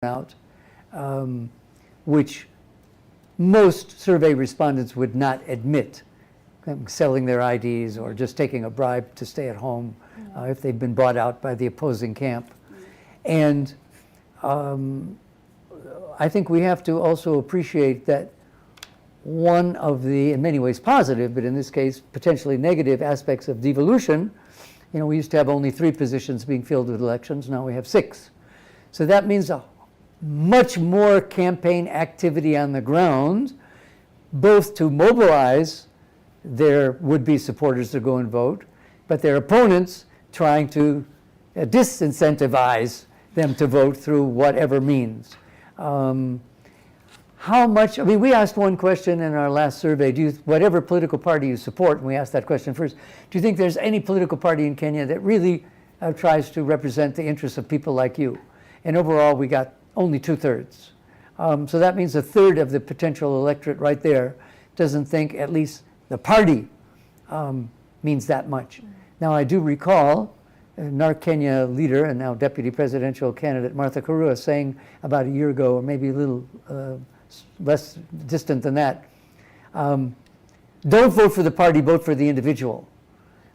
out, which most survey respondents would not admit, selling their IDs or just taking a bribe to stay at home if they've been bought out by the opposing camp. And I think we have to also appreciate that one of the, in many ways positive, but in this case potentially negative aspects of devolution, we used to have only 3 positions being filled with elections, now we have 6. So that means a much more campaign activity on the ground, both to mobilize their would-be supporters to go and vote, but their opponents trying to disincentivize them to vote through whatever means. How much, we asked one question in our last survey, whatever political party you support, and we asked that question first, do you think there's any political party in Kenya that really tries to represent the interests of people like you? And overall, we got only 2/3. So that means 1/3 of the potential electorate right there doesn't think at least the party means that much. Now, I do recall NARC Kenya leader and now deputy presidential candidate Martha Karua saying about a year ago, or maybe a little less distant than that, don't vote for the party, vote for the individual,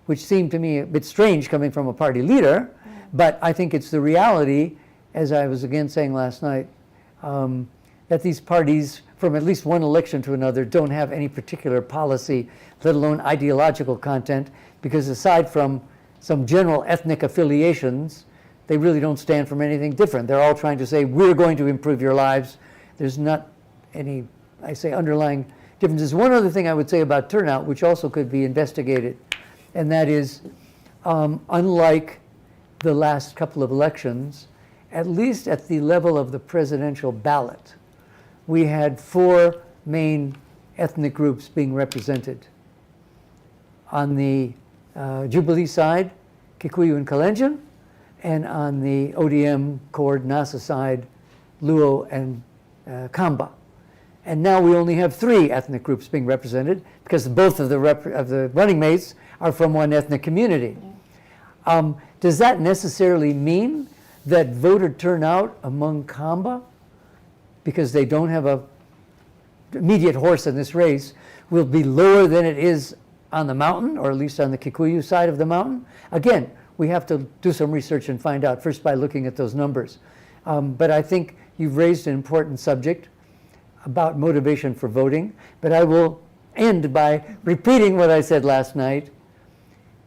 which seemed to me a bit strange coming from a party leader, but I think it's the reality, as I was again saying last night, that these parties, from at least one election to another, don't have any particular policy, let alone ideological content, because aside from some general ethnic affiliations, they really don't stand for anything different. They're all trying to say, we're going to improve your lives. There's not any, I say, underlying differences. One other thing I would say about turnout, which also could be investigated, and that is, unlike the last couple of elections, at least at the level of the presidential ballot, we had 4 main ethnic groups being represented. On the Jubilee side, Kikuyu and Kalenjin, and on the ODM Cord NASA side, Luo and Kamba. And now we only have 3 ethnic groups being represented because both of the running mates are from one ethnic community. Does that necessarily mean that voter turnout among Kamba, because they don't have a immediate horse in this race, will be lower than it is on the mountain, or at least on the Kikuyu side of the mountain? Again, we have to do some research and find out, first by looking at those numbers. But I think you've raised an important subject about motivation for voting, but I will end by repeating what I said last night.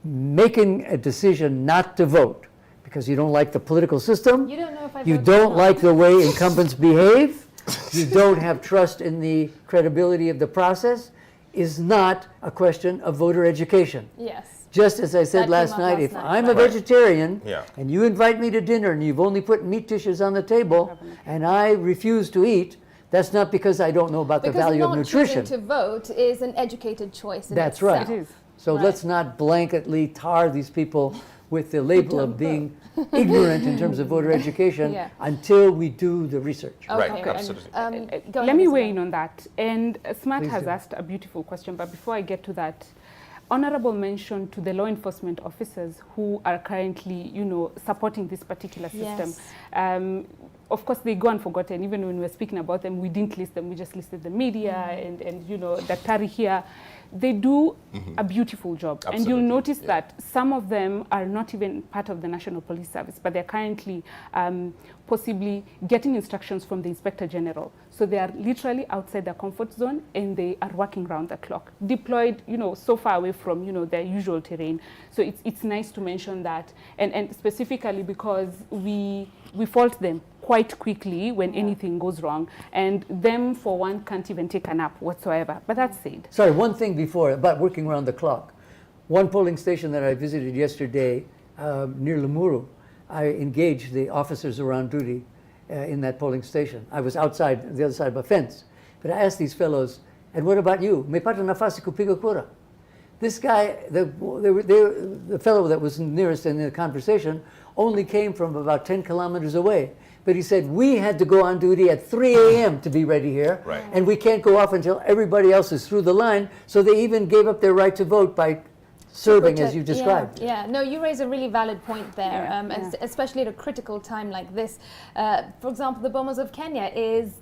Making a decision not to vote because you don't like the political system, you don't like the way incumbents behave, you don't have trust in the credibility of the process, is not a question of voter education. Yes. Just as I said last night, if I'm a vegetarian and you invite me to dinner and you've only put meat dishes on the table and I refuse to eat, that's not because I don't know about the value of nutrition. Because not choosing to vote is an educated choice in That's itself. right. It is. So let's not blanketly tar these people with the label of being ignorant in terms of voter education until we do the research. Okay. Right, absolutely. Let me weigh in on that. And Smart has asked a beautiful question, but before I get to that, honorable mention to the law enforcement officers who are currently, supporting this particular system. Yes. Of course, they go unforgotten. Even when we were speaking about them, we didn't list them. We just listed the media and Daktari here. They do a beautiful job. Absolutely. And you'll notice that some of them are not even part of the National Police Service, but they're currently possibly getting instructions from the Inspector General. So they are literally outside their comfort zone and they are working round the clock, deployed, so far away from, their usual terrain. So it's nice to mention that, and specifically because we fault them quite quickly when anything goes wrong, and them, for one, can't even take a nap whatsoever. But that said. Sorry, one thing before, about working around the clock. One polling station that I visited yesterday near Limuru, I engaged the officers around duty in that polling station. I was outside, the other side of a fence. But I asked these fellows, and what about you? Me pata nafasi kupiga kura. This guy, the fellow that was nearest in the conversation, only came from about 10 kilometers away. But he said, we had to go on duty at 3 a.m. to be ready here, and we can't go off until everybody else is through the line, so they even gave up their right to vote by serving as you described. Yeah, no, you raise a really valid point there, especially at a critical time like this. For example, the Bomas of Kenya is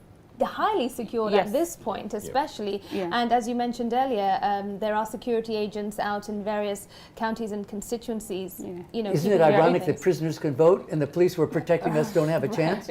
highly secured at this point, especially. And as you mentioned earlier, there are security agents out in various counties and constituencies. You know, isn't it ironic that prisoners can vote and the police who are protecting us don't have a chance?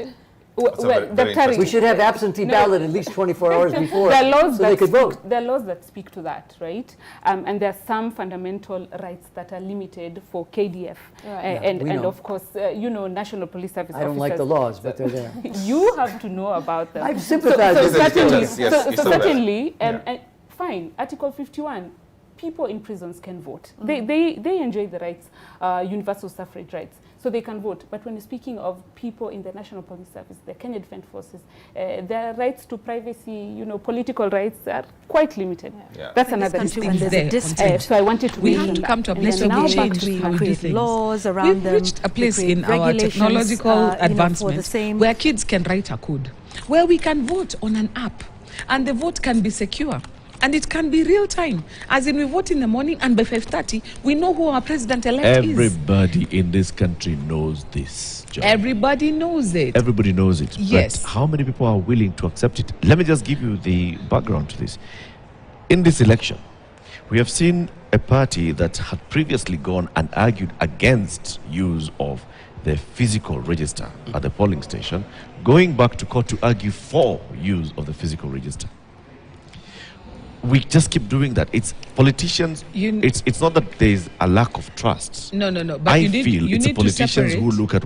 Well, we should have absentee ballot at least 24 hours before there are laws so they could vote. There are laws that speak to that, right? And there are some fundamental rights that are limited for KDF. And of course, you know, National Police Service I don't like the laws, but they're there. You have to know about them. I've sympathized with them. Certainly, and fine, Article 51. People in prisons can vote. They enjoy the rights, universal suffrage rights, so they can vote. But when you're speaking of people in the National Police Service, the Kenya Defence Forces, their rights to privacy, you know, political rights are quite limited. That's another issue. So I wanted to we have to come to a place where we change how we do things. Laws around We've reached a place in our technological advancements where kids can write a code, where we can vote on an app, and the vote can be secure. And it can be real time. As in, we vote in the morning, and by 5:30, we know who our president-elect is. Everybody in this country knows this, John. Everybody knows it. Everybody knows it. Yes. But how many people are willing to accept it? Let me just give you the background to this. In this election, we have seen a party that had previously gone and argued against use of the physical register at the polling station, going back to court to argue for use of the physical register. We just keep doing that. It's politicians. It's not that there is a lack of trust. No. But I feel it's politicians who look at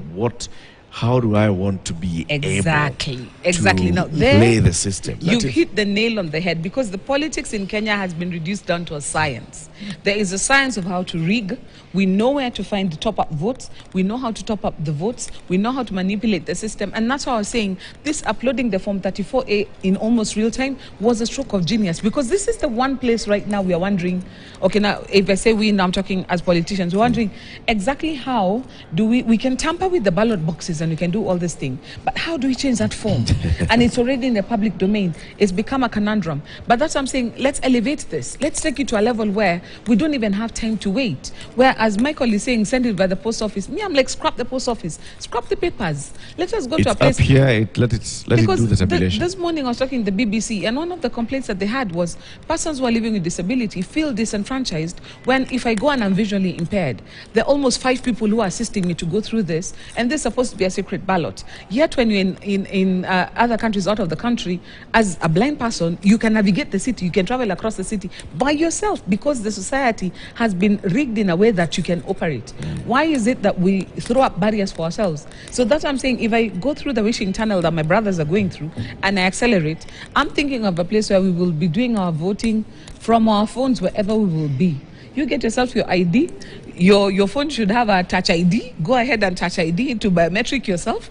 how do I want to be able to now, play the system. You've hit the nail on the head, because the politics in Kenya has been reduced down to a science. There is a science of how to rig. We know where to find the top-up votes. We know how to top up the votes. We know how to manipulate the system. And that's why I was saying this uploading the Form 34A in almost real time was a stroke of genius, because this is the one place right now we are wondering, okay, now if I say we, now I'm talking as politicians, we're wondering exactly how do we can tamper with the ballot boxes and we can do all this thing, but how do we change that form? And it's already in the public domain. It's become a conundrum. But that's what I'm saying, let's elevate this. Let's take it to a level where we don't even have time to wait. Where, as Michael is saying, send it by the post office. Me, I'm like, scrap the post office. Scrap the papers. Let us go to a place. Up here, let it do the tabulation. This morning I was talking to the BBC, and one of the complaints that they had was persons who are living with disability feel disenfranchised when, if I go and I'm visually impaired, there are almost 5 people who are assisting me to go through this, and this is supposed to be a secret ballot. Yet when you're in other countries out of the country, as a blind person, you can navigate the city, you can travel across the city by yourself, because the society has been rigged in a way that you can operate. Why is it that we throw up barriers for ourselves? So that's what I'm saying. If I go through the wishing tunnel that my brothers are going through and I accelerate, I'm thinking of a place where we will be doing our voting from our phones wherever we will be. You get yourself your ID. Your phone should have a touch ID. Go ahead and touch ID to biometric yourself.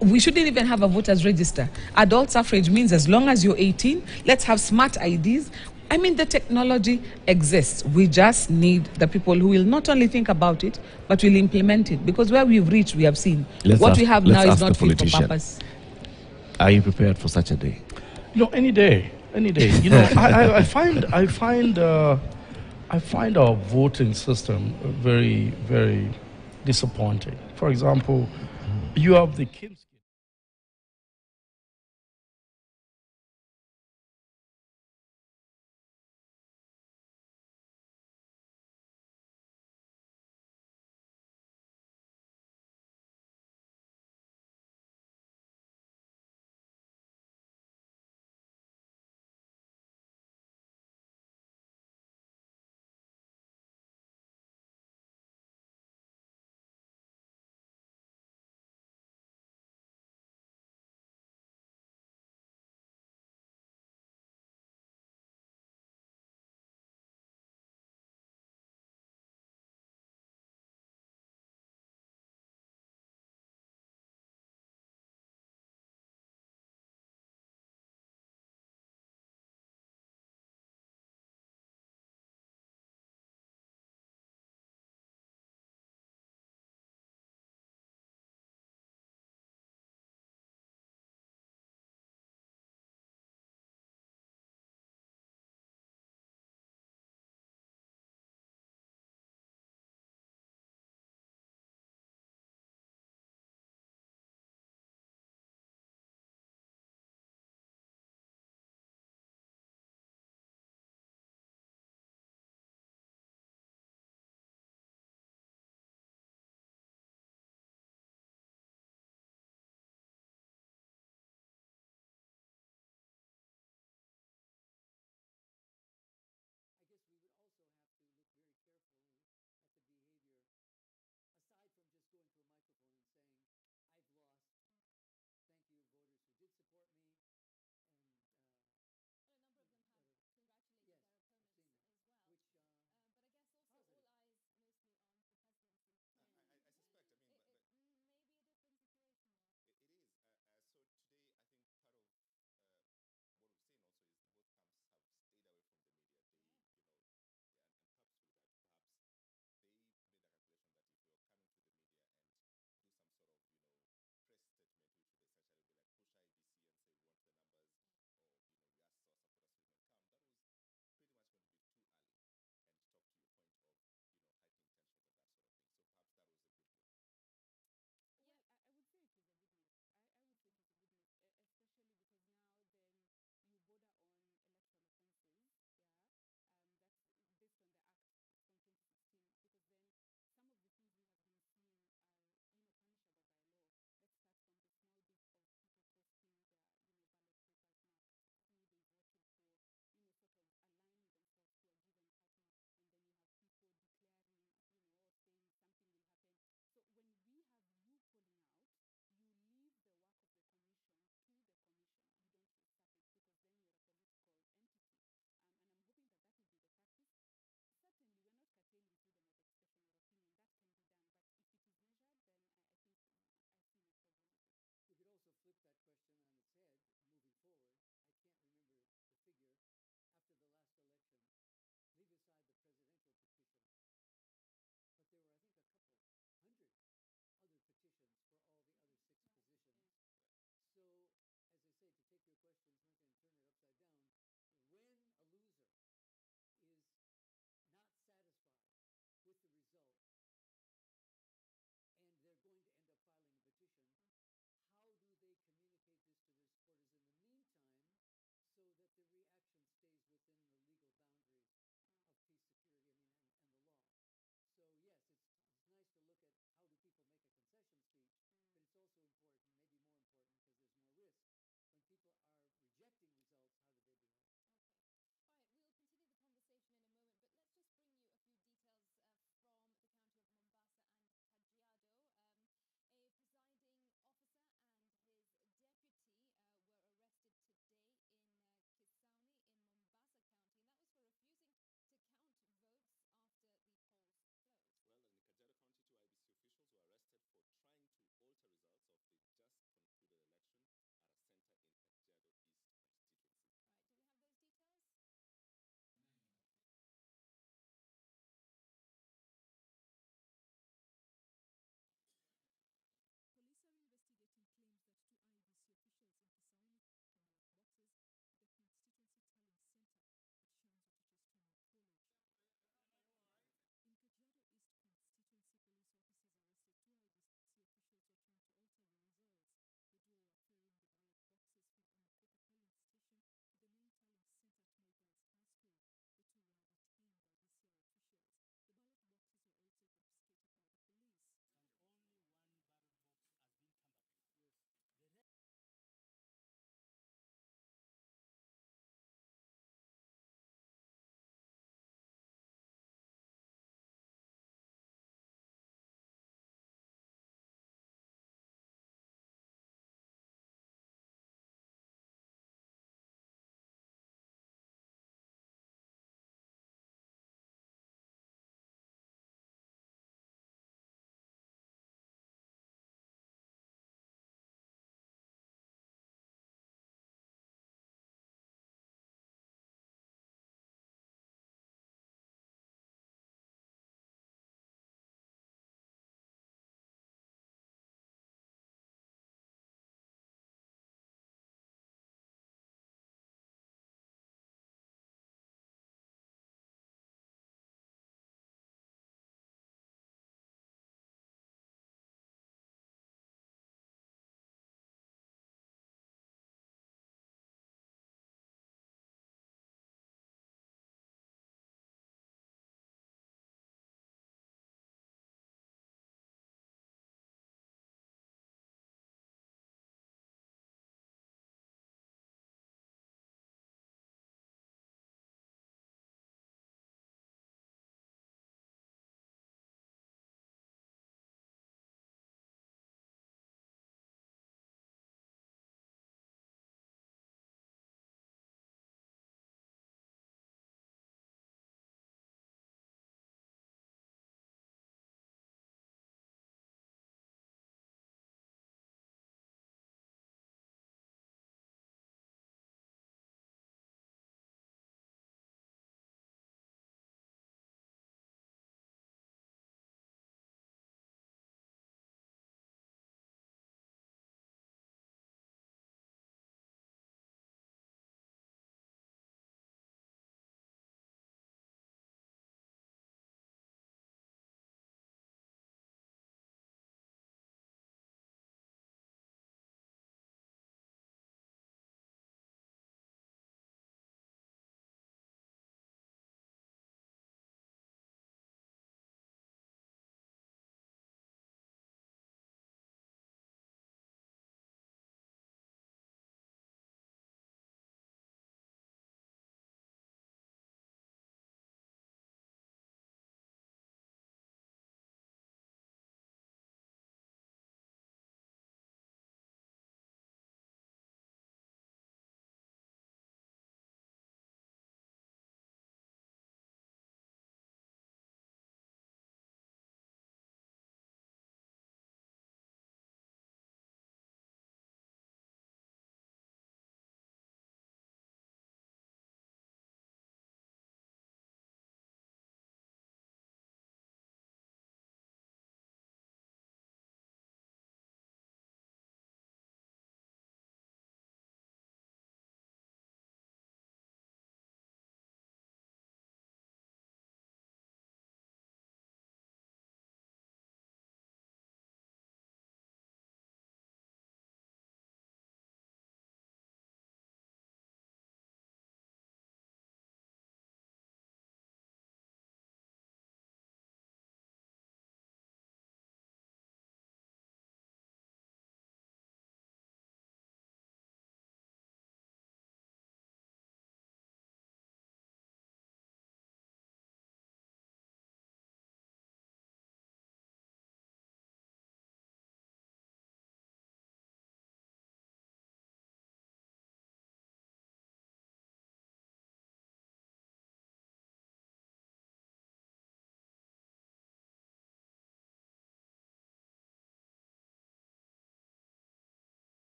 We shouldn't even have a voters register. Adult suffrage means as long as you're 18, let's have smart IDs. I mean, the technology exists. We just need the people who will not only think about it, but will implement it. Because where we've reached, we have seen. What we have now is not fit for purpose. Are you prepared for such a day? No, any day. You know, I find our voting system very, very disappointing. For example, you have the kids.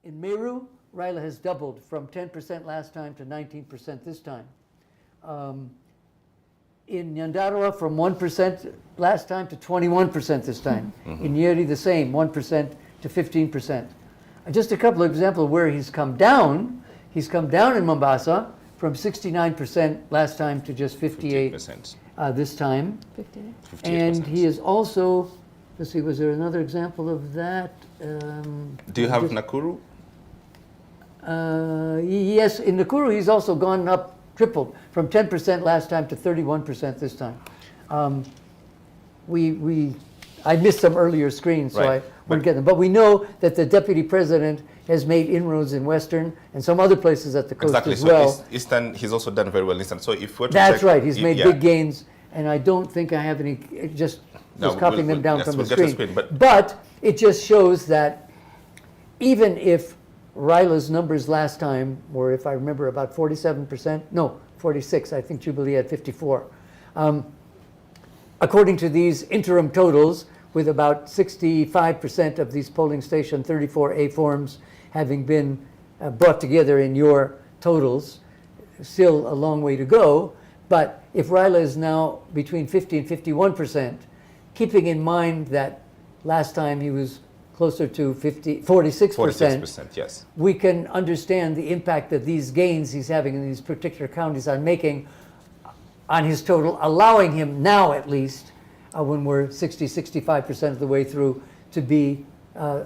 In Meru, Raila has doubled from 10% last time to 19% this time. In Nyandarua, from 1% last time to 21% this time. In Nyeri, the same, 1% to 15%. Just a couple of examples where he's come down. He's come down in Mombasa from 69% last time to just 58% this time. 58. And he is also, let's see, was there another example of that? Do you have Nakuru? Yes, in Nakuru he's also gone up, tripled, from 10% last time to 31% this time. I missed some earlier screens, so Right. I wouldn't get them. But we know that the deputy president has made inroads in Western and some other places at the coast Exactly. as So well. Eastern, he's also done very well in Eastern. So if we're to That's check, right. He's made yeah. big gains, and I don't think I have any. Just No, copying them down yes, from we'll the get to screen. screen, but it just shows that even if Raila's numbers last time were, if I remember, about 47%, no, 46. I think Jubilee had 54. According to these interim totals, with about 65% of these polling station 34A forms having been brought together in your totals, still a long way to go. But if Raila is now between 50 and 51%, keeping in mind that last time he was closer to 46%, 46%, yes. we can understand the impact that these gains he's having in these particular counties are making on his total, allowing him now at least, when we're 60, 65% of the way through, to be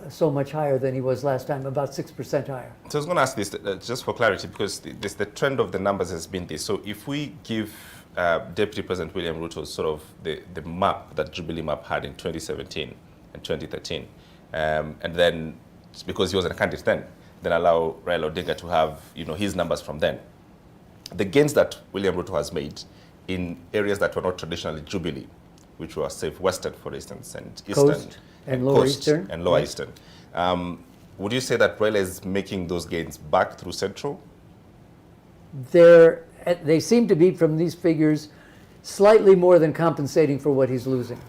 so much higher than he was last time, about 6% higher. So I was going to ask this just for clarity, because the trend of the numbers has been this. So if we give Deputy President William Ruto sort of the map that Jubilee map had in 2017 and 2013, and then because he was a candidate then allow Raila Odinga to have his numbers from then. The gains that William Ruto has made in areas that were not traditionally Jubilee, which were, say, Western, for instance, and Eastern, Coast and Lower Coast Eastern. and Lower Right. Eastern. Would you say that Raila is making those gains back through Central? They seem to be, from these figures, slightly more than compensating for what he's losing.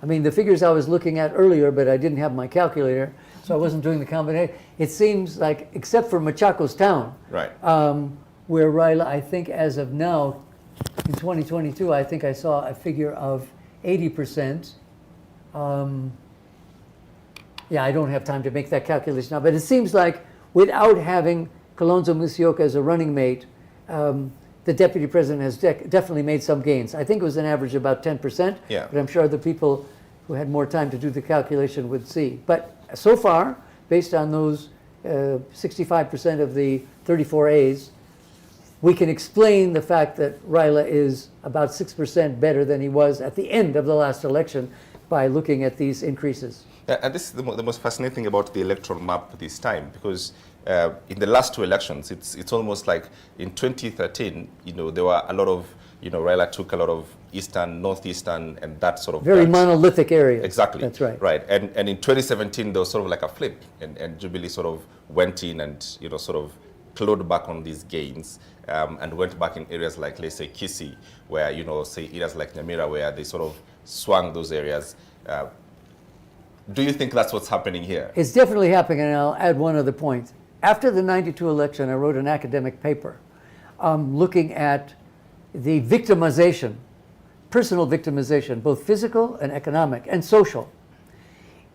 I mean, the figures I was looking at earlier, but I didn't have my calculator, so I wasn't doing the combination. It seems like, except for Machakos town, Right. where Raila, I think as of now, in 2022, I think I saw a figure of 80%. Yeah, I don't have time to make that calculation now, but it seems like without having Kalonzo Musyoka as a running mate, the deputy president has definitely made some gains. I think it was an average of about 10%, Yeah. but I'm sure the people who had more time to do the calculation would see. But so far, based on those 65% of the 34As, we can explain the fact that Raila is about 6% better than he was at the end of the last election by looking at these increases. And this is the most fascinating thing about the electoral map this time, because in the last two elections, it's almost like in 2013, there were a lot of, Raila took a lot of Eastern, Northeastern, and that sort of Very belt. monolithic areas. Exactly. That's right. Right. And in 2017, there was sort of like a flip, and Jubilee sort of went in and, sort of clawed back on these gains, and went back in areas like, let's say, Kisii, where, say, areas like Nyamira, where they sort of swung those areas. Do you think that's what's happening here? It's definitely happening, and I'll add one other point. After the 92 election, I wrote an academic paper looking at the victimization, personal victimization, both physical and economic and social,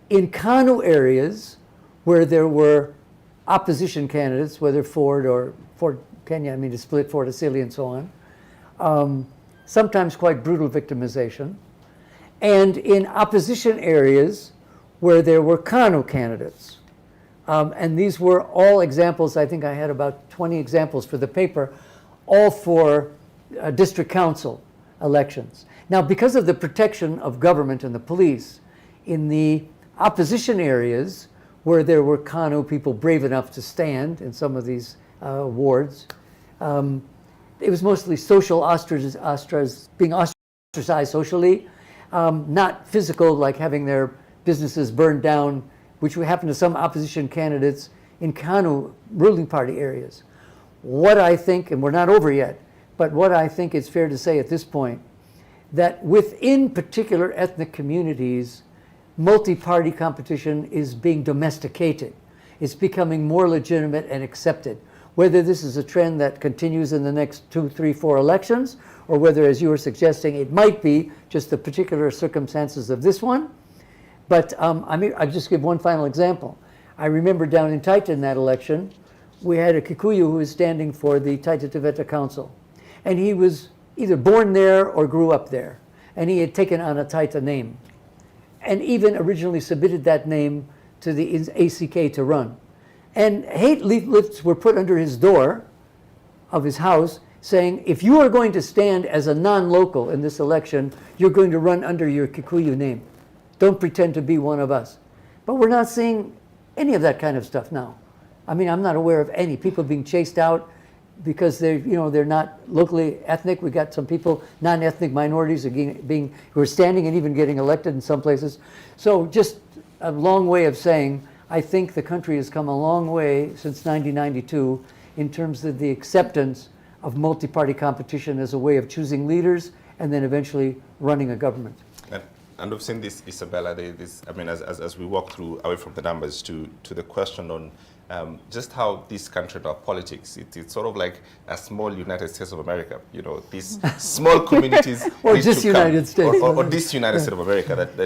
in KANU areas where there were opposition candidates, whether Ford or Ford Kenya, to split Ford Asili and so on, sometimes quite brutal victimization, and in opposition areas where there were KANU candidates. And these were all examples. I think I had about 20 examples for the paper, all for district council elections. Now, because of the protection of government and the police, in the opposition areas where there were KANU people brave enough to stand in some of these wards, it was mostly social being ostracized socially, not physical, like having their businesses burned down, which would happen to some opposition candidates in KANU ruling party areas. What I think, and we're not over yet, but what I think it's fair to say at this point, that within particular ethnic communities, multi-party competition is being domesticated. it's becoming more legitimate and accepted. Whether this is a trend that continues in the next 2, 3, 4 elections, or whether, as you were suggesting, it might be just the particular circumstances of this one. But I'll just give one final example. I remember down in Taita in that election, we had a Kikuyu who was standing for the Taita Taveta Council. And he was either born there or grew up there. And he had taken on a Taita name. And even originally submitted that name to the ACK to run. And hate leaflets were put under his door of his house saying, if you are going to stand as a non-local in this election, you're going to run under your Kikuyu name. Don't pretend to be one of us. But we're not seeing any of that kind of stuff now. I mean, I'm not aware of any people being chased out because they're not locally ethnic. We got some people, non-ethnic minorities who are standing and even getting elected in some places. So just a long way of saying, I think the country has come a long way since 1992 in terms of the acceptance of multi-party competition as a way of choosing leaders and then eventually running a government. And we've seen this, Isabella, as we walk through away from the numbers to the question on just how this country and our politics, it's sort of like a small United States of America, these small communities. Or this United States. Or this United States of America, that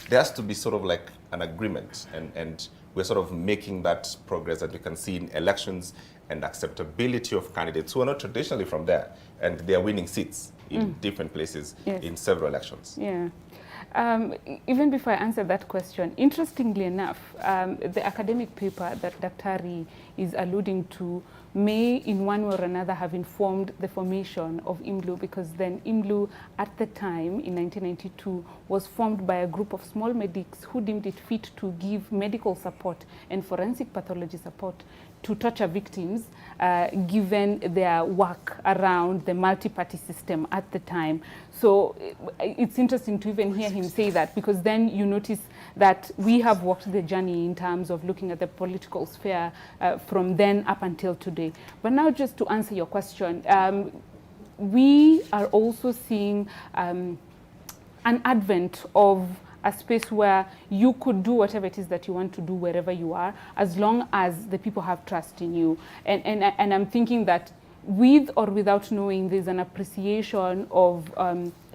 there has to be sort of like an agreement, and we're sort of making that progress that we can see in elections and acceptability of candidates who are not traditionally from there, and they are winning seats in different places in several elections. Yeah. Even before I answer that question, interestingly enough, the academic paper that Daktari is alluding to may in one way or another have informed the formation of IMLU, because then IMLU at the time in 1992 was formed by a group of small medics who deemed it fit to give medical support and forensic pathology support to torture victims, given their work around the multi-party system at the time. So it's interesting to even hear him say that, because then you notice that we have walked the journey in terms of looking at the political sphere from then up until today. But now, just to answer your question, we are also seeing an advent of a space where you could do whatever it is that you want to do wherever you are, as long as the people have trust in you. And I'm thinking that with or without knowing, there's an appreciation of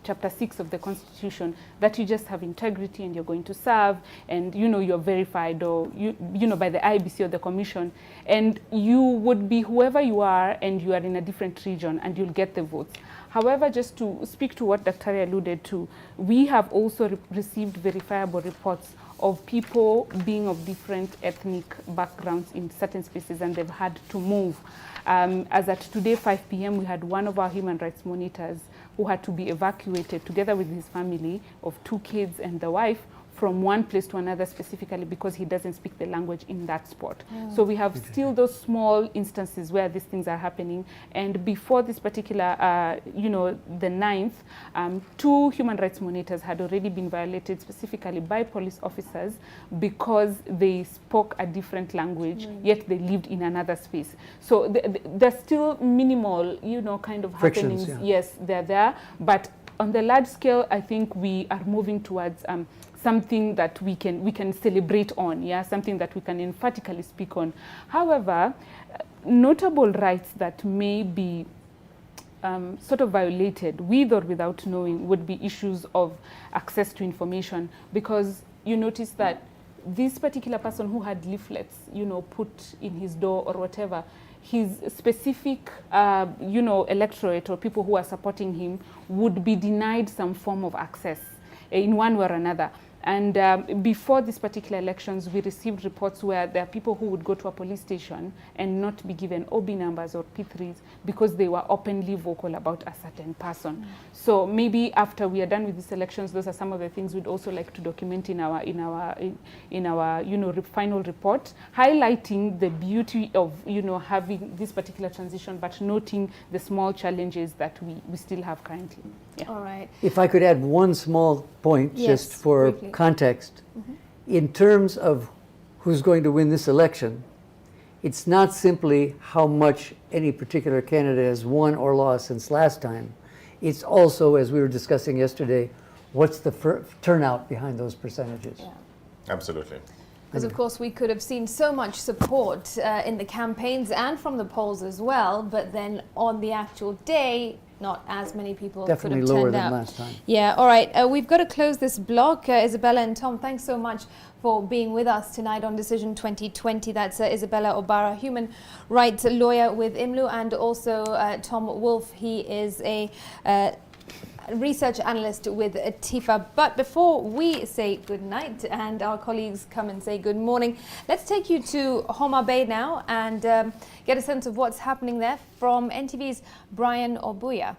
Chapter 6 of the Constitution, that you just have integrity and you're going to serve, and you're verified or by the IBC or the Commission, and you would be whoever you are, and you are in a different region and you'll get the votes. However, just to speak to what Dr. alluded to, we have also received verifiable reports of people being of different ethnic backgrounds in certain spaces, and they've had to move. As at today, 5 p.m., we had one of our human rights monitors who had to be evacuated together with his family of 2 kids and the wife from one place to another, specifically because he doesn't speak the language in that spot. So we have still those small instances where these things are happening. And before this particular, the 9th, 2 human rights monitors had already been violated, specifically by police officers, because they spoke a different language, yet they lived in another space. So there's still minimal, kind of frictions, happenings. Yes, they're there. But on the large scale, I think we are moving towards something that we can celebrate on, something that we can emphatically speak on. However, notable rights that may be sort of violated with or without knowing would be issues of access to information, because you notice that this particular person who had leaflets, put in his door or whatever, his specific, electorate or people who are supporting him would be denied some form of access in one way or another. And before these particular elections, we received reports where there are people who would go to a police station and not be given OB numbers or P3s because they were openly vocal about a certain person. So maybe after we are done with these elections, those are some of the things we'd also like to document in our final report, highlighting the beauty of having this particular transition, but noting the small challenges that we still have currently. Yeah. All right. If I could add one small point, just for briefly. context, in terms of who's going to win this election, it's not simply how much any particular candidate has won or lost since last time. It's also, as we were discussing yesterday, what's the turnout behind those percentages? Absolutely. Because, of course, we could have seen so much support in the campaigns and from the polls as well, but then on the actual day, not as many people Definitely could have lower turned than out. last time. Yeah, all right. We've got to close this block. Isabella and Tom, thanks so much for being with us tonight on Decision 2020. That's Isabella Obara, human rights lawyer with IMLU, and also Tom Wolf. He is a research analyst with TIFA. But before we say good night and our colleagues come and say good morning, let's take you to Homa Bay now and get a sense of what's happening there from NTV's Brian Obuya.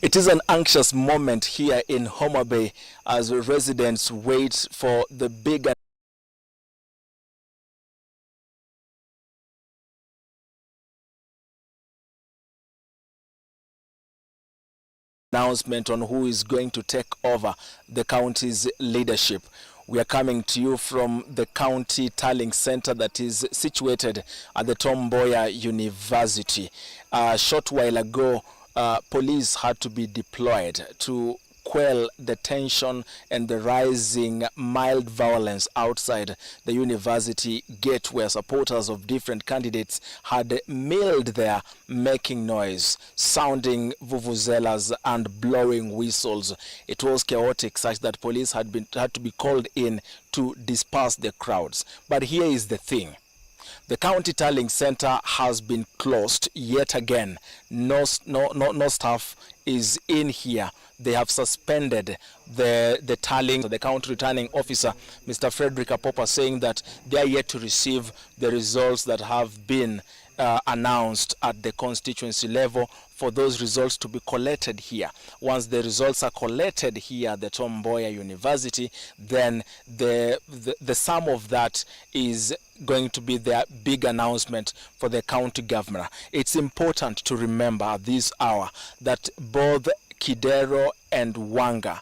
It is an anxious moment here in Homa Bay as residents wait for the big announcement on who is going to take over the county's leadership. We are coming to you from the County Tallying Center that is situated at the Tom Mboya University. A short while ago, police had to be deployed to quell the tension and the rising mild violence outside the university gate, where supporters of different candidates had milled there, making noise, sounding vuvuzelas and blowing whistles. It was chaotic, such that police had to be called in to disperse the crowds. But here is the thing. The County Tallying Center has been closed yet again. No staff is in here. They have suspended the tallying. The county returning officer, Mr. Frederick Apopa, saying that they are yet to receive the results that have been announced at the constituency level, for those results to be collected here. Once the results are collected here at the Tom Mboya University, then the sum of that is going to be their big announcement for the county governor. It's important to remember at this hour that both Kidero and Wanga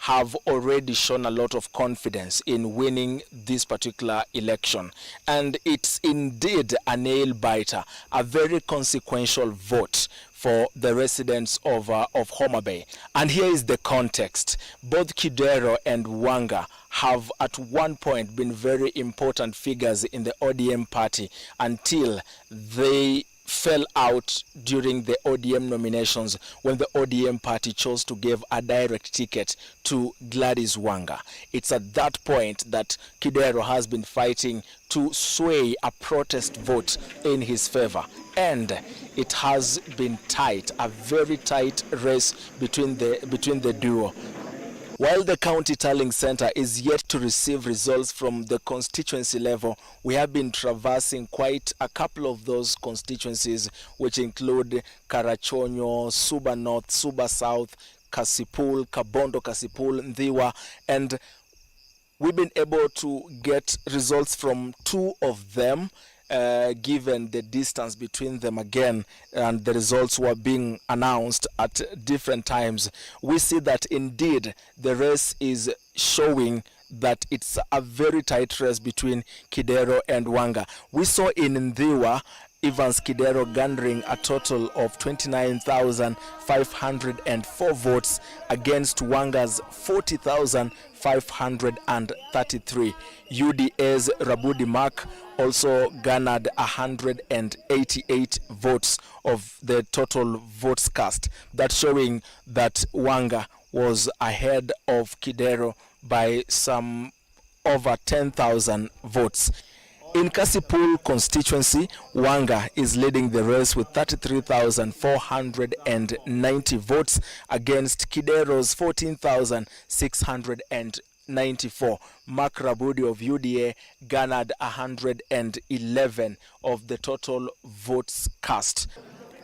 have already shown a lot of confidence in winning this particular election. And it's indeed a nail-biter, a very consequential vote for the residents of Homa Bay. And here is the context. Both Kidero and Wanga have at one point been very important figures in the ODM party until they fell out during the ODM nominations, when the ODM party chose to give a direct ticket to Gladys Wanga. It's at that point that Kidero has been fighting to sway a protest vote in his favor. And it has been tight, a very tight race between the duo. While the County Tallying Center is yet to receive results from the constituency level, we have been traversing quite a couple of those constituencies, which include Karachonyo, Suba North, Suba South, Kasipul, Kabondo, Kasipul, Ndhiwa, and we've been able to get results from two of them, given the distance between them again, and the results were being announced at different times. We see that indeed the race is showing that it's a very tight race between Kidero and Wanga. We saw in Ndhiwa Evans Kidero garnering a total of 29,504 votes against Wanga's 40,533. UDA's Rabudi Mark also garnered 188 votes of the total votes cast. That's showing that Wanga was ahead of Kidero by some over 10,000 votes. In Kasipul constituency, Wanga is leading the race with 33,490 votes against Kidero's 14,694. Mark Rabudi of UDA garnered 111 of the total votes cast.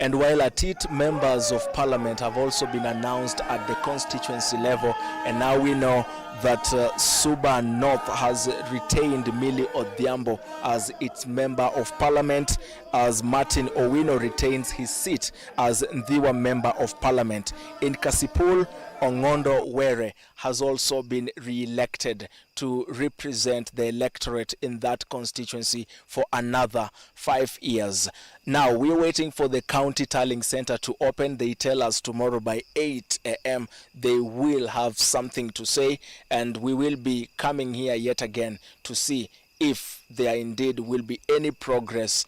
And while ATIT members of parliament have also been announced at the constituency level, and now we know that Suba North has retained Millie Odhiambo as its member of parliament, as Martin Owino retains his seat as Ndhiwa member of parliament. In Kasipul, Ongondo Were has also been re-elected to represent the electorate in that constituency for another 5 years. Now, we're waiting for the County Tallying Center to open. They tell us tomorrow by 8 a.m. they will have something to say, and we will be coming here yet again to see if there indeed will be any progress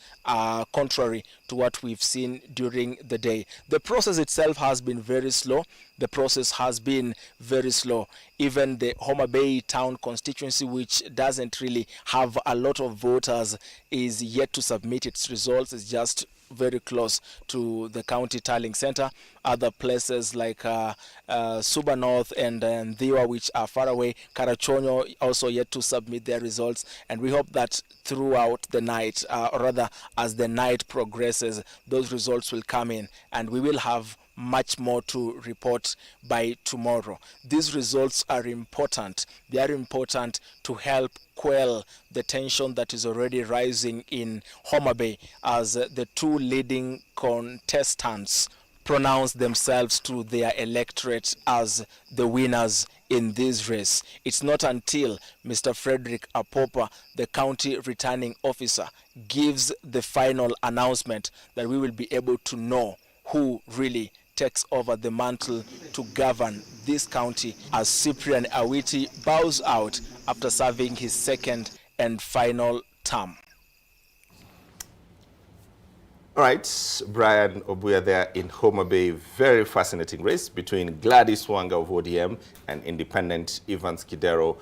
contrary to what we've seen during the day. The process itself has been very slow. The process has been very slow. Even the Homa Bay town constituency, which doesn't really have a lot of voters, is yet to submit its results. It's just very close to the county tallying center. Other places like Suba North and Dhiwa, which are far away, Karachuonyo also yet to submit their results. And we hope that throughout the night, or rather as the night progresses, those results will come in and we will have much more to report by tomorrow. These results are important. They are important to help quell the tension that is already rising in Homa Bay as the two leading contestants pronounce themselves to their electorate as the winners in this race. It's not until Mr. Frederick Apopa, the county returning officer, gives the final announcement that we will be able to know who really takes over the mantle to govern this county as Cyprian Awiti bows out after serving his second and final term. All right, Brian Obuya there in Homa Bay. Very fascinating race between Gladys Wanga of ODM and independent Evans Kidero.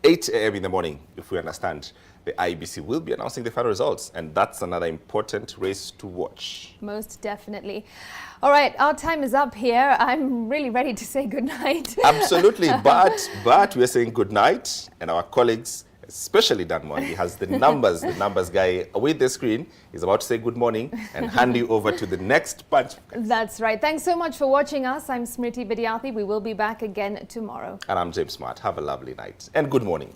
8 a.m. in the morning, if we understand. The IEBC will be announcing the final results, and that's another important race to watch. Most definitely. All right, our time is up here. I'm really ready to say goodnight. Absolutely, but we're saying goodnight, and our colleagues, especially Dan Mwangi, has the numbers guy with the screen. He's about to say good morning and hand you over to the next bunch. That's right. Thanks so much for watching us. I'm Smriti Vidyarthi. We will be back again tomorrow. And I'm James Smart. Have a lovely night and good morning.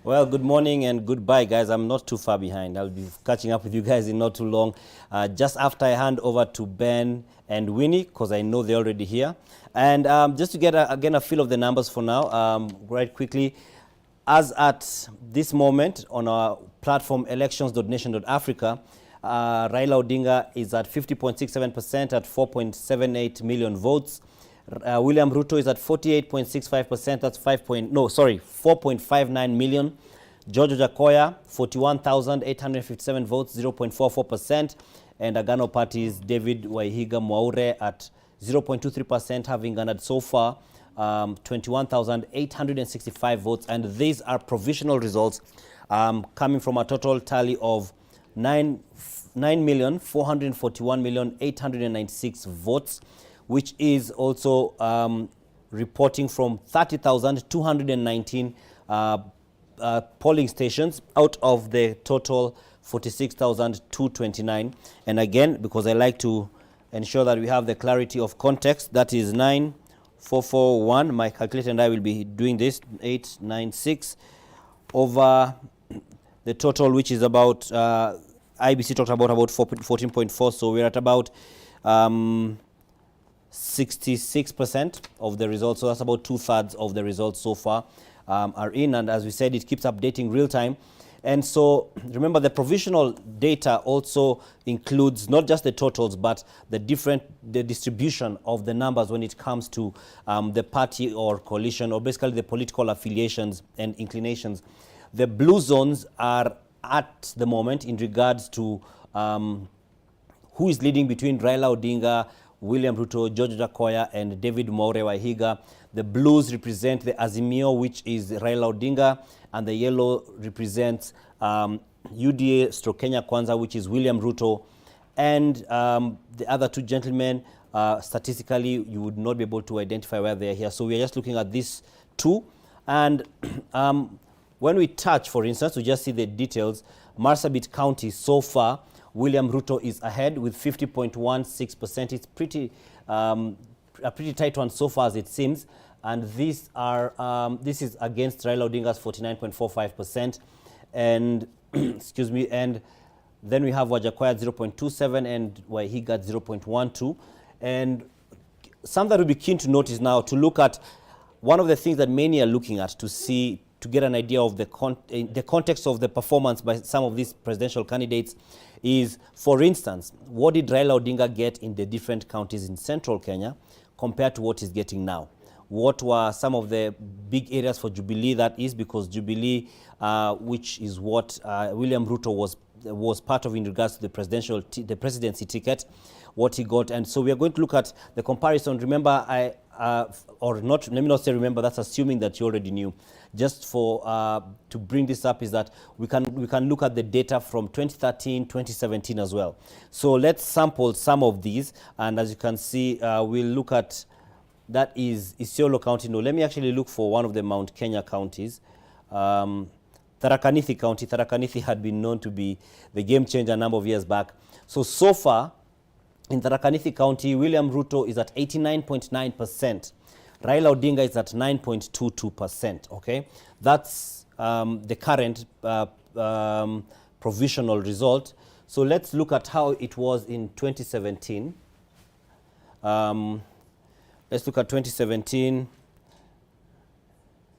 Well, good morning and goodbye, guys. I'm not too far behind. I'll be catching up with you guys in not too long. Just after I hand over to Ben and Winnie, because I know they're already here. And just to get, again, a feel of the numbers for now, right quickly. As at this moment on our platform elections.nation.africa, Raila Odinga is at 50.67% at 4.78 million votes. William Ruto is at 48.65%, that's 4.59 million. George Ojakoya, 41,857 votes, 0.44%. And Agano Party's David Waihiga Mwaure at 0.23%, having garnered so far 21,865 votes. And these are provisional results coming from a total tally of 9,441,896 votes, which is also reporting from 30,219 polling stations out of the total 46,229. And again, because I like to ensure that we have the clarity of context, that is 9,441. My calculator and I will be doing this, 896 over the total, which is about, IBC talked about 14.4, so we're at about 66% of the results, so that's about 2/3 of the results so far are in, and as we said, it keeps updating real time. And so remember, the provisional data also includes not just the totals, but the distribution of the numbers when it comes to the party or coalition, or basically the political affiliations and inclinations. The blue zones are at the moment in regards to who is leading between Raila Odinga, William Ruto, George Ojakoya, and David Mwaure Waihiga. The blues represent the Azimio, which is Raila Odinga, and the yellow represents UDA Kenya Kwanza, which is William Ruto. And the other two gentlemen, statistically, you would not be able to identify where they are here. So we are just looking at these two. And when we touch, for instance, we just see the details. Marsabit County so far, William Ruto is ahead with 50.16%. It's pretty a pretty tight one so far, as it seems. And these are this is against Raila Odinga's 49.45%. And excuse me. And then we have Wajakoya at 0.27 and Waihiga at 0.12. And something that we'll be keen to notice now, to look at one of the things that many are looking at to see, to get an idea of the context of the performance by some of these presidential candidates is, for instance, what did Raila Odinga get in the different counties in central Kenya compared to what he's getting now? What were some of the big areas for Jubilee? That is because Jubilee, which is what William Ruto was part of in regards to the presidency ticket, what he got. And so we are going to look at the comparison. Remember, or not, let me not say remember, that's assuming that you already knew. Just for to bring this up is that we can look at the data from 2013, 2017 as well. So let's sample some of these, and as you can see, we'll look at, that is Isiolo County. No, let me actually look for one of the Mount Kenya counties. Tharaka Nithi County. Tharaka Nithi had been known to be the game changer a number of years back. So far, in Tharaka Nithi County, William Ruto is at 89.9%. Raila Odinga is at 9.22%, okay? That's the current provisional result. So let's look at how it was in 2017. Let's look at 2017.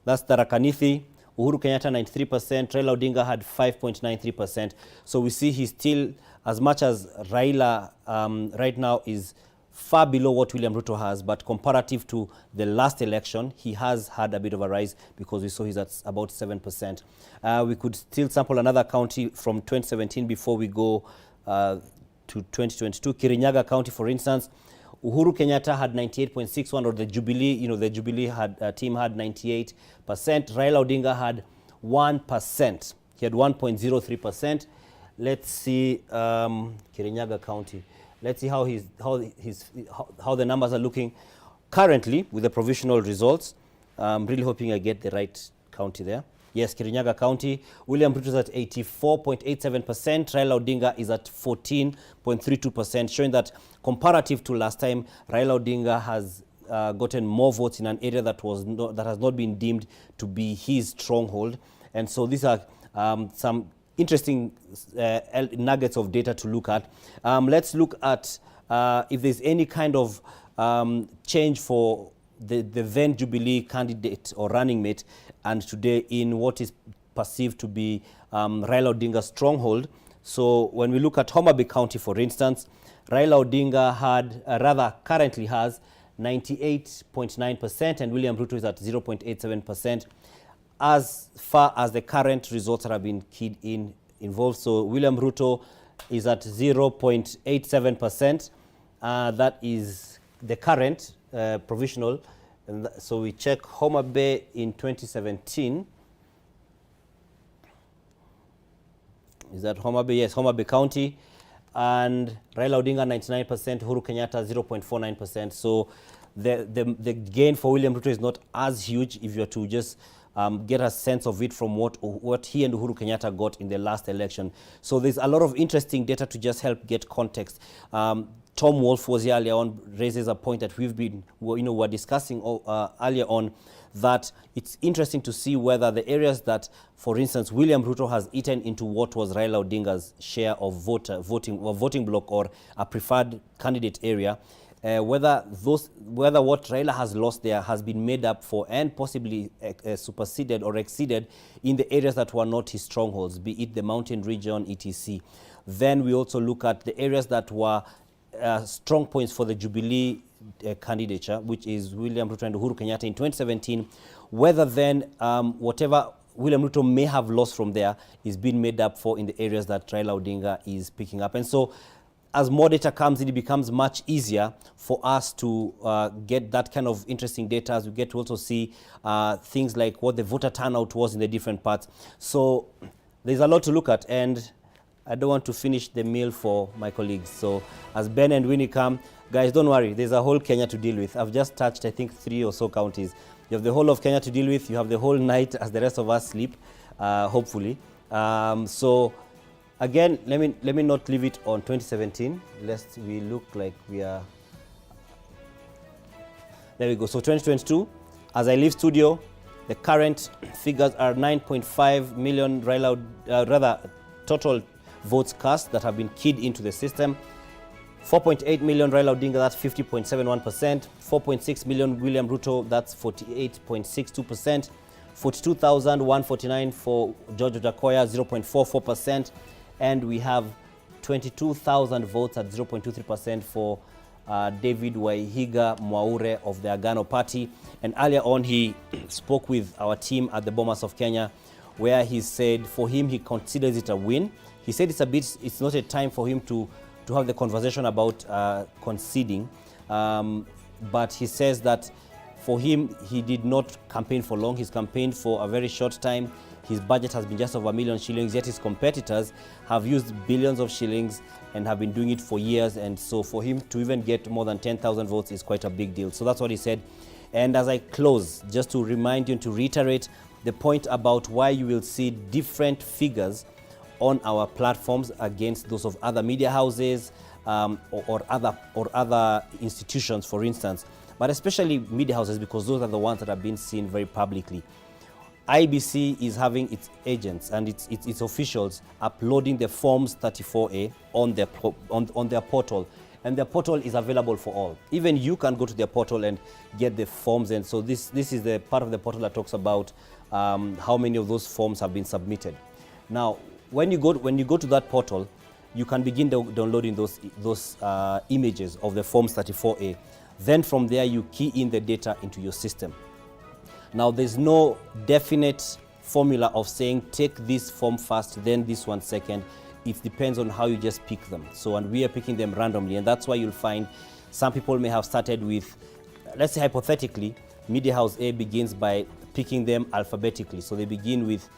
That's Tharaka Nithi. Uhuru Kenyatta 93%, Raila Odinga had 5.93%. So we see he's still, as much as Raila right now is far below what William Ruto has, but comparative to the last election, he has had a bit of a rise because we saw he's at about 7%. We could still sample another county from 2017 before we go to 2022. Kirinyaga County, for instance, Uhuru Kenyatta had 98.61, or the Jubilee, the Jubilee team had 98%. Raila Odinga had 1%. He had 1.03%. Let's see Kirinyaga County. Let's see how the numbers are looking currently with the provisional results. I'm really hoping I get the right county there. Yes, Kirinyaga County. William Ruto is at 84.87%. Raila Odinga is at 14.32%, showing that comparative to last time, Raila Odinga has gotten more votes in an area that has not been deemed to be his stronghold. And so these are some interesting nuggets of data to look at. Let's look at if there's any kind of change for the then Jubilee candidate or running mate, and today in what is perceived to be Raila Odinga's stronghold. So when we look at Homa Bay County, for instance, Raila Odinga currently has 98.9%, and William Ruto is at 0.87%. As far as the current results that have been keyed involved. So William Ruto is at 0.87%. That is the current provisional. And so we check Homa Bay in 2017. Is that Homa Bay? Yes, Homa Bay County. And Raila Odinga 99%, Uhuru Kenyatta 0.49%. So the gain for William Ruto is not as huge if you are to just get a sense of it from what he and Uhuru Kenyatta got in the last election. So there's a lot of interesting data to just help get context. Tom Wolf was here earlier on, raises a point that we're discussing earlier on, that it's interesting to see whether the areas that, for instance, William Ruto has eaten into what was Raila Odinga's share of voting block or a preferred candidate area, whether what Raila has lost there has been made up for and possibly superseded or exceeded in the areas that were not his strongholds, be it the mountain region, etc. Then we also look at the areas that were strong points for the Jubilee candidature, which is William Ruto and Uhuru Kenyatta in 2017, whether then whatever William Ruto may have lost from there is being made up for in the areas that Raila Odinga is picking up. And so as more data comes in, it becomes much easier for us to get that kind of interesting data, as we get to also see things like what the voter turnout was in the different parts. So there's a lot to look at, and I don't want to finish the meal for my colleagues. So as Ben and Winnie come, guys, don't worry, there's a whole Kenya to deal with. I've just touched, I think, 3 or so counties. You have the whole of Kenya to deal with. You have the whole night as the rest of us sleep, hopefully. So again, let me not leave it on 2017, lest we look like we are. There we go. So 2022, as I leave studio, the current figures are 9.5 million total votes cast that have been keyed into the system. 4.8 million Raila Odinga, that's 50.71%. 4.6 million William Ruto, that's 48.62%. 42,149 for George Ojakoya, 0.44%. And we have 22,000 votes at 0.23% for David Waihiga Mwaure of the Agano Party. And earlier on, he spoke with our team at the Bomas of Kenya, where he said for him, he considers it a win. He said it's not a time for him to have the conversation about conceding. But he says that for him, he did not campaign for long. He's campaigned for a very short time. His budget has been just over 1 million shillings, yet his competitors have used billions of shillings and have been doing it for years. And so for him to even get more than 10,000 votes is quite a big deal. So that's what he said. And as I close, just to remind you and to reiterate the point about why you will see different figures on our platforms against those of other media houses or other institutions, for instance, but especially media houses, because those are the ones that have been seen very publicly. IBC is having its agents and its officials uploading the Forms 34A on their portal, and their portal is available for all. Even you can go to their portal and get the forms, and so this is the part of the portal that talks about how many of those forms have been submitted. Now, when you go to that portal, you can begin downloading those images of the Forms 34A. Then from there, you key in the data into your system. Now, there's no definite formula of saying take this form first, then this one second. It depends on how you just pick them. So, and we are picking them randomly, and that's why you'll find some people may have started with, let's say hypothetically, Media House A begins by picking them alphabetically. So they begin with,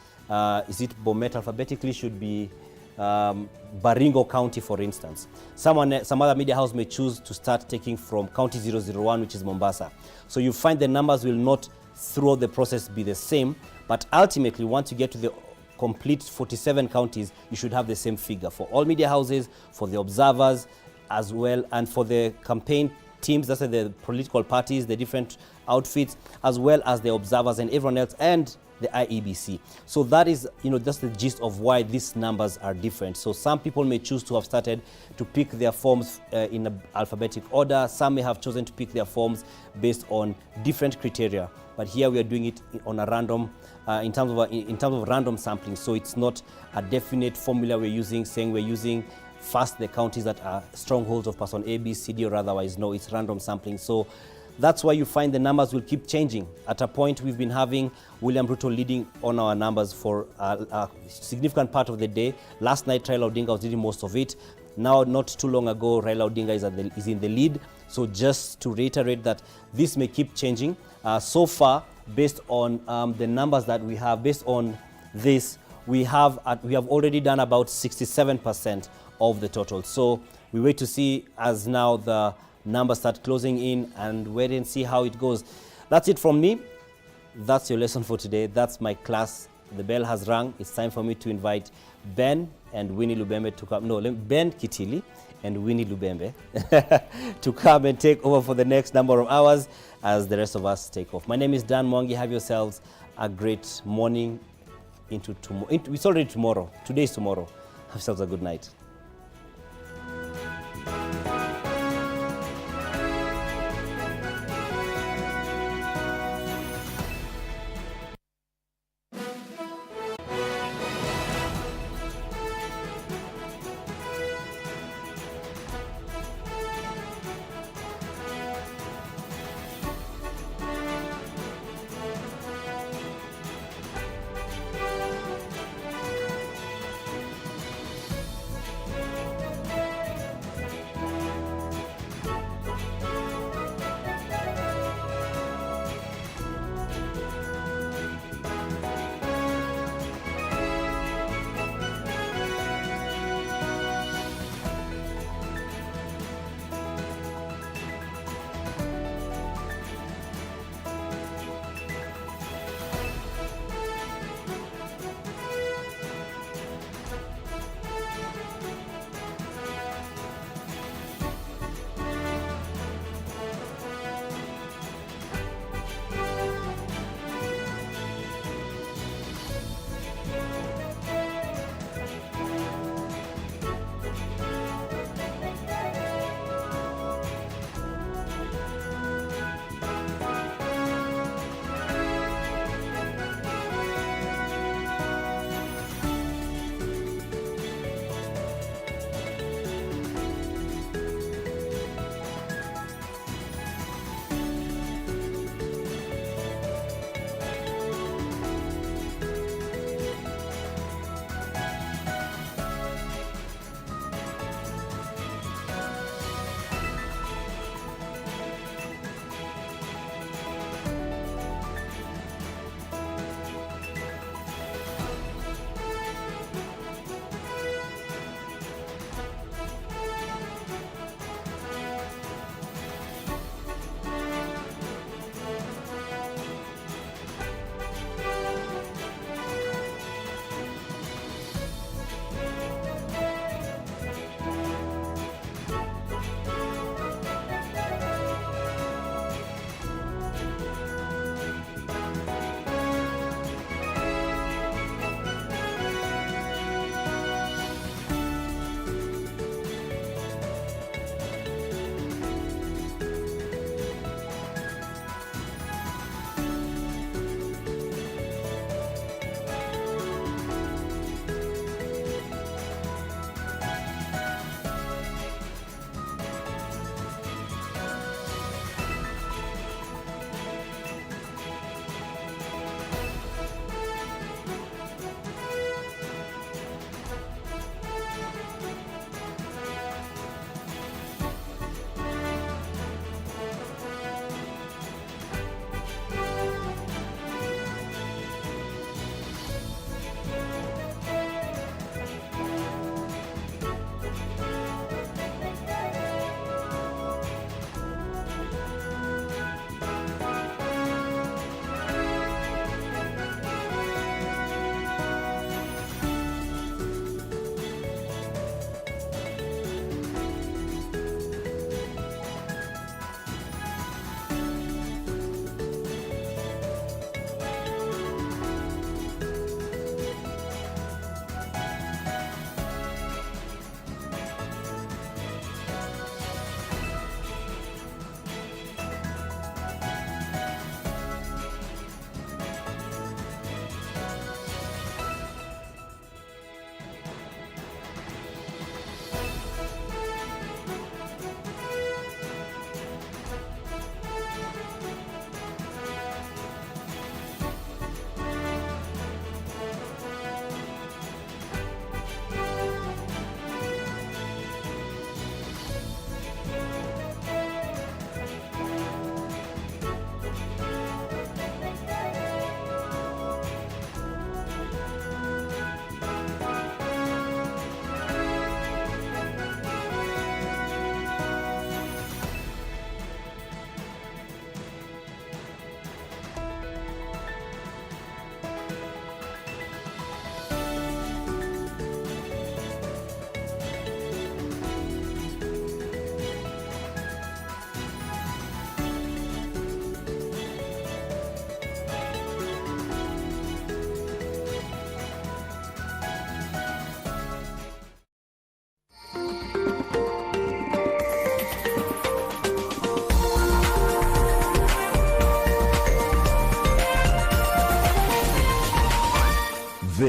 is it Bomet alphabetically? Should be Baringo County, for instance. Some other media house may choose to start taking from County 001, which is Mombasa. So you find the numbers will not throughout the process be the same, but ultimately once you get to the complete 47 counties, you should have the same figure for all media houses, for the observers as well, and for the campaign teams, that's the political parties, the different outfits, as well as the observers and everyone else, and the IEBC. So that is, just the gist of why these numbers are different. So some people may choose to have started to pick their forms in an alphabetic order. Some may have chosen to pick their forms based on different criteria. But here we are doing it on a random, in terms of random sampling. So it's not a definite formula we're using, saying we're using first the counties that are strongholds of person A, B, C, D, or otherwise. No, it's random sampling. So that's why you find the numbers will keep changing. At a point, we've been having William Ruto leading on our numbers for a significant part of the day. Last night, Raila Odinga was leading most of it. Now, not too long ago, Raila Odinga is in the lead. So just to reiterate that this may keep changing. So far, based on the numbers that we have, based on this, we have already done about 67% of the total. So we wait to see as now the numbers start closing in and wait and see how it goes. That's it from me. That's your lesson for today. That's my class. The bell has rung. It's time for me to invite Ben and Winnie Lubembe to come. No, Ben Kitili and Winnie Lubembe to come and take over for the next number of hours as the rest of us take off. My name is Dan Mwangi. Have yourselves a great morning into tomorrow. It's already tomorrow. Today is tomorrow. Have yourselves a good night.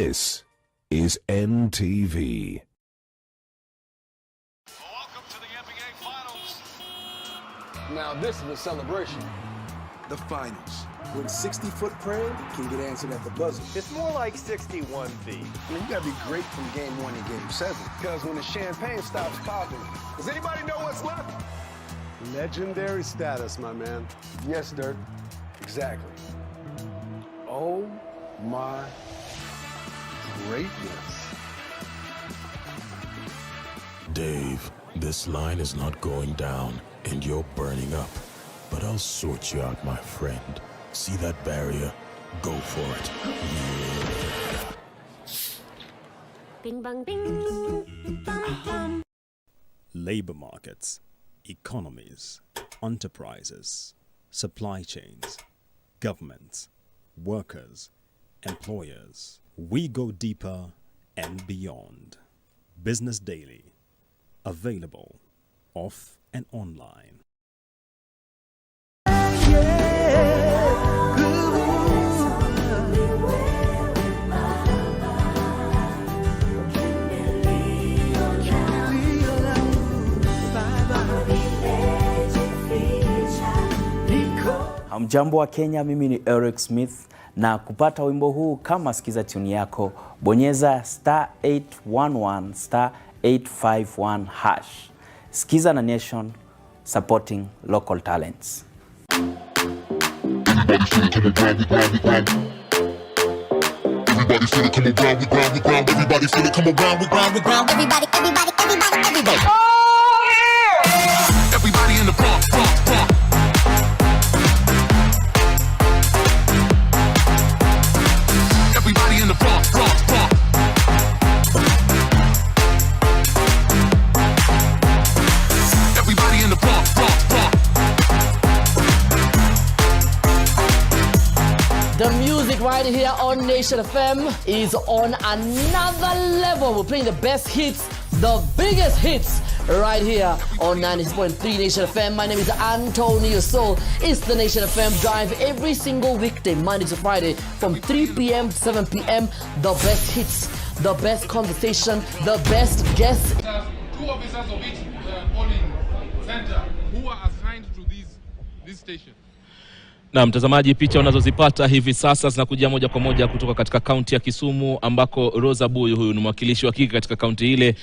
This is NTV. Welcome to the NBA Finals. Now this is a celebration. The finals, when 60-foot prayer can get answered at the buzzer. It's more like 61B. I mean, you gotta be great from game 1 to game 7. Because when the champagne stops popping, does anybody know what's left? Legendary status, my man. Yes, Dirk. Exactly. Oh my greatness. Dave, this line is not going down, and you're burning up. But I'll sort you out, my friend. See that barrier? Go for it. Bing bang bing. Bum, bum. Labor markets, economies, enterprises, supply chains, governments, workers, employers. We go deeper and beyond. Business Daily. Available off and online. Hamjambo wa Kenya, mimi ni Eric Smith, na kupata wimbo huu kama sikiza tune yako, bonyeza *811 *851 hash. Sikiza na Nation, supporting local talents. Everybody feel it, come around, we grind, we grind. Everybody feel it, come around, we grind, we grind. Everybody feel it, come around, we grind, we grind. Everybody, everybody, everybody, everybody. Oh yeah! Everybody in the front, front, front. Everybody in the front, front, front. Everybody in the front, front, front. The music right here on Nation FM is on another level. We're playing the best hits, the biggest hits, right here on 96.3 Nation FM. My name is Antonio Soul. It's the Nation FM Drive every single weekday, Monday to Friday, from 3 p.m. to 7 p.m. The best hits, the best conversation, the best guests. Two officers of each polling center who are assigned to this station. Na mtazamaji, picha unazozipata hivi sasa zinakuja moja kwa moja kutoka katika kaunti ya Kisumu, ambako Rosa Buyu, huyu ni mwakilishi wa kike katika kaunti ile,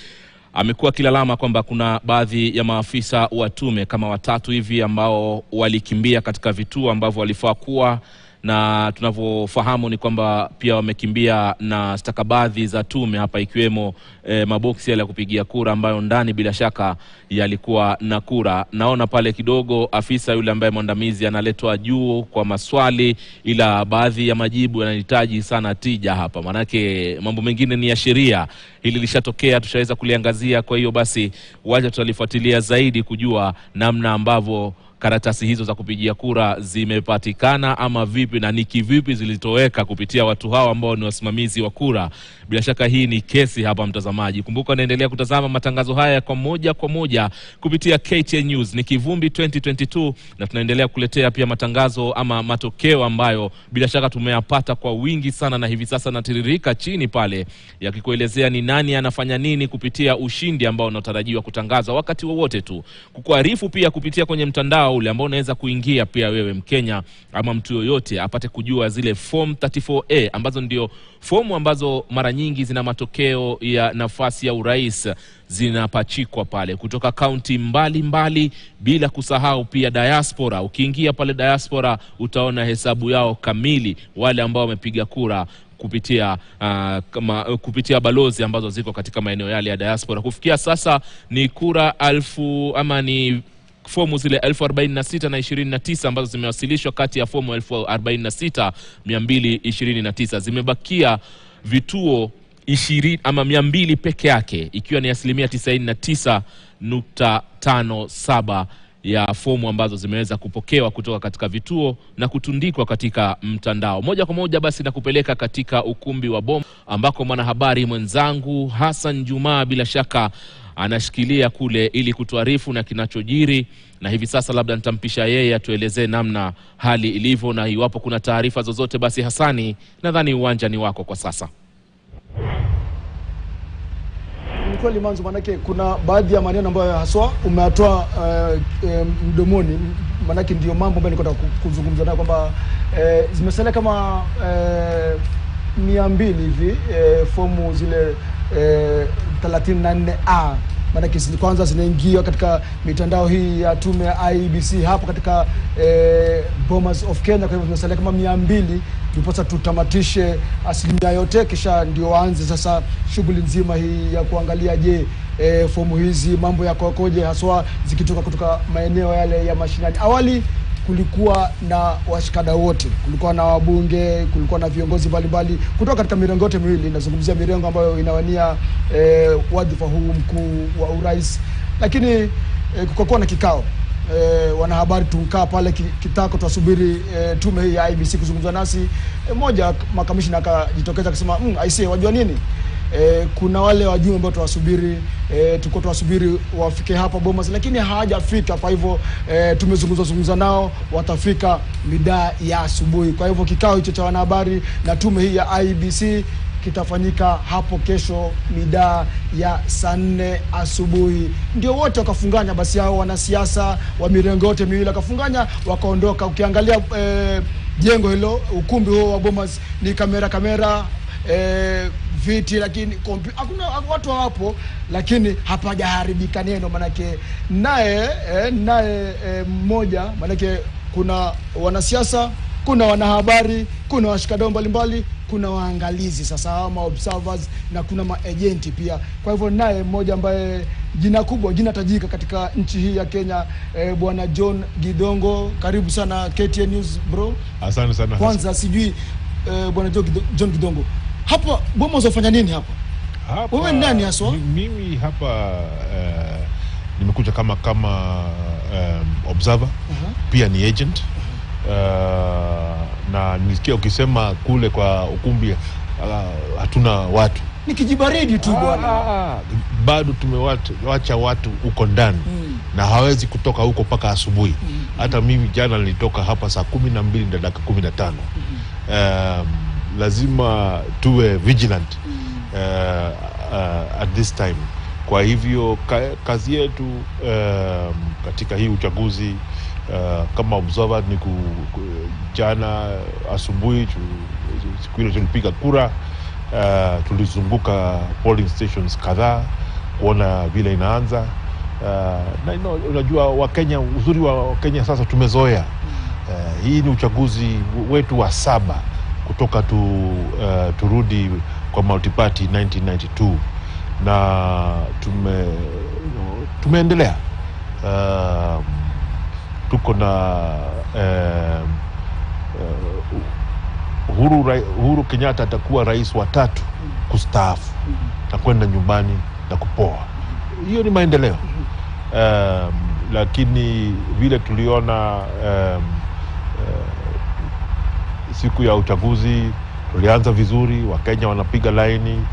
amekuwa kilalama kwamba kuna baadhi ya maafisa wa tume kama watatu hivi ambao walikimbia katika vituo ambavyo walifaa kuwa, na tunavyofahamu ni kwamba pia wamekimbia na stakabadhi za tume hapa, ikiwemo maboksi ya kupigia kura ambayo ndani bila shaka yalikuwa na kura. Naona pale kidogo afisa yule ambaye mwandamizi analetwa juu kwa maswali, ila baadhi ya majibu yanahitaji sana tija hapa, manake mambo mengine ni ya sheria. Hili lishatokea, tushaweza kuliangazia, kwa hiyo basi wacha tutalifuatilia zaidi kujua namna ambavyo karatasi hizo za kupigia kura zimepatikana ama vipi, na ni kivipi zilitoweka kupitia watu hao ambao ni wasimamizi wa kura. Bila shaka hii ni kesi hapa mtazamaji. Kumbuka unaendelea kutazama matangazo haya kwa moja kupitia KTN News. Ni Kivumbi 2022, na tunaendelea kuletea pia matangazo ama matokeo ambayo bila shaka tumeyapata kwa wingi sana, na hivi sasa natiririka chini pale yakikuelezea ni nani anafanya nini kupitia ushindi ambao unatarajiwa kutangazwa wakati wowote tu. Kukuarifu pia kupitia kwenye mtandao ule ambao unaweza kuingia pia wewe Mkenya ama mtu yoyote apate kujua zile form 34A ambazo ndio fomu ambazo mara nyingi zina matokeo ya nafasi ya urais zinapachikwa pale kutoka kaunti mbali, bila kusahau pia diaspora. Ukiingia pale diaspora utaona hesabu yao kamili, wale ambao wamepiga kura kupitia balozi ambazo ziko katika maeneo yale ya diaspora. Kufikia sasa ni kura fomu zile 46,029 ambazo zimewasilishwa kati ya fomu 46,229. Zimebakia vituo 200 peke yake, ikiwa ni 99.57 ya fomu ambazo zimeweza kupokewa kutoka katika vituo na kutundikwa katika mtandao. Moja kwa moja basi na kupeleka katika ukumbi wa Boma, ambako mwanahabari mwenzangu Hassan Juma bila shaka anashikilia kule ili kutuarifu na kinachojiri, na hivi sasa labda nitampisha yeye atuelezee namna hali ilivyo, na iwapo kuna taarifa zozote basi Hassani, nadhani uwanja ni wako kwa sasa. kweli Manzo, manake kuna baadhi ya maneno ambayo haswa umeatoa mdomoni, manake ndio mambo ambayo nilikuwa kuzungumza nayo kwamba zimesalia kama 200 hivi fomu zile 34A, manake kwanza zinaingia katika mitandao hii ya tume ya IEBC hapo katika Bomas of Kenya. Kwa hivyo zimesalia kama 200 ndiposa tutamatishe asilimia yote, kisha ndio waanze sasa shughuli nzima hii ya kuangalia je, fomu hizi mambo yako koje, haswa zikitoka kutoka maeneo yale ya mashinani. Awali kulikuwa na washikadau wote, kulikuwa na wabunge, kulikuwa na viongozi mbalimbali kutoka katika mirengo yote miwili. Nazungumzia mirengo ambayo inawania wadhifa huu mkuu wa urais, lakini kukakuwa na kikao. Wanahabari tukaa pale kitako tuasubiri tume hii ya IEBC kuzungumza nasi. Moja makamishna akajitokeza akasema aisee, wajua nini, kuna wale wajumbe ambao tuwasubiri, tuko tuwasubiri wafike hapa Bomas, lakini hawajafika. Kwa hivyo tumezungumza nao, watafika mida ya asubuhi. Kwa hivyo kikao hicho cha wanahabari na tume hii ya IEBC kitafanyika hapo kesho mida ya saa 4 asubuhi. Ndio wote wakafunganya, basi hao wanasiasa wa mirengo yote miwili wakafunganya wakaondoka. Ukiangalia jengo hilo, ukumbi huo wa Bomas, ni kamera viti, lakini hakuna watu hapo, lakini hapajaharibika neno. Manake naye mmoja, manake kuna wanasiasa, kuna wanahabari, kuna washikadau mbalimbali, kuna waangalizi sasa ama observers, na kuna maagenti pia. Kwa hivyo naye mmoja ambaye jina kubwa, jina tajika katika nchi hii ya Kenya, bwana John Gidongo, karibu sana KTN News bro. Asante sana. Kwanza sijui bwana John Gidongo, hapa Bomas wafanya nini hapa? Wewe ni nani haswa? Mimi hapa nimekuja kama observer, pia ni agent. Na nilisikia ukisema kule kwa ukumbi hatuna watu. Ni kijibaridi tu bwana. Bado tumewacha watu huko ndani na hawezi kutoka huko mpaka asubuhi. Hata mimi jana nilitoka hapa saa 12 na dakika 15. Lazima tuwe vigilant at this time. Kwa hivyo kazi yetu katika hii uchaguzi kama observer ni jana asubuhi siku ile tulipiga kura, tulizunguka polling stations kadhaa kuona vile inaanza. Na unajua Wakenya, uzuri wa Kenya sasa tumezoea. Hii ni uchaguzi wetu wa 7 kutoka turudi kwa multiparty 1992, na tumeendelea. Tuko na Uhuru Kenyatta atakuwa rais wa 3 kustaafu na kwenda nyumbani na kupoa. Hiyo ni maendeleo. Lakini vile tuliona siku ya uchaguzi tulianza vizuri, Wakenya wanapiga laini,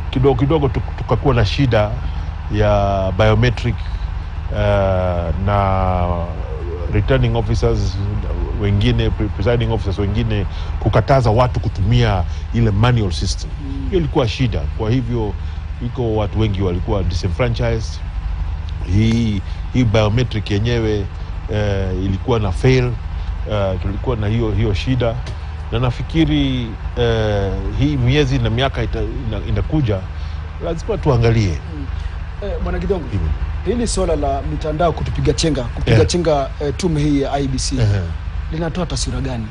kidogo tukakuwa na shida ya biometric, na returning officers wengine, presiding officers wengine kukataza watu kutumia ile manual system. Hiyo ilikuwa shida. Kwa hivyo iko watu wengi walikuwa disenfranchised. Hii biometric yenyewe ilikuwa na fail. Tulikuwa na hiyo shida, na nafikiri hii miezi na miaka inakuja lazima tuangalie. Bwana Gidongo, hili swala la mitandao kupiga chenga tume hii ya IEBC linatoa taswira gani?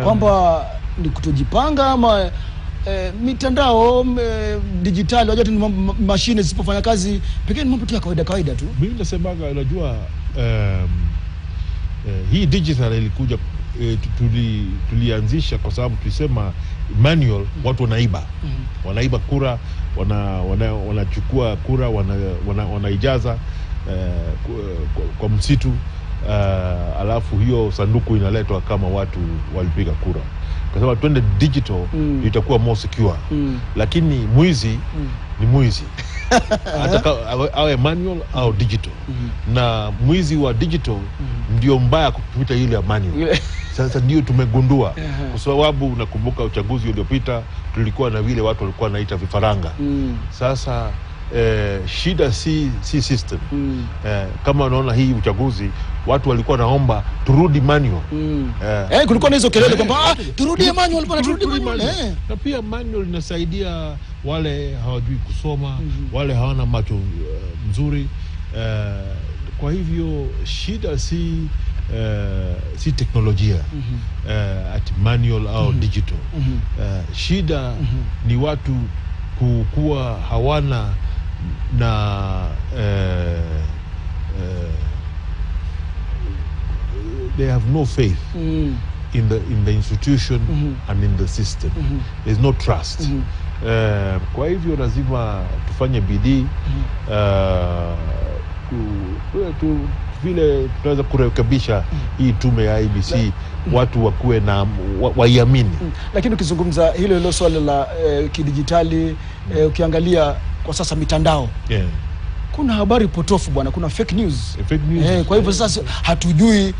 Kwamba ni kutojipanga ama mitandao dijitali, wajua tu mashine zisipofanya kazi pekee ni mambo tu ya kawaida tu. Mimi nasemaga, unajua hii digital ilikuja, tulianzisha kwa sababu tulisema manual watu wanaiba kura, wanachukua kura, wanaijaza kwa msitu, alafu hiyo sanduku inaletwa kama watu walipiga kura. Kwa sababu twende digital itakuwa more secure. Lakini mwizi ni mwizi. awe manual au digital. Na mwizi wa digital ndio mbaya kupita yule ya manual. Sasa ndio tumegundua, kwa sababu unakumbuka uchaguzi uliopita tulikuwa na vile watu walikuwa wanaita vifaranga. Sasa shida si system. Kama unaona hii uchaguzi watu walikuwa naomba turudi manual. Kulikuwa na hizo kelele kwamba turudi manual, turudi manual. Na pia manual inasaidia wale hawajui kusoma, wale hawana macho mzuri. Kwa hivyo shida si teknolojia ati manual au digital. Shida ni watu kuwa hawana na they have no faith in the institution and in the system. There's no trust. Kwa hivyo lazima tufanye bidii vile tunaweza kurekebisha hii tume ya IEBC, watu wakuwe na waiamini. Lakini ukizungumza hilo swala la kidijitali, ukiangalia kwa sasa mitandao, kuna habari potofu bwana, kuna fake news. Kwa hivyo sasa hatujui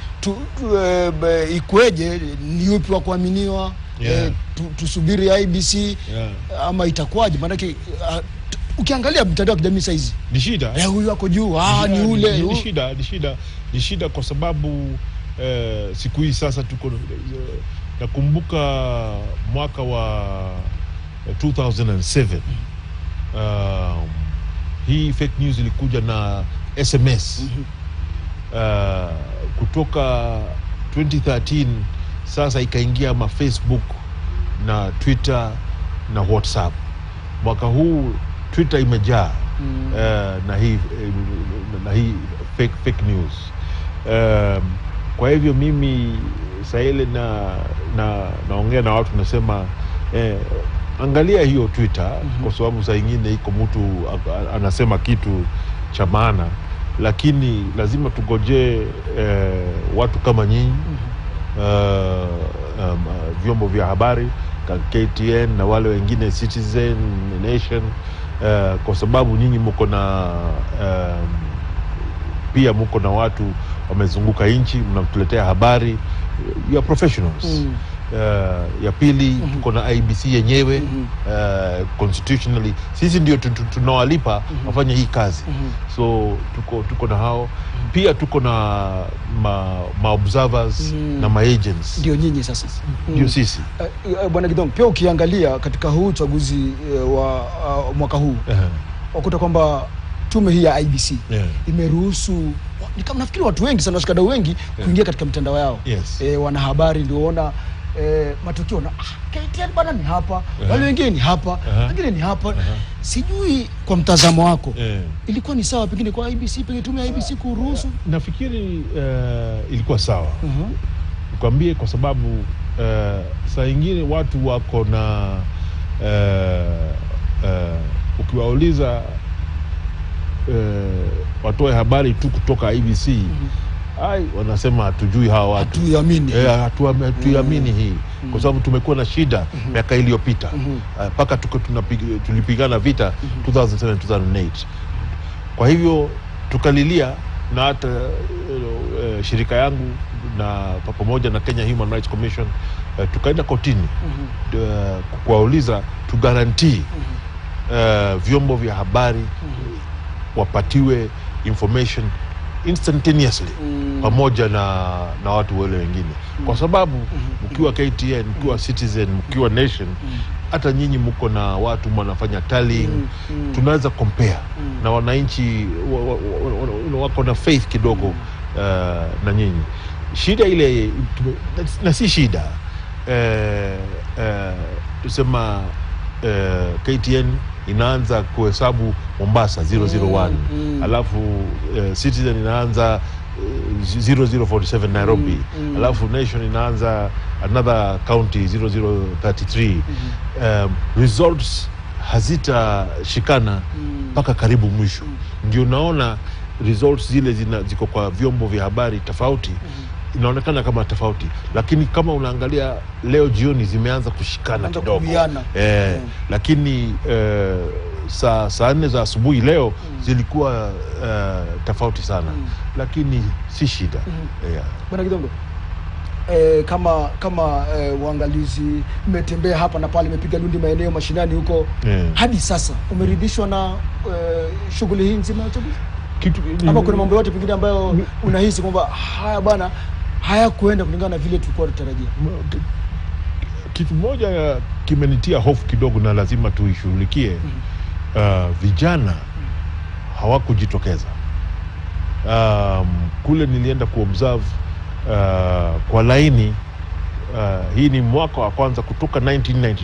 ikweje, ni yupi wa kuaminiwa. Tusubiri IEBC ama itakuwaje? Maana ukiangalia mtandao wa kijamii saizi ni shida. Huyu wako juu, ni ule. Ni shida kwa sababu siku hii sasa tuko nakumbuka mwaka wa 2007 hii fake news ilikuja na SMS. Kutoka 2013 sasa ikaingia ma Facebook na Twitter na WhatsApp. Mwaka huu Twitter imejaa na hii fake news. Kwa hivyo mimi saile naongea na watu nasema angalia hiyo Twitter, kwa sababu saa nyingine iko mtu anasema kitu cha maana, lakini lazima tugoje watu kama nyinyi, vyombo vya habari KTN na wale wengine Citizen Nation, kwa sababu nyinyi mko na pia mko na watu wamezunguka nchi, mnatuletea habari, you are professionals. Ya pili tuko na IEBC yenyewe, constitutionally sisi ndio tunawalipa wafanye hii kazi. So tuko na hao pia, tuko na ma observers na ma agents. Ndio nyinyi sasa. Ndio sisi. Bwana Gidong, pia ukiangalia katika huu uchaguzi wa mwaka huu, wakuta kwamba tume hii ya IEBC imeruhusu, ni kama nafikiri watu wengi sana, washikadau wengi kuingia katika mitandao yao. Wanahabari ndio ona matukio na KTN bana ni hapa, wale wengine ni hapa, wengine ni hapa. Sijui kwa mtazamo wako ilikuwa ni sawa pengine kwa IEBC, pengine tume ya IEBC kuruhusu? Nafikiri ilikuwa sawa. Nikwambie kwa sababu saa nyingine watu wako na ukiwauliza watoe habari tu kutoka IEBC, wanasema hatujui hawa watu, hatuamini hii, kwa sababu tumekuwa na shida miaka iliyopita mpaka tulipigana vita 2007-2008. Kwa hivyo tukalilia, na hata shirika yangu na pamoja na Kenya Human Rights Commission tukaenda kotini kuwauliza tu guarantee vyombo vya habari wapatiwe information instantaneously pamoja na watu wale wengine, kwa sababu mkiwa KTN, mkiwa Citizen, mkiwa Nation, hata nyinyi mko na watu mnafanya tallying, tunaweza compare na wananchi wako na faith kidogo na nyinyi. Shida ile na si shida, tusema KTN inaanza kuhesabu Mombasa 001, alafu Citizen inaanza 0047 Nairobi, alafu Nation inaanza another county 0033. Results hazitashikana mpaka karibu mwisho. Ndio naona results zile ziko kwa vyombo vya habari tofauti, inaonekana kama tofauti, lakini kama unaangalia leo jioni zimeanza kushikana kidogo. Lakini saa 4 za asubuhi leo zilikuwa tofauti sana, lakini si shida. Bwana Gidongo, kama waangalizi mmetembea hapa na pale, mmepiga lundi maeneo mashinani huko, hadi sasa umeridhishwa na shughuli hii nzima ya uchaguzi? Ama kuna mambo yote pengine ambayo unahisi kwamba haya bana hayakuenda kulingana na vile tulikuwa tunatarajia? Kitu moja kimenitia hofu kidogo na lazima tuishughulikie. Vijana hawakujitokeza. Kule nilienda kuobserve kwa laini, hii ni mwaka wa kwanza kutoka 1992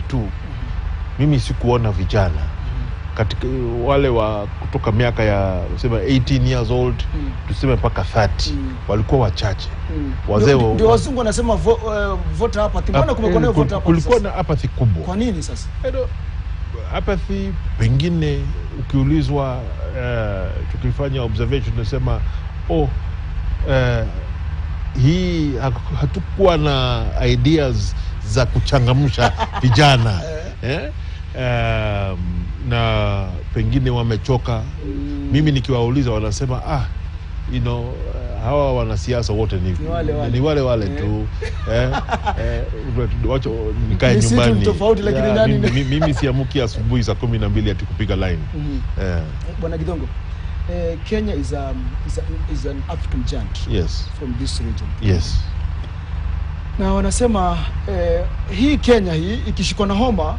mimi sikuona vijana katika wale wa kutoka miaka ya tuseme 18 years old tuseme mpaka 30 walikuwa wachache. Wazee ndio wazungu wanasema vote apathy. Mbona kumekuwa na vote apathy? Kulikuwa na apathy kubwa. Kwa nini sasa? Apathy pengine ukiulizwa, tukifanya observation tunasema hii hatukuwa na ideas za kuchangamsha vijana na pengine wamechoka. Mimi nikiwauliza wanasema hawa wanasiasa wote ni wale tu. Wacho nikae nyumbani. Mimi siamuki asubuhi saa 12 ati kupiga line. Bwana Gidongo, Kenya is an African giant. Yes. From this region. Yes. Na wanasema hii Kenya hii ikishikwa na homa,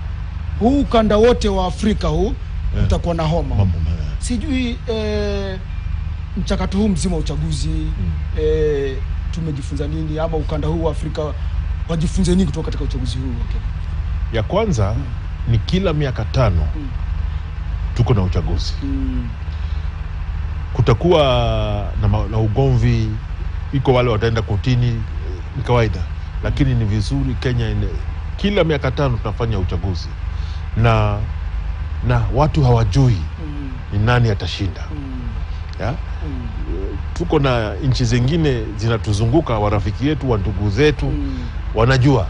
huu ukanda wote wa Afrika huu utakuwa na homa. Sijui mchakato huu mzima wa uchaguzi tumejifunza nini, ama ukanda huu wa Afrika wajifunze nini kutoka katika uchaguzi huu wa Kenya? Ya kwanza ni kila miaka 5 tuko na uchaguzi. Kutakuwa na ugomvi, iko wale wataenda kotini, ni kawaida, lakini ni vizuri Kenya kila miaka 5 tunafanya uchaguzi na watu hawajui ni nani atashinda. Tuko na nchi zingine zinatuzunguka, warafiki yetu, wa ndugu zetu, wanajua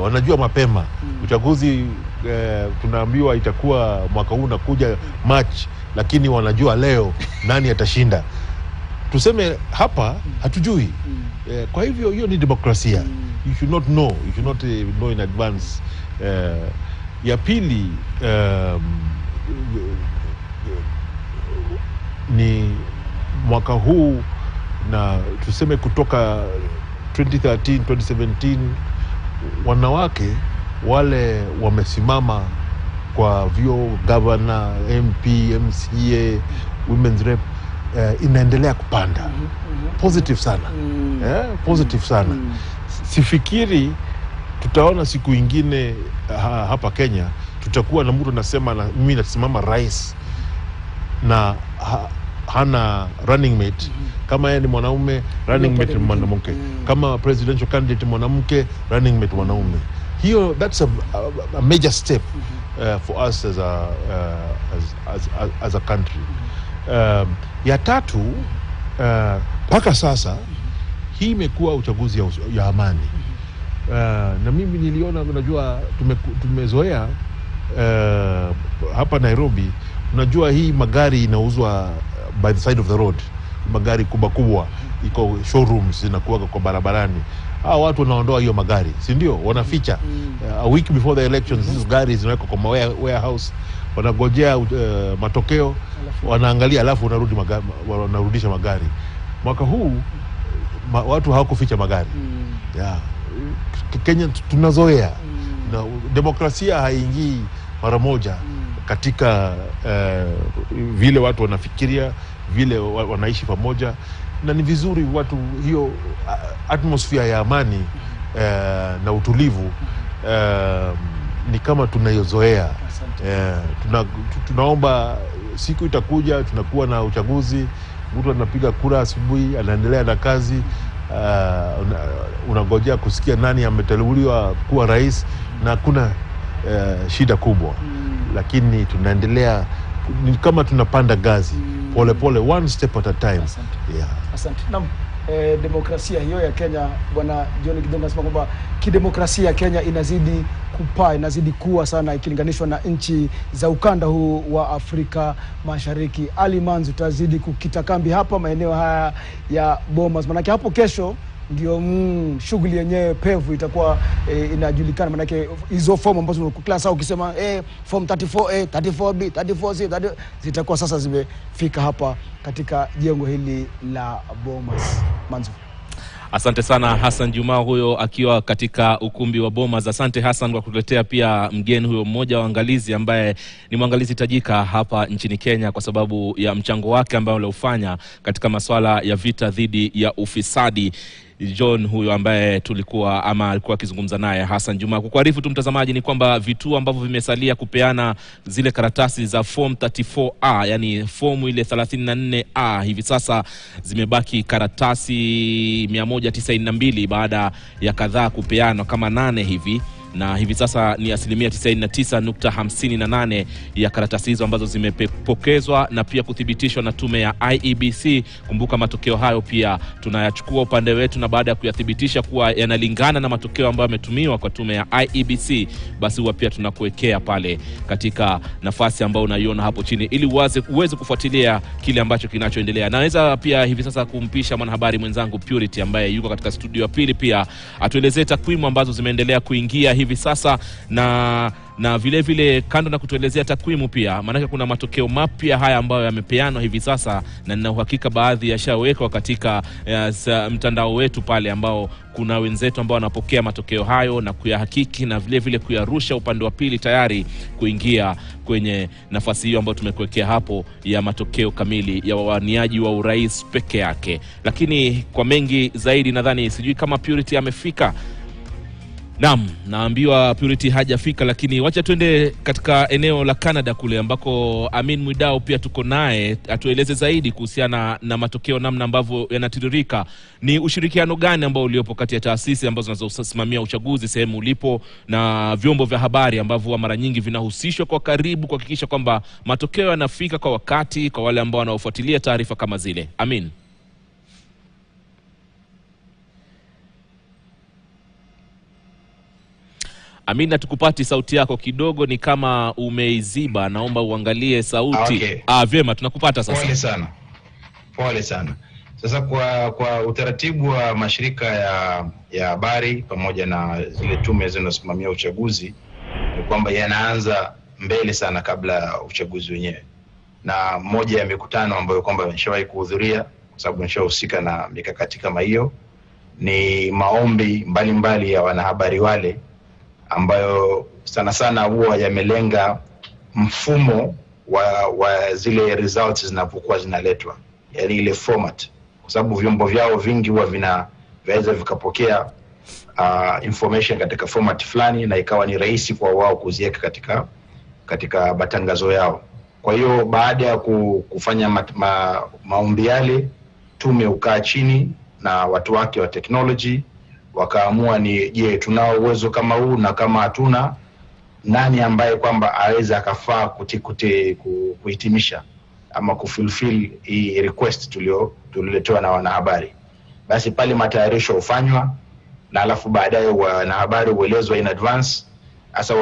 wanajua mapema uchaguzi. Tunaambiwa itakuwa mwaka huu unakuja March, lakini wanajua leo nani atashinda. Tuseme hapa hatujui. Kwa hivyo hiyo ni demokrasia. You should not know, you should not know in advance. Ya pili, ni mwaka huu na tuseme kutoka 2013 2017 wanawake wale wamesimama kwa vyo governor, MP, MCA, women's rep, inaendelea kupanda. Positive sana. Positive sana. Sifikiri tutaona siku ingine hapa Kenya tutakuwa na mtu anasema mimi nasimama rais na hana running mate. Kama yeye ni mwanaume, running mate ni mwanamke. Kama presidential candidate mwanamke, running mate mwanaume. Hiyo that's a major step for us as a country. Ya tatu, mpaka sasa hii imekuwa uchaguzi ya amani. Na mimi niliona, unajua tumezoea hapa Nairobi, unajua hii magari inauzwa by the side of the road, magari kubwa iko showrooms zinakuwa kwa barabarani. Watu wanaondoa hiyo magari, si ndio? Wanaficha. A week before the elections hizo gari zinawekwa kwa warehouse, wanagojea matokeo, wanaangalia, alafu wanarudisha magari. Mwaka huu watu hawakuficha magari. Kenya tunazoea na demokrasia haingii mara moja katika vile watu wanafikiria, vile wanaishi pamoja, na ni vizuri watu hiyo atmosphere ya amani na utulivu ni kama tunayozoea. Tunaomba siku itakuja tunakuwa na uchaguzi, mtu anapiga kura asubuhi, anaendelea na kazi, unangojea kusikia nani ameteuliwa kuwa rais, na kuna shida kubwa. Lakini tunaendelea kama tunapanda gazi pole pole, one step at a time. Asante. Naam, demokrasia hiyo ya Kenya, Bwana John Gidongo anasema kwamba kidemokrasia Kenya inazidi kupaa, inazidi kuwa sana ikilinganishwa na nchi za ukanda huu wa Afrika Mashariki. Ali Manzi, utazidi kukita kambi hapa maeneo haya ya Bomas, manake hapo kesho ndio shughuli yenyewe pevu itakuwa inajulikana, manake hizo fomu ambazo kila saa ukisema form 34A, 34B, 34C zitakuwa sasa zimefika hapa katika jengo hili la Bomas. Manzu. Asante sana Hassan Juma, huyo akiwa katika ukumbi wa Bomas. Asante Hassan kwa kutuletea pia mgeni huyo mmoja wa waangalizi ambaye ni mwangalizi tajika hapa nchini Kenya kwa sababu ya mchango wake ambao aliofanya katika masuala ya vita dhidi ya ufisadi. John huyo ambaye alikuwa akizungumza naye Hassan Juma. Kukuarifu tu mtazamaji ni kwamba vituo ambavyo vimesalia kupeana zile karatasi za form 34A, yani fomu ile 34A, hivi sasa zimebaki karatasi 192 baada ya kadhaa kupeana kama 8 hivi, na hivi sasa ni 99.58% ya karatasi hizo ambazo zimepokezwa na pia kuthibitishwa na tume ya IEBC. Kumbuka matokeo hayo pia tunayachukua upande wetu, na baada ya kuyathibitisha kuwa yanalingana na matokeo ambayo yametumiwa kwa tume ya IEBC, basi huwa pia tunakuwekea pale katika nafasi ambayo unaiona hapo chini ili uweze kufuatilia kile ambacho kinachoendelea. Naweza pia hivi sasa kumpisha mwanahabari mwenzangu Purity ambaye yuko katika studio ya pili pia atuelezee takwimu ambazo zimeendelea kuingia hivi sasa, na vile vile kando na kutuelezea takwimu pia, maana kuna matokeo mapya haya ambayo yamepeanwa hivi sasa, na nina uhakika baadhi yashawekwa katika mtandao wetu pale, ambao kuna wenzetu ambao wanapokea matokeo hayo na kuyahakiki na vile vile kuyarusha upande wa pili tayari kuingia kwenye nafasi hiyo ambayo tumekuwekea hapo ya matokeo kamili ya wawaniaji wa urais peke yake. Lakini kwa mengi zaidi nadhani sijui kama Purity amefika. Naam, naambiwa Purity hajafika, lakini wacha tuende katika eneo la Canada kule ambako Amin Mwidao pia tuko naye atueleze zaidi kuhusiana na matokeo, namna ambavyo yanatiririka. Ni ushirikiano gani ambao uliopo kati ya taasisi ambazo zinazosimamia uchaguzi sehemu ulipo na vyombo vya habari ambavyo mara nyingi vinahusishwa kwa karibu kuhakikisha kwamba matokeo yanafika kwa wakati kwa wale ambao wanaofuatilia taarifa kama zile? Amin. Amina, tukupati sauti yako kidogo ni kama umeiziba, naomba uangalie sauti. Okay. Vyema, tunakupata sasa. Pole sana. Sasa kwa utaratibu wa mashirika ya habari pamoja na zile tume zinazosimamia uchaguzi ni kwamba yanaanza mbele sana kabla ya uchaguzi wenyewe. Na moja ya mikutano ambayo kwamba nimeshawahi kuhudhuria kwa sababu nimeshahusika na mikakati kama hiyo ni maombi mbalimbali ya wanahabari wale ambayo sana sana huwa yamelenga mfumo wa zile results zinapokuwa zinaletwa, yani ile format, kwa sababu vyombo vyao vingi huwa vinaweza vikapokea information katika format fulani na ikawa ni rahisi kwa wao kuziweka katika matangazo yao. Kwa hiyo baada ya kufanya maombi yale, tume ukaa chini na watu wake wa technology wakaamua ni je, tunao uwezo kama huu, na kama hatuna, nani ambaye kwamba aweza akafaa kuhitimisha ama kufulfill hii request tuliletewa na wanahabari. Basi pale matayarisho hufanywa, na alafu baadaye wanahabari huelezwa in advance. Sasa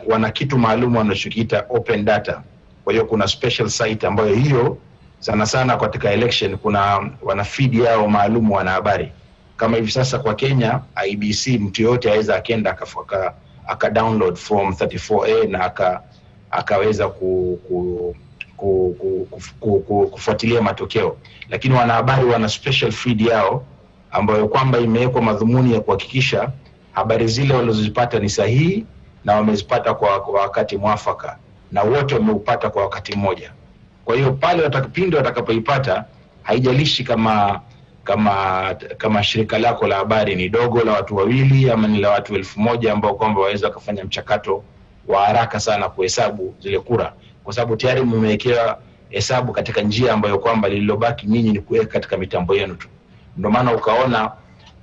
wana kitu maalum wanachokiita open data. Kwa hiyo kuna special site ambayo hiyo sana sana katika election wana feed yao maalum wanahabari. Kama hivi sasa kwa Kenya IEBC, mtu yote aweza akaenda aka download form 34A na akaweza kufuatilia matokeo. Lakini wanahabari wana special feed yao ambayo kwamba imewekwa madhumuni ya kuhakikisha habari zile walizozipata ni sahihi na wamezipata kwa wakati mwafaka, na wote wameupata kwa wakati mmoja. Kwa hiyo pale watakapoipata, haijalishi kama shirika lako la habari ni dogo la watu wawili ama ni la watu 1000 ambao kwamba waweza kufanya mchakato wa haraka sana kuhesabu zile kura, kwa sababu tayari mmewekewa hesabu katika njia ambayo kwamba lililobaki nyinyi ni kuweka katika mitambo yenu tu. Ndio maana ukaona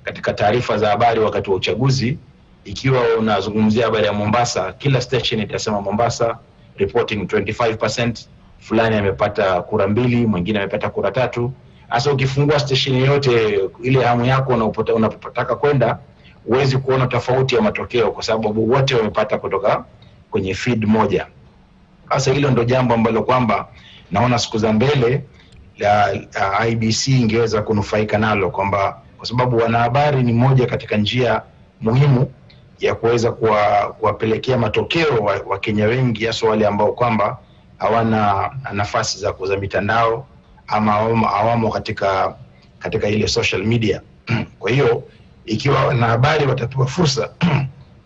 katika taarifa za habari wakati wa uchaguzi, ikiwa unazungumzia habari ya Mombasa, kila station itasema Mombasa reporting 25%, fulani amepata kura 2, mwingine amepata kura 3. Hasa ukifungua station yote, ile hamu yako unapotaka kwenda, huwezi kuona tofauti ya matokeo kwa sababu wote wamepata kutoka kwenye feed moja. Sasa hilo ndo jambo ambalo kwamba naona siku za mbele la IBC ingeweza kunufaika nalo, kwamba kwa sababu wanahabari ni moja katika njia muhimu ya kuweza kuwapelekea matokeo wa Kenya wengi, hasa wale ambao kwamba hawana nafasi za mitandao ama hawamo katika ile social media. Kwa hiyo ikiwa wanahabari watapewa fursa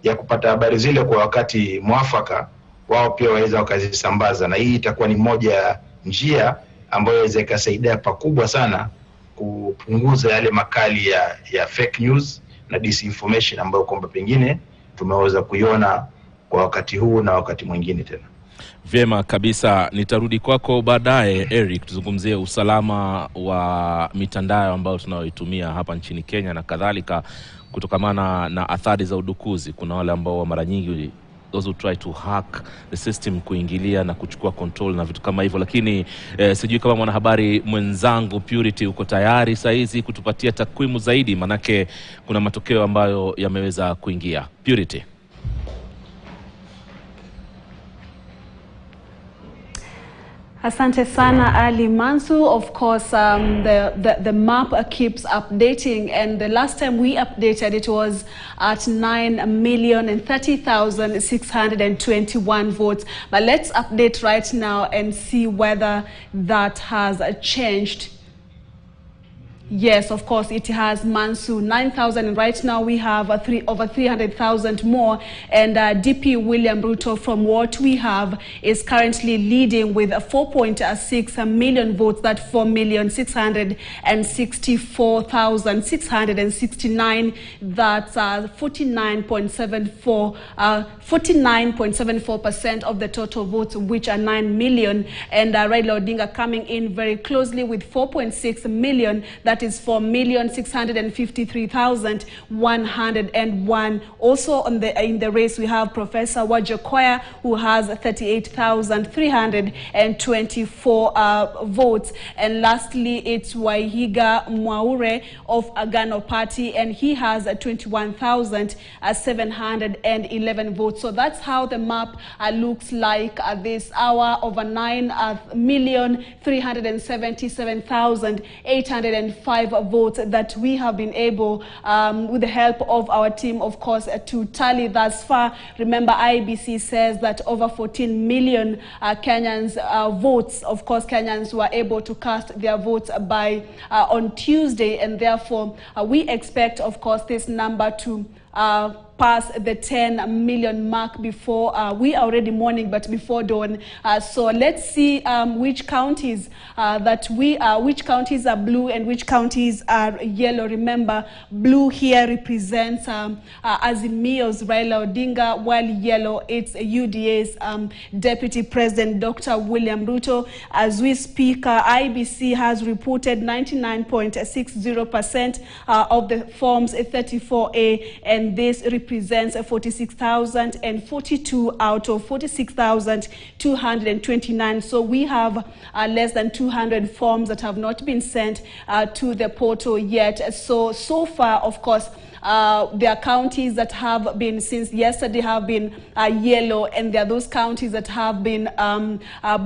ya kupata habari zile kwa wakati mwafaka, wao pia waweza wakazisambaza, na hii itakuwa ni moja ya njia ambayo inaweza ikasaidia pakubwa sana kupunguza yale makali ya fake news na disinformation ambayo kwamba pengine tumeweza kuiona kwa wakati huu na wakati mwingine tena. Vyema kabisa, nitarudi kwako baadaye Eric, tuzungumzie usalama wa mitandao ambayo tunayoitumia hapa nchini Kenya na kadhalika, kutokamana na athari za udukuzi. Kuna wale ambao mara nyingi those who try to hack the system, kuingilia na kuchukua control na vitu kama hivyo, lakini sijui kama mwanahabari mwenzangu Purity uko tayari saizi kutupatia takwimu zaidi, manake kuna matokeo ambayo yameweza kuingia. Purity. Asante sana Ali Mansu. Of course, the map keeps updating, and the last time we updated it was at 9,030,621 votes. But let's update right now and see whether that has changed. Yes, of course, it has, Mansu, 9,000, and right now we have over 300,000 more, and DP William Ruto, from what we have, is currently leading with 4.6 million votes. That's 4,664,669. That's 49.74% of the total votes, which are 9 million, and Raila Odinga coming in very closely with 4.6 million. That is 4,653,101. Also in the race we have Professor Wajakoya, who has 38,324 votes. And lastly, it's Waihiga Mwaure of Agano Party, and he has 21,711 votes. So that's how the map looks like at this hour. Over 9,377,805 votes that we have been able, with the help of our team, of course, to tally thus far. Remember, IBC says that over 14 million Kenyans votes. Of course, Kenyans were able to cast their votes by on Tuesday, and therefore we expect, of course, this number to pass the 10 million mark before we are already morning, but before dawn. So let's see which counties which counties are blue and which counties are yellow. Remember, blue here represents Azimio's Raila Odinga, while yellow it's UDA's Deputy President Dr. William Ruto. As we speak, IBC has reported 99.60% of the forms 34A, and this represents 46,042 out of 46,229. So we have less than 200 forms that have not been sent to the portal yet. So far, of course, there are counties that have been, since yesterday, have been yellow, and there are those counties that have been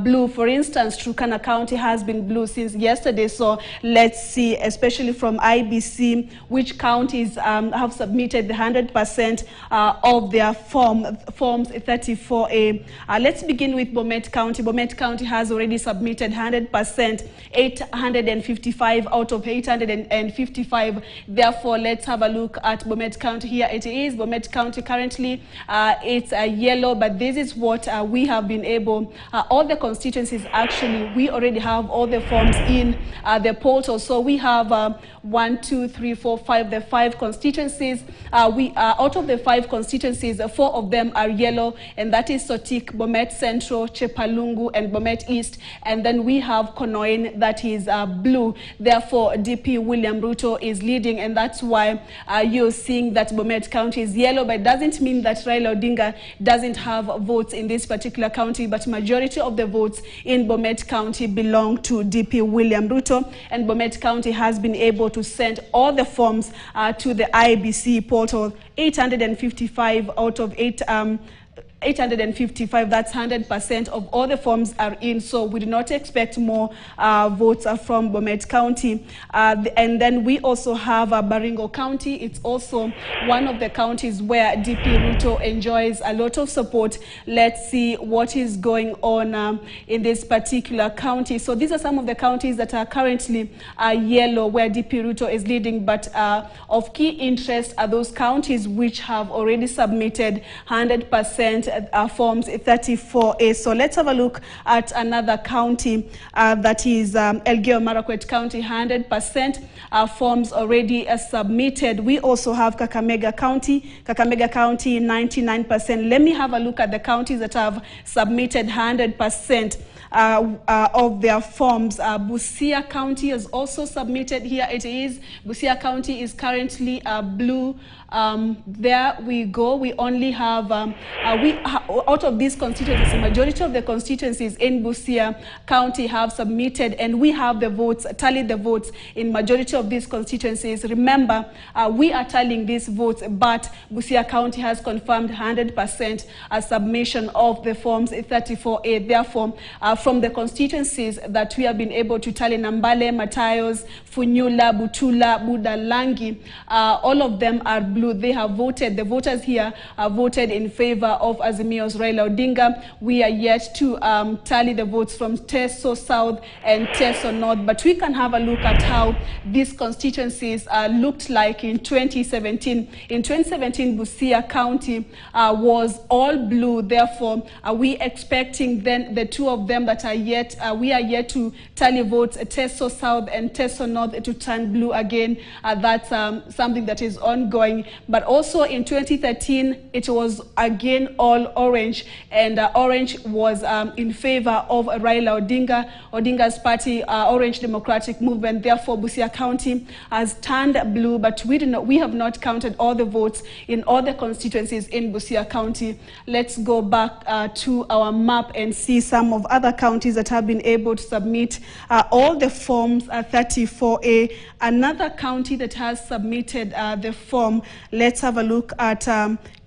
blue. For instance, Turkana County has been blue since yesterday. So let's see, especially from IBC, which counties have submitted the 100% of their forms 34A. Let's begin with Bomet County. Bomet County has already submitted 100%, 855 out of 855. Therefore, let's have a look at Bomet County. Here it is. Bomet County currently it's yellow, but this is what we have been able, all the constituencies, actually we already have all the forms in the portal. So we have 1, 2, 3, 4, 5, the 5 constituencies. Out of the 5 constituencies, 4 of them are yellow, and that is Sotik, Bomet Central, Chepalungu, and Bomet East. And then we have Konoin, that is blue. Therefore, DP William Ruto is leading, and that's why you're seeing that Bomet County is yellow, but it doesn't mean that Raila Odinga doesn't have votes in this particular county, but majority of the votes in Bomet County belong to DP William Ruto, and Bomet County has been able to send all the forms to the IEBC portal. 855 out of 855, that's 100% of all the forms are in, so we do not expect more votes from Bomet County. And then we also have Baringo County. It's also one of the counties where DP Ruto enjoys a lot of support. Let's see what is going on in this particular county. So these are some of the counties that are currently yellow, where DP Ruto is leading, but of key interest are those counties which have already submitted 100% forms 34A. So let's have a look at another county that is Elgeyo Marakwet County, 100% forms already submitted. We also have Kakamega County. Kakamega County, 99%. Let me have a look at the counties that have submitted 100% of their forms. Busia County has also submitted. Here it is. Busia County is currently blue. There we go. We only have, out of these constituencies, the majority of the constituencies in Busia County have submitted, and we have the votes, tallied the votes in majority of these constituencies. Remember, we are tallying these votes, but Busia County has confirmed 100% submission of the forms 34A. Therefore, from the constituencies that we have been able to tally, Nambale, Matayos, Funyula, Butula, Budalangi, all of them are blue. They have voted. The voters here have voted in favor of Azimio's Raila Odinga. We are yet to tally the votes from Teso South and Teso North, but we can have a look at how these constituencies looked like in 2017. In 2017, Busia County was all blue. Therefore, are we expecting then the two of them that are yet, we are yet to tally votes, Teso South and Teso North, to turn blue again? That's something that is ongoing. But also in 2013, it was again all orange, and orange was in favor of Raila Odinga, Odinga's party, Orange Democratic Movement. Therefore, Busia County has turned blue, but we have not counted all the votes in all the constituencies in Busia County. Let's go back to our map and see some of other counties that have been able to submit all the forms 34A. Another county that has submitted the form, let's have a look at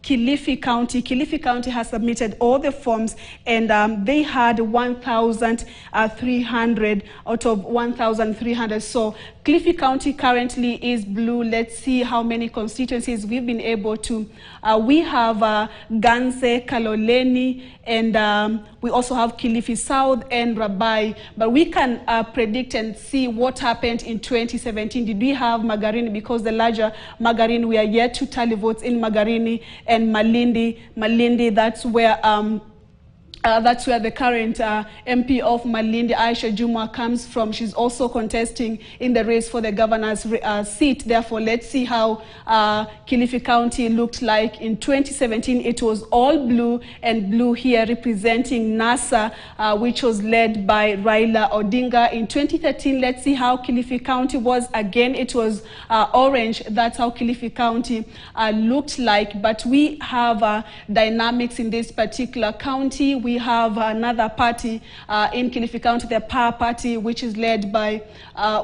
Kilifi County. Kilifi County has submitted all the forms, and they had 1,300 out of 1,300. So Kilifi County currently is blue. Let's see how many constituencies we've been able to. We have Ganze, Kaloleni, and we also have Kilifi South and Rabai. But we can predict and see what happened in 2017. Did we have Magarini? Because the larger Magarini, we are yet to tally votes in Magarini and Malindi. Malindi, that's where the current MP of Malindi, Aisha Jumwa, comes from. She's also contesting in the race for the governor's seat. Therefore, let's see how Kilifi County looked like in 2017. It was all blue, and blue here representing NASA, which was led by Raila Odinga. In 2013, let's see how Kilifi County was. Again, it was orange. That's how Kilifi County looked like. But we have dynamics in this particular county. We have another party in Kilifi County, the Power Party, which is led by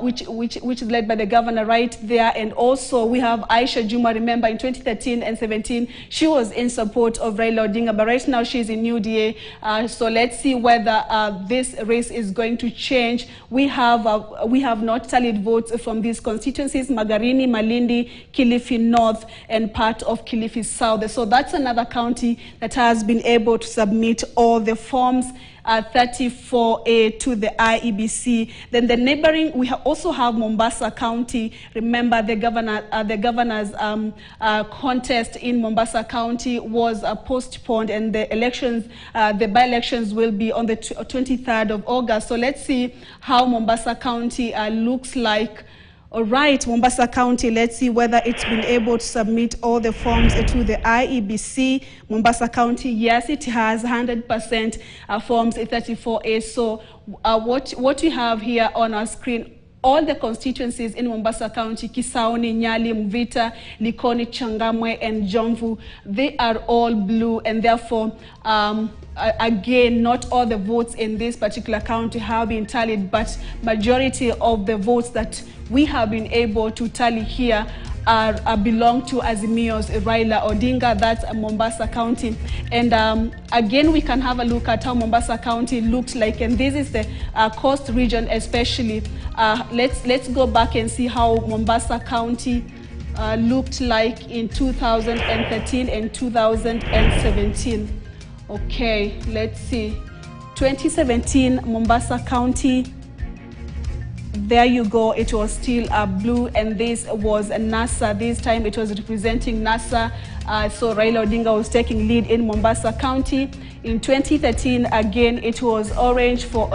which is led by the governor right there, and also we have Aisha Juma. Remember, in 2013 and 17, she was in support of Raila Odinga, but right now she's in UDA. So let's see whether this race is going to change. We have not tallied votes from these constituencies: Magarini, Malindi, Kilifi North, and part of Kilifi South. So that's another county that has been able to submit all the forms 34A to the IEBC. Then the neighboring, we also have Mombasa County. Remember, the governor's contest in Mombasa County was postponed, and the elections, the by-elections, will be on the 23rd of August. So let's see how Mombasa County looks like. All right, Mombasa County, let's see whether it's been able to submit all the forms to the IEBC. Mombasa County, yes, it has 100% forms 34A. So what we have here on our screen, all the constituencies in Mombasa County, Kisauni, Nyali, Mvita, Likoni, Changamwe, and Jomvu, they are all blue, and therefore, again, not all the votes in this particular county have been tallied, but majority of the votes that we have been able to tally here belong to Azimio's Raila Odinga. That's Mombasa County. And again, we can have a look at how Mombasa County looked like, and this is the coast region especially. Let's go back and see how Mombasa County looked like in 2013 and 2017. Okay, let's see. 2017, Mombasa County, there you go, it was still blue, and this was NASA. This time it was representing NASA, so Raila Odinga was taking lead in Mombasa County. In 2013, again, it was orange for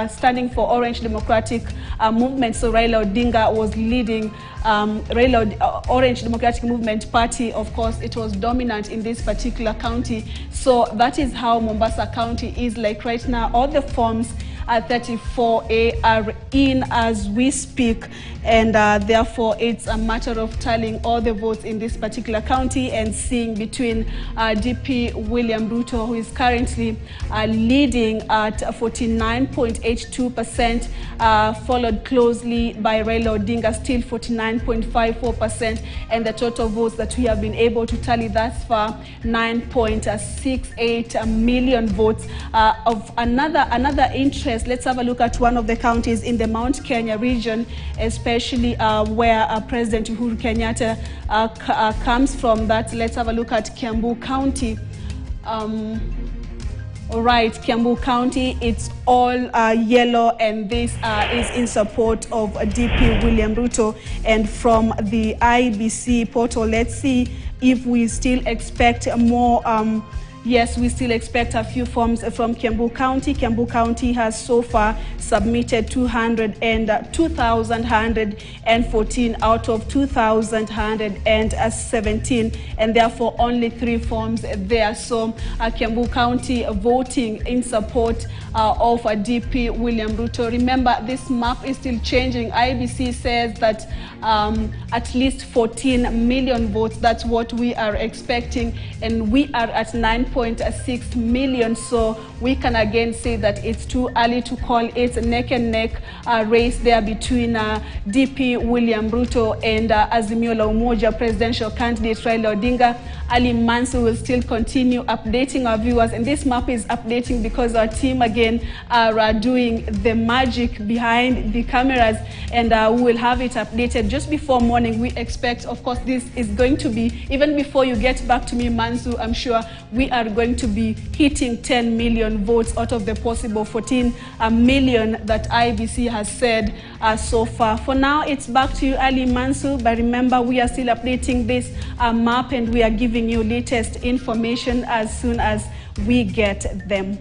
standing for Orange Democratic Movement, so Raila Odinga was leading Orange Democratic Movement Party. Of course, it was dominant in this particular county. So that is how Mombasa County is like right now. All the forms 34A are in as we speak, and therefore it's a matter of tallying all the votes in this particular county and seeing between DP William Ruto, who is currently leading at 49.82%, followed closely by Raila Odinga, still 49.54%, and the total votes that we have been able to tally thus far, 9.68 million votes. Of another interest, let's have a look at one of the counties in the Mount Kenya region, especially where President Uhuru Kenyatta comes from. That let's have a look at Kiambu County. All right, Kiambu County, it's all yellow, and this is in support of DP William Ruto. And from the IBC portal, let's see if we still expect more. Yes, we still expect a few forms from Kiambu County. Kiambu County has so far submitted 2,114 out of 2,117, and therefore only 3 forms there. So Kiambu County voting in support of DP William Ruto. Remember, this map is still changing. IBC says that at least 14 million votes, that's what we are expecting, and we are at 9.6 million, so we can again say that it's too early to call it a neck and neck race there between DP William Ruto and Azimio la Umoja presidential candidate Raila Odinga. Ali Mansu will still continue updating our viewers, and this map is updating because our team again are doing the magic behind the cameras, and we will have it updated just before morning. We expect, of course, this is going to be, even before you get back to me, Mansu, I'm sure we are going to be hitting 10 million votes out of the possible 14 million that IBC has said so far. For now, it's back to you, Ali Mansu, but remember, we are still updating this map, and we are giving you latest information as soon as we get them.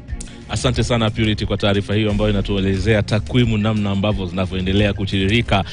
Asante sana Purity kwa taarifa hiyo ambayo inatuelezea takwimu namna ambavyo zinavyoendelea kutiririka.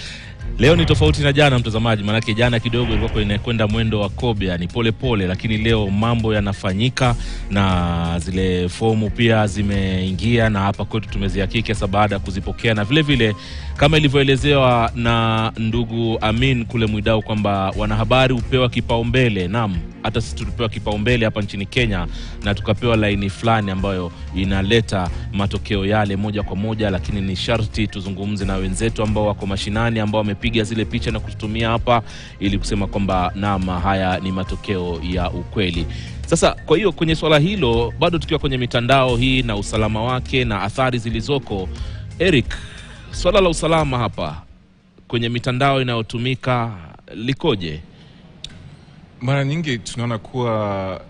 Leo ni tofauti na jana, mtazamaji, manake jana kidogo ilikuwa inakwenda mwendo wa kobe, yani pole pole, lakini leo mambo yanafanyika na zile fomu pia zimeingia, na hapa kwetu tumezihakiki sasa baada ya kuzipokea, na vile vile kama ilivyoelezewa na ndugu Amin kule Mwidau kwamba wanahabari upewa kipaumbele. Naam, hata sisi tulipewa kipaumbele hapa nchini Kenya na tukapewa laini fulani ambayo inaleta matokeo yale moja kwa moja, lakini ni sharti tuzungumze na wenzetu ambao wako mashinani ambao wamepiga zile picha na kutumia hapa ili kusema kwamba naam, haya ni matokeo ya ukweli. Sasa kwa hiyo kwenye swala hilo bado tukiwa kwenye mitandao hii na usalama wake na athari zilizoko, Eric, swala la usalama hapa kwenye mitandao inayotumika likoje? Mara nyingi tunaona kuwa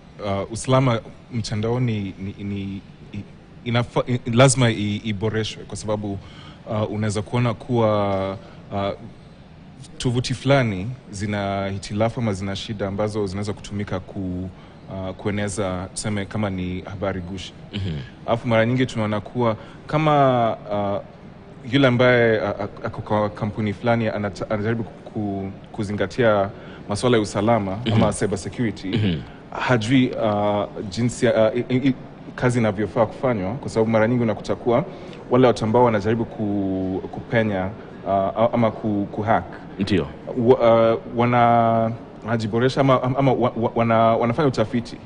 usalama mtandaoni lazima iboreshwe, kwa sababu unaweza kuona kuwa tovuti fulani zina hitilafu ama zina shida ambazo zinaweza kutumika kueneza, tuseme kama ni habari gushi. Alafu mara nyingi tunaona kuwa kama yule ambaye ako kwa kampuni fulani anajaribu kuzingatia masuala ya usalama ama cyber security, hajui jinsi kazi inavyofaa kufanywa, kwa sababu mara nyingi unakuta kuwa wale watu ambao wanajaribu kupenya ama kuhack. Ndio. Wanajiboresha ama wanafanya utafiti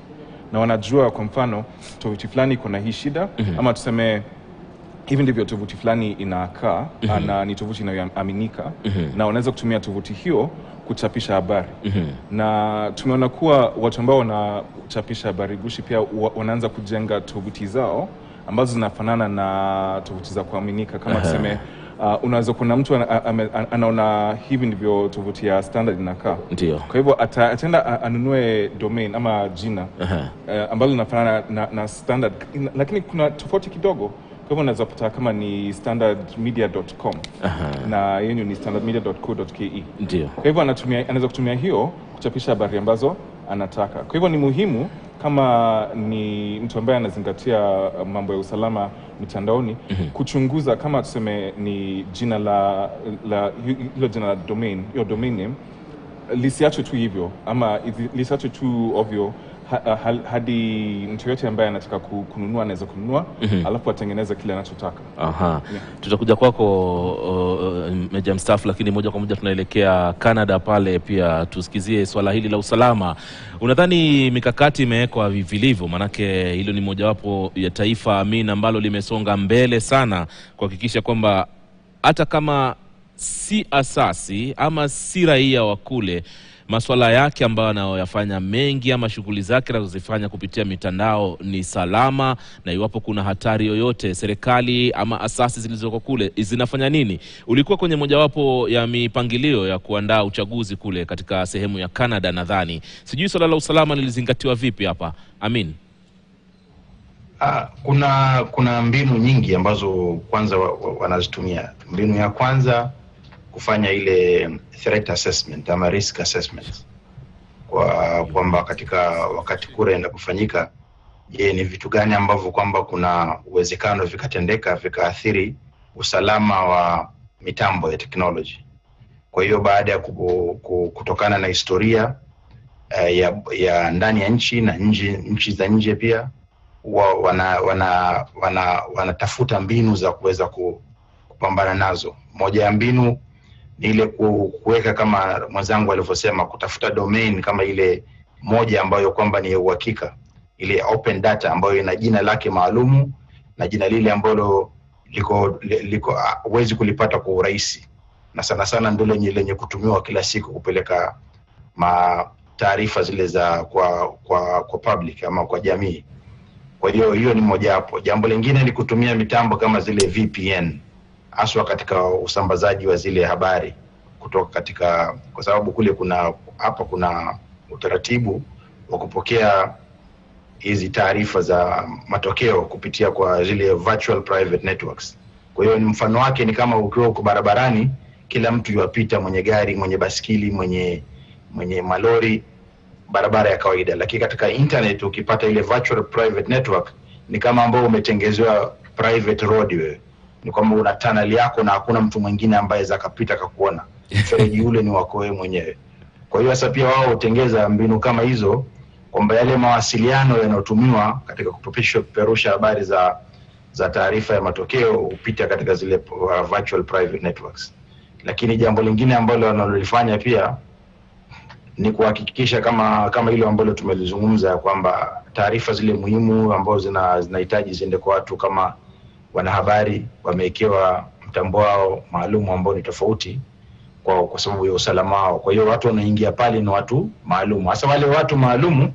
na wanajua kwa mfano tovuti fulani kuna hii shida ama tuseme hivi ndivyo tovuti fulani inakaa na ni tovuti inayoaminika na wanaweza kutumia tovuti hiyo kuchapisha habari. Na tumeona kuwa watu ambao wanachapisha habari gushi pia wanaanza kujenga tovuti zao ambazo zinafanana na tovuti za kuaminika kama tuseme unaweza kuna mtu anaona hivi ndivyo tovuti ya Standard inakaa. Ndio. Kwa hivyo ataenda anunue domain ama jina ambalo linafanana na Standard lakini kuna tofauti kidogo. Kwa hivyo unaweza pata kama ni standardmedia.com na yenyu ni standardmedia.co.ke. Ndio. Kwa hivyo anaweza kutumia hiyo kuchapisha habari ambazo anataka. Kwa hivyo ni muhimu kama ni mtu ambaye anazingatia mambo ya usalama mitandaoni kuchunguza kama tuseme ni jina hilo jina la domain, hiyo domain name lisiachwe tu hivyo ama lisiachwe tu ovyo hadi mtu yote ambaye anataka kununua anaweza kununua alafu atengeneze kile anachotaka. Tutakuja kwako Meja mstaafu, lakini moja kwa moja tunaelekea Canada pale pia tusikizie swala hili la usalama. Unadhani mikakati imewekwa vilivyo? Manake hilo ni mojawapo ya taifa amini ambalo limesonga mbele sana kuhakikisha kwamba hata kama si asasi ama si raia wa kule, masuala yake ambayo anayoyafanya mengi ama shughuli zake anazozifanya kupitia mitandao ni salama, na iwapo kuna hatari yoyote serikali ama asasi zilizoko kule zinafanya nini? Ulikuwa kwenye mojawapo ya mipangilio ya kuandaa uchaguzi kule katika sehemu ya Canada nadhani. Sijui swala la usalama lilizingatiwa vipi hapa? Amin. Kuna mbinu nyingi ambazo kwanza wanazitumia. Mbinu ya kwanza kufanya ile threat assessment ama risk assessment, kwamba katika wakati kura inapofanyika, ni vitu gani ambavyo kwamba kuna uwezekano vikatendeka vikaathiri usalama wa mitambo ya teknoloji. Kwa hiyo baada ya kutokana na historia ya ndani ya nchi na nchi za nje pia wanatafuta mbinu za kuweza kupambana nazo. Moja ya mbinu ni ile kuweka kama mwenzangu alivyosema, kutafuta domain kama ile moja ambayo kwamba ni ya uhakika, ile open data ambayo ina jina lake maalumu na jina lile ambalo liko huwezi kulipata kwa urahisi, na sana sana ndio lenye kutumiwa kila siku kupeleka taarifa zile za kwa public ama kwa jamii. Kwa hiyo ni moja hapo. Jambo lingine ni kutumia mitambo kama zile VPN, haswa katika usambazaji wa zile habari kutoka kwa sababu kule kuna utaratibu wa kupokea hizi taarifa za matokeo kupitia kwa zile virtual private networks. Kwa hiyo ni mfano wake ni kama ukiwa uko barabarani, kila mtu yuapita, mwenye gari, mwenye baskili, mwenye malori, barabara ya kawaida. Lakini katika internet ukipata ile virtual private network ni kama ambao umetengezewa private road wewe. Ni kwamba una tunnel yako na hakuna mtu mwingine ambaye zakapita kakuona. Mfereji ule ni wako wewe mwenyewe. Kwa hiyo sasa pia wao hutengeza mbinu kama hizo, kwamba yale mawasiliano yanayotumiwa katika kupeperusha habari za taarifa ya matokeo hupita katika zile virtual private networks. Lakini jambo lingine ambalo wanalolifanya pia ni kuhakikisha kama hilo ambalo tumelizungumza, kwamba taarifa zile muhimu ambazo zinahitaji ziende kwa watu kama wanahabari wamewekewa mtambo wao maalum ambao ni tofauti kwa sababu ya usalama wao. Kwa hiyo watu wanaingia pale ni watu maalum. Hasa wale watu maalum,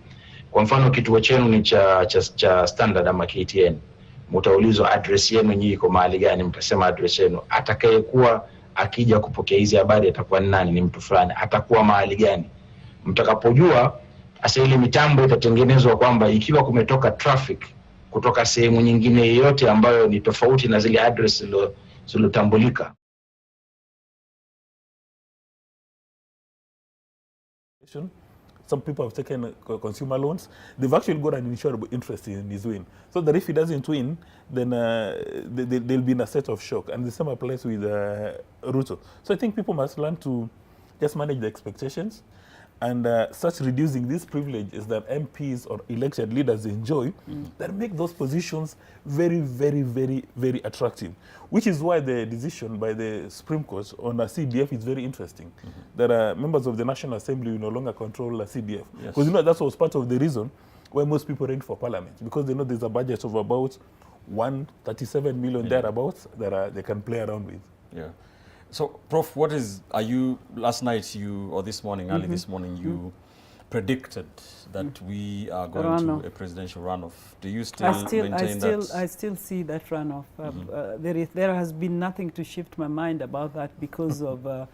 kwa mfano kituo chenu ni cha Standard ama KTN, mtaulizwa address yenu nyinyi iko mahali gani, mtasema address yenu. Atakayekuwa akija kupokea hizi habari atakuwa nani, ni mtu fulani, atakuwa mahali gani. Mtakapojua hasa ile mitambo itatengenezwa kwamba ikiwa kumetoka traffic kutoka sehemu nyingine yoyote ambayo ni tofauti na zile address zilizotambulika. Some people have taken consumer loans. They've actually got an insurable interest in his win. So that if he doesn't win, then they'll be in a state of shock. And the same applies with Ruto. So I think people must learn to just manage the expectations And such reducing this privilege is that MPs or elected leaders enjoy that make those positions very, very, very, very attractive. Which is why the decision by the Supreme Court on a CDF is very interesting. That members of the National Assembly will no longer control a CDF. Because you know that was part of the reason why most people ran for parliament, because they know there's a budget of about 137 million thereabouts that they can play around with. Yeah. So, Prof, last night or this morning, early this morning, you predicted that we are going to a presidential runoff. Do you still maintain that? I still see that runoff. There has been nothing to shift my mind about that because of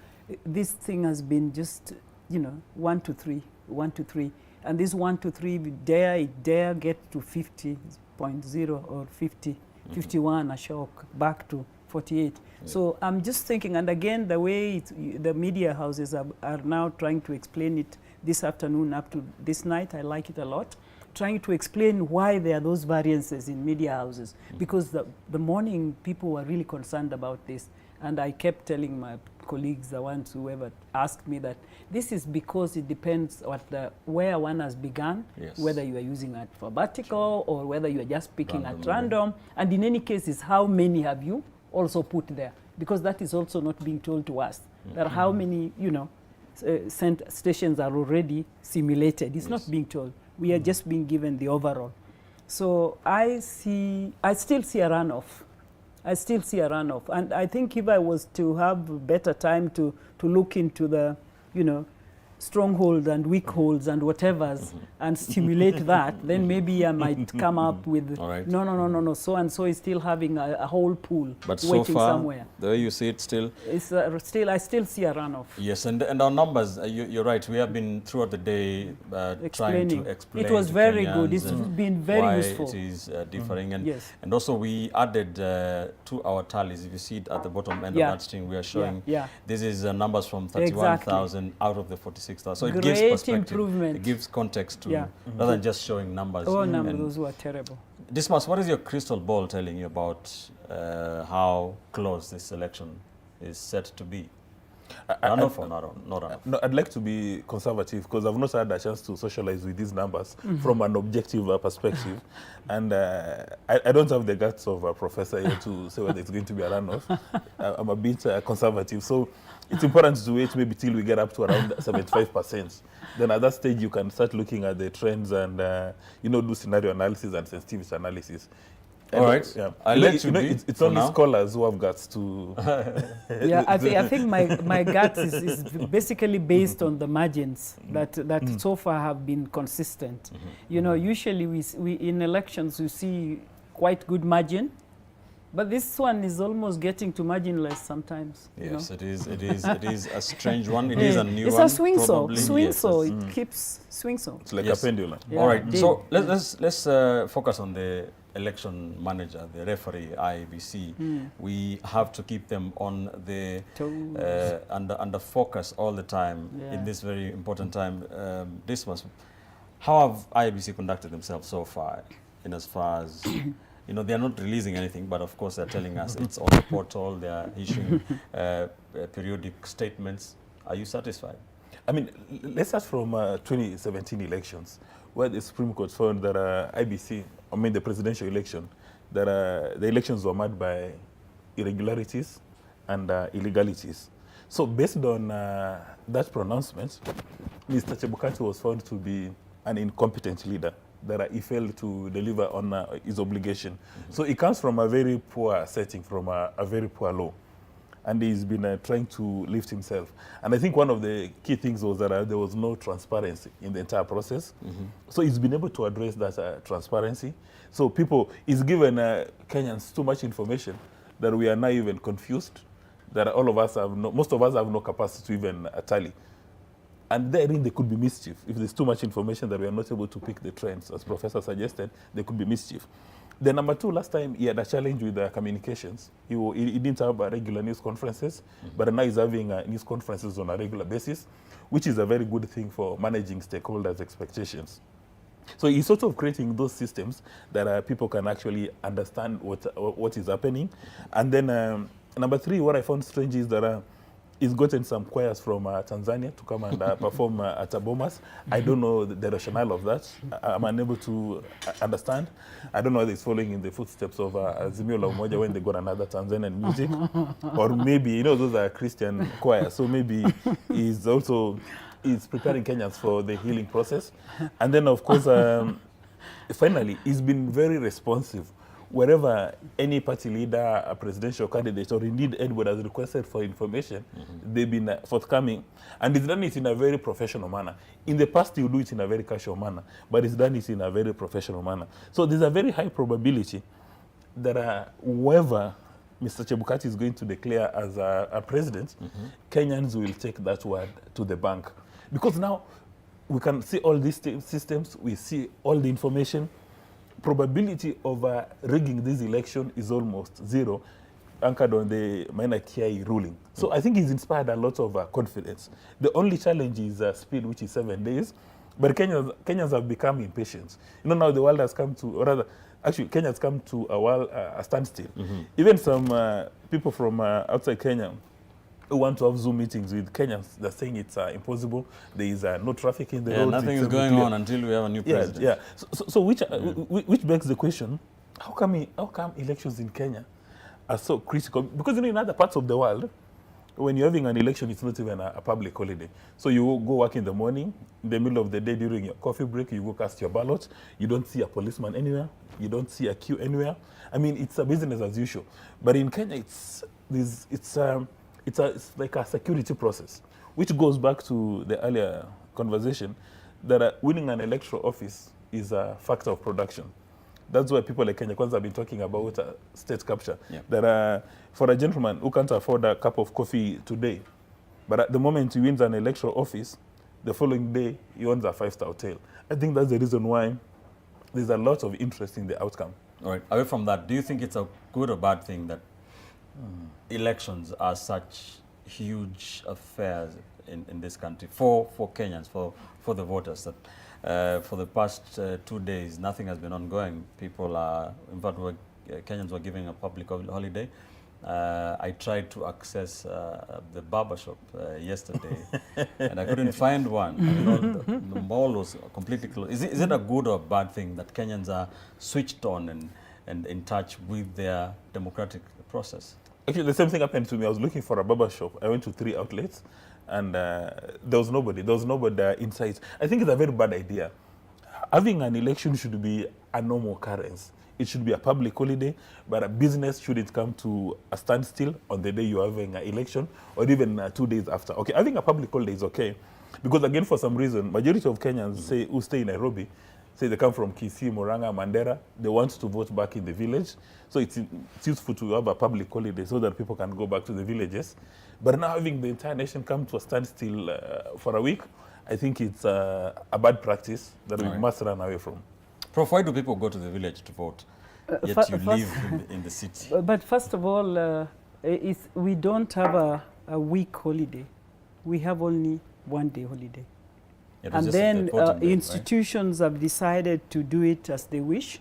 this thing has been just, 1 to 3, 1 to 3. And this 1 to 3, dare get to 50.0 or 50, 51, a shock, back to 48. So I'm just thinking, and again, the way the media houses are now trying to explain it this afternoon up to this night, I like it a lot, trying to explain why there are those variances in media houses. Because the morning people were really concerned about this, and I kept telling my colleagues, the ones whoever asked me, that this is because it depends where one has begun, whether you are using a alphabetical or whether you are just picking at random, and in any case is how many have you also put there, because that is also not being told to us. There are how many, stations are already simulated. It's not being told. We are just being given the overall. So I still see a runoff. I still see a runoff. And I think if I was to have better time to look into the, strongholds and weak holds and whatevers and stimulate that, then maybe I might come up with, no, so-and-so is still having a whole pool but waiting so far, somewhere. The way you see it still? It's I still see a runoff. Yes, and our numbers, you're right, we have been throughout the day trying to explain it was very good. It's been very why useful. It is differing. And also we added to our tallies. If you see it at the bottom end of that screen, we are showing this is numbers from 31,000 out of the 46,000. So it gives perspective. Improvement. It gives context to rather than just showing numbers. Oh, numbers, those were terrible. Dismas, what is your crystal ball telling you about how close this election is set to be? Not enough. No, I'd like to be conservative because I've not had a chance to socialize with these numbers from an objective perspective. And I don't have the guts of a professor here to say whether it's going to be a runoff. I'm a bit conservative. So it's important to wait maybe till we get up to around 75%. Then at that stage, you can start looking at the trends and, do scenario analysis and sensitivity analysis. All right. I'll let you it's only scholars who have guts to... I think my guts is basically based on the margins that so far have been consistent. Usually we in elections we see quite good margin, but this one is almost getting to marginless sometimes. Yes, it is a strange one. It is a new one. It's a swing so. It keeps swing so. It's like a pendulum. Yeah. All right. So let's focus on the election manager, the referee, IEBC. We have to keep them on the under focus all the time in this very important time. How have IEBC conducted themselves so far, in as far as they are not releasing anything, but of course they're telling us it's on the portal. They are issuing periodic statements. Are you satisfied? I mean, let's start from 2017 elections, where the Supreme Court found that the presidential election, that the elections were marked by irregularities and illegalities. So based on that pronouncement, Mr. Chebukati was found to be an incompetent leader, that he failed to deliver on his obligation. So it comes from a very poor setting, from a very poor law. And he's been trying to lift himself. And I think one of the key things was that there was no transparency in the entire process. So he's been able to address that transparency. So he's given Kenyans too much information that we are now even confused, that most of us have no capacity to even tally. And therein there could be mischief. If there's too much information that we are not able to pick the trends, as Professor suggested, there could be mischief. Then number two, last time he had a challenge with communications. He didn't have regular news conferences, but now he's having news conferences on a regular basis, which is a very good thing for managing stakeholders' expectations. So he's sort of creating those systems that people can actually understand what is happening. And then number three, what I found strange is that he's gotten some choirs from Tanzania to come and perform at Bomas. I don't know the rationale of that. I'm unable to understand. I don't know whether he's following in the footsteps of Azimio la Umoja when they got another Tanzanian music. Or maybe, you know, those are Christian choirs, so maybe he's also preparing Kenyans for the healing process. And then, of course, finally, he's been very responsive. Wherever any party leader, a presidential candidate, or indeed Edward has requested for information, they've been forthcoming. And he's done it in a very professional manner. In the past, he'll do it in a very casual manner, but he's done it in a very professional manner. So there's a very high probability that whoever Mr. Chebukati is going to declare as a president, Kenyans will take that word to the bank. Because now we can see all these systems, we see all the information. Probability of rigging this election is almost zero, anchored on the Maina Kiai ruling. So I think he's inspired a lot of confidence. The only challenge is speed, which is 7 days. But Kenyans have become impatient. You know, now the world has come to, or rather, actually, Kenya has come to a standstill. Even some people from outside Kenya who want to have Zoom meetings with Kenyans, they're saying it's impossible. There is no traffic in the roads. Nothing is going on until we have a new president. Yeah. So which begs the question, how come elections in Kenya are so critical? Because, you know, in other parts of the world, when you're having an election, it's not even a public holiday. So you go work in the morning, in the middle of the day during your coffee break, you go cast your ballot. You don't see a policeman anywhere. You don't see a queue anywhere. I mean, it's a business as usual. But in Kenya, it's like a security process, which goes back to the earlier conversation that winning an electoral office is a factor of production. That's why people like Kenya Kwanza have been talking about state capture. Yeah. That for a gentleman who can't afford a cup of coffee today, but at the moment he wins an electoral office, the following day he owns a 5-star hotel. I think that's the reason why there's a lot of interest in the outcome. All right. Away from that, do you think it's a good or bad thing that elections are such huge affairs in this country for Kenyans, for the voters, that for the past 2 days nothing has been ongoing? People are, in fact, Kenyans were giving a public holiday. I tried to access the barber shop yesterday and I couldn't find one. You know, the mall was completely closed. Is it a good or bad thing that Kenyans are switched on and in touch with their democratic process? Actually, the same thing happened to me. I was looking for a barber shop. I went to 3 outlets, and there was nobody. There was nobody inside. I think it's a very bad idea. Having an election should be a normal occurrence. It should be a public holiday, but a business shouldn't come to a standstill on the day you're having an election, or even 2 days after. Okay, having a public holiday is okay, because again, for some reason, majority of Kenyans who stay in Nairobi, say they come from Kisii, Murang'a, Mandera, they want to vote back in the village. So it's useful to have a public holiday so that people can go back to the villages. But now having the entire nation come to a standstill for a week, I think it's a bad practice that we must run away from. Prof, why do people go to the village to vote, yet you live in the city? But first of all, we don't have a week holiday. We have only 1 day holiday. And then institutions have decided to do it as they wish,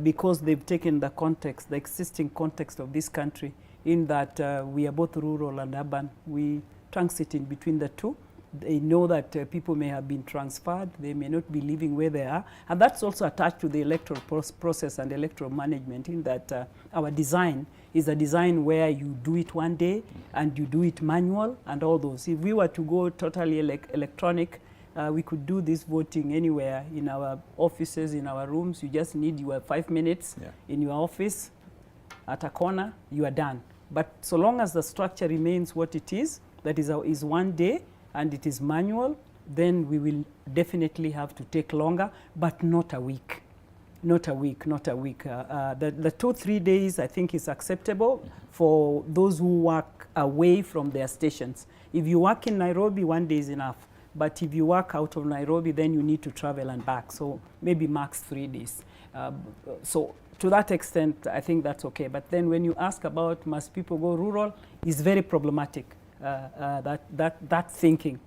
because they've taken the context, the existing context of this country, in that we are both rural and urban. We transit in between the two. They know that people may have been transferred, they may not be living where they are. And that's also attached to the electoral process and electoral management, in that our design is a design where you do it 1 day and you do it manual and all those. If we were to go totally electronic, we could do this voting anywhere, in our offices, in our rooms. You just need your 5 minutes in your office, at a corner, you are done. But so long as the structure remains what it is, that is 1 day, and it is manual, then we will definitely have to take longer, but not a week. Not a week, not a week. The 2-3 days, I think, is acceptable for those who work away from their stations. If you work in Nairobi, 1 day is enough. But if you work out of Nairobi, then you need to travel and back. So maybe max 3 days. So to that extent, I think that's okay. But then when you ask about must people go rural, it's very problematic, that thinking.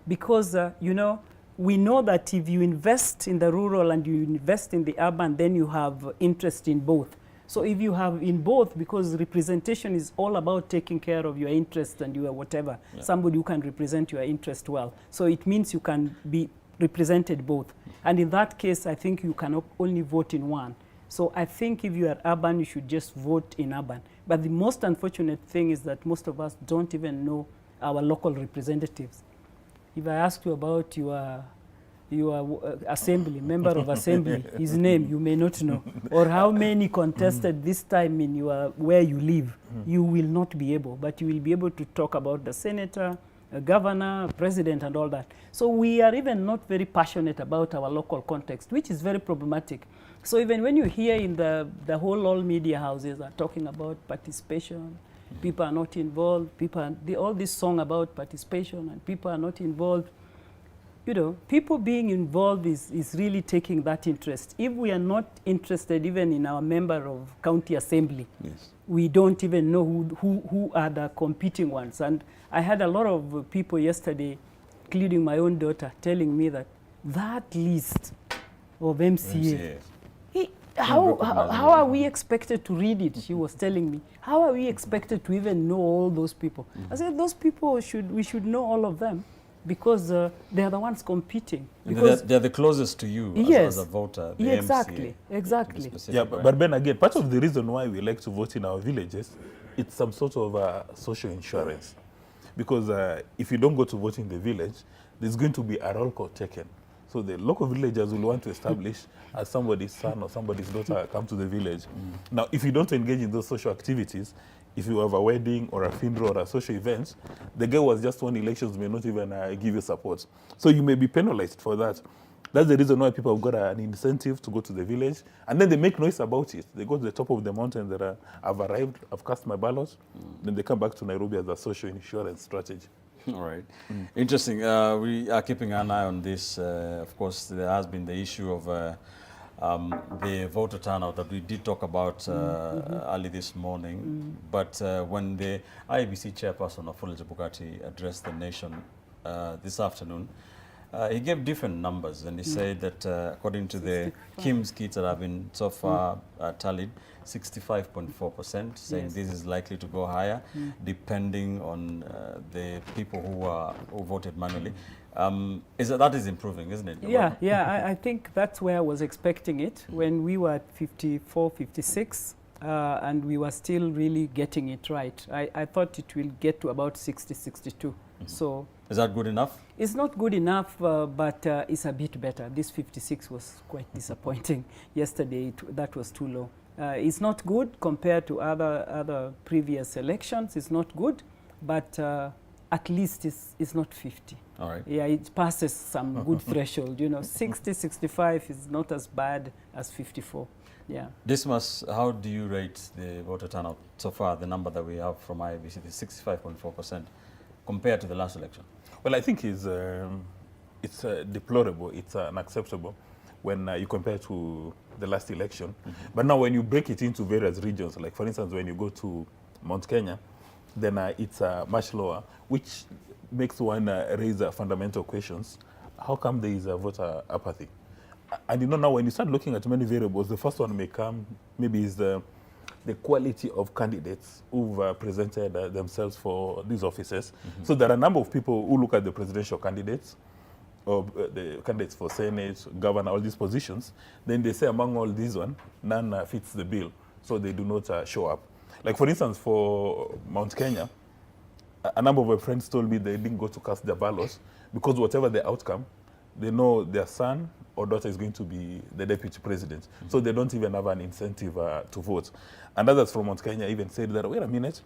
Because, you know, we know that if you invest in the rural and you invest in the urban, then you have interest in both. So if you have in both, because representation is all about taking care of your interest and your whatever, somebody who can represent your interest well. So it means you can be represented both. And in that case, I think you can only vote in one. So I think if you are urban, you should just vote in urban. But the most unfortunate thing is that most of us don't even know our local representatives. If I ask you about your assembly, member of assembly, his name, you may not know. Or how many contested this time in where you live, you will not be able. But you will be able to talk about the senator, a governor, president, and all that. So we are even not very passionate about our local context, which is very problematic. So even when you hear in the whole all media houses are talking about participation, people are not involved, all this song about participation and people are not involved. You know, people being involved is really taking that interest. If we are not interested even in our member of county assembly, we don't even know who are the competing ones. And I had a lot of people yesterday, including my own daughter, telling me that list of MCA. How are we expected to read it? She was telling me. How are we expected to even know all those people? I said, those people, we should know all of them because they are the ones competing. Because they're the closest to you as a voter, the exactly, MCA. Exactly. Yeah, but then again, part of the reason why we like to vote in our villages, it's some sort of social insurance. Because if you don't go to vote in the village, there's going to be a roll call taken. So the local villagers will want to establish as somebody's son or somebody's daughter come to the village. Now, if you don't engage in those social activities, if you have a wedding or a funeral or a social event, the guy who has just won elections may not even give you support. So you may be penalized for that. That's the reason why people have got an incentive to go to the village. And then they make noise about it. They go to the top of the mountain that I've arrived, I've cast my ballot. Then they come back to Nairobi as a social insurance strategy. All right. Interesting. We are keeping an eye on this. Of course, there has been the issue of the voter turnout that we did talk about early this morning. But when the IEBC chairperson, Afule Chebukati, addressed the nation this afternoon, he gave different numbers, and he said that according to the KIMS kits that have been so far tallied, 65.4%, saying this is likely to go higher, depending on the people who voted manually. That is improving, isn't it? Yeah, I think that's where I was expecting it when we were at 54, 56, and we were still really getting it right. I thought it will get to about 60, 62. So is that good enough? It's not good enough, but it's a bit better. This 56 was quite disappointing. Yesterday, that was too low. It's not good compared to other previous elections. It's not good, but at least it's not 50. All right. Yeah, it passes some good threshold. 60, 65 is not as bad as 54. Yeah. Dismas, how do you rate the voter turnout so far, the number that we have from IEBC, the 65.4%, compared to the last election? Well, I think it's deplorable, it's unacceptable when you compare to the last election. But now when you break it into various regions, like for instance, when you go to Mount Kenya, then it's much lower, which makes one raise fundamental questions. How come there is a voter apathy? And now when you start looking at many variables, the first one may come, maybe is the quality of candidates who've presented themselves for these offices. So there are a number of people who look at the presidential candidates, or the candidates for Senate, governor, all these positions. Then they say among all these none fits the bill, so they do not show up. Like for instance, for Mount Kenya, a number of my friends told me they didn't go to cast their ballots because whatever the outcome, they know their son or daughter is going to be the deputy president. So they don't even have an incentive to vote. And others from Mount Kenya even said that, wait a minute,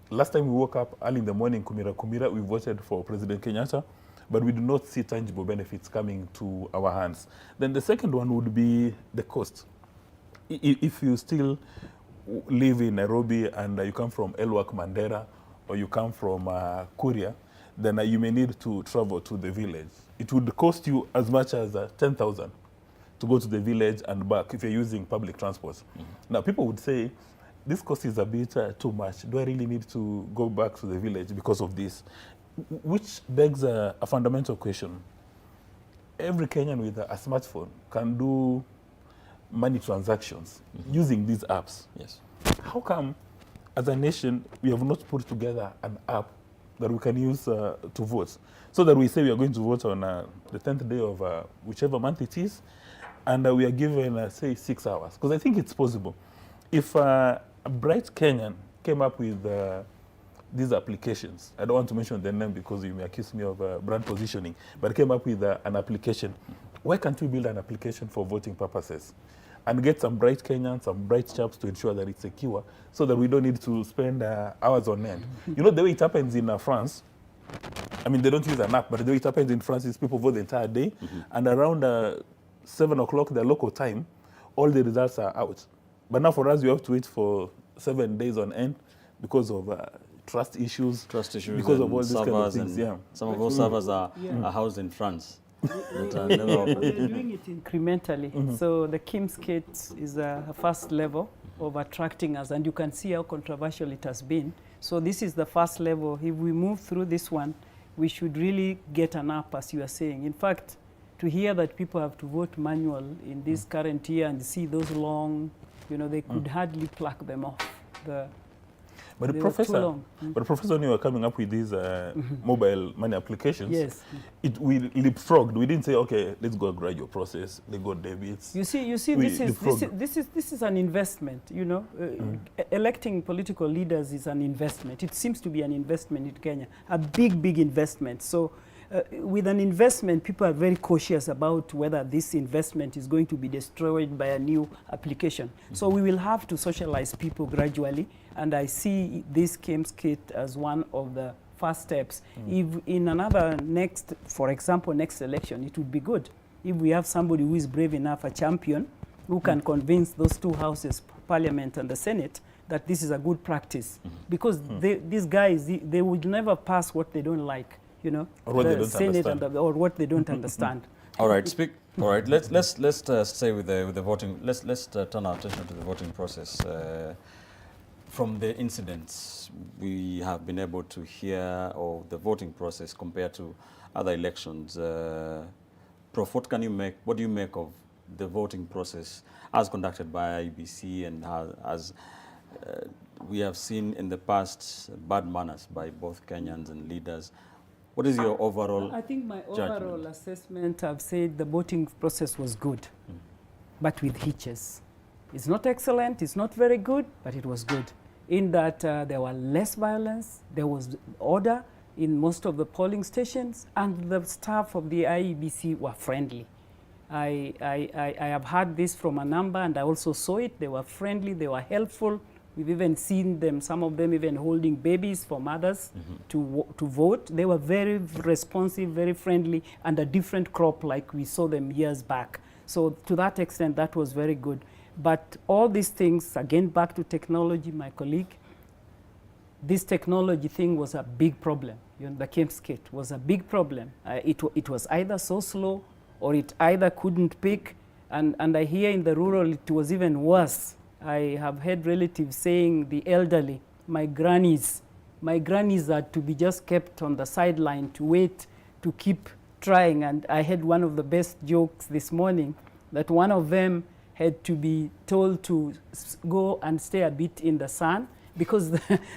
last time we woke up early in the morning, Kumira, we voted for President Kenyatta, but we do not see tangible benefits coming to our hands. Then the second one would be the cost. If you still live in Nairobi and you come from Elwak, Mandera, or you come from Kuria, then you may need to travel to the village. It would cost you as much as 10,000 to go to the village and back if you're using public transport. Now, people would say, this cost is a bit too much. Do I really need to go back to the village because of this? Which begs a fundamental question. Every Kenyan with a smartphone can do money transactions using these apps. Yes. How come, as a nation, we have not put together an app that we can use to vote? So that we say we are going to vote on the 10th day of whichever month it is, and we are given, say, 6 hours. Because I think it's possible. If a bright Kenyan came up with these applications, I don't want to mention their name because you may accuse me of brand positioning, but came up with an application. Why can't we build an application for voting purposes and get some bright Kenyans, some bright chaps to ensure that it's secure so that we don't need to spend hours on end? You know, the way it happens in France, I mean, they don't use an app, but the way it happens in France is people vote the entire day, and around 7 o'clock, their local time, all the results are out. But now for us, we have to wait for 7 days on end because of trust issues, because of all these kind of things. Yeah. Some of those servers are housed in France. They're doing it incrementally. So the Kim's kit is a first level of attracting us, and you can see how controversial it has been. So this is the first level. If we move through this one, we should really get an app, as you are saying. In fact, to hear that people have to vote manual in this current year and see those long, you know, they could hardly pluck them off. But the professor, when you were coming up with these mobile money applications, yes, we leapfrogged. We didn't say, okay, let's go a gradual process. Let's go debits. You see, this is an investment. You know, electing political leaders is an investment. It seems to be an investment in Kenya, a big investment. So. With an investment, people are very cautious about whether this investment is going to be destroyed by a new application. So we will have to socialize people gradually, and I see this Kim's kit as one of the first steps. If in another for example, next election, it would be good if we have somebody who is brave enough, a champion, who can convince those two houses, Parliament and the Senate, that this is a good practice. Because these guys, they would never pass what they don't like. You know, or what they don't Senate understand. or what they don't understand. All right, all right. Let's stay with the voting. Let's turn our attention to the voting process. From the incidents we have been able to hear of the voting process compared to other elections, Prof, what do you make of the voting process as conducted by IEBC and as we have seen in the past bad manners by both Kenyans and leaders? What is your overall I think my judgment? overall assessment, I've said the voting process was good, but with hitches. It's not excellent, it's not very good, but it was good. In that there was less violence, there was order in most of the polling stations, and the staff of the IEBC were friendly. I have heard this from a number, and I also saw it. They were friendly, they were helpful. We've even seen them, some of them even holding babies for mothers to vote. They were very responsive, very friendly, and a different crop like we saw them years back. So to that extent, that was very good. But all these things, again, back to technology, my colleague, this technology thing was a big problem. You know, the Kim's kit was a big problem. It was either so slow or it either couldn't pick. And I hear in the rural it was even worse. I have heard relatives saying the elderly, my grannies are to be just kept on the sideline to wait, to keep trying. And I had one of the best jokes this morning that one of them had to be told to go and stay a bit in the sun because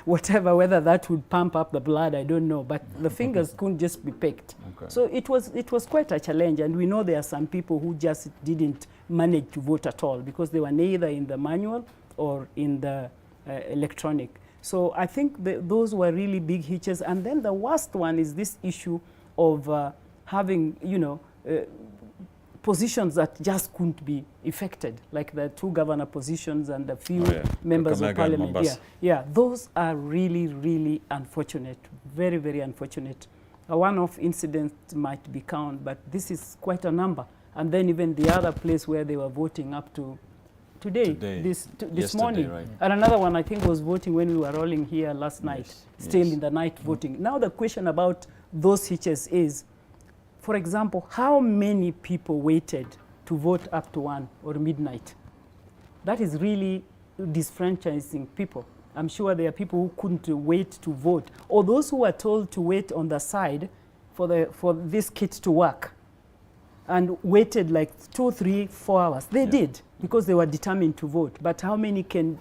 whether that would pump up the blood, I don't know, but the fingers couldn't just be picked. Okay. So it was quite a challenge, and we know there are some people who just didn't manage to vote at all because they were neither in the manual or in the electronic. So I think those were really big hitches. And then the worst one is this issue of having, you know, positions that just couldn't be effected, like the 2 governor positions and the few members of parliament. Yeah, those are really unfortunate, very unfortunate. A one-off incident might be counted, but this is quite a number. And then even the other place where they were voting up to today, this morning. Right. And another one I think was voting when we were rolling here last night, still in the night voting. Now the question about those hitches is, for example, how many people waited to vote up to 1 or midnight? That is really disfranchising people. I'm sure there are people who couldn't wait to vote, or those who were told to wait on the side for this kit to work. and waited like 2, 3, 4 hours. They did, because they were determined to vote. But how many can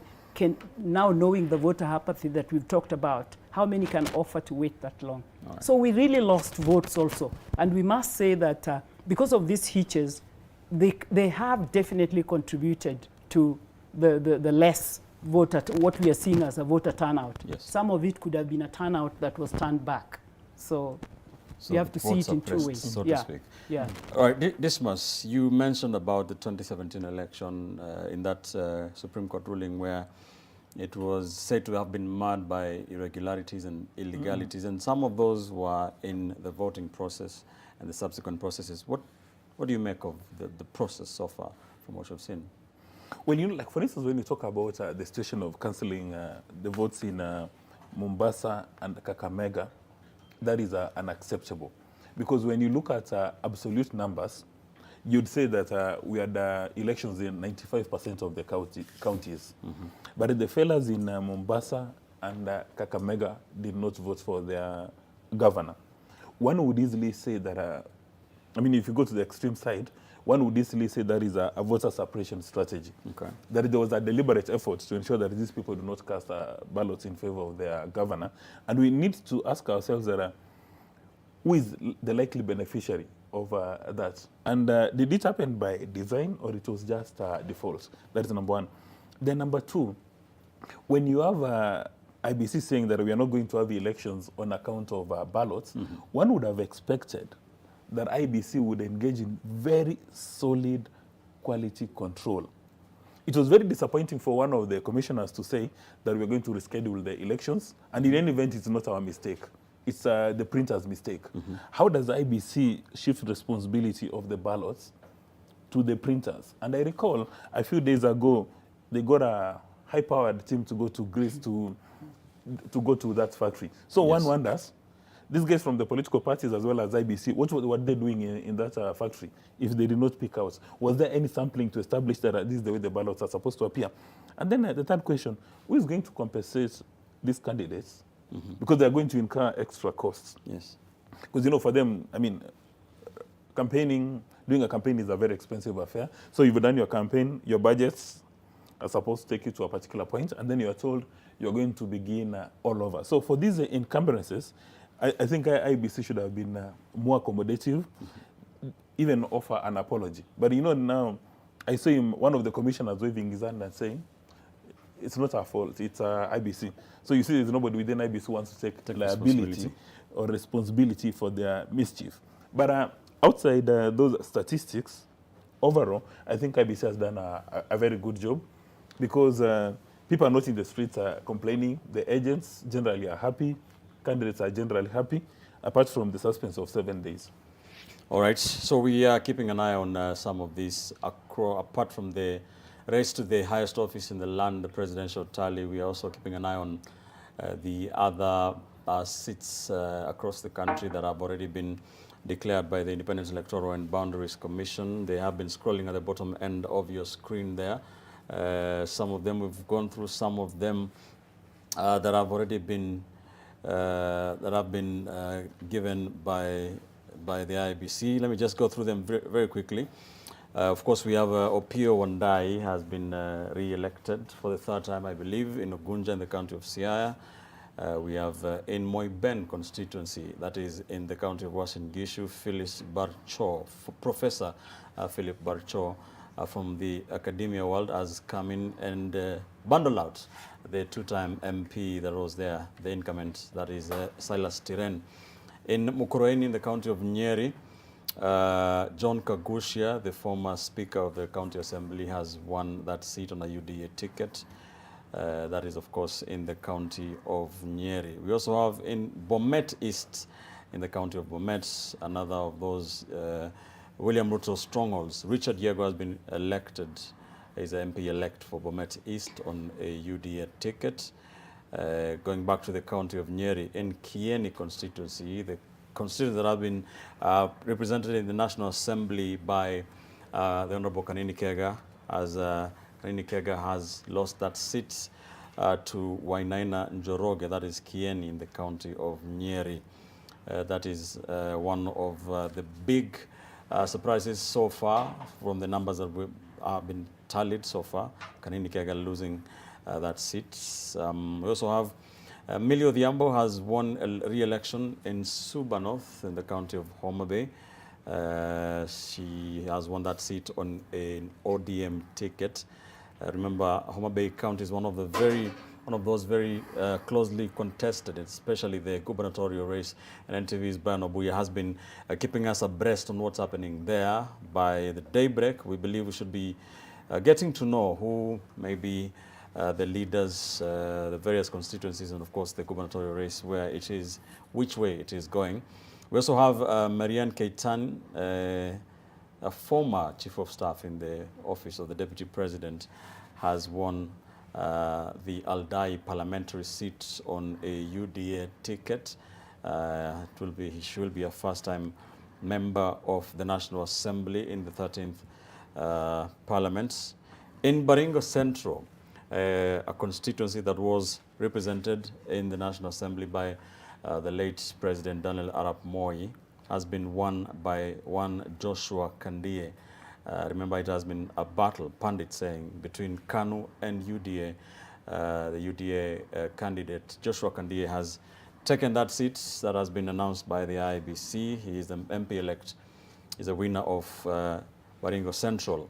now, knowing the voter apathy that we've talked about, how many can offer to wait that long? Right. So we really lost votes also. And we must say that because of these hitches, they have definitely contributed to the less voter, what we are seeing as a voter turnout. Yes. Some of it could have been a turnout that was turned back. So you have to see it in two ways. So to speak. Yeah. All right, Dismas, you mentioned about the 2017 election in that Supreme Court ruling where it was said to have been marred by irregularities and illegalities, and some of those were in the voting process and the subsequent processes. What do you make of the process so far from what you've seen? When you, like, for instance, when you talk about the situation of cancelling the votes in Mombasa and Kakamega, that is unacceptable. Because when you look at absolute numbers, you'd say that we had elections in 95% of the counties. Mm-hmm. But the fellas in Mombasa and Kakamega did not vote for their governor. One would easily say that, I mean, if you go to the extreme side, one would easily say that is a voter suppression strategy. Okay. That there was a deliberate effort to ensure that these people do not cast ballots in favor of their governor. And we need to ask ourselves that who is the likely beneficiary of that? And did it happen by design, or it was just default? That is number one. Then number two, when you have IBC saying that we are not going to have elections on account of ballots, mm-hmm. one would have expected that IBC would engage in very solid quality control. It was very disappointing for one of the commissioners to say that we're going to reschedule the elections, and in any event, it's not our mistake. It's the printer's mistake. Mm-hmm. How does IBC shift responsibility of the ballots to the printers? And I recall a few days ago, they got a high-powered team to go to Greece to go to that factory. So yes. One wonders, these guys from the political parties as well as IBC, what were they doing in that factory if they did not pick out? Was there any sampling to establish that this is the way the ballots are supposed to appear? And then the third question, who is going to compensate these candidates? Mm-hmm. Because they're going to incur extra costs. Yes. Because, you know, for them, I mean, doing a campaign is a very expensive affair. So you've done your campaign, your budgets are supposed to take you to a particular point, and then you're told you're going to begin all over. So for these encumbrances, I think IBC should have been more accommodative, mm-hmm. even offer an apology. But, you know, now I saw one of the commissioners waving his hand and saying, it's not our fault, it's IBC. So you see there's nobody within IBC who wants to take liability or responsibility for their mischief. But outside those statistics, overall, I think IBC has done a very good job, because people are not in the streets complaining. The agents generally are happy. Candidates are generally happy, apart from the suspense of 7 days. All right, so we are keeping an eye on some of these. Apart from the race to the highest office in the land, the presidential tally, we are also keeping an eye on the other seats across the country that have already been declared by the Independent Electoral and Boundaries Commission. They have been scrolling at the bottom end of your screen there. Some of them we've gone through, some of them that have already been given by the IBC. Let me just go through them very quickly. Of course, we have Opio Wandai has been re-elected for the third time, I believe, in Ugunja in the county of Siaya. We have in Moiben constituency, that is in the county of Uasin Gishu, Professor Philip Barcho from the academia world has come in and bundled out the two-time MP that was there, the incumbent, that is Silas Tiren. In Mukurweini in the county of Nyeri, John Kagushia, the former Speaker of the County Assembly, has won that seat on a UDA ticket. That is, of course, in the county of Nyeri. We also have in Bomet East, in the county of Bomet, another of those William Ruto strongholds. Richard Yego has been elected. He's an MP-elect for Bomet East on a UDA ticket. Going back to the county of Nyeri, in Kieni constituency, the constituency that have been represented in the National Assembly by the Honorable Kanini Kega, as Kanini Kega has lost that seat to Wainaina Njoroge, that is Kieni in the county of Nyeri. That is one of the big surprises so far from the numbers that have been tallied so far. Kanini Kega losing that seat. We also have Millie Odhiambo has won a re-election in Suba North in the county of Homa Bay. She has won that seat on an ODM ticket. Remember, Homa Bay County is one of those very closely contested, especially the gubernatorial race. And NTV's Brian Obuya has been keeping us abreast on what's happening there. By the daybreak, we believe we should be getting to know who may be the leaders, the various constituencies, and of course the gubernatorial race, where it is, which way it is going. We also have Marianne Keitan, a former chief of staff in the office of the deputy president, has won the Aldai parliamentary seat on a UDA ticket. She will be a first-time member of the National Assembly in the 13th Parliament. In Baringo Central, a constituency that was represented in the National Assembly by the late President Daniel Arap Moi, has been won by one Joshua Kandie. Remember, it has been a battle, pundit saying, between KANU and UDA. The UDA candidate, Joshua Kandie, has taken that seat that has been announced by the IBC. He is the MP-elect, is a winner of Baringo Central.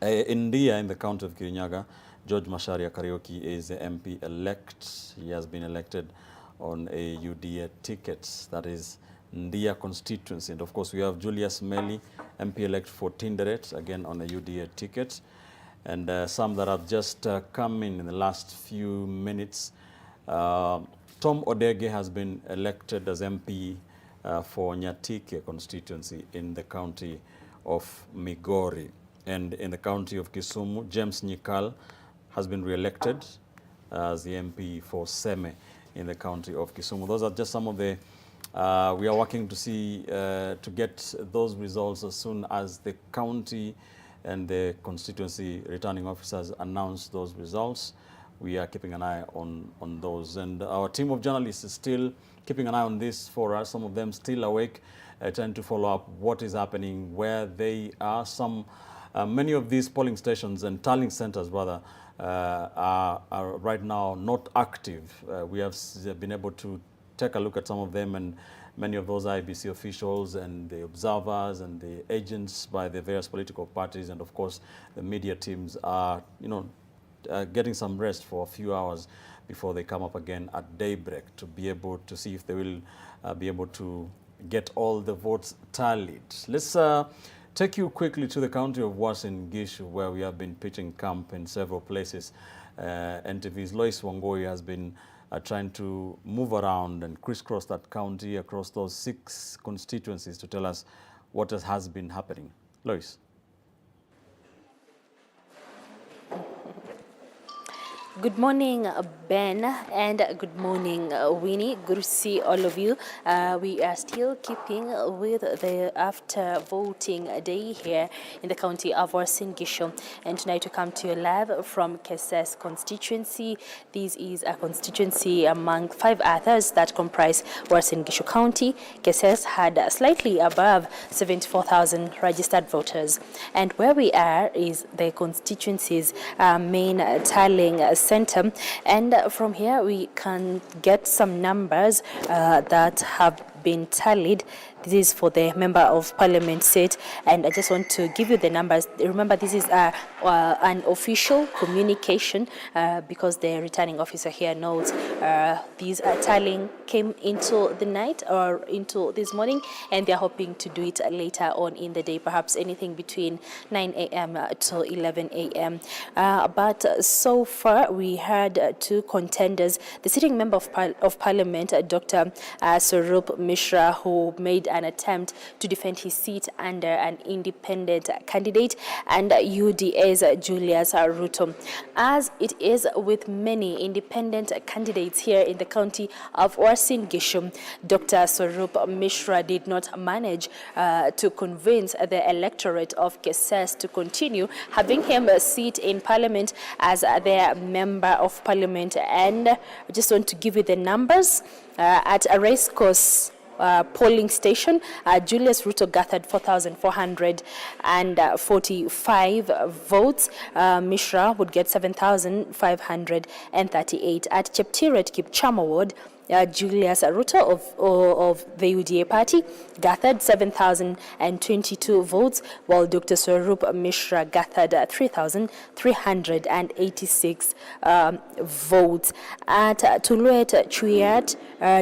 In Ndia, in the county of Kirinyaga, George Masharia Karaoke is the MP-elect. He has been elected on a UDA ticket, that is Ndia constituency. And of course, we have Julius Meli, MP-elect for Tinderet, again on a UDA ticket. And some that have just come in the last few minutes. Tom Odege has been elected as MP for Nyatike constituency in the county of Migori. And in the county of Kisumu, James Nyikal has been re-elected as the MP for Seme in the county of Kisumu. Those are just some of the, we are working to see, to get those results as soon as the county and the constituency returning officers announce those results. We are keeping an eye on those. And our team of journalists is still keeping an eye on this for us. Some of them still awake, trying to follow up what is happening, where they are. Many of these polling stations and tallying centers, rather, are right now not active. We have been able to take a look at some of them, and many of those IBC officials and the observers and the agents by the various political parties, and of course the media teams are, getting some rest for a few hours before they come up again at daybreak to be able to see if they will be able to get all the votes tallied. Let's take you quickly to the county of Uasin Gishu, where we have been pitching camp in several places. NTV's Lois Wangoi has been trying to move around and crisscross that county across those 6 constituencies to tell us what has been happening. Lois. Good morning, Ben, and good morning, Winnie. Good to see all of you. We are still keeping with the after voting day here in the county of Uasin Gishu. And tonight we come to you live from Keses constituency. This is a constituency among 5 others that comprise Uasin Gishu County. Keses had slightly above 74,000 registered voters. And where we are is the constituency's main tallying center, and from here we can get some numbers that have been tallied. This is for the member of parliament seat, and I just want to give you the numbers. Remember, this is an official communication because the returning officer here knows these tallying came into the night or into this morning, and they're hoping to do it later on in the day, perhaps anything between 9 a.m. to 11 a.m. But so far we had 2 contenders. The sitting member of parliament, Dr. Swarup Mishra, who made an attempt to defend his seat under an independent candidate, and UDA's Julius Ruto. As it is with many independent candidates here in the county of Uasin Gishu, Dr. Swarup Mishra did not manage to convince the electorate of Keses to continue having him sit in parliament as their member of parliament. And I just want to give you the numbers. At a race course polling station, Julius Ruto gathered 4,445 votes. Mishra would get 7,538. At Cheptiret Kipchama ward, Julius Ruto of the UDA party gathered 7,022 votes, while Dr. Swarup Mishra gathered 3,386 votes. At Tuluet Chuyat,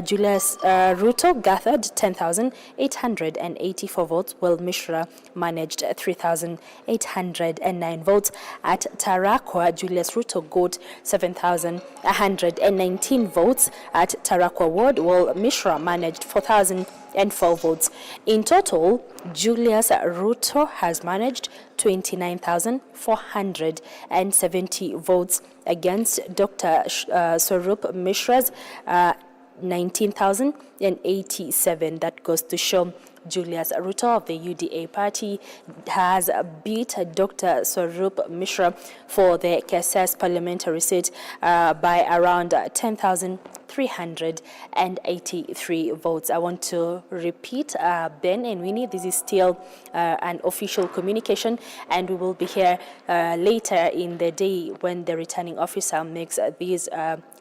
Julius Ruto gathered 10,884 votes, while Mishra managed 3,809 votes. At Tarakwa, Julius Ruto got 7,119 votes at Tarakwa ward, while Mishra managed 4,004 votes. In total, Julius Ruto has managed 29,470 votes against Dr. Swarup Mishra's 19,087. That goes to show Julius Ruto of the UDA party has beat Dr. Swarup Mishra for the KSS parliamentary seat by around 10,383 votes. I want to repeat, Ben and Winnie, this is still an official communication, and we will be here later in the day when the returning officer makes these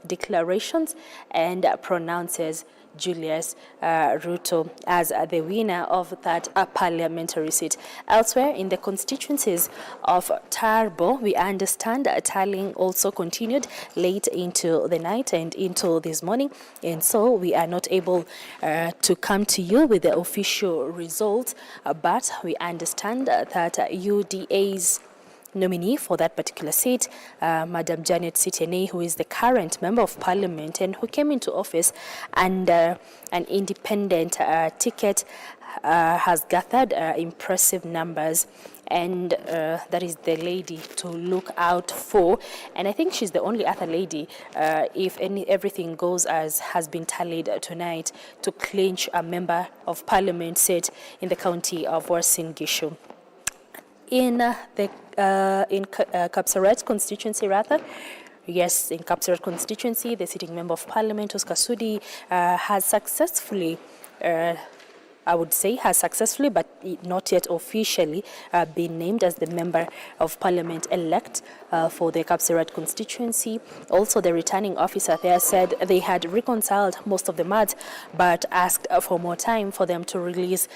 declarations and pronounces Julius Ruto as the winner of that parliamentary seat. Elsewhere in the constituencies of Tarbo, we understand tallying also continued late into the night and into this morning, and so we are not able to come to you with the official results, but we understand that UDA's nominee for that particular seat, Madam Janet Sitiene, who is the current member of parliament and who came into office under an independent ticket, has gathered impressive numbers, and that is the lady to look out for. And I think she's the only other lady, if everything goes as has been tallied tonight, to clinch a member of parliament seat in the county of Uasin Gishu. In Kapseret constituency, yes, in Kapseret constituency, the sitting member of parliament, Oscar Sudi, has successfully, I would say has successfully, but not yet officially, been named as the member of parliament elect for the Kapseret constituency. Also, the returning officer there said they had reconciled most of the matters, but asked for more time for them to release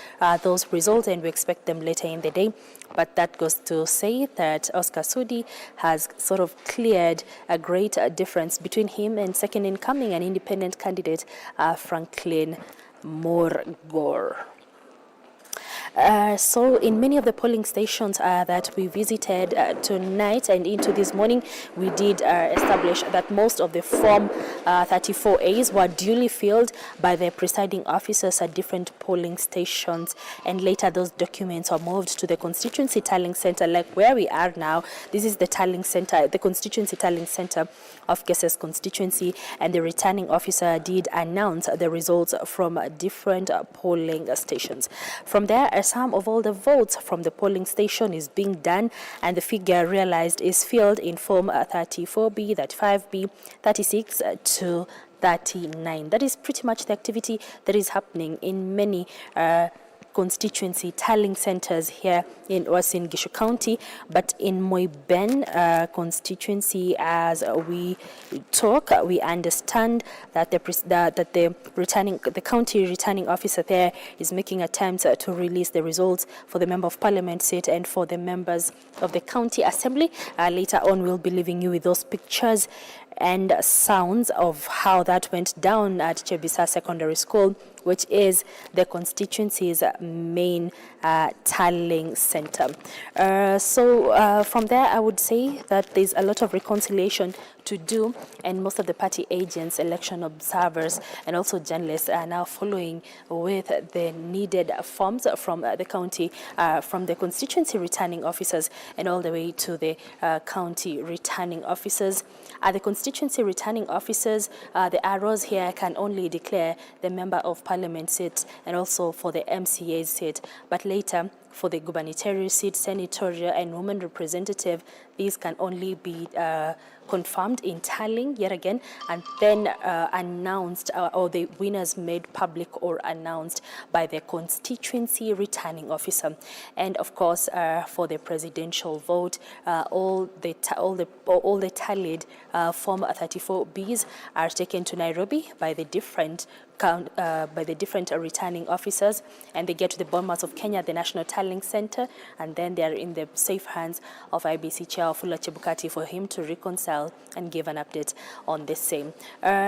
those results, and we expect them later in the day. But that goes to say that Oscar Sudi has sort of cleared a great difference between him and second incoming, an independent candidate, Franklin Morgor. So in many of the polling stations that we visited tonight and into this morning, we did establish that most of the Form 34As were duly filled by the presiding officers at different polling stations, and later those documents were moved to the constituency tallying center, like where we are now. This is the tallying center, the constituency tallying center of Keses constituency, and the returning officer did announce the results from different polling stations. From there, a sum of all the votes from the polling station is being done, and the figure realized is filled in Form 34B, 35B, 36 to 39. That is pretty much the activity that is happening in many constituency tallying centers here in Uasin Gishu County. But in Moiben constituency, as we talk, we understand that the county returning officer there is making attempts to release the results for the member of parliament seat and for the members of the county assembly. Later on, we'll be leaving you with those pictures and sounds of how that went down at Chebisa Secondary School, which is the constituency's main tallying center. So from there, I would say that there's a lot of reconciliation to do, and most of the party agents, election observers, and also journalists are now following with the needed forms from the county, from the constituency returning officers and all the way to the county returning officers. The constituency returning officers, the arrows here can only declare the member of parliament seat and also for the MCA seat, but later for the gubernatorial seat, senatorial, and women representative, these can only be confirmed in Tallying yet again, and then announced, or the winners made public or announced by the constituency returning officer. And of course, for the presidential vote, all the tallied Form 34Bs are taken to Nairobi by the different returning officers, and they get to the Bomas of Kenya, the National Tallying Center, and then they are in the safe hands of IBC Chair Wafula Chebukati for him to reconcile and give an update on the same.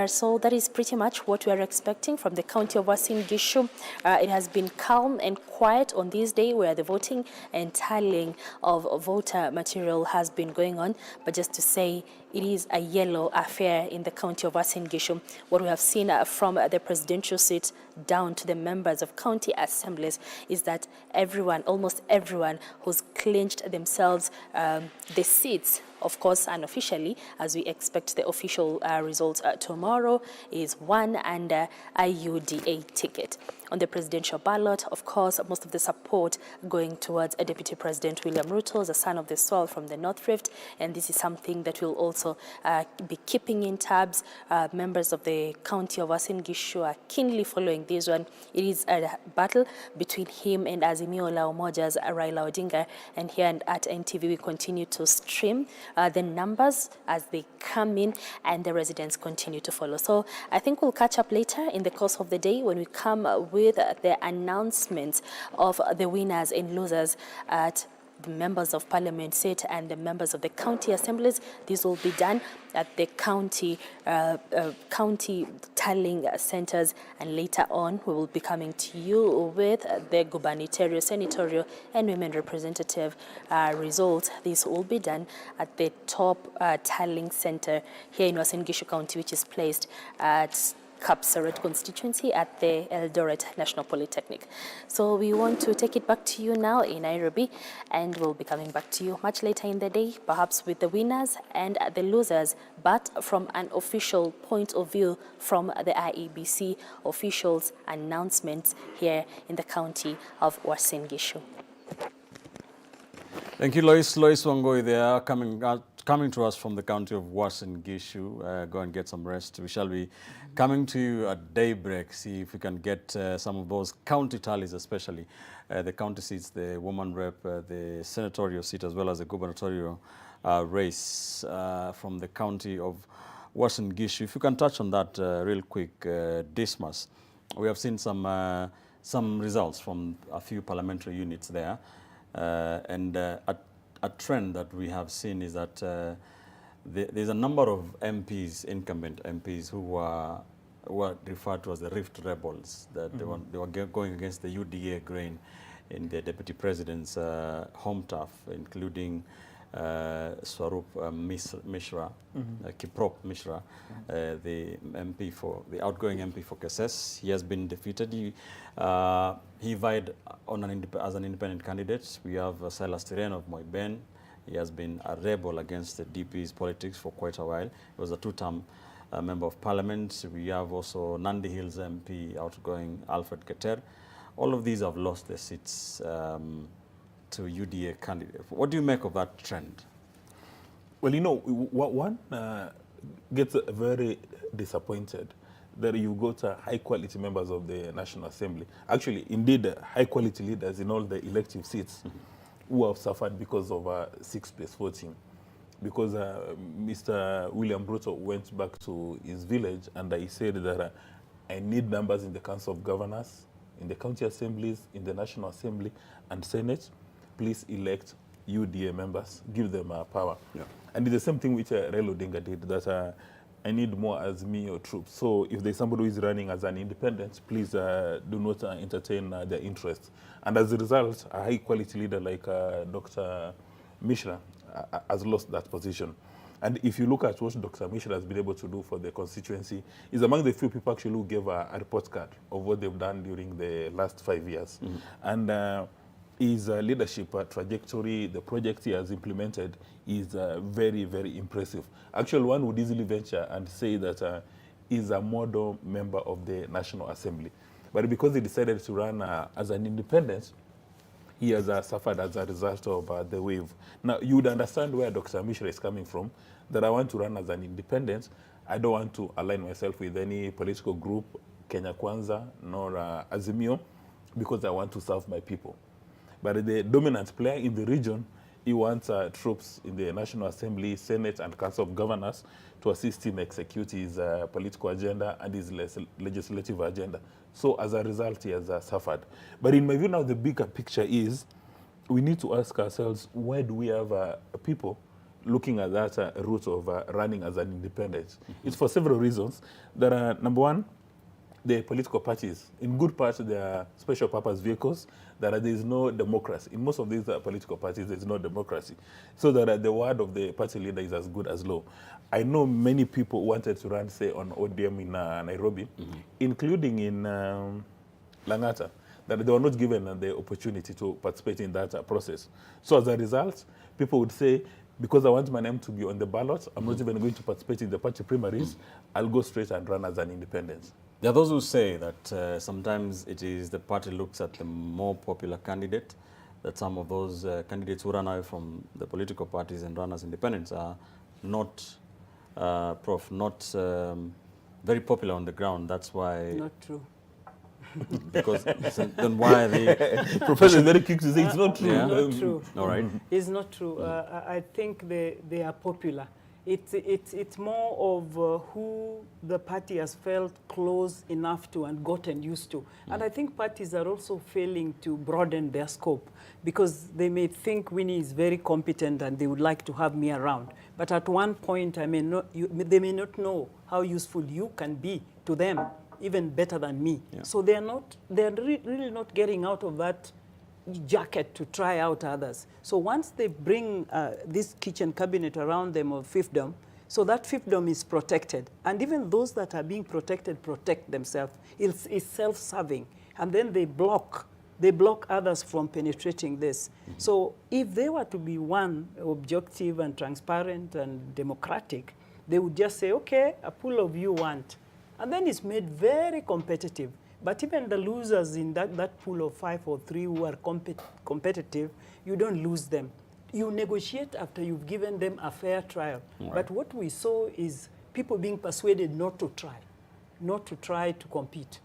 So that is pretty much what we are expecting from the county of Uasin Gishu. It has been calm and quiet on this day where the voting and tallying of voter material has been going on, but just to say, it is a yellow affair in the county of Uasin Gishu. What we have seen from the presidential seat down to the members of county assemblies is that everyone, almost everyone, who's clinched themselves the seats, of course, unofficially, as we expect the official results tomorrow, is won under a UDA ticket. On the presidential ballot, of course, most of the support going towards a Deputy President William Ruto, the son of the soil from the North Rift, and this is something that will also be keeping in tabs. Members of the county of Uasin Gishu are keenly following this one. It is a battle between him and Azimio la Umoja's Raila Odinga, and here at NTV we continue to stream the numbers as they come in, and the residents continue to follow. So I think we'll catch up later in the course of the day when we come with the announcements of the winners and losers at the members of parliament seat and the members of the county assemblies. This will be done at the county tallying centers, and later on we will be coming to you with the gubernatorial, senatorial and women representative results. This will be done at the top tallying center here in Uasin Gishu County, which is placed at Kapsaret constituency at the Eldoret National Polytechnic. So we want to take it back to you now in Nairobi, and we'll be coming back to you much later in the day, perhaps with the winners and the losers, but from an official point of view from the IEBC officials' announcements here in the county of Uasin Gishu. Thank you, Lois. Lois Wangoi there, coming to us from the county of Uasin Gishu. Go and get some rest. We shall be coming to you at daybreak, see if we can get some of those county tallies, especially the county seats, the woman rep, the senatorial seat, as well as the gubernatorial race from the county of Uasin Gishu. If you can touch on that real quick, Dismas. We have seen some results from a few parliamentary units there. And a trend that we have seen is that there's a number of MPs, incumbent MPs, who were referred to as the Rift Rebels, that they were going against the UDA grain in the Deputy President's home turf, including Swarup Mishra, Kiprop Mishra, the outgoing MP for Keses. He has been defeated. He vied on as an independent candidate. We have Silas Tireno of Moiben. He has been a rebel against the DP's politics for quite a while. He was a two-term member of parliament. We have also Nandi Hills MP, outgoing Alfred Keter. All of these have lost their seats to UDA candidate. What do you make of that trend? Well, you know, one gets very disappointed that you got high-quality members of the National Assembly. Actually, indeed, high-quality leaders in all the elective seats who have suffered because of 6-place voting. Because Mr. William Ruto went back to his village and he said that I need numbers in the Council of Governors, in the county assemblies, in the National Assembly and Senate. Please elect UDA members, give them power. Yeah. And it's the same thing which Raila Odinga did, that I need more Azimio troops. So if there's somebody who is running as an independent, please do not entertain their interests. And as a result, a high-quality leader like Dr. Mishra has lost that position. And if you look at what Dr. Mishra has been able to do for the constituency, he's among the few people actually who gave a report card of what they've done during the last 5 years. And his leadership trajectory, the project he has implemented, is very, very impressive. Actually, one would easily venture and say that he's a model member of the National Assembly. But because he decided to run as an independent, he has suffered as a result of the wave. Now, you would understand where Dr. Mishra is coming from, that I want to run as an independent. I don't want to align myself with any political group, Kenya Kwanza, nor Azimio, because I want to serve my people. But the dominant player in the region, he wants troops in the National Assembly, Senate, and Council of Governors to assist him execute his political agenda and his legislative agenda. So as a result, he has suffered. But in my view now, the bigger picture is we need to ask ourselves, why do we have people looking at that route of running as an independent? It's for several reasons. There are, number one, the political parties. In good part, they are special purpose vehicles. There is no democracy. In most of these political parties, there is no democracy. So that the word of the party leader is as good as law. I know many people wanted to run, say, on ODM in Nairobi, including in Langata, that they were not given the opportunity to participate in that process. So as a result, people would say, because I want my name to be on the ballot, I'm not even going to participate in the party primaries, I'll go straight and run as an independent. There are those who say that sometimes it is the party looks at the more popular candidate, that some of those candidates who run away from the political parties and run as independents are not, very popular on the ground. That's why... Not true. Because then why are they... Professor is very quick to say it's not true. Yeah? Not true. All right. It's not true. I think they are popular. It's more of who the party has felt close enough to and gotten used to. And I think parties are also failing to broaden their scope, because they may think Winnie is very competent and they would like to have me around. But at one point, they may not know how useful you can be to them, even better than me. Yeah. So they're really not getting out of that jacket to try out others. So once they bring this kitchen cabinet around them of fiefdom, so that fiefdom is protected. And even those that are being protected protect themselves. It's self-serving. And then they block others from penetrating this. So if they were to be one, objective and transparent and democratic, they would just say, okay, a pool of you want. And then it's made very competitive. But even the losers in that pool of 5 or 3 who are competitive, you don't lose them. You negotiate after you've given them a fair trial. Right. But what we saw is people being persuaded not to try to compete,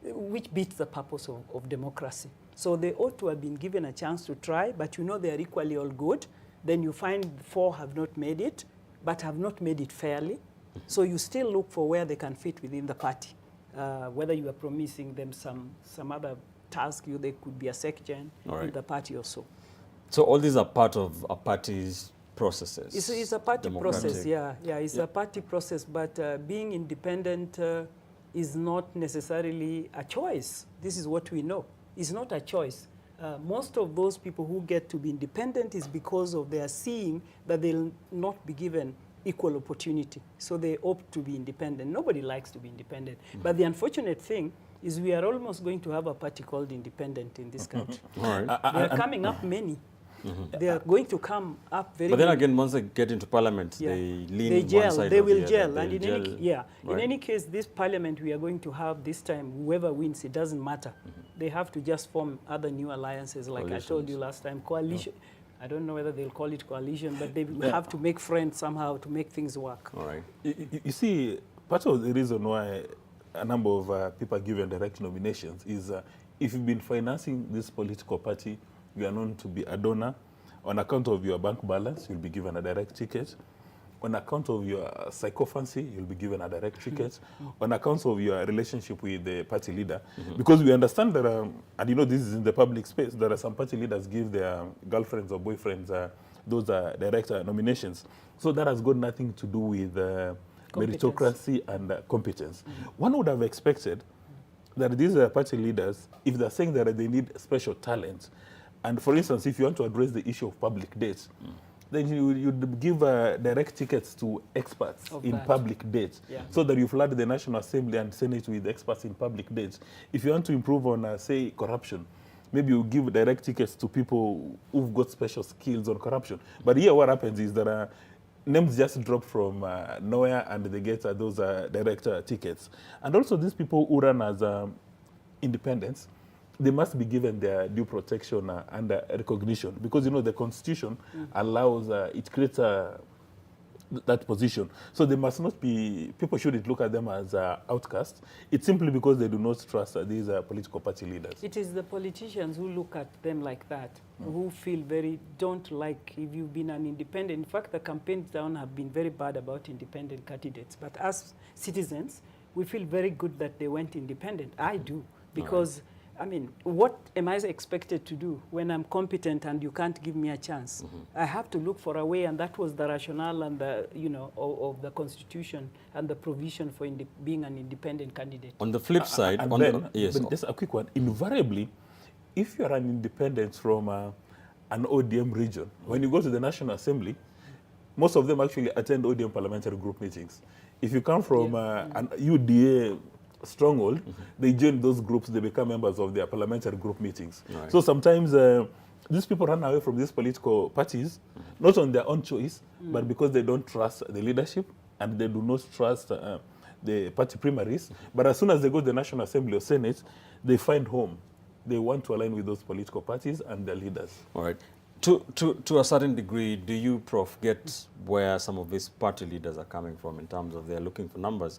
which beats the purpose of democracy. So they ought to have been given a chance to try, but you know they are equally all good. Then you find 4 have not made it, but have not made it fairly. So you still look for where they can fit within the party. Whether you are promising them some other task, they could be a secretary in the party or so. So all these are part of a party's processes? It's a party process, yeah. It's a party process, but being independent is not necessarily a choice. This is what we know. It's not a choice. Most of those people who get to be independent is because of they are seeing that they'll not be given equal opportunity. So they opt to be independent. Nobody likes to be independent. But the unfortunate thing is we are almost going to have a party called independent in this country. All right. They are coming up many. They are going to come up very But then many. again, once they get into parliament, they lean they gel, one side they or will the gel. other. And Right. in any case, this parliament we are going to have this time, whoever wins, it doesn't matter. They have to just form other new alliances, like I told you last time, coalition. I don't know whether they'll call it coalition, but they will have to make friends somehow to make things work. All right. You see, part of the reason why a number of people are given direct nominations is if you've been financing this political party, you are known to be a donor. On account of your bank balance, you'll be given a direct ticket. On account of your sycophancy, you'll be given a direct ticket. On account of your relationship with the party leader. Because we understand that, and you know this is in the public space, there are some party leaders give their girlfriends or boyfriends those direct nominations. So that has got nothing to do with meritocracy and competence. One would have expected that these party leaders, if they're saying that they need special talent, and for instance, if you want to address the issue of public debt, then you'd give direct tickets to experts in public debt, so that you flood the National Assembly and Senate with experts in public debt. If you want to improve on, say, corruption, maybe you give direct tickets to people who've got special skills on corruption. But here what happens is that names just drop from nowhere and they get those direct tickets. And also these people who run as independents, they must be given their due protection and recognition, because the Constitution allows it creates that position. So they must not be, people shouldn't look at them as outcasts. It's simply because they do not trust these political party leaders. It is the politicians who look at them like that, who feel don't like if you've been an independent. In fact, the campaigns down have been very bad about independent candidates. But as citizens, we feel very good that they went independent. I do, because I mean, what am I expected to do when I'm competent and you can't give me a chance? I have to look for a way, and that was the rationale and the, of the Constitution and the provision for being an independent candidate. On the flip side, yes, just a quick one. Invariably, if you're an independent from an ODM region, when you go to the National Assembly, most of them actually attend ODM parliamentary group meetings. If you come from an UDA stronghold, they join those groups, they become members of their parliamentary group meetings. Right. So sometimes these people run away from these political parties, not on their own choice, but because they don't trust the leadership and they do not trust the party primaries. But as soon as they go to the National Assembly or Senate, they find home. They want to align with those political parties and their leaders. All right. To a certain degree, do you, Prof, get where some of these party leaders are coming from in terms of they're looking for numbers?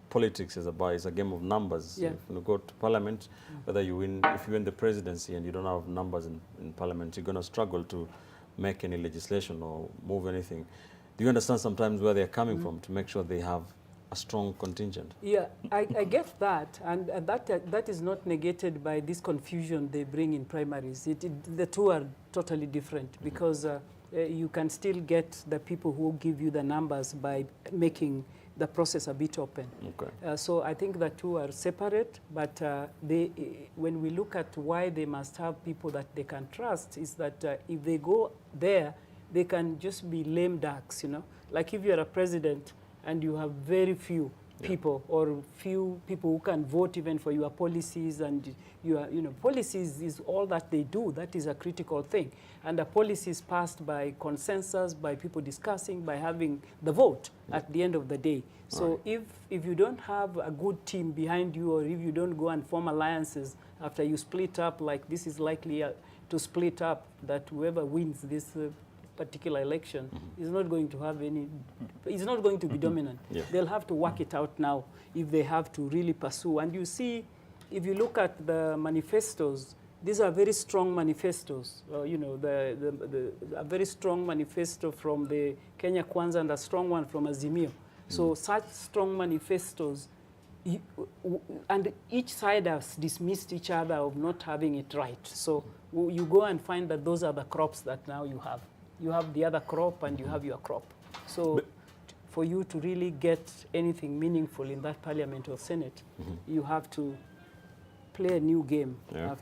Politics is a game of numbers. Yeah. If you go to parliament, whether you win, if you win the presidency and you don't have numbers in parliament, you're going to struggle to make any legislation or move anything. Do you understand sometimes where they're coming from to make sure they have a strong contingent? Yeah, I get that, and that is not negated by this confusion they bring in primaries. The two are totally different, because you can still get the people who give you the numbers by making the process a bit open. Okay. So I think the two are separate, but when we look at why they must have people that they can trust, is that if they go there, they can just be lame ducks, Like if you're a president and you have very few people, or few people who can vote even for your policies, and policies is all that they do. That is a critical thing. And the policy is passed by consensus, by people discussing, by having the vote at the end of the day. So if you don't have a good team behind you, or if you don't go and form alliances after you split up, like this is likely to split up, that whoever wins this particular election is not going to have any, is not going to be dominant. Yeah. They'll have to work it out now if they have to really pursue. And you see, if you look at the manifestos, these are very strong manifestos. A very strong manifesto from the Kenya Kwanza and a strong one from Azimio. So such strong manifestos, and each side has dismissed each other of not having it right. So you go and find that those are the crops that now you have. You have the other crop and you have your crop. So for you to really get anything meaningful in that parliament or senate, you have to play a new game. Yeah.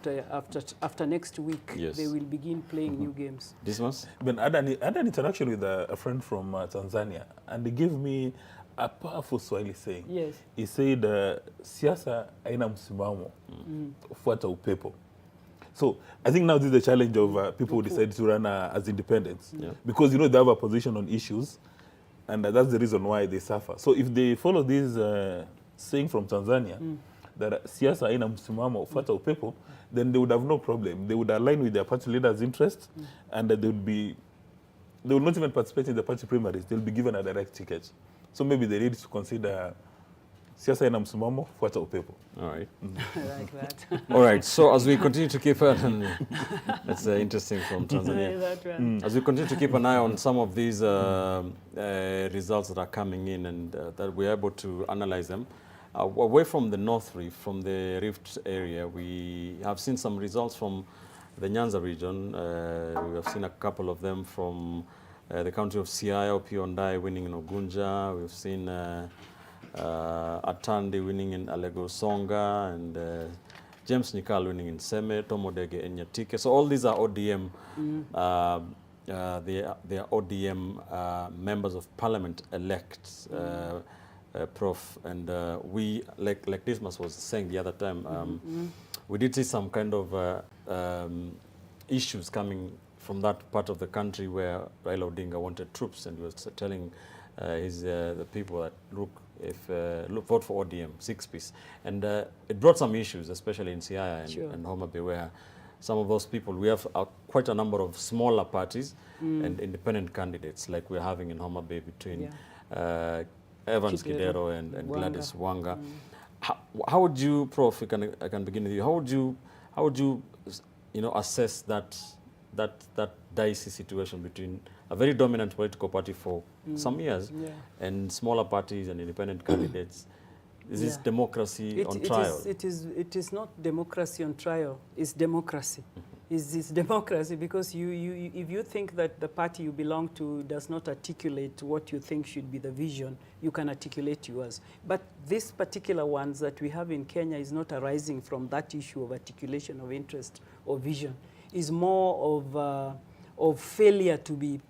After next week, Yes. they will begin playing new games. This was? But I had an interaction with a friend from Tanzania, and he gave me a powerful Swahili saying. Yes. He said, siasa haina msimamo, fuata upepo. So I think now this is the challenge of people who decide to run as independents. Yeah. Because, they have a position on issues, and that's the reason why they suffer. So if they follow this saying from Tanzania, that siasa haina msimamo, fuata upepo, then they would have no problem. They would align with their party leaders' interests, and they would not even participate in the party primaries. They'll be given a direct ticket. So maybe they need to consider siasa haina msimamo, fuata upepo. All right. I like that. All right. So as we continue to keep an that's interesting from Tanzania. That one. As we continue to keep an eye on some of these results that are coming in, and that we're able to analyze them, away from the North Rift, from the Rift area, we have seen some results from the Nyanza region. We have seen a couple of them from the county of Siaya, Piondai winning in Ogunja. We've seen Atandi winning in Alego Songa, and James Nikal winning in Seme, Tomodege in Nyatike. So all these are ODM, they are ODM members of parliament elects, Prof. And we, like Dismas was saying the other time, we did see some kind of issues coming from that part of the country where Raila Odinga wanted troops, and he was telling the people that, look, if vote for ODM, 6-piece. And it brought some issues, especially in Siaya and Homa Bay, where some of those people, we have quite a number of smaller parties and independent candidates, like we're having in Homa Bay between Evans Kidero and Gladys Wanga. How would you, Prof, I can begin with you, how would you assess that dicey situation between a very dominant political party for some years and smaller parties and independent candidates? Is this democracy on trial? It is not democracy on trial. It's democracy. It's democracy because if you think that the party you belong to does not articulate what you think should be the vision, you can articulate yours. But these particular ones that we have in Kenya is not arising from that issue of articulation of interest or vision. It's more of failure to be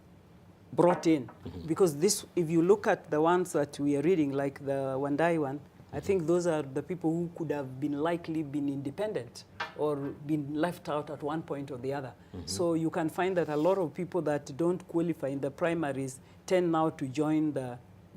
brought in. Because this, if you look at the ones that we are reading, like the Wandai one, I think those are the people who could have been likely been independent or been left out at one point or the other. So you can find that a lot of people that don't qualify in the primaries tend now to join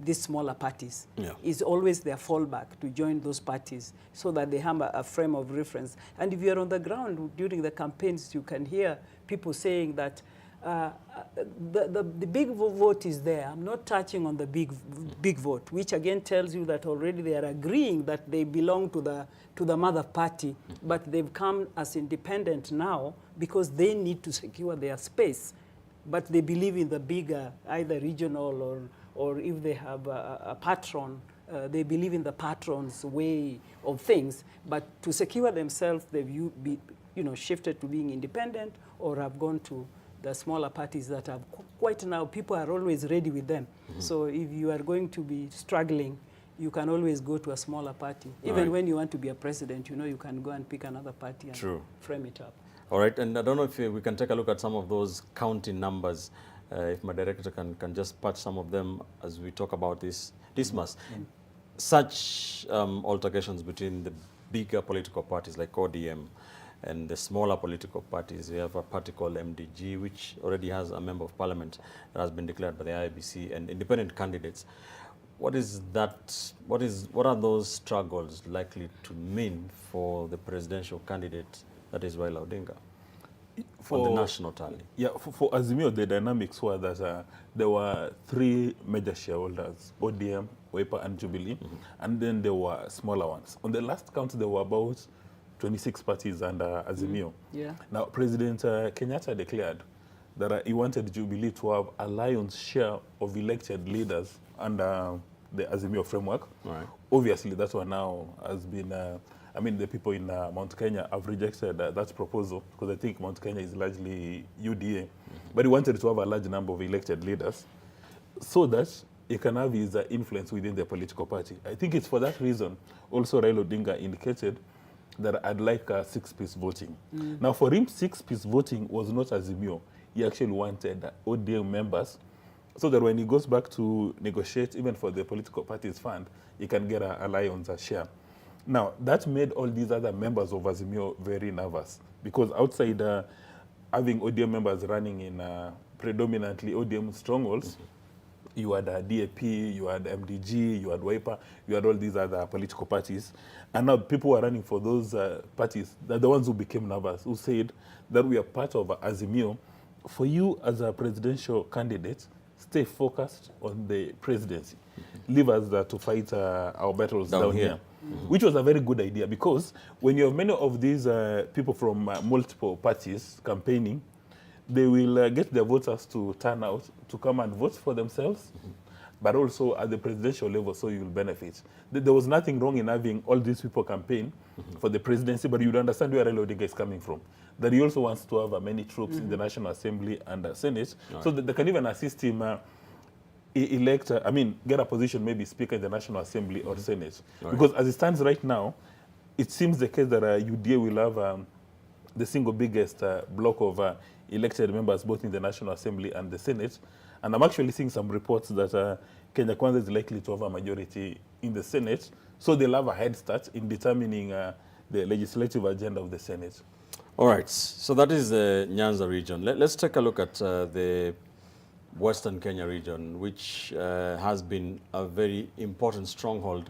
these smaller parties. It's always their fallback to join those parties so that they have a frame of reference. And if you're on the ground during the campaigns, you can hear people saying that the big vote is there. I'm not touching on the big vote, which again tells you that already they are agreeing that they belong to the mother party, but they've come as independent now because they need to secure their space. But they believe in the bigger, either regional or if they have a patron, they believe in the patron's way of things. But to secure themselves, they've shifted to being independent or have gone to the smaller parties that have quite now, people are always ready with them. So if you are going to be struggling, you can always go to a smaller party. Even when you want to be a president, you can go and pick another party and frame it up. All right, and I don't know if we can take a look at some of those county numbers. If my director can just patch some of them as we talk about this mass. Such altercations between the bigger political parties like ODM and the smaller political parties. We have a party called MDG, which already has a member of parliament that has been declared by the IEBC, and independent candidates. What are those struggles likely to mean for the presidential candidate, that is Raila Odinga, on the national tally? Yeah, for Azimio, the dynamics were that there were three major shareholders, ODM, Wiper, and Jubilee, and then there were smaller ones. On the last count, there were about 26 parties under Azimio. Now, President Kenyatta declared that he wanted Jubilee to have a lion's share of elected leaders under the Azimio framework. Obviously, that one now has been, the people in Mount Kenya have rejected that proposal because I think Mount Kenya is largely UDA. But he wanted to have a large number of elected leaders so that he can have his influence within the political party. I think it's for that reason also Raila Odinga indicated that I'd like 6-piece voting. Now, for him, 6-piece voting was not Azimio. He actually wanted ODM members so that when he goes back to negotiate, even for the political party's fund, he can get a lion's share. Now, that made all these other members of Azimio very nervous because outside having ODM members running in predominantly ODM strongholds, you had DAP, you had MDG, you had Wiper, you had all these other political parties. And now people who are running for those parties, they're the ones who became nervous, who said that we are part of Azimio. For you as a presidential candidate, stay focused on the presidency. Leave us to fight our battles down here. Which was a very good idea because when you have many of these people from multiple parties campaigning, they will get their voters to turn out to come and vote for themselves, but also at the presidential level, so you will benefit. There was nothing wrong in having all these people campaign for the presidency, but you would understand where Raila Odinga is coming from. That he also wants to have many troops in the National Assembly and Senate, so that they can even assist him get a position, maybe Speaker in the National Assembly or Senate. Because as it stands right now, it seems the case that UDA will have the single biggest block of elected members both in the National Assembly and the Senate. And I'm actually seeing some reports that Kenya Kwanza is likely to have a majority in the Senate. So they'll have a head start in determining the legislative agenda of the Senate. All right. So that is the Nyanza region. Let's take a look at the Western Kenya region, which has been a very important stronghold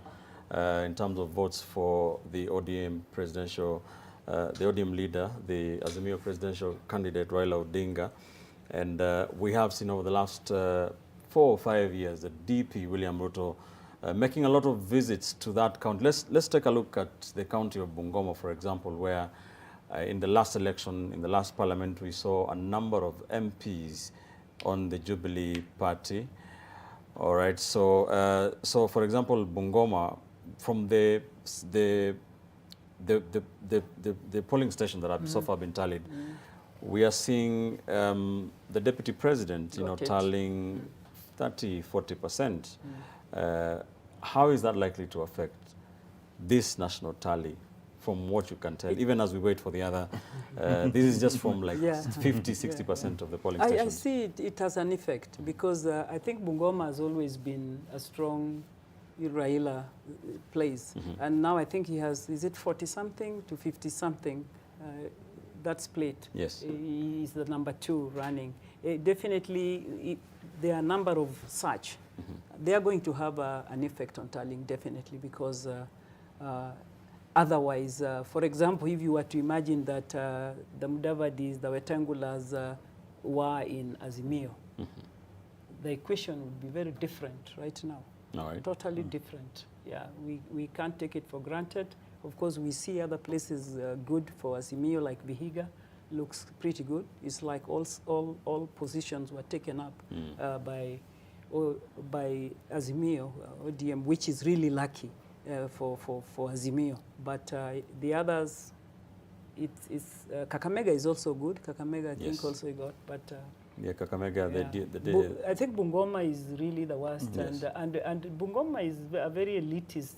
in terms of votes for the ODM presidential, the ODM leader, the Azimio presidential candidate Raila Odinga. And we have seen over the last 4 or 5 years the DP William Ruto making a lot of visits to that county. Let's take a look at the county of Bungoma, for example, where in the last election, in the last parliament, we saw a number of MPs on the Jubilee party. All right, so so for example, Bungoma, from the polling station that have so far been tallied, we are seeing the deputy president, tallying 30–40%. How is that likely to affect this national tally? From what you can tell, even as we wait for the other, this is just from like 50–60% of the polling stations. I see it has an effect because I think Bungoma has always been a strong Raila place. And now I think he has, is it 40-something to 50-something? That split. Yes. He's the number 2 running. Definitely, there are a number of such. They are going to have an effect on tallying, definitely, because otherwise, for example, if you were to imagine that the Mudavadis, the Wetangulas were in Azimio, the equation would be very different right now. All right. Totally different. Yeah, we can't take it for granted. Of course, we see other places good for Azimio, like Vihiga, looks pretty good. It's like all positions were taken up by Azimio, ODM, which is really lucky for Azimio. But the others, it's Kakamega is also good. Kakamega, I think, also got, but. Yeah, Kakamega, I think Bungoma is really the worst, and Bungoma is a very elitist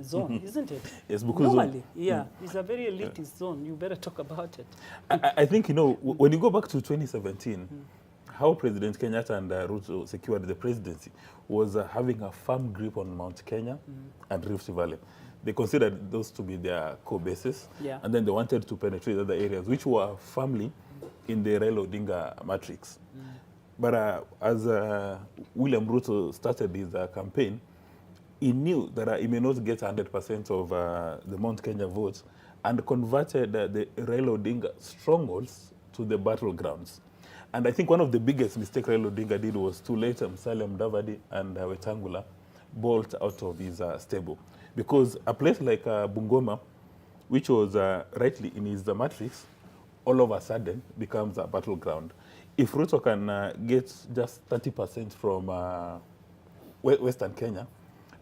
zone, isn't it? Yes, because normally, it's a very elitist zone. You better talk about it. I think, when you go back to 2017, how President Kenyatta and Ruto secured the presidency was having a firm grip on Mount Kenya and Rift Valley. They considered those to be their core bases, and then they wanted to penetrate other areas, which were firmly in the Raila Odinga matrix. But as William Ruto started his campaign, he knew that he may not get 100% of the Mount Kenya votes, and converted the Raila Odinga strongholds to the battlegrounds. And I think one of the biggest mistakes Raila Odinga did was to let Musalia Mudavadi and Wetangula bolt out of his stable. Because a place like Bungoma, which was rightly in his matrix, all of a sudden becomes a battleground. If Ruto can get just 30% from Western Kenya,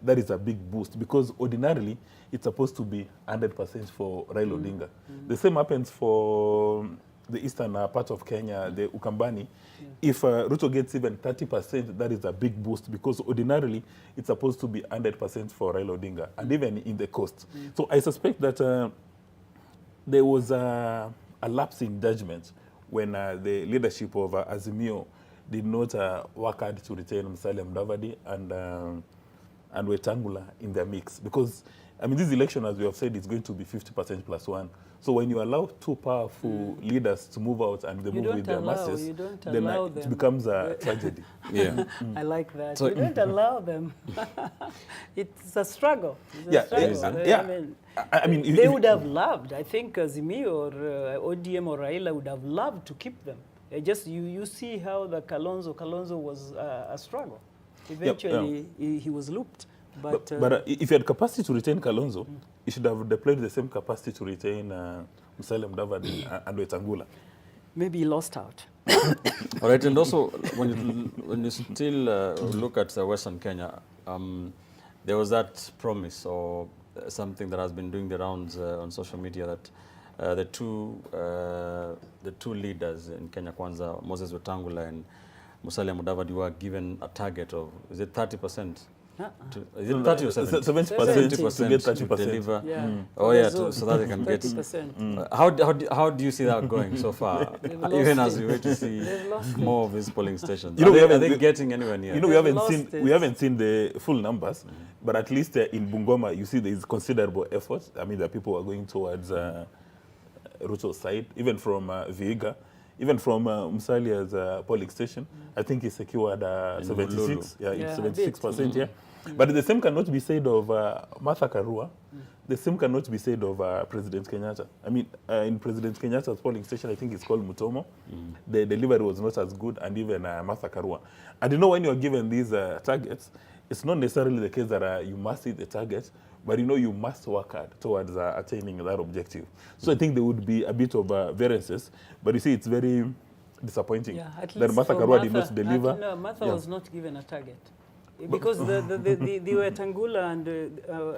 that is a big boost, because ordinarily it's supposed to be 100% for Raila Odinga. The same happens for the eastern part of Kenya, the Ukambani. If Ruto gets even 30%, that is a big boost, because ordinarily it's supposed to be 100% for Raila Odinga, and even in the coast. So I suspect that there was a lapse in judgment when the leadership of Azimio did not work hard to retain Musalia Mudavadi and Wetangula in their mix. Because, I mean, this election, as we have said, is going to be 50% +1. So when you allow two powerful leaders to move out and they move with their masses, then it becomes a tragedy. I like that. So you don't allow them. It's a struggle. It's a struggle. I mean, they would have loved, I think, Azimio or ODM or Raila would have loved to keep them. Just you see how the Kalonzo was a struggle. Eventually, he was looped. But if you had capacity to retain Kalonzo, you should have deployed the same capacity to retain Musalia Mudavadi and Wetangula. Maybe he lost out. All right, and also when you still look at Western Kenya, there was that promise or something that has been doing the rounds on social media that the two leaders in Kenya Kwanza, Moses Wetangula and Musalia Mudavadi, were given a target of, is it 30%? Is it 30 or 70? 70% to get 30%. To deliver. So that they can get 30%. How do you see that going so far? Even as we wait to see more of these polling stations. Are they getting anywhere near? We haven't seen the full numbers, but at least in Bungoma, you see there is considerable effort. I mean, the people are going towards Ruto's side, even from Vihiga. Even from Musalia's polling station, I think he secured 76. Yeah, it's 76%. Yeah, but the same cannot be said of Martha Karua. The same cannot be said of President Kenyatta. I mean, in President Kenyatta's polling station, I think it's called Mutomo. The delivery was not as good, and even Martha Karua. And you know, when you're given these targets, it's not necessarily the case that you must hit the target, but you know you must work hard towards attaining that objective. So I think there would be a bit of variances, but you see, it's very disappointing that Martha Karua did not deliver. No, Martha was not given a target. Because the Wetangula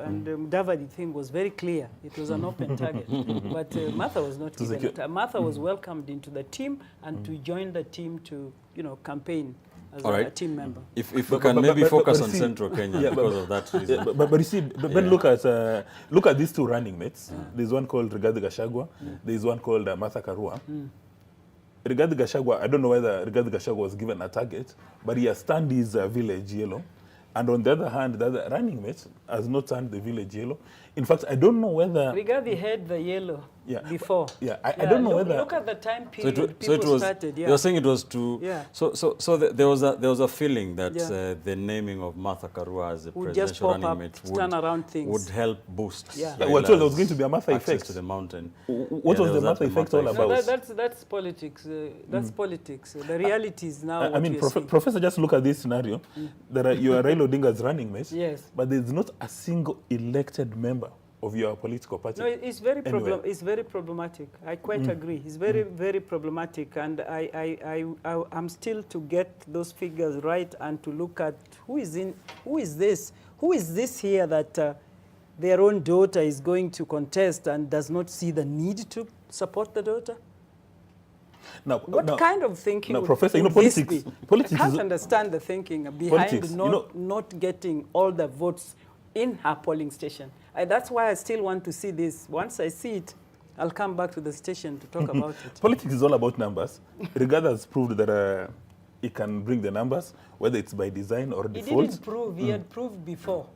and Davadi thing was very clear. It was an open target. But Martha was not given a target. Martha was welcomed into the team and to join the team to, campaign as a team member. If we can maybe focus on Central Kenya because of that reason. But you see, Ben, look at these two running mates. There's one called Rigathi Gachagua. There's one called Martha Karua. Rigathi Gachagua, I don't know whether Rigathi Gachagua was given a target, but he has turned his village yellow. And on the other hand, the other running mate has not turned the village yellow. In fact, I don't know whether... Rigathi had the yellow before. I don't know whether... Look at the time period people started. You're saying it was to... So there was a feeling that the naming of Martha Karua as the presidential running mate would help boost. Well, so there was going to be a Martha effect to the mountain. What was the Martha effect all about? That's politics. That's politics. The reality is now. I mean, Professor, just look at this scenario. That you are Raila Odinga's running mate, but there's not a single elected member of your political party. No, it's very problematic. I quite agree. It's very problematic, and I'm still to get those figures right and to look at who is this here that their own daughter is going to contest and does not see the need to support the daughter. Now, what kind of thinking? Now, Professor, politics. Politics. I can't understand the thinking behind not getting all the votes in her polling station. That's why I still want to see this. Once I see it, I'll come back to the station to talk about it. Politics is all about numbers. Rigathi has proved that it can bring the numbers, whether it's by design or default. He didn't prove. He had proved before.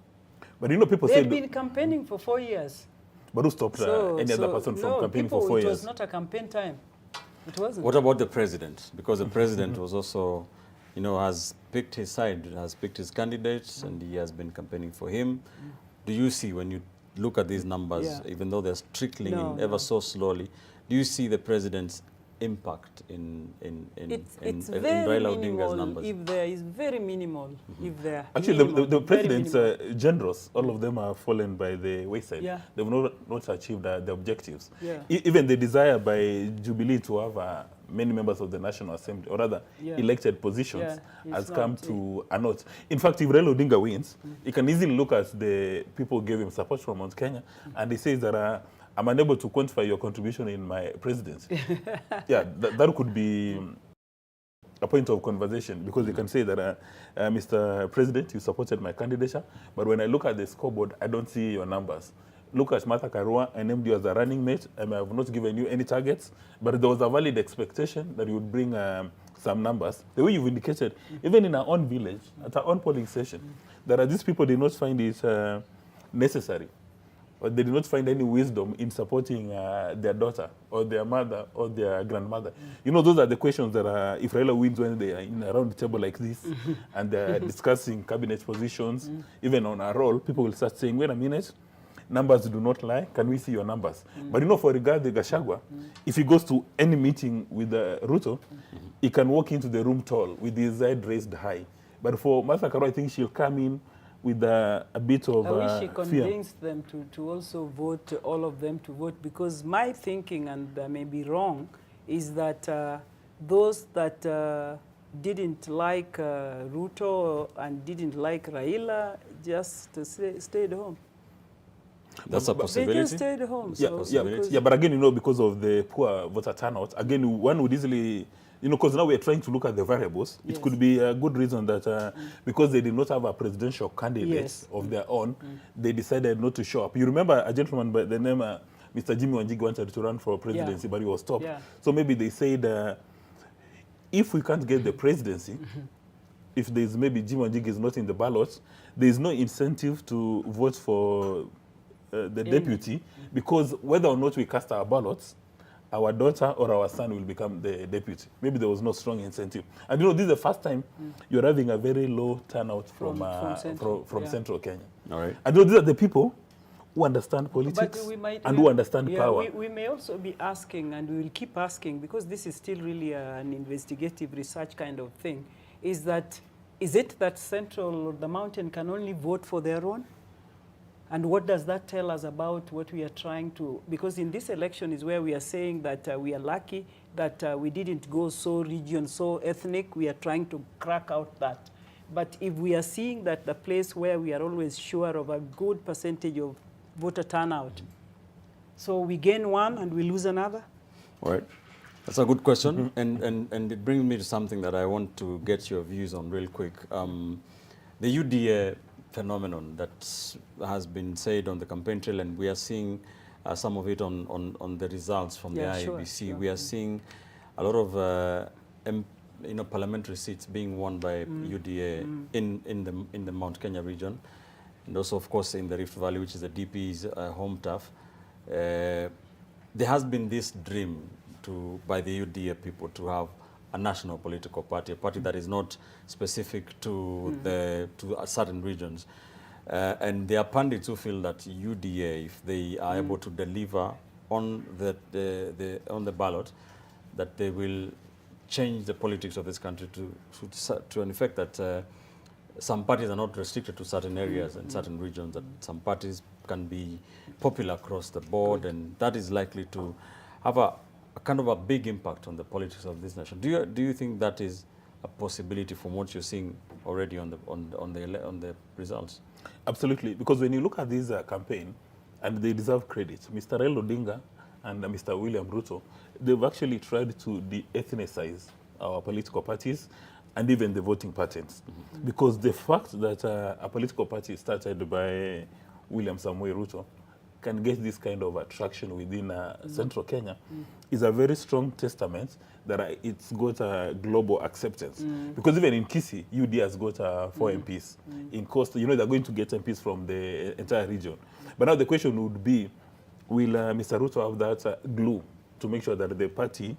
But people they had been campaigning for 4 years. But who stopped any other person from campaigning for 4 years? It was not a campaign time. It wasn't. What about the president? Because the president was also, has picked his side, has picked his candidates, and he has been campaigning for him. Do you see, when you look at these numbers, even though they're trickling in ever so slowly, do you see the president's impact in Raila Odinga's numbers? If there is very minimal. If there actually the president's generals, all of them are fallen by the wayside. They've not achieved the objectives. Even the desire by Jubilee to have many members of the National Assembly, or rather elected positions, has come to a naught. In fact, if Raila Odinga wins, he can easily look at the people who gave him support from Mount Kenya, and he says that I'm unable to quantify your contribution in my presidency. That could be a point of conversation, because you can say that, Mr. President, you supported my candidature, but when I look at the scoreboard, I don't see your numbers. Look at Martha Karua, I named you as a running mate. I have not given you any targets, but there was a valid expectation that you would bring some numbers. The way you've indicated, even in our own village, at our own polling station, there are these people did not find it necessary, or they did not find any wisdom in supporting their daughter or their mother or their grandmother. Those are the questions that if Raila wins when they are in a round table like this and they're discussing cabinet positions, even on a roll, people will start saying, wait a minute, numbers do not lie. Can we see your numbers? But for Rigathi Gachagua, if he goes to any meeting with Ruto, he can walk into the room tall with his head raised high. But for Martha Karua, I think she'll come in with a bit of I wish she fear. convinced them to also vote, all of them to vote, because my thinking, and I may be wrong, is that those that didn't like Ruto and didn't like Raila just stayed home. That's a possibility. They just stayed home. But again, because of the poor voter turnout, again, one would easily, because now we're trying to look at the variables. It could be a good reason that because they did not have a presidential candidate of their own, they decided not to show up. You remember a gentleman by the name Mr. Jimmy Wanjigi wanted to run for presidency, but he was stopped. So maybe they said, if we can't get the presidency, if there's maybe Jimmy Wanjigi is not in the ballot, there's no incentive to vote for the deputy, because whether or not we cast our ballots, our daughter or our son will become the deputy. Maybe there was no strong incentive. And you know, this is the first time you're having a very low turnout from Central Kenya. All right. And you know, these are the people who understand politics and who understand power. We may also be asking, and we will keep asking, because this is still really an investigative research kind of thing, is it that Central or the Mountain can only vote for their own? And what does that tell us about what we are trying to, because in this election is where we are saying that we are lucky that we didn't go so region, so ethnic, we are trying to crack out that. But if we are seeing that the place where we are always sure of a good percentage of voter turnout, so we gain one and we lose another? All right. That's a good question, and it brings me to something that I want to get your views on real quick. The UDA phenomenon that has been said on the campaign trail, and we are seeing some of it on the results from the IEBC. Sure. We are seeing a lot of parliamentary seats being won by UDA in the Mount Kenya region, and also, of course, in the Rift Valley, which is the DP's home turf. There has been this dream by the UDA people to have a national political party, a party that is not specific to certain regions. And there are pundits who feel that UDA, if they are able to deliver on the ballot, that they will change the politics of this country to an effect that some parties are not restricted to certain areas and certain regions, that some parties can be popular across the board, and that is likely to have a kind of a big impact on the politics of this nation. Do you think that is a possibility from what you're seeing already on the results? Absolutely, because when you look at this campaign, and they deserve credit, Mr. Raila Odinga and Mr. William Ruto, they've actually tried to de-ethnicize our political parties and even the voting patterns. Because the fact that a political party started by William Samoei Ruto can get this kind of attraction within Central Kenya is a very strong testament that it's got a global acceptance. Because even in Kisii, UD has got 4 MPs. In Coast, you know, they're going to get MPs from the entire region. But now the question would be, will Mr. Ruto have that glue to make sure that the party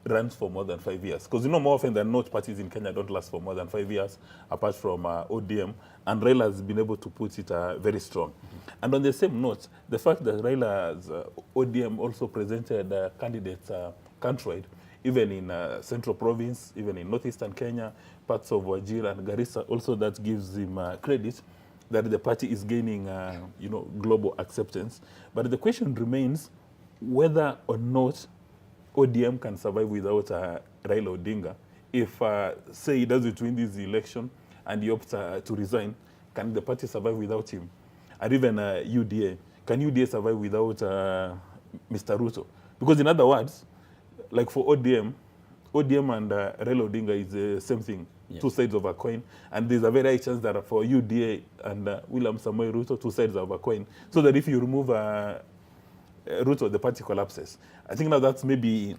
runs for more than 5 years? Because you know, more often than not, parties in Kenya don't last for more than 5 years, apart from ODM, and Raila has been able to put it very strong. And on the same note, the fact that Raila's ODM also presented candidates countrywide, even in Central Province, even in Northeastern Kenya, parts of Wajir and Garissa, also that gives him credit that the party is gaining global acceptance. But the question remains whether or not ODM can survive without Raila Odinga. If, say, he doesn't win this election and he opts to resign, can the party survive without him? And even UDA, can UDA survive without Mr. Ruto? Because in other words, like for ODM and Raila Odinga is the same thing, two sides of a coin. And there's a very high chance that for UDA and William Samoei Ruto, two sides of a coin. So that if you remove Ruto, the party collapses. I think now that's maybe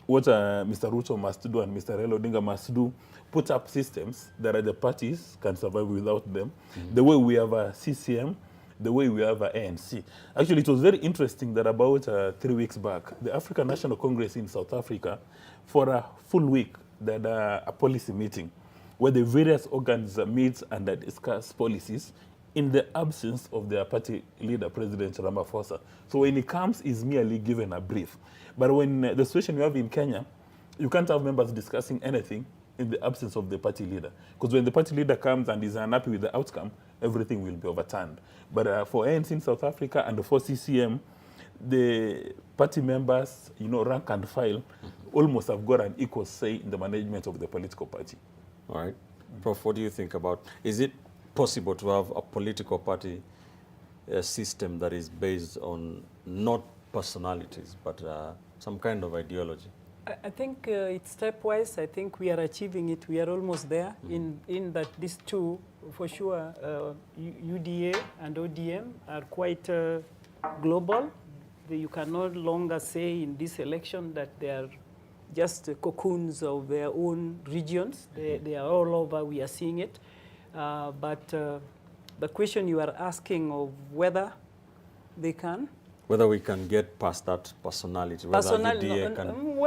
what Mr. Ruto must do and Mr. Raila Odinga must do, put up systems that the parties can survive without them. The way we have a CCM, the way we have a ANC. Actually, it was very interesting that about 3 weeks back, the African National Congress in South Africa, for a full week, they had a policy meeting where the various organs meet and discuss policies in the absence of their party leader, President Ramaphosa. So when he comes, he's merely given a brief. But when the situation you have in Kenya, you can't have members discussing anything in the absence of the party leader. Because when the party leader comes and is unhappy with the outcome, everything will be overturned. But for ANC in South Africa and for CCM, the party members, rank and file, almost have got an equal say in the management of the political party. All right. Prof, what do you think about, is it possible to have a political party system that is based on not personalities, but some kind of ideology? I think it's stepwise. I think we are achieving it. We are almost there in that these two, for sure, UDA and ODM are quite global. You can no longer say in this election that they are just cocoons of their own regions. They are all over. We are seeing it. But the question you are asking of whether they can, Whether we can get past that personality, whether UDA can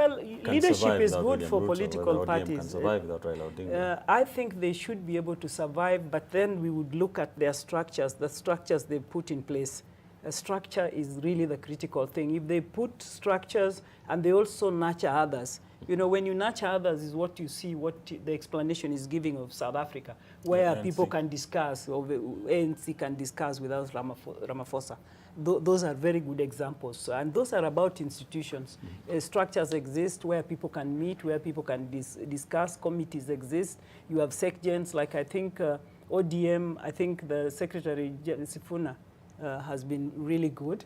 leadership is good for political parties. Can survive without Raila Odinga. I think they should be able to survive, but then we would look at their structures, the structures they put in place. A structure is really the critical thing. If they put structures and they also nurture others, you know, when you nurture others is what you see, what the explanation is giving of South Africa, where people can discuss, or the ANC can discuss without Ramaphosa. Those are very good examples. And those are about institutions. Structures exist where people can meet, where people can discuss, committees exist. You have sections, like I think ODM, I think the Secretary Sifuna has been really good.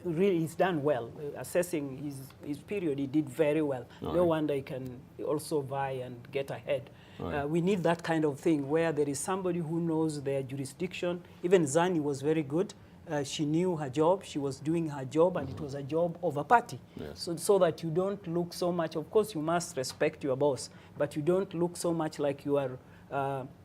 Really, he's done well. Assessing his period, he did very well. No wonder he can also vie and get ahead. We need that kind of thing where there is somebody who knows their jurisdiction. Even Zani was very good. She knew her job, she was doing her job, and it was a job of a party. Yes. So that you don't look so much, of course you must respect your boss, but you don't look so much like you are,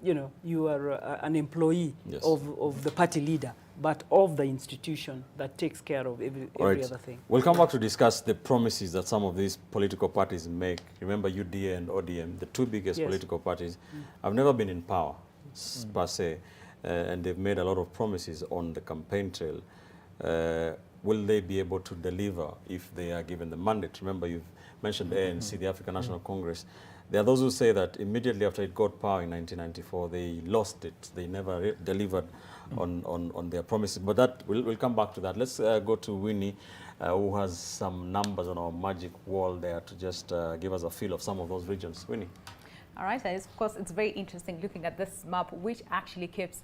you are an employee of the party leader, but of the institution that takes care of every other thing. We'll come back to discuss the promises that some of these political parties make. Remember UDA and ODM, the two biggest political parties, have never been in power, per se. And they've made a lot of promises on the campaign trail. Will they be able to deliver if they are given the mandate? Remember, you've mentioned ANC, the African National Congress. There are those who say that immediately after it got power in 1994, they lost it. They never delivered on their promises. But that we'll come back to that. Let's go to Winnie, who has some numbers on our magic wall there to just give us a feel of some of those regions. Winnie. All right, and of course, it's very interesting looking at this map, which actually keeps,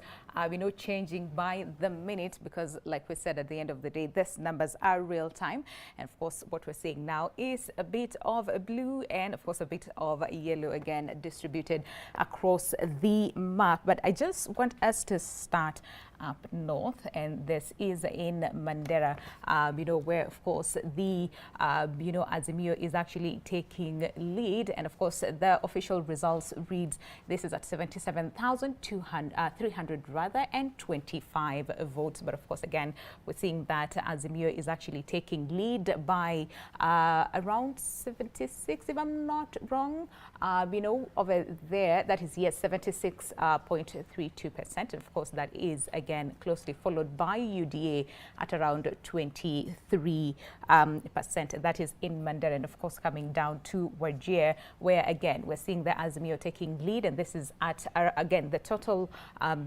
changing by the minute, because like we said, at the end of the day, these numbers are real time. And of course, what we're seeing now is a bit of blue and of course, a bit of yellow again distributed across the map. But I just want us to start up north, and this is in Mandera, where of course the Azimio is actually taking lead, and of course the official results reads this is at 77,300 rather and 25 votes. But of course again we're seeing that Azimio is actually taking lead by around 76, if I'm not wrong, over there. That is 76.32%, and of course that is again closely followed by UDA at around 23%. That is in Mandera, and of course coming down to Wajir, where again we're seeing the Azimio taking lead, and this is at again the total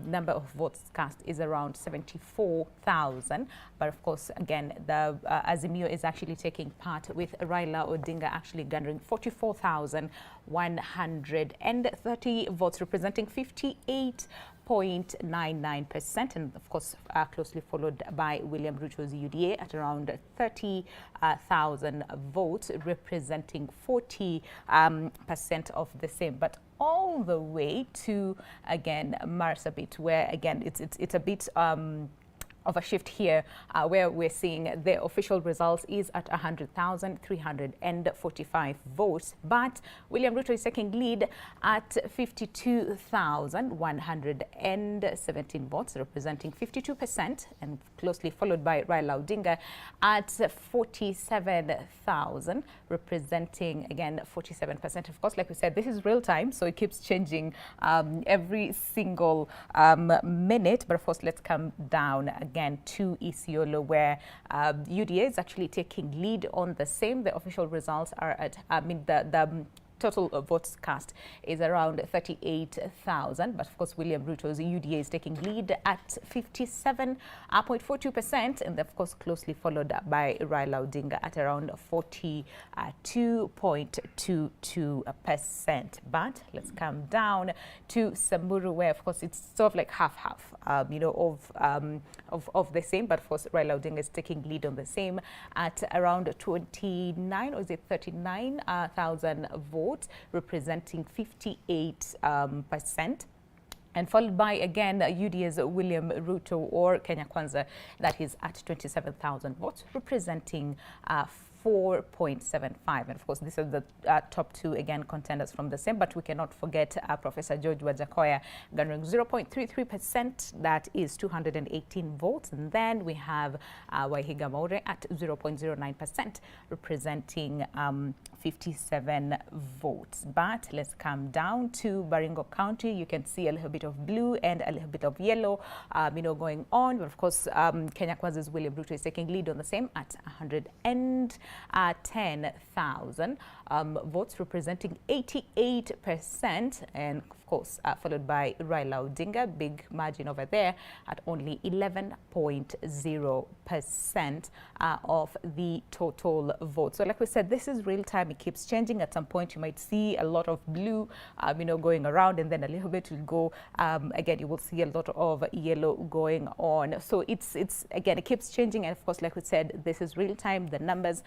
number of votes cast is around 74,000. But of course again the Azimio is actually taking part with Raila Odinga actually garnering 44,130 votes, representing 58.99%, and of course closely followed by William Ruto's UDA at around 30,000 votes, representing 40% of the same. But all the way to again Marsabit, where again it's a bit of a shift here, where we're seeing the official results is at 100,345 votes, but William Ruto is taking lead at 52,117 votes, representing 52%, and closely followed by Raila Odinga at 47,000, representing again 47%. Of course, like we said, this is real time, so it keeps changing every single minute. But of course, let's come down again to Isiolo, where UDA is actually taking lead on the same. The official results are at, the total votes cast is around 38,000, but of course William Ruto's UDA is taking lead at 57.42%, and of course closely followed by Raila Odinga at around 42.22%. But let's come down to Samburu, where of course it's sort of like half-half, of the same, but of course Raila Odinga is taking lead on the same at around 29, or is it 39,000 votes, representing 58%. And followed by again UDA's William Ruto, or Kenya Kwanza, that is at 27,000 votes, representing 4.75. And of course, these are the top two, again, contenders from the same. But we cannot forget Professor George Wajakoya garnering 0.33%. That is 218 votes. And then we have Waihiga Maure at 0.09%, representing 57 votes. But let's come down to Baringo County. You can see a little bit of blue and a little bit of yellow, going on. But of course, Kenya Kwanza's William Ruto is taking lead on the same at 110,000 votes, representing 88%, and of course, followed by Raila Odinga, big margin over there at only 11.0% of the total vote. So like we said, this is real time. It keeps changing. At some point, you might see a lot of blue, going around, and then a little bit will go, again, you will see a lot of yellow going on. So it's again, it keeps changing. And of course, like we said, this is real time. The numbers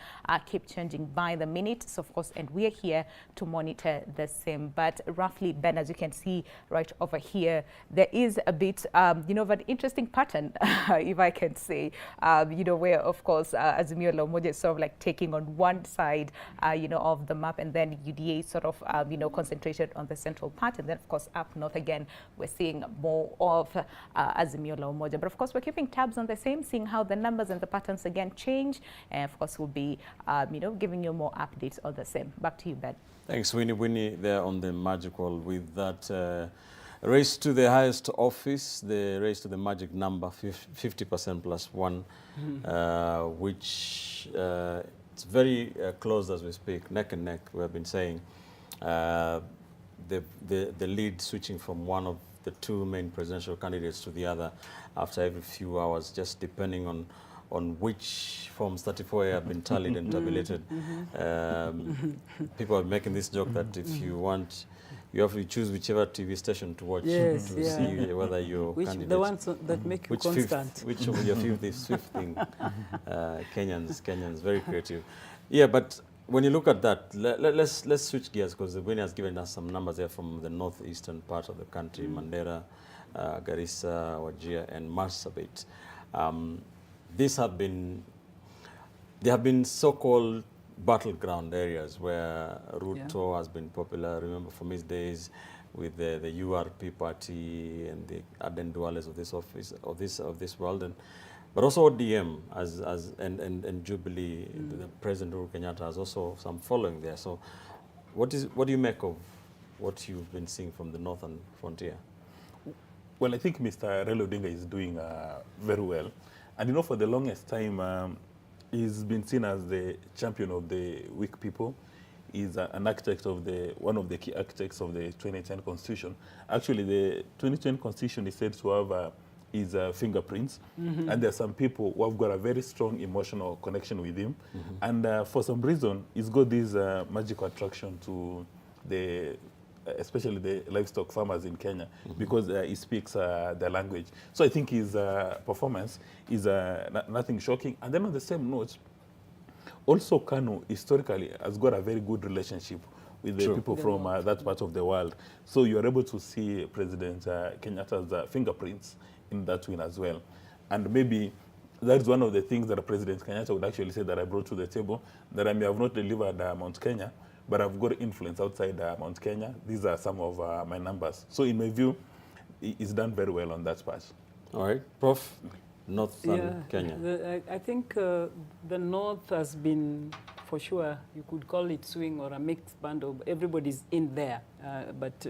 keep changing by the minute. So of course, and we are here to monitor the same. But roughly, Ben, as you can see right over here, there is a bit, of an interesting pattern, if I can say, where, of course, Azimio la Umoja is sort of like taking on one side, of the map, and then UDA sort of, concentrated on the central part. And then, of course, up north again, we're seeing more of Azimio la Umoja. But of course, we're keeping tabs on the same, seeing how the numbers and the patterns again change. And of course, we'll be, giving you more updates on the same. Back to you, Ben. Thanks, Winnie, there on the magical with that race to the highest office, the race to the magic number, 50% plus one, which it's very close as we speak, neck and neck. We have been saying the lead switching from one of the two main presidential candidates to the other after every few hours, just depending on which forms 34A have been tallied and tabulated. People are making this joke that if you want, you have to choose whichever TV station to watch to see whether your candidate. The ones that make you constant. Which of your fifth thing. Kenyans, very creative. Yeah, but when you look at that, let's switch gears, because the winner has given us some numbers there from the northeastern part of the country, Mandera, Garissa, Wajir, and Marsabit. There have been so-called battleground areas where Ruto has been popular. Remember from his days with the URP party and the ardent dwellers of this office of this world, but also ODM and Jubilee. The President Uhuru Kenyatta has also some following there. So, what do you make of what you've been seeing from the northern frontier? Well, I think Mr. Raila Odinga is doing very well. And for the longest time, he's been seen as the champion of the weak people. He's an architect of one of the key architects of the 2010 Constitution. Actually, the 2010 Constitution is said to have his fingerprints. And there are some people who have got a very strong emotional connection with him. And for some reason, he's got this magical attraction to especially the livestock farmers in Kenya, because he speaks their language. So I think his performance is nothing shocking. And then on the same note, also KANU historically has got a very good relationship with the people from that part of the world. So you're able to see President Kenyatta's fingerprints in that win as well. And maybe that's one of the things that President Kenyatta would actually say that I brought to the table, that I may have not delivered Mount Kenya, but I've got influence outside Mount Kenya. These are some of my numbers. So in my view, he's done very well on that part. All right. Prof, Northern Kenya. I think the North has been, for sure, you could call it swing or a mixed band of everybody's in there. But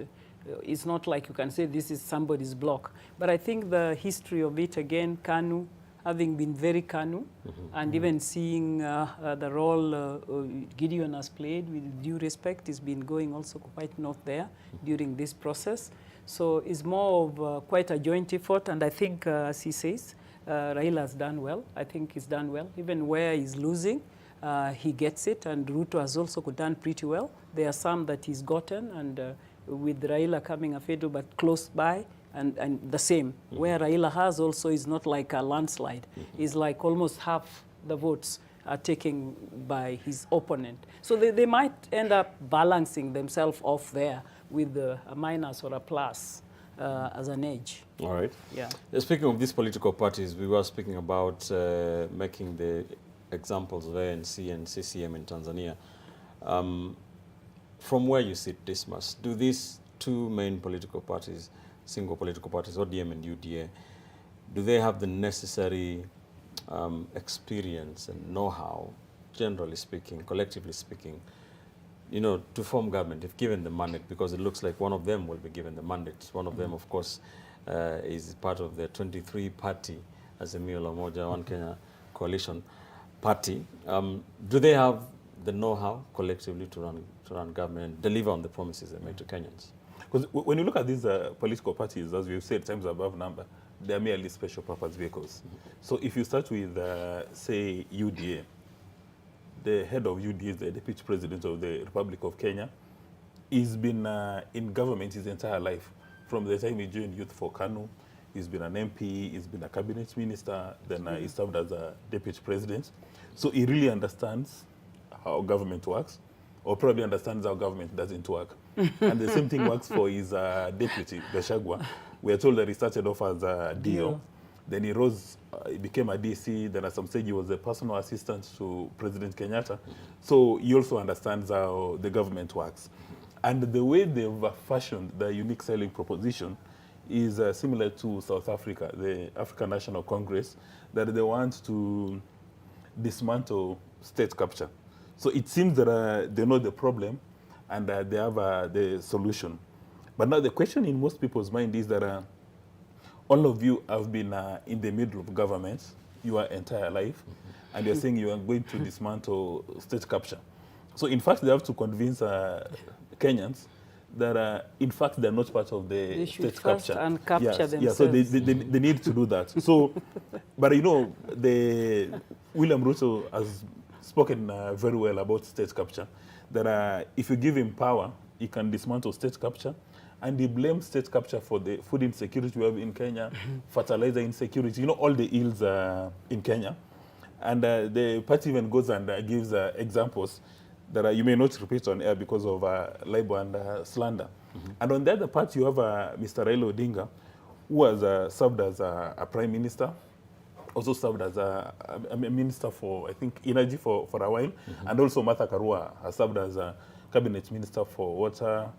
it's not like you can say this is somebody's block. But I think the history of it, again, KANU, having been very KANU, and even seeing the role Gideon has played, with due respect, has been going also quite north there during this process. So it's more of quite a joint effort, and I think, as he says, Raila has done well. I think he's done well. Even where he's losing, he gets it, and Ruto has also done pretty well. There are some that he's gotten, and with Raila coming a fatal but close by, and the same. Where Raila has also is not like a landslide. It's like almost half the votes are taken by his opponent. So they might end up balancing themselves off there with a minus or a plus as an edge. All right. Yeah. Speaking of these political parties, we were speaking about making the examples of ANC and CCM in Tanzania. From where you sit, Dismas, do these two main political parties, single political parties, ODM and UDA, do they have the necessary experience and know-how, generally speaking, collectively speaking, to form government if given the mandate? Because it looks like one of them will be given the mandate. One of them, of course, is part of the 23-party Azimio la Umoja One Kenya coalition party. Do they have the know-how collectively to run government and deliver on the promises they made to Kenyans? Because when you look at these political parties, as we've said, times above number, they're merely special purpose vehicles. So if you start with, say, UDA, the head of UDA is the deputy president of the Republic of Kenya. He's been in government his entire life. From the time he joined Youth for KANU, he's been an MP, he's been a cabinet minister, then he served as a deputy president. So he really understands how government works, or probably understands how government doesn't work. And the same thing works for his deputy, Gachagua. We are told that he started off as a DO. Then he rose, he became a DC, then at some stage he was a personal assistant to President Kenyatta. So he also understands how the government works. And the way they've fashioned the unique selling proposition is similar to South Africa, the African National Congress, that they want to dismantle state capture. So it seems that they know the problem and they have the solution. But now the question in most people's mind is that all of you have been in the middle of government your entire life, and you're saying you are going to dismantle state capture. So in fact, they have to convince Kenyans that in fact they're not part of the state capture. And capture themselves. Yeah, so they need to do that. So, but William Ruto has spoken very well about state capture, that if you give him power, he can dismantle state capture. And he blames state capture for the food insecurity we have in Kenya, fertilizer insecurity, all the ills in Kenya. And the party even goes and gives examples that you may not repeat on air because of libel and slander. And on the other part, you have Mr. Raila Odinga, who has served as a prime minister, also served as a minister for, I think, energy for a while, and also Martha Karua has served as a cabinet minister for water,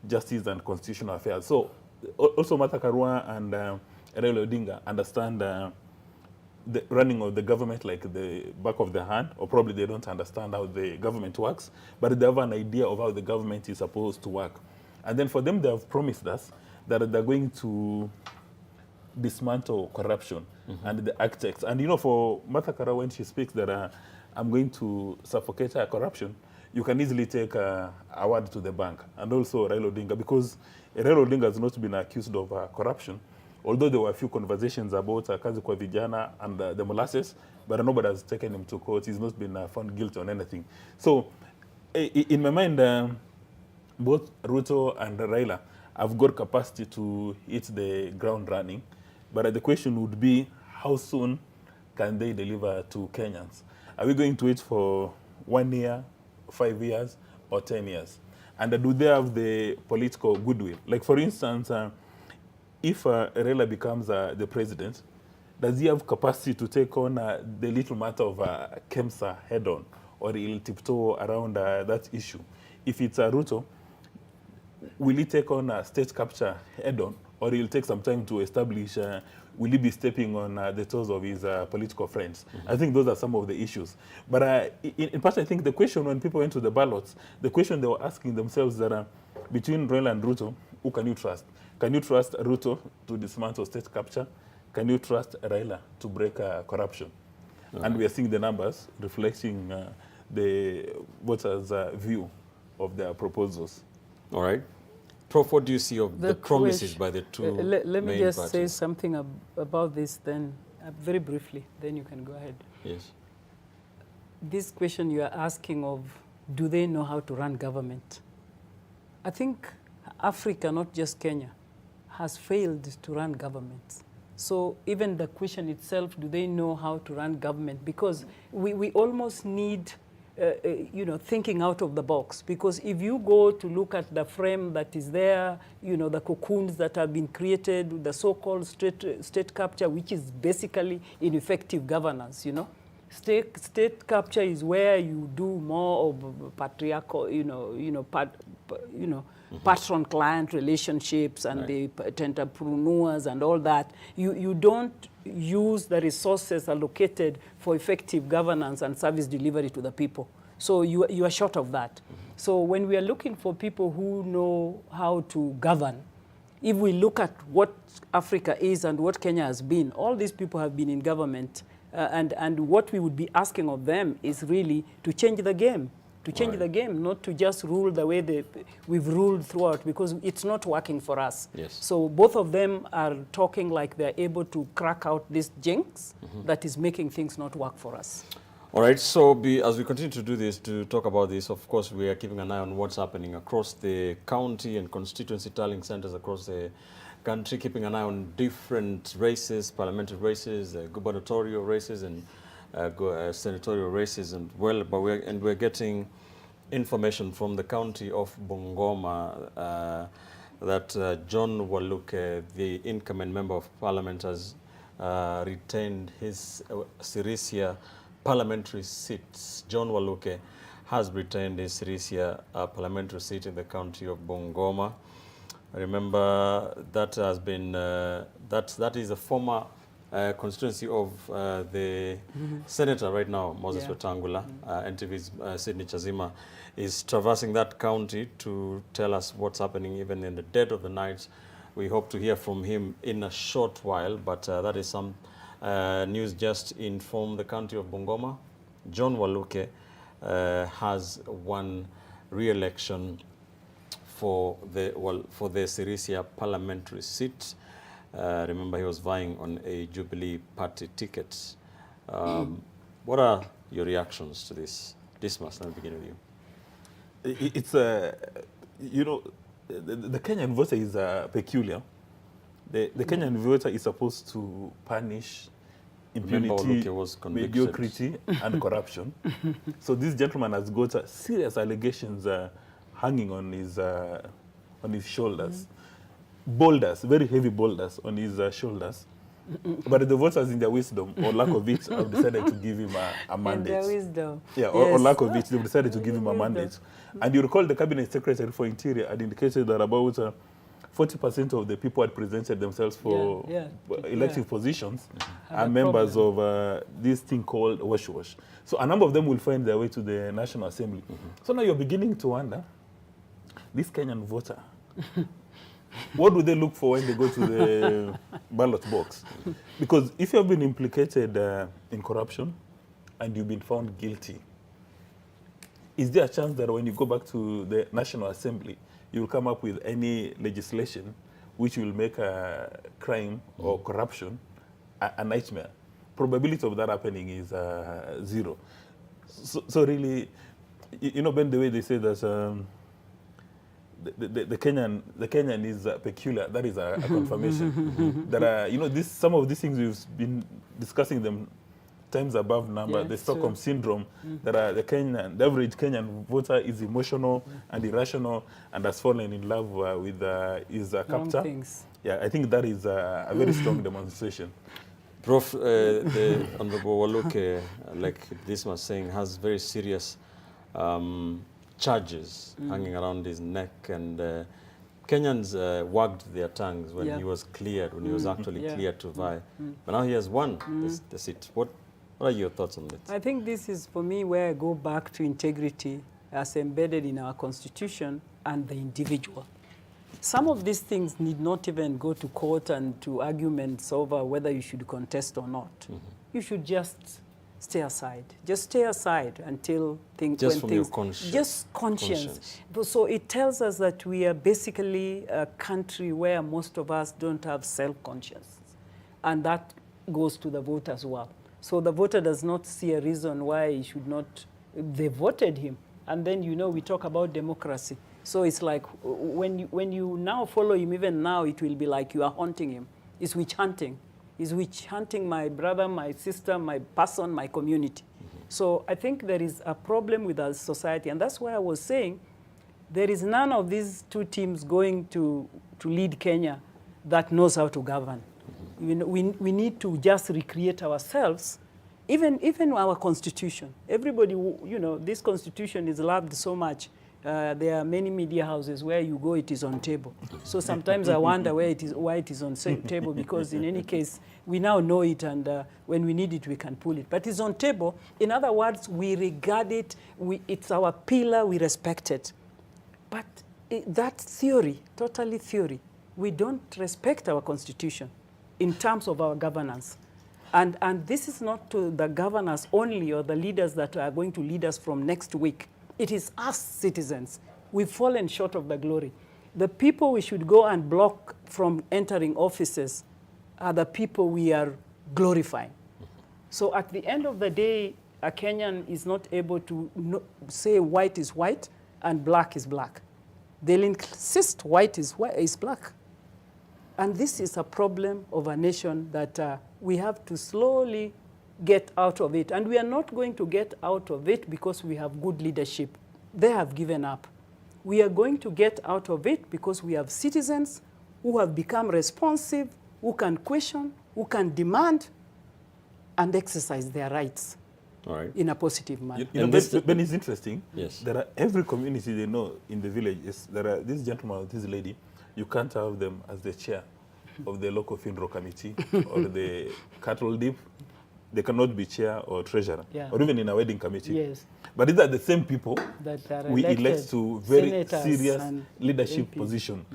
justice and constitutional affairs. So also Martha Karua and Raila Odinga understand the running of the government like the back of the hand, or probably they don't understand how the government works, but they have an idea of how the government is supposed to work. And then for them, they have promised us that they're going to dismantle corruption and the architects. And for Martha Karua, when she speaks that I'm going to suffocate her corruption, you can easily take a word to the bank. And also Raila Odinga, because Raila Odinga has not been accused of corruption, although there were a few conversations about Kazi kwa Vijana and the molasses, but nobody has taken him to court. He's not been found guilty on anything. So in my mind, both Ruto and Raila have got capacity to hit the ground running. But the question would be, how soon can they deliver to Kenyans? Are we going to wait for 1 year, 5 years, or 10 years? And do they have the political goodwill? Like, for instance, if Raila becomes the president, does he have capacity to take on the little matter of KEMSA head-on, or he'll tiptoe around that issue? If it's Ruto, will he take on state capture head-on, or he'll take some time to establish, will he be stepping on the toes of his political friends? I think those are some of the issues. But in part, I think the question when people went to the ballots, the question they were asking themselves that between Raila and Ruto, who can you trust? Can you trust Ruto to dismantle state capture? Can you trust Raila to break corruption? And we are seeing the numbers reflecting the voters' view of their proposals. All right. Prof, what do you see of the promises by the two let me just parties? say something about this then, very briefly, then you can go ahead. Yes. This question you are asking of, do they know how to run government? I think Africa, not just Kenya, has failed to run governments. So even the question itself, do they know how to run government? Because we almost need thinking out of the box. Because if you go to look at the frame that is there, the cocoons that have been created, the so-called state capture, which is basically ineffective governance, State capture is where you do more of patriarchal, patron-client relationships and the entrepreneurs and all that. You don't use the resources allocated for effective governance and service delivery to the people. So you are short of that. So when we are looking for people who know how to govern, if we look at what Africa is and what Kenya has been, all these people have been in government, and what we would be asking of them is really to change the game. To change the game, not to just rule the way we've ruled throughout, because it's not working for us. Yes. So both of them are talking like they're able to crack out this jinx that is making things not work for us. All right, so as we continue to do this, to talk about this, of course, we are keeping an eye on what's happening across the county and constituency tallying centers across the country, keeping an eye on different races, parliamentary races, gubernatorial races, and senatorial races, and we're getting information from the county of Bungoma that John Waluke, the incoming member of parliament, has retained his Sirisia parliamentary seats. John Waluke has retained his Sirisia parliamentary seat in the county of Bungoma. Remember, that has been that is a former constituency of the senator right now, Moses Wetangula. NTV's Sydney Chazima is traversing that county to tell us what's happening even in the dead of the night. We hope to hear from him in a short while, but that is some news just in from the county of Bungoma. John Waluke has won re-election for the Sirisia parliamentary seat. Remember, he was vying on a Jubilee party ticket. What are your reactions to this? Dismas, let me begin with you. It's you know, the Kenyan voter is peculiar. The Kenyan voter is supposed to punish impunity, mediocrity, and corruption. So this gentleman has got serious allegations hanging on his shoulders. Boulders, very heavy boulders on his shoulders. But the voters, in their wisdom or lack of it, have decided to give him a mandate. In their wisdom. Yeah, or lack of it, they've decided to give him a mandate. And you recall the Cabinet Secretary for Interior had indicated that about 40% of the people had presented themselves for elective positions are members of this thing called wash-wash. So a number of them will find their way to the National Assembly. So now you're beginning to wonder, this Kenyan voter, what do they look for when they go to the ballot box? Because if you have been implicated in corruption and you've been found guilty, is there a chance that when you go back to the National Assembly, you will come up with any legislation which will make a crime or corruption a nightmare? Probability of that happening is zero. So really, you know, Ben, the way they say that the Kenyan is peculiar. That is a confirmation. That you know, some of these things we've been discussing them times above number. The Stockholm syndrome. That the average Kenyan voter is emotional and irrational and has fallen in love with his captor. Yeah, I think that is a very strong demonstration. Prof, the Honorable Waluke, like this was saying, has very serious charges hanging around his neck, and Kenyans wagged their tongues when he was cleared, when he was actually cleared to vie. But now he has won the seat. What are your thoughts on that? I think this is, for me, where I go back to integrity as embedded in our constitution and the individual. Some of these things need not even go to court and to arguments over whether you should contest or not. You should just stay aside. Just stay aside until things... Just from your conscience. Just conscience. So it tells us that we are basically a country where most of us don't have self-conscience. And that goes to the vote as well. So the voter does not see a reason why he should not... They voted him. And then, you know, we talk about democracy. So it's like when you now follow him, even now, it will be like you are haunting him. It's witch hunting. It's witch hunting my brother, my sister, my person, my community. So I think there is a problem with our society. And that's why I was saying there is none of these two teams going to lead Kenya that knows how to govern. We need to just recreate ourselves even our constitution, everybody, you know, this constitution is loved so much. There are many media houses where you go, it is on table. So sometimes I wonder why it is on table, because in any case, we now know it, and when we need it, we can pull it. But it's on table. In other words, we regard it, it's our pillar, we respect it. But that theory, totally theory, we don't respect our constitution in terms of our governance. And this is not to the governors only or the leaders that are going to lead us from next week. It is us citizens. We've fallen short of the glory. The people we should go and block from entering offices are the people we are glorifying. So at the end of the day, a Kenyan is not able to say white is white and black is black. They'll insist white is black. And this is a problem of a nation that we have to slowly get out of it. And we are not going to get out of it because we have good leadership. They have given up. We are going to get out of it because we have citizens who have become responsive, who can question, who can demand, and exercise their rights in a positive manner. You know, Ben is interesting. Yes. There are every community they know in the villages. There are this gentleman or this lady. You can't have them as the chair of the local funeral committee or the cattle dip. They cannot be chair or treasurer, or even in a wedding committee. Yes. But these are the same people that are we elect to very serious leadership MPs. position.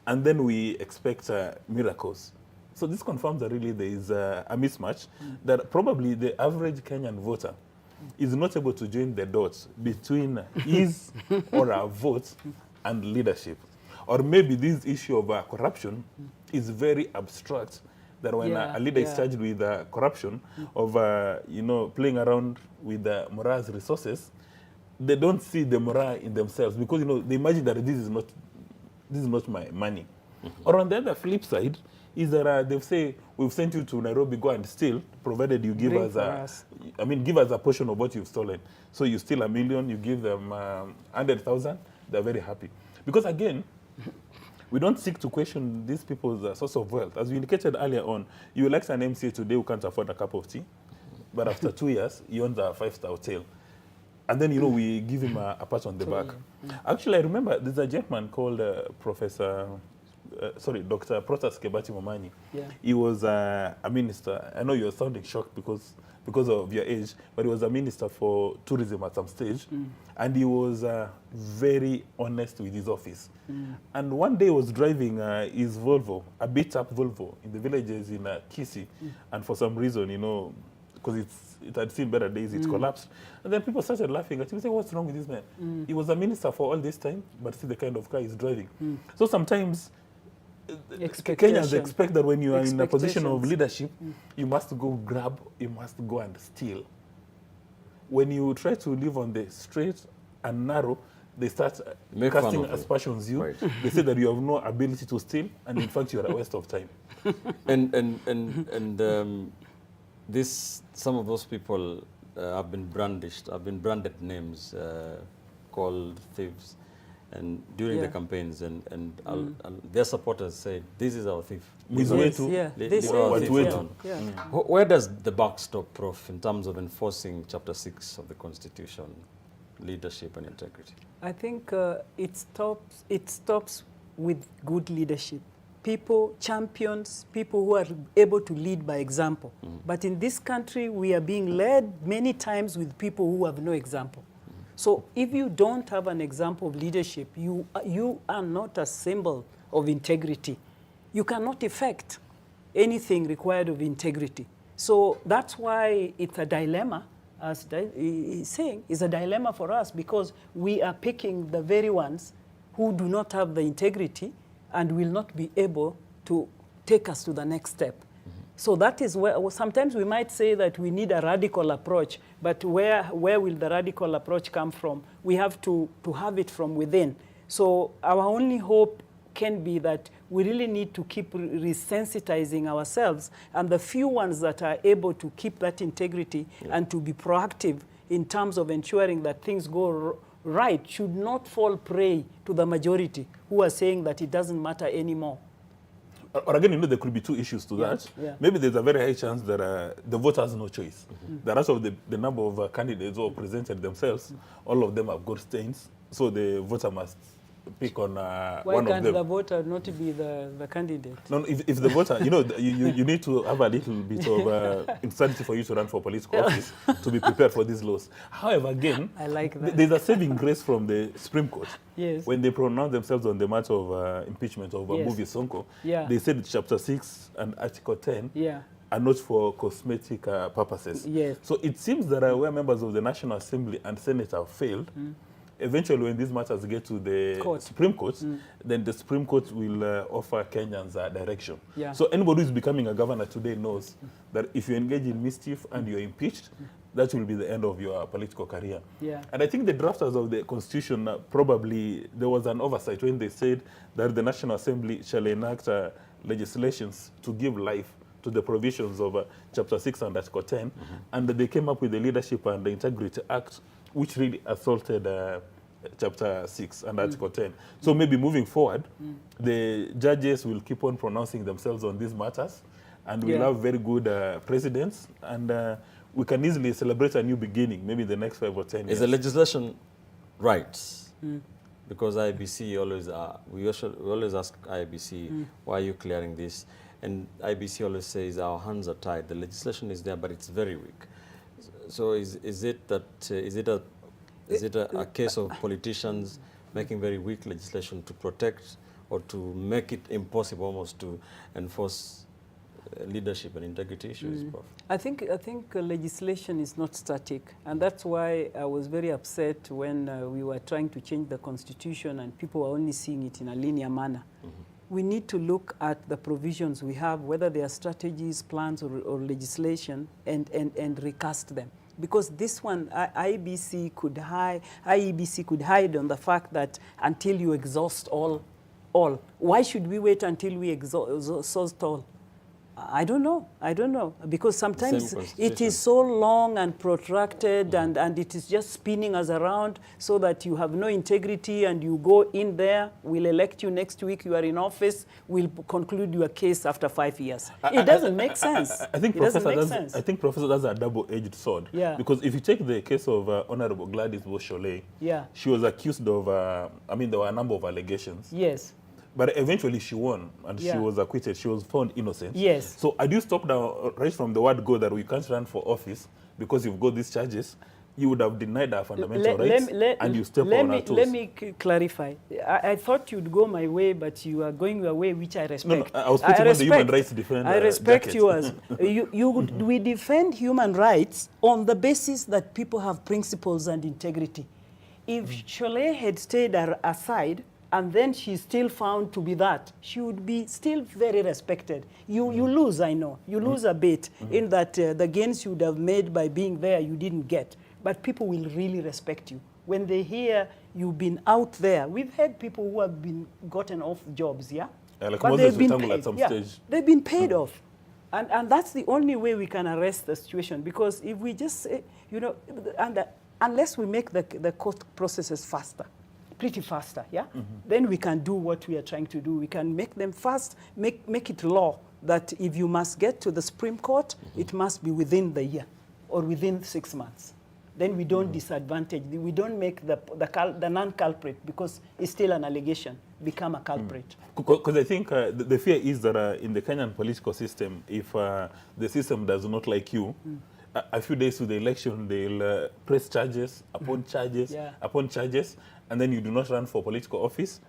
And then we expect miracles. So this confirms that really there is a mismatch, that probably the average Kenyan voter is not able to join the dots between his or her vote and leadership. Or maybe this issue of corruption is very abstract, that when a leader is charged with corruption, of you know, playing around with Mora's resources, they don't see the Mora in themselves, because you know, they imagine that this is not my money. Or on the other flip side is that they say, we've sent you to Nairobi, go and steal, provided you give us give us a portion of what you've stolen. So you steal $1 million, you give them 100,000, they're very happy. Because again, we don't seek to question these people's source of wealth. As we indicated earlier on, you elect an MCA today who can't afford a cup of tea, but after 2 years, he owns a 5-star hotel. And then, you know, we give him a pat on the back. Actually, I remember there's a gentleman called Dr. Protas Kebati Momani. He was a minister. I know you're sounding shocked because of your age, but he was a minister for tourism at some stage. And he was very honest with his office. And one day he was driving his Volvo, a beat-up Volvo, in the villages in Kisii. And for some reason, you know, because it had seen better days, it collapsed. And then people started laughing at him, saying, what's wrong with this man? He was a minister for all this time, but see the kind of car he's driving. So sometimes Kenyans expect that when you are in a position of leadership, you must go grab, you must go and steal. When you try to live on the straight and narrow, they start casting aspersions you. They say that you have no ability to steal, and in fact you are a waste of time. Some of those people have been branded names called thieves, and during the campaigns, and their supporters say, "This is our thief." Where does the buck stop, Prof, in terms of enforcing Chapter 6 of the Constitution, leadership and integrity? I think it stops with good leadership. People, champions, people who are able to lead by example. But in this country, we are being led many times with people who have no example. So if you don't have an example of leadership, you are not a symbol of integrity. You cannot effect anything required of integrity. So that's why it's a dilemma, as he's saying, it's a dilemma for us, because we are picking the very ones who do not have the integrity and will not be able to take us to the next step. So that is where sometimes we might say that we need a radical approach, but where will the radical approach come from? We have to have it from within. So our only hope can be that we really need to keep resensitizing ourselves, and the few ones that are able to keep that integrity and to be proactive in terms of ensuring that things go right should not fall prey to the majority who are saying that it doesn't matter anymore. Or again, there could be two issues to that. Yeah. Maybe there's a very high chance that the voter has no choice. The rest of the number of candidates who presented themselves, all of them have got stains, so the voter must pick on one of them. Why can't the voter not be the candidate? No, if the voter, you need to have a little bit of insanity for you to run for political office to be prepared for these laws. However, again, I like that. There's a saving grace from the Supreme Court. Yes. When they pronounced themselves on the matter of impeachment of movie Sonko, they said Chapter 6 and Article 10 are not for cosmetic purposes. Yes. So it seems that where members of the National Assembly and Senate have failed, eventually, when these matters get to the Supreme Court, then the Supreme Court will offer Kenyans direction. Yeah. So anybody who's becoming a governor today knows that if you engage in mischief and you're impeached, that will be the end of your political career. Yeah. And I think the drafters of the Constitution, probably there was an oversight when they said that the National Assembly shall enact legislations to give life to the provisions of Chapter 6 and Article 10, and they came up with the Leadership and the Integrity Act, which really assaulted Chapter 6 and Article 10. So maybe moving forward, the judges will keep on pronouncing themselves on these matters, and we'll have very good presidents, and we can easily celebrate a new beginning, maybe in the next 5 or 10 years. Is the legislation right? Because IBC we always ask IBC, why are you clearing this? And IBC always says our hands are tied. The legislation is there, but it's very weak. So is it a case of politicians making very weak legislation to protect or to make it impossible almost to enforce leadership and integrity issues, Prof? I think legislation is not static, and that's why I was very upset when we were trying to change the Constitution and people were only seeing it in a linear manner. We need to look at the provisions we have, whether they are strategies, plans, or legislation, and recast them. Because this one, IEBC could hide on the fact that until you exhaust all. Why should we wait until we exhaust all? I don't know, because sometimes it is so long and protracted, and it is just spinning us around so that you have no integrity, and you go in there, we'll elect you next week, you are in office, we'll conclude your case after 5 years. It doesn't make sense. I think Professor does a double-edged sword. Yeah. Because if you take the case of Honorable Gladys Boshole, she was accused of, there were a number of allegations. Yes. But eventually she won, and she was acquitted. She was found innocent. Yes. So I do stop now, right from the word go, that we can't run for office because you've got these charges. You would have denied our fundamental rights, and you step on our toes. Let me clarify. I thought you'd go my way, but you are going your way, which I respect. No, I was putting on the human rights defender. I respect jacket. yours. We defend human rights on the basis that people have principles and integrity. If Cholet had stayed aside, and then she's still found to be that, she would be still very respected. You lose, I know. You lose a bit in that the gains you would have made by being there, you didn't get. But people will really respect you. When they hear you've been out there, we've had people who have been gotten off jobs, like but they've been paid. At some stage. They've been paid off. And that's the only way we can arrest the situation. Because if we just say, unless we make the court processes faster, pretty faster, then we can do what we are trying to do. We can make them fast, make it law that if you must get to the Supreme Court, it must be within the year or within 6 months. Then we don't disadvantage, we don't make the non-culprit, because it's still an allegation, become a culprit. Because I think the fear is that in the Kenyan political system, if the system does not like you, a few days to the election, they'll press charges upon charges upon charges, and then you do not run for political office.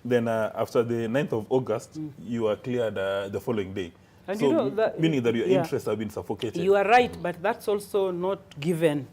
Then after the 9th of August, you are cleared the following day. And so meaning that your yeah, interests have been suffocated. You are right, but that's also not given.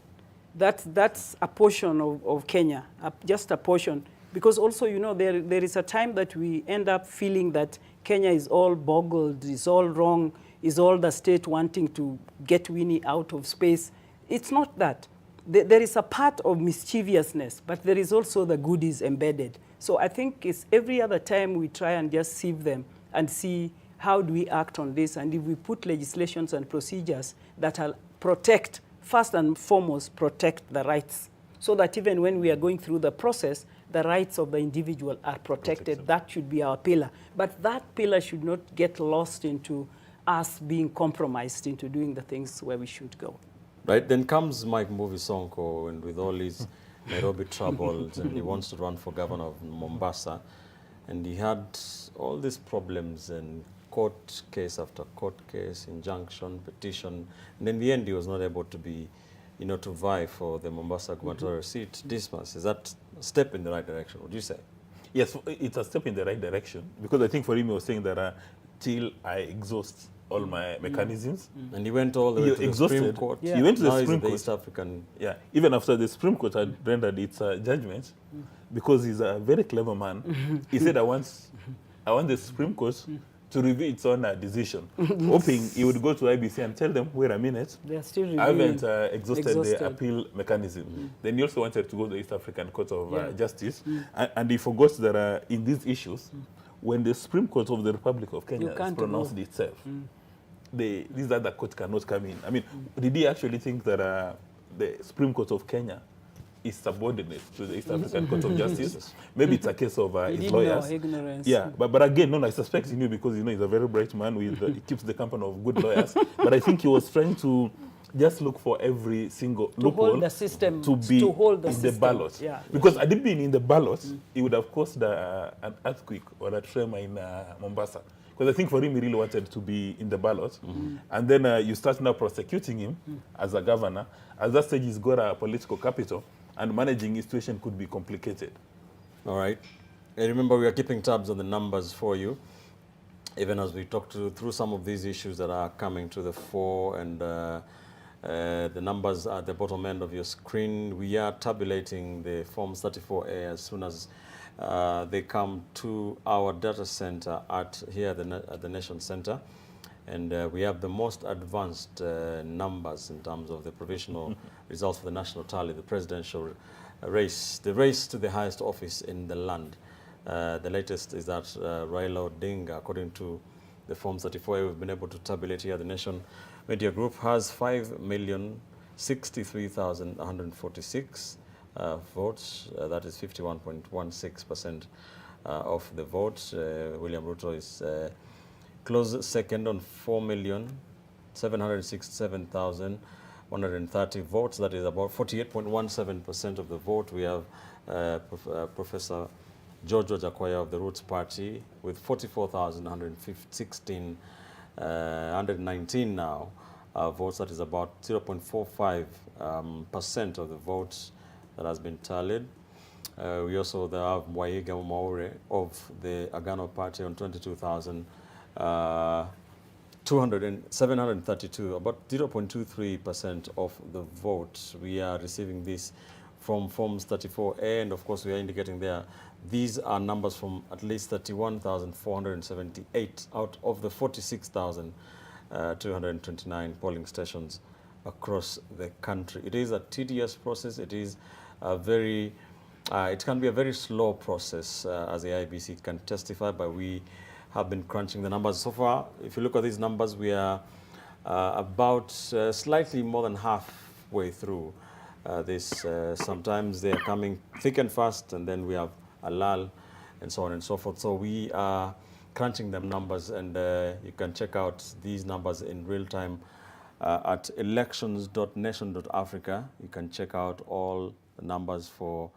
That's a portion of Kenya, just a portion. Because also, you know, there is a time that we end up feeling that Kenya is all boggled, is all wrong, is all the state wanting to get Winnie out of space. It's not that. There is a part of mischievousness, but there is also the goodies embedded. So I think it's every other time we try and just sieve them and see how do we act on this. And if we put legislations and procedures that will protect, first and foremost, protect the rights, so that even when we are going through the process, the rights of the individual are protected. That should be our pillar. But that pillar should not get lost into us being compromised into doing the things where we should go. Right, then comes Mike Mbuvi Sonko, and with all his Nairobi troubles, and he wants to run for governor of Mombasa, and he had all these problems and court case after court case, injunction, petition, and in the end he was not able to be, to vie for the Mombasa gubernatorial seat this month. Is that a step in the right direction, would you say? Yes, it's a step in the right direction, because I think for him he was saying that till I exhaust all my mechanisms. And he went all the way to the Supreme Court. Yeah. He went to the Supreme Court. East African. Yeah, even after the Supreme Court had rendered its judgment, because he's a very clever man, he said, I want the Supreme Court to review its own decision, hoping he would go to IBC and tell them, wait a minute, they're still reviewing. I haven't exhausted the appeal mechanism. Then he also wanted to go to the East African Court of Justice, and he forgot that in these issues, when the Supreme Court of the Republic of Kenya has pronounced itself, these other courts cannot come in. I mean, did he actually think that the Supreme Court of Kenya is subordinate to the East African Court of Justice? Maybe it's a case of his lawyers. Ignorance. Yeah, but again, no, I suspect he knew, because he's a very bright man with he keeps the company of good lawyers. But I think he was trying to just look for every single loophole hold the system, to be in the ballot. Yeah. Because had it been in the ballot, it would have caused an earthquake or a tremor in Mombasa. Because I think for him, he really wanted to be in the ballot. And then you start now prosecuting him as a governor. At that stage, he's got a political capital, and managing his situation could be complicated. All right. I remember we are keeping tabs on the numbers for you, even as we talk through some of these issues that are coming to the fore, and the numbers at the bottom end of your screen. We are tabulating the Forms 34A as soon as they come to our data center here at the Nation Center. And we have the most advanced numbers in terms of the provisional results for the national tally, the presidential race, the race to the highest office in the land. The latest is that Raila Odinga, according to the Form 34A we've been able to tabulate here, the Nation Media Group has 5,063,146 votes. That is 51.16% of the votes. William Ruto is close second on 4,767,130 votes. That is about 48.17% of the vote. We have Professor George Ojakoya of the Roots Party with 44,119 now votes. That is about 0.45% of the votes that has been tallied. We also have Waiga Maure of the Agano Party on 22,732, about 0.23% of the vote. We are receiving this from Forms 34A, and of course we are indicating there these are numbers from at least 31,478 out of the 46,229 polling stations across the country. It is a tedious process. It is a very, it can be a very slow process, as the IBC can testify, but we have been crunching the numbers. So far, if you look at these numbers, we are about slightly more than halfway through this. Sometimes they are coming thick and fast, and then we have a lull, and so on and so forth. So we are crunching them numbers, and you can check out these numbers in real time at elections.nation.africa. You can check out all the numbers for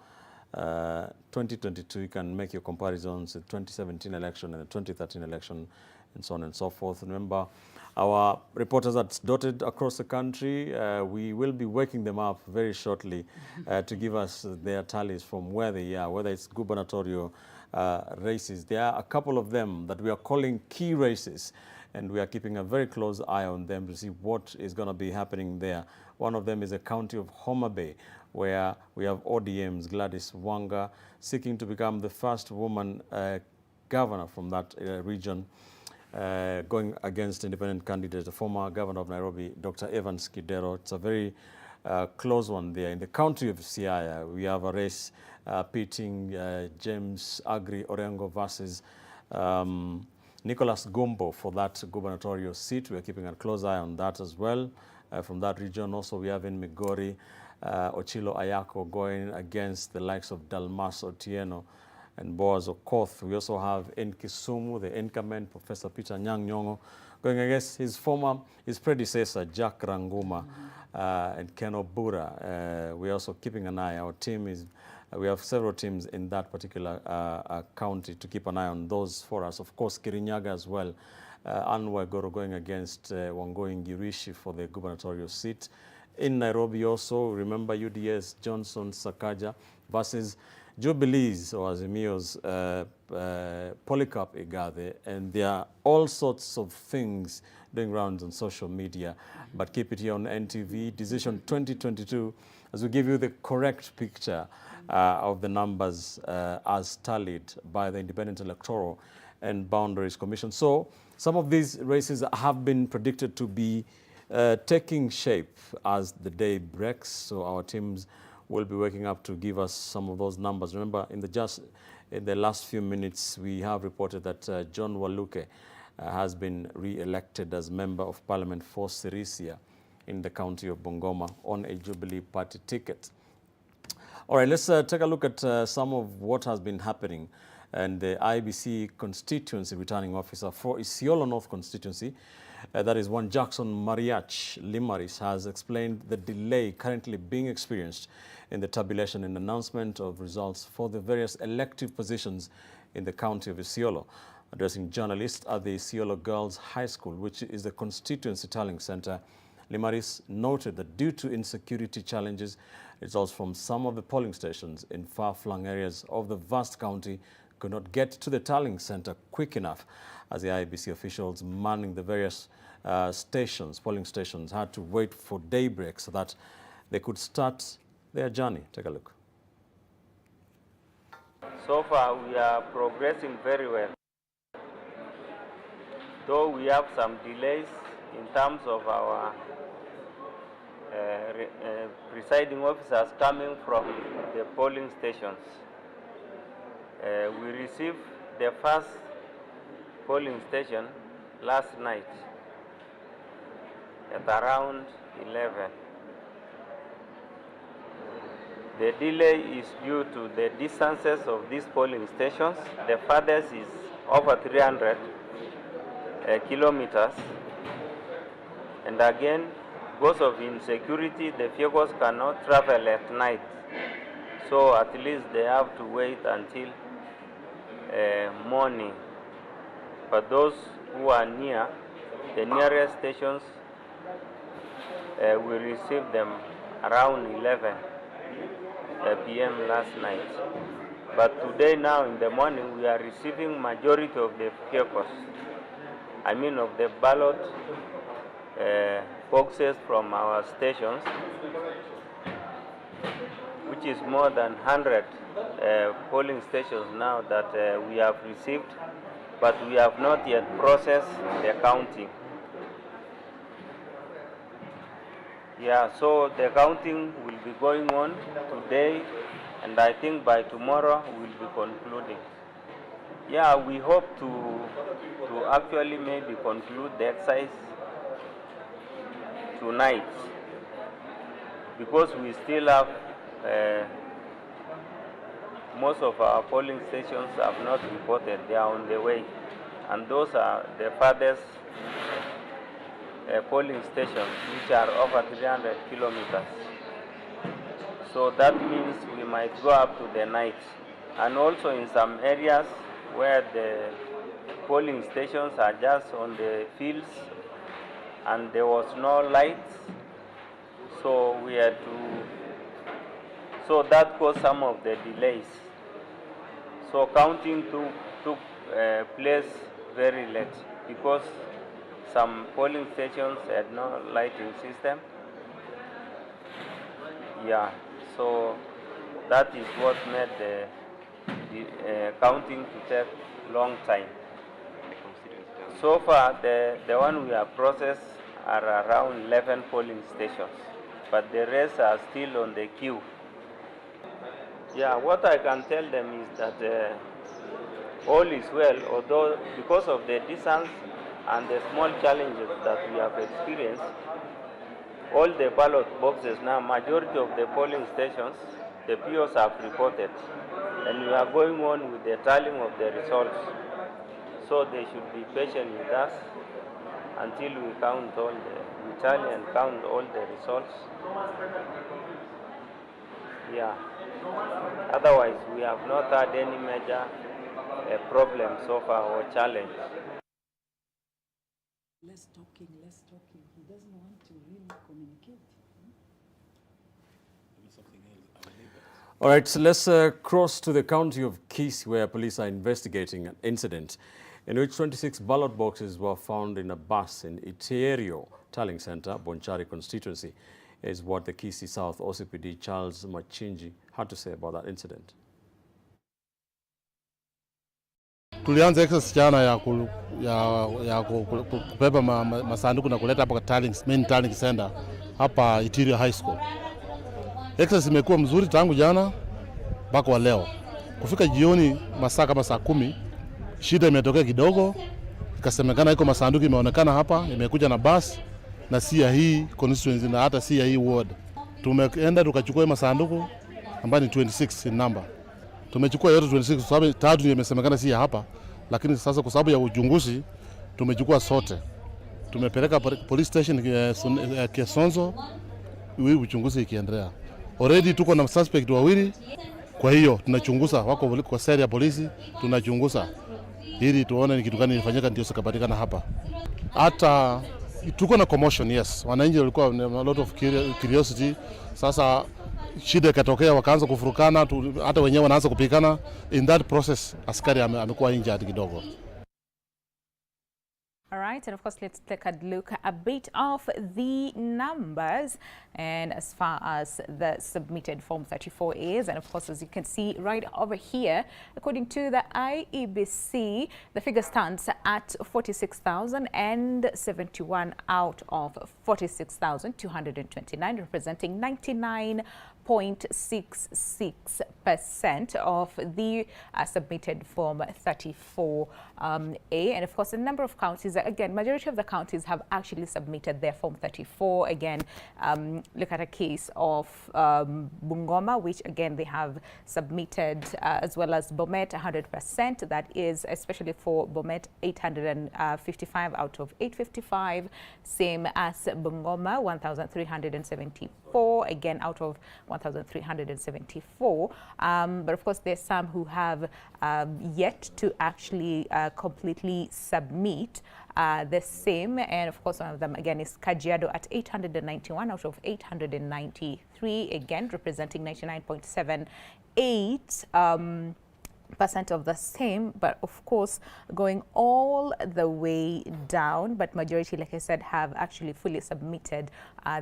2022. You can make your comparisons with 2017 election and the 2013 election, and so on and so forth. Remember, our reporters are dotted across the country. We will be waking them up very shortly to give us their tallies from where they are, whether it's gubernatorial races. There are a couple of them that we are calling key races, and we are keeping a very close eye on them to see what is going to be happening there. One of them is the county of Homa Bay, where we have ODM's Gladys Wanga seeking to become the first woman governor from that region, going against independent candidate, the former governor of Nairobi, Dr. Evans Kidero. It's a very close one there. In the county of Siaya, we have a race pitting James Agri Orengo versus Nicholas Gombo for that gubernatorial seat. We are keeping a close eye on that as well. from that region. Also, we have in Migori, Ochilo Ayako going against the likes of Dalmas Otieno and Boaz Okoth. We also have in Kisumu, the incumbent, Professor Peter Nyang' Nyong'o, going against his predecessor, Jack Ranguma, and Ken Obura. We're also keeping an eye. Our team is, we have several teams in that particular county to keep an eye on those for us. Of course, Kirinyaga as well. Anwar Goro going against Wangoi Ngirishi for the gubernatorial seat. In Nairobi also, remember UDS Johnson Sakaja versus Jubilee's or Azimio's Polycarp Igathe, and there are all sorts of things doing rounds on social media. But keep it here on NTV, Decision 2022, as we give you the correct picture of the numbers as tallied by the Independent Electoral and Boundaries Commission. So some of these races have been predicted to be taking shape as the day breaks. So our teams will be waking up to give us some of those numbers. Remember, in the last few minutes, we have reported that John Waluke has been re-elected as Member of Parliament for Sirisia in the county of Bungoma on a Jubilee Party ticket. All right, let's take a look at some of what has been happening. And the IBC constituency returning officer for Isiolo North constituency, that is one Jackson Mariach Limaris, has explained the delay currently being experienced in the tabulation and announcement of results for the various elective positions in the county of Isiolo. Addressing journalists at the Isiolo Girls High School, which is the constituency tallying center, Limaris noted that due to insecurity challenges, results from some of the polling stations in far-flung areas of the vast county could not get to the tallying center quick enough, as the IBC officials manning the various polling stations, had to wait for daybreak so that they could start their journey. Take a look. So far, we are progressing very well, though we have some delays in terms of our presiding officers coming from the polling stations. We received the first polling station last night at around 11. The delay is due to the distances of these polling stations. The farthest is over 300 kilometers. And again, because of insecurity, the vehicles cannot travel at night. So at least they have to wait until morning. But those who are near the nearest stations, we received them around 11 p.m. last night. But today now in the morning, we are receiving majority of the vehicles, I mean of the ballot boxes from our stations, which is more than 100 polling stations now that we have received, but we have not yet processed the counting. Yeah, so the counting will be going on today, and I think by tomorrow we'll be concluding. Yeah, we hope to actually maybe conclude the exercise tonight, because we still have most of our polling stations have not reported. They are on the way, and those are the farthest polling stations, which are over 300 kilometers. So that means we might go up to the night. And also in some areas where the polling stations are just on the fields and there was no lights, so we had to, so that caused some of the delays. So counting took place very late because some polling stations had no lighting system. Yeah, so that is what made the counting to take long time. So far, the one we have processed are around 11 polling stations, but the rest are still on the queue. Yeah, what I can tell them is that all is well, although because of the distance and the small challenges that we have experienced, all the ballot boxes now, majority of the polling stations, the POs have reported, and we are going on with the tallying of the results. So they should be patient with us until we tally and count all the results. Yeah. Otherwise, we have not had any major problem so far or challenge. Less talking. He doesn't want to really communicate. All right, so let's cross to the county of Kisii, where police are investigating an incident in which 26 ballot boxes were found in a bus in Iterio Tallying Center, Bonchari constituency, is what the Kisii South OCPD Charles Machinji had to say about that incident. Tulianza exercise jana ya kubeba masanduku na kuleta hapa main tallying center hapa Iterio High School. Exercise imekuwa mzuri tangu jana mpaka wa leo. Kufika jioni masaa kama saa 10, shida imetokea kidogo. Ikasemekana iko masanduku imeonekana hapa, imekuja na bus na si ya hii constituency na hata si ya hii ward. Tumeenda tukachukua masanduku ambayo ni 26 in number. Tumechukua yote 26 kwa sababu tatu ndio imesemekana si ya hapa, lakini sasa kwa sababu ya uchunguzi tumechukua sote. Tumepeleka police station Kesonzo, uchunguzi ikiendelea. Already tuko na suspect wawili, kwa hiyo tunachunguza, wako kwa seri ya polisi, tunachunguza ili tuone ni kitu gani ilifanyika ndio sikapatikana hapa. Hata tuko na commotion, yes. Wananchi walikuwa a lot of curiosity. Sasa shida ikatokea, wakaanza kufurukana, hata wenyewe wanaanza kupigana. In that process askari amekuwa injured kidogo. All right, and of course, let's take a look a bit of the numbers and as far as the submitted Form 34 is. And of course, as you can see right over here, according to the IEBC, the figure stands at 46,071 out of 46,229, representing 99.66% of the submitted Form 34A. And of course, a number of counties, again, majority of the counties have actually submitted their Form 34. Again, look at a case of Bungoma, which again, they have submitted, as well as Bomet, 100%. That is, especially for Bomet, 855 out of 855. Same as Bungoma, 1,374, again, out of 1,374. But of course, there's some who have yet to actually completely submit the same. And of course, one of them again is Kajiado at 891 out of 893, again representing 99.78%. Of the same, but of course going all the way down, but majority, like I said, have actually fully submitted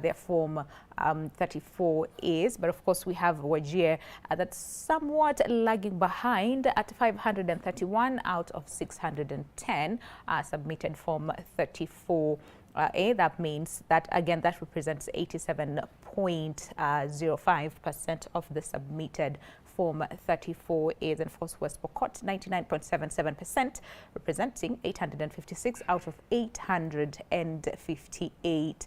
their Form 34As. But of course we have Wajir that's somewhat lagging behind at 531 out of 610 submitted Form 34A. That means that, again, that represents 87.05% of the submitted Form 34As. And of course, West Pokot, 99.77%, representing 856 out of 858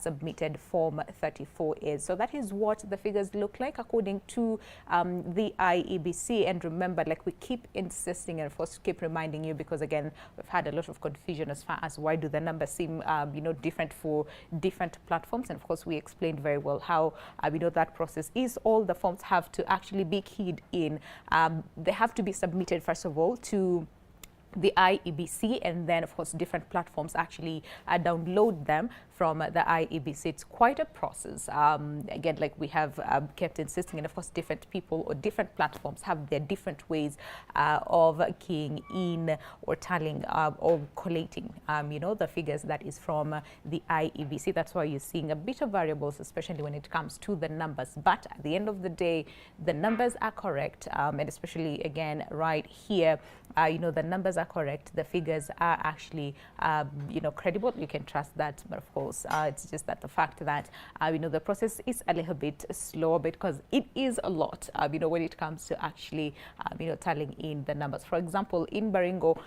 submitted Form 34As. So that is what the figures look like according to the IEBC. And remember, like we keep insisting and of course keep reminding you, because again, we've had a lot of confusion as far as why do the numbers seem different for different platforms. And of course, we explained very well how that process is. All the forms have to actually be keyed in. They have to be submitted, first of all, to the IEBC, and then of course different platforms actually download them from the IEBC. It's quite a process. Again, like we have kept insisting, and of course different people or different platforms have their different ways of keying in or tallying or collating the figures that is from the IEBC. That's why you're seeing a bit of variables, especially when it comes to the numbers. But at the end of the day, the numbers are correct, and especially again right here, the numbers are correct. The figures are actually credible. You can trust that. But of course, course. It's just that the fact that, the process is a little bit slower because it is a lot, when it comes to actually, tallying in the numbers. For example, in Baringo,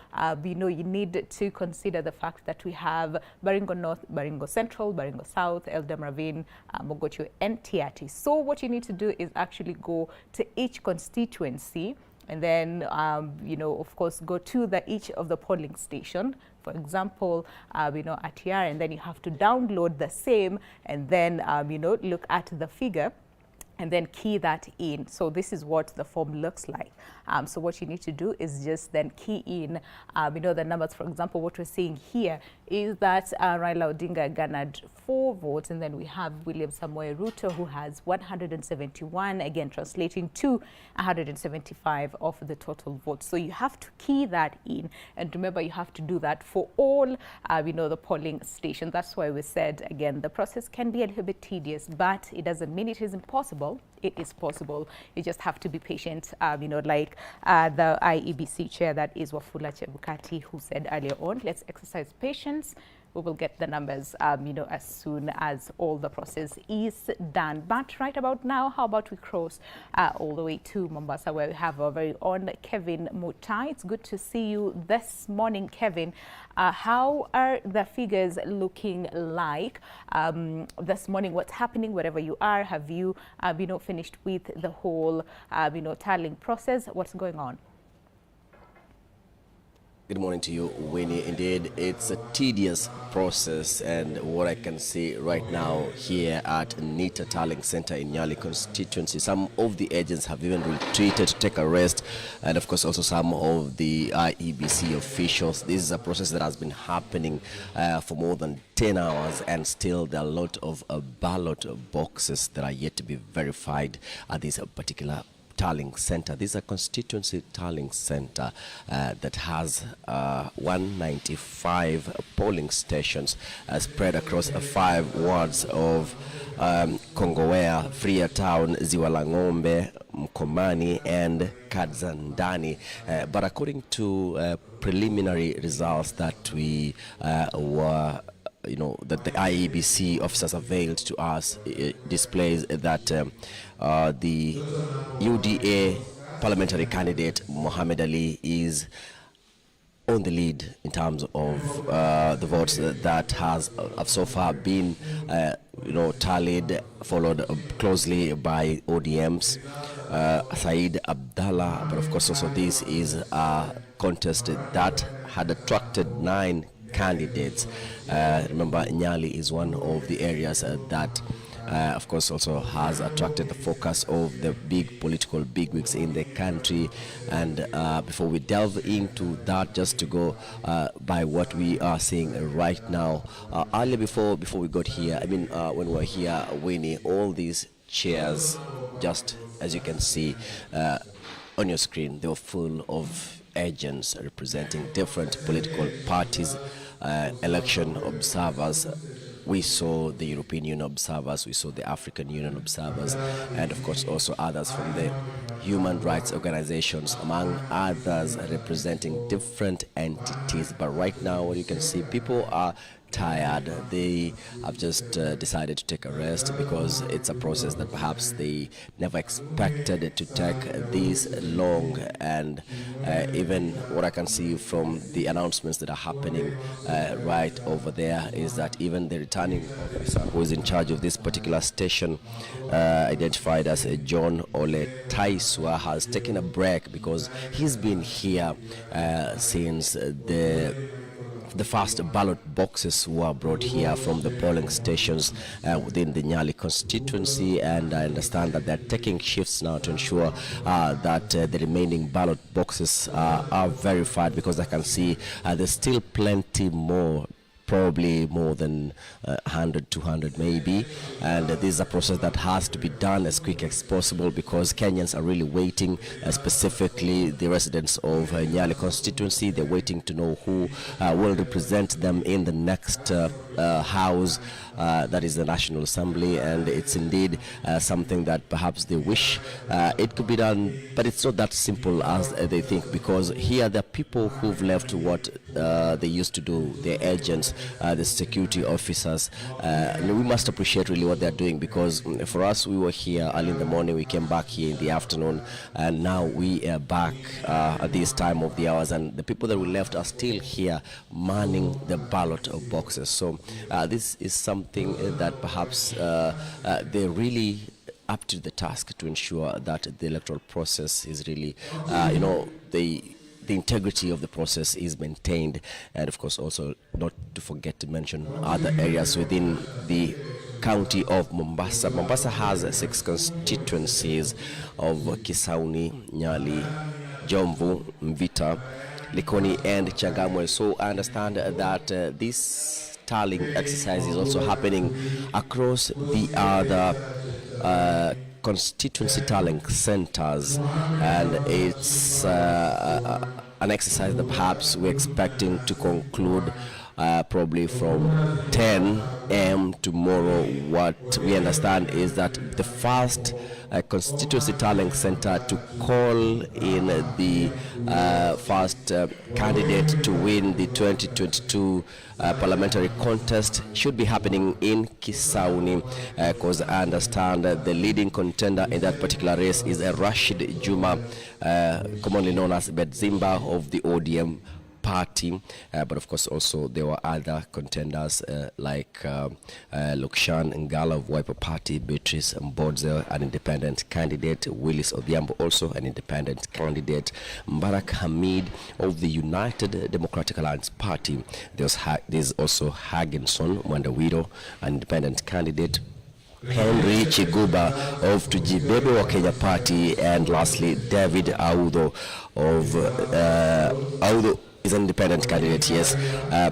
you need to consider the fact that we have Baringo North, Baringo Central, Baringo South, Eldam Ravine, Mogocho, and Tiati. So what you need to do is actually go to each constituency and then, of course, go to each of the polling station. For example, at here, and then you have to download the same and then, look at the figure and then key that in. So this is what the form looks like. So what you need to do is just then key in, the numbers. For example, what we're seeing here is that Raila Odinga garnered 4 votes, and then we have William Samoei Ruto, who has 171, again translating to 175 of the total votes. So you have to key that in, and remember, you have to do that for all, the polling stations. That's why we said, again, the process can be a little bit tedious, but it doesn't mean it is impossible. It is possible. You just have to be patient, like the IEBC chair, that is Wafula Chebukati, who said earlier on, let's exercise patience. We will get the numbers, as soon as all the process is done. But right about now, how about we cross all the way to Mombasa, where we have our very own Kevin Mutai. It's good to see you this morning, Kevin. How are the figures looking like this morning? What's happening wherever you are? Have you, finished with the whole, tallying process? What's going on? Good morning to you, Winnie. Indeed, it's a tedious process, and what I can see right now here at NITA Tallying Center in Nyali constituency, some of the agents have even retreated to take a rest, and of course also some of the IEBC officials. This is a process that has been happening for more than 10 hours, and still there are a lot of ballot boxes that are yet to be verified at this particular tallying center. This is a constituency tallying center that has 195 polling stations spread across 5 wards of Kongowea, Freetown, Ziwa la Ng'ombe, Mkomani, and Kadzandani. But according to preliminary results that we were that the IEBC officers availed to us, displays that the UDA parliamentary candidate Mohammed Ali is on the lead in terms of the votes that have so far been tallied, followed closely by ODM's Said Abdallah. But of course also this is a contest that had attracted 9 candidates. Remember, Nyali is one of the areas that of course also has attracted the focus of the big political bigwigs in the country. And before we delve into that, just to go by what we are seeing right now, earlier before we got here, when we were here, Winnie, all these chairs, just as you can see on your screen, they were full of agents representing different political parties, election observers. We saw the European Union observers, we saw the African Union observers, and of course also others from the human rights organizations, among others representing different entities. But right now, what you can see, people are tired. They have just decided to take a rest because it's a process that perhaps they never expected to take this long. And even what I can see from the announcements that are happening right over there is that even the returning officer who is in charge of this particular station, identified as John Ole Taiswa, has taken a break because he's been here since the first ballot boxes were brought here from the polling stations within the Nyali constituency, and I understand that they're taking shifts now to ensure that the remaining ballot boxes are verified, because I can see there's still plenty more, probably more than 100, 200 maybe, and this is a process that has to be done as quick as possible because Kenyans are really waiting, specifically the residents of Nyali constituency. They're waiting to know who will represent them in the next house, that is the National Assembly, and it's indeed something that perhaps they wish it could be done, but it's not that simple as they think, because here the people who've left what they used to do, the agents, the security officers, and we must appreciate really what they're doing, because for us, we were here early in the morning, we came back here in the afternoon, and now we are back at this time of the hours, and the people that we left are still here manning the ballot boxes. So this is something that perhaps they're really up to the task to ensure that the electoral process is really, the integrity of the process is maintained, and of course also not to forget to mention other areas within the county of Mombasa. Mombasa has 6 constituencies of Kisauni, Nyali, Jomvu, Mvita, Likoni and Changamwe. So I understand that this tallying exercise is also happening across the other constituency tallying centers, and it's an exercise that perhaps we're expecting to conclude probably from 10 a.m. tomorrow. What we understand is that the first constituency tallying center to call in the first candidate to win the 2022 parliamentary contest should be happening in Kisauni, because I understand the leading contender in that particular race is Rashid Juma, commonly known as Bedzimba of the ODM party, but of course also there were other contenders like Lukshan Ngala of Wiper Party, Beatrice Mbodze, an independent candidate, Willis Odhiambo, also an independent candidate, Mbarak Hamid of the United Democratic Alliance Party. There's also Hagenson Mwandawiro, an independent candidate, Henry Chiguba of Tujibebe wa Kenya Party, and lastly David Audo of Audo is an independent candidate, yes.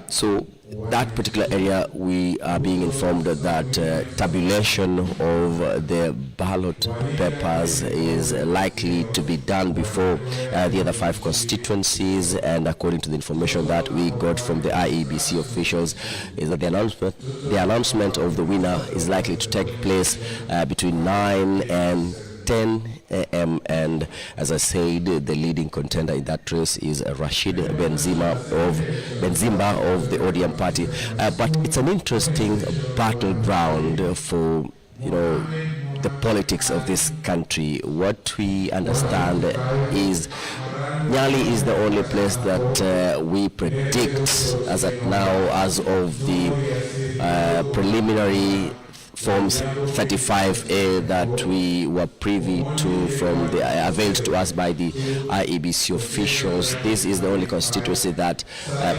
So that particular area, we are being informed that tabulation of the ballot papers is likely to be done before the other 5 constituencies, and according to the information that we got from the IEBC officials, is that the announcement of the winner is likely to take place between 9 and 10 a.m. and as I said, the leading contender in that race is Rashid Benzimba of the ODM party. But it's an interesting battleground for the politics of this country. What we understand is Nyali is the only place that we predict as at now, as of the preliminary Forms 35A that we were privy to from the availed to us by the IEBC officials. This is the only constituency that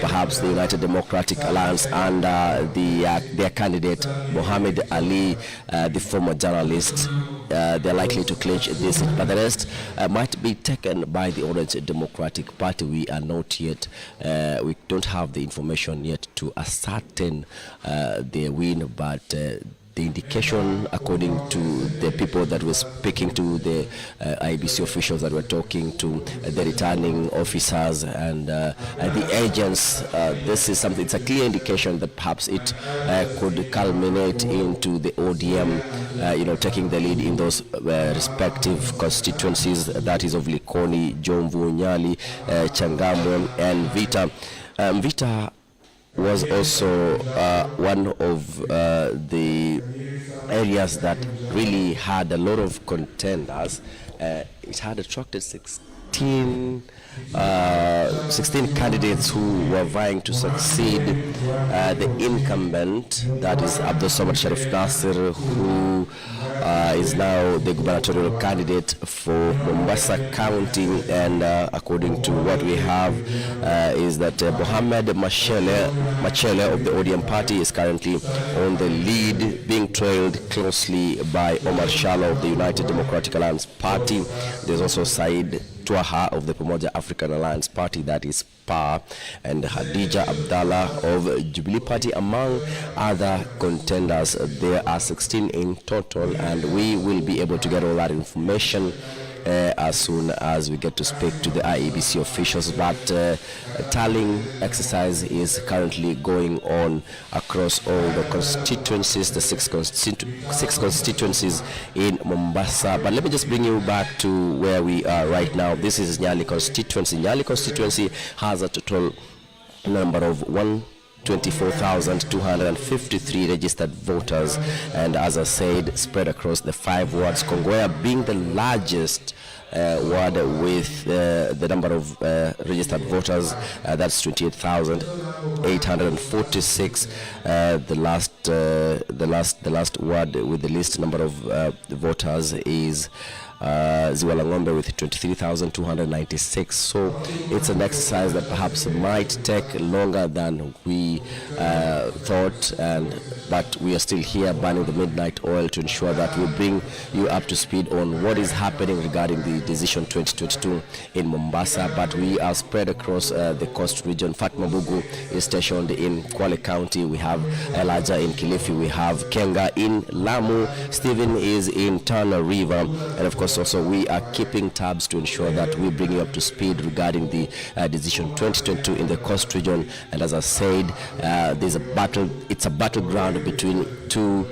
perhaps the United Democratic Alliance and their candidate Mohammed Ali, the former journalist, they're likely to clinch this, but the rest might be taken by the Orange Democratic Party. We are not yet, we don't have the information yet to ascertain their win, but the indication, according to the people that were speaking to, the IBC officials that were talking to, the returning officers and the agents, this is something, it's a clear indication that perhaps it could culminate into the ODM, taking the lead in those respective constituencies, that is of Likoni, Jomvu, Nyali, Changamwe, and Vita. Vita was also one of the areas that really had a lot of contenders. It had attracted 16 candidates who were vying to succeed the incumbent, that is Abdul Samad Sharif Nasir, who is now the gubernatorial candidate for Mombasa County. And according to what we have, is that Mohammed Machele of the ODM party is currently on the lead, being trailed closely by Omar Shalom of the United Democratic Alliance Party. There's also Said Twaha of the Pamoja African Alliance Party, that is PA, and Hadija Abdallah of Jubilee Party, among other contenders. There are 16 in total, and we will be able to get all that information as soon as we get to speak to the IEBC officials. But tallying exercise is currently going on across all the constituencies, the six constituencies in Mombasa. But let me just bring you back to where we are right now. This is Nyali constituency. Nyali constituency has a total number of 24,253 registered voters, and as I said, spread across the 5 wards, Kongowea being the largest ward with the number of registered voters, that's 28,846. The last ward with the least number of voters is Ziwalangombe with 23,296. So it's an exercise that perhaps might take longer than we thought, but we are still here burning the midnight oil to ensure that we bring you up to speed on what is happening regarding the decision 2022 in Mombasa. But we are spread across the coast region. Fatma Bugu is stationed in Kwale County. We have Elijah in Kilifi. We have Kenga in Lamu. Stephen is in Tana River, and of course also we are keeping tabs to ensure that we bring you up to speed regarding the decision 2022 in the coast region. And as I said, there's a battle. It's a battleground between two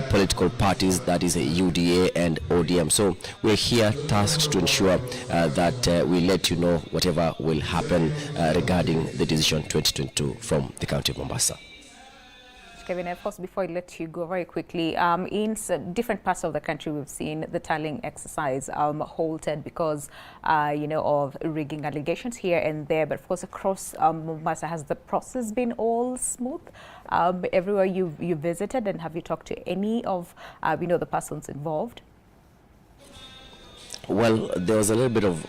political parties, that is UDA and ODM. So we're here tasked to ensure that we let you know whatever will happen regarding the decision 2022 from the county of Mombasa. Kevin, of course, before I let you go very quickly, in different parts of the country, we've seen the tallying exercise halted because, of rigging allegations here and there. But of course, across Mombasa, has the process been all smooth? Everywhere you visited, and have you talked to any of, the persons involved? Well, there was a little bit of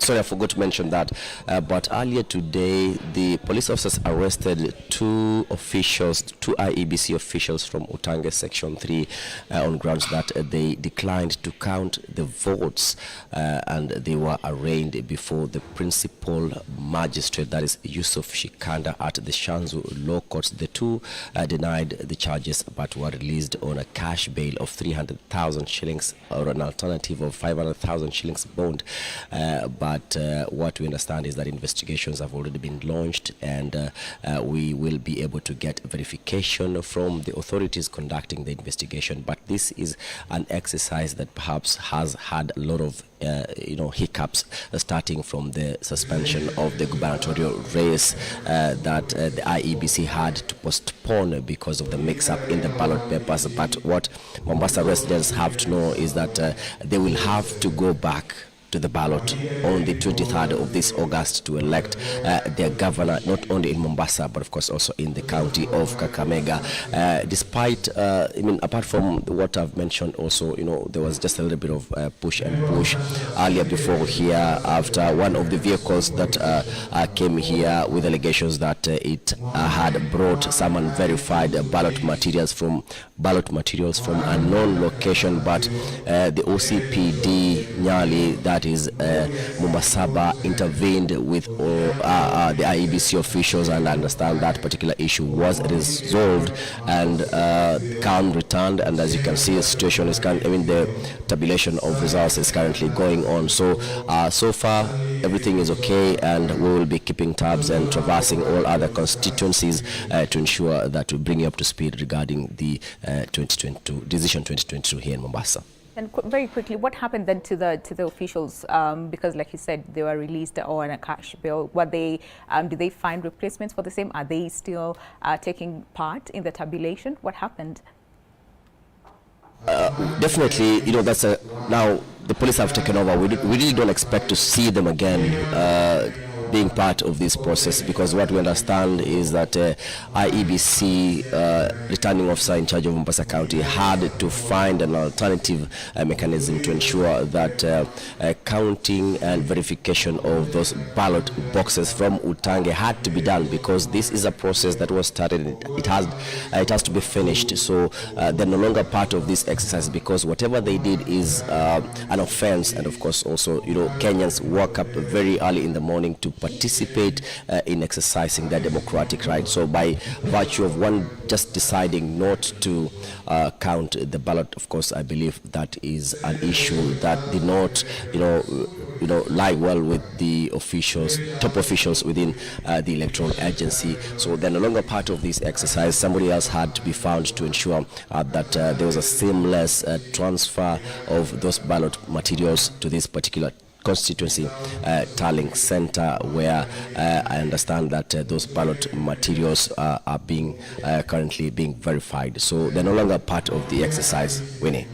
sorry, I forgot to mention that. But earlier today, the police officers arrested 2 IEBC officials from Utange Section 3 on grounds that they declined to count the votes, and they were arraigned before the principal magistrate, that is Yusuf Shikanda, at the Shanzu Law Courts. The 2 denied the charges but were released on a cash bail of 300,000 shillings or an alternative of 500,000 shillings bond. But what we understand is that investigations have already been launched, and we will be able to get verification from the authorities conducting the investigation. But this is an exercise that perhaps has had a lot of hiccups, starting from the suspension of the gubernatorial race that the IEBC had to postpone because of the mix-up in the ballot papers. But what Mombasa residents have to know is that they will have to go back to the ballot on the 23rd of this August to elect their governor, not only in Mombasa, but of course also in the county of Kakamega. Despite, apart from what I've mentioned also, there was just a little bit of push and push earlier before here after one of the vehicles that came here with allegations that it had brought some unverified ballot materials from unknown location. But the OCPD Nyali, that is Mombasaba, intervened with the IEBC officials, and I understand that particular issue was resolved and calm returned. And as you can see, the situation is the tabulation of results is currently going on. So so far everything is okay, and we will be keeping tabs and traversing all other constituencies to ensure that we bring you up to speed regarding the 2022 decision 2022 here in Mombasa. And very quickly, what happened then to the officials? Because, like you said, they were released on a cash bail. Did they find replacements for the same? Are they still taking part in the tabulation? What happened? Definitely, that's now the police have taken over. We really don't expect to see them again being part of this process, because what we understand is that IEBC returning officer in charge of Mombasa County had to find an alternative mechanism to ensure that counting and verification of those ballot boxes from Utange had to be done, because this is a process that was started. It has to be finished. So they're no longer part of this exercise, because whatever they did is an offense. And of course also, Kenyans woke up very early in the morning to participate in exercising their democratic right. So by virtue of one just deciding not to count the ballot, of course, I believe that is an issue that did not, lie well with the officials, top officials within the electoral agency. So they're no longer part of this exercise. Somebody else had to be found to ensure that there was a seamless transfer of those ballot materials to this particular constituency tallying center, where I understand that those ballot materials are being currently being verified. So they're no longer part of the exercise, Winnie.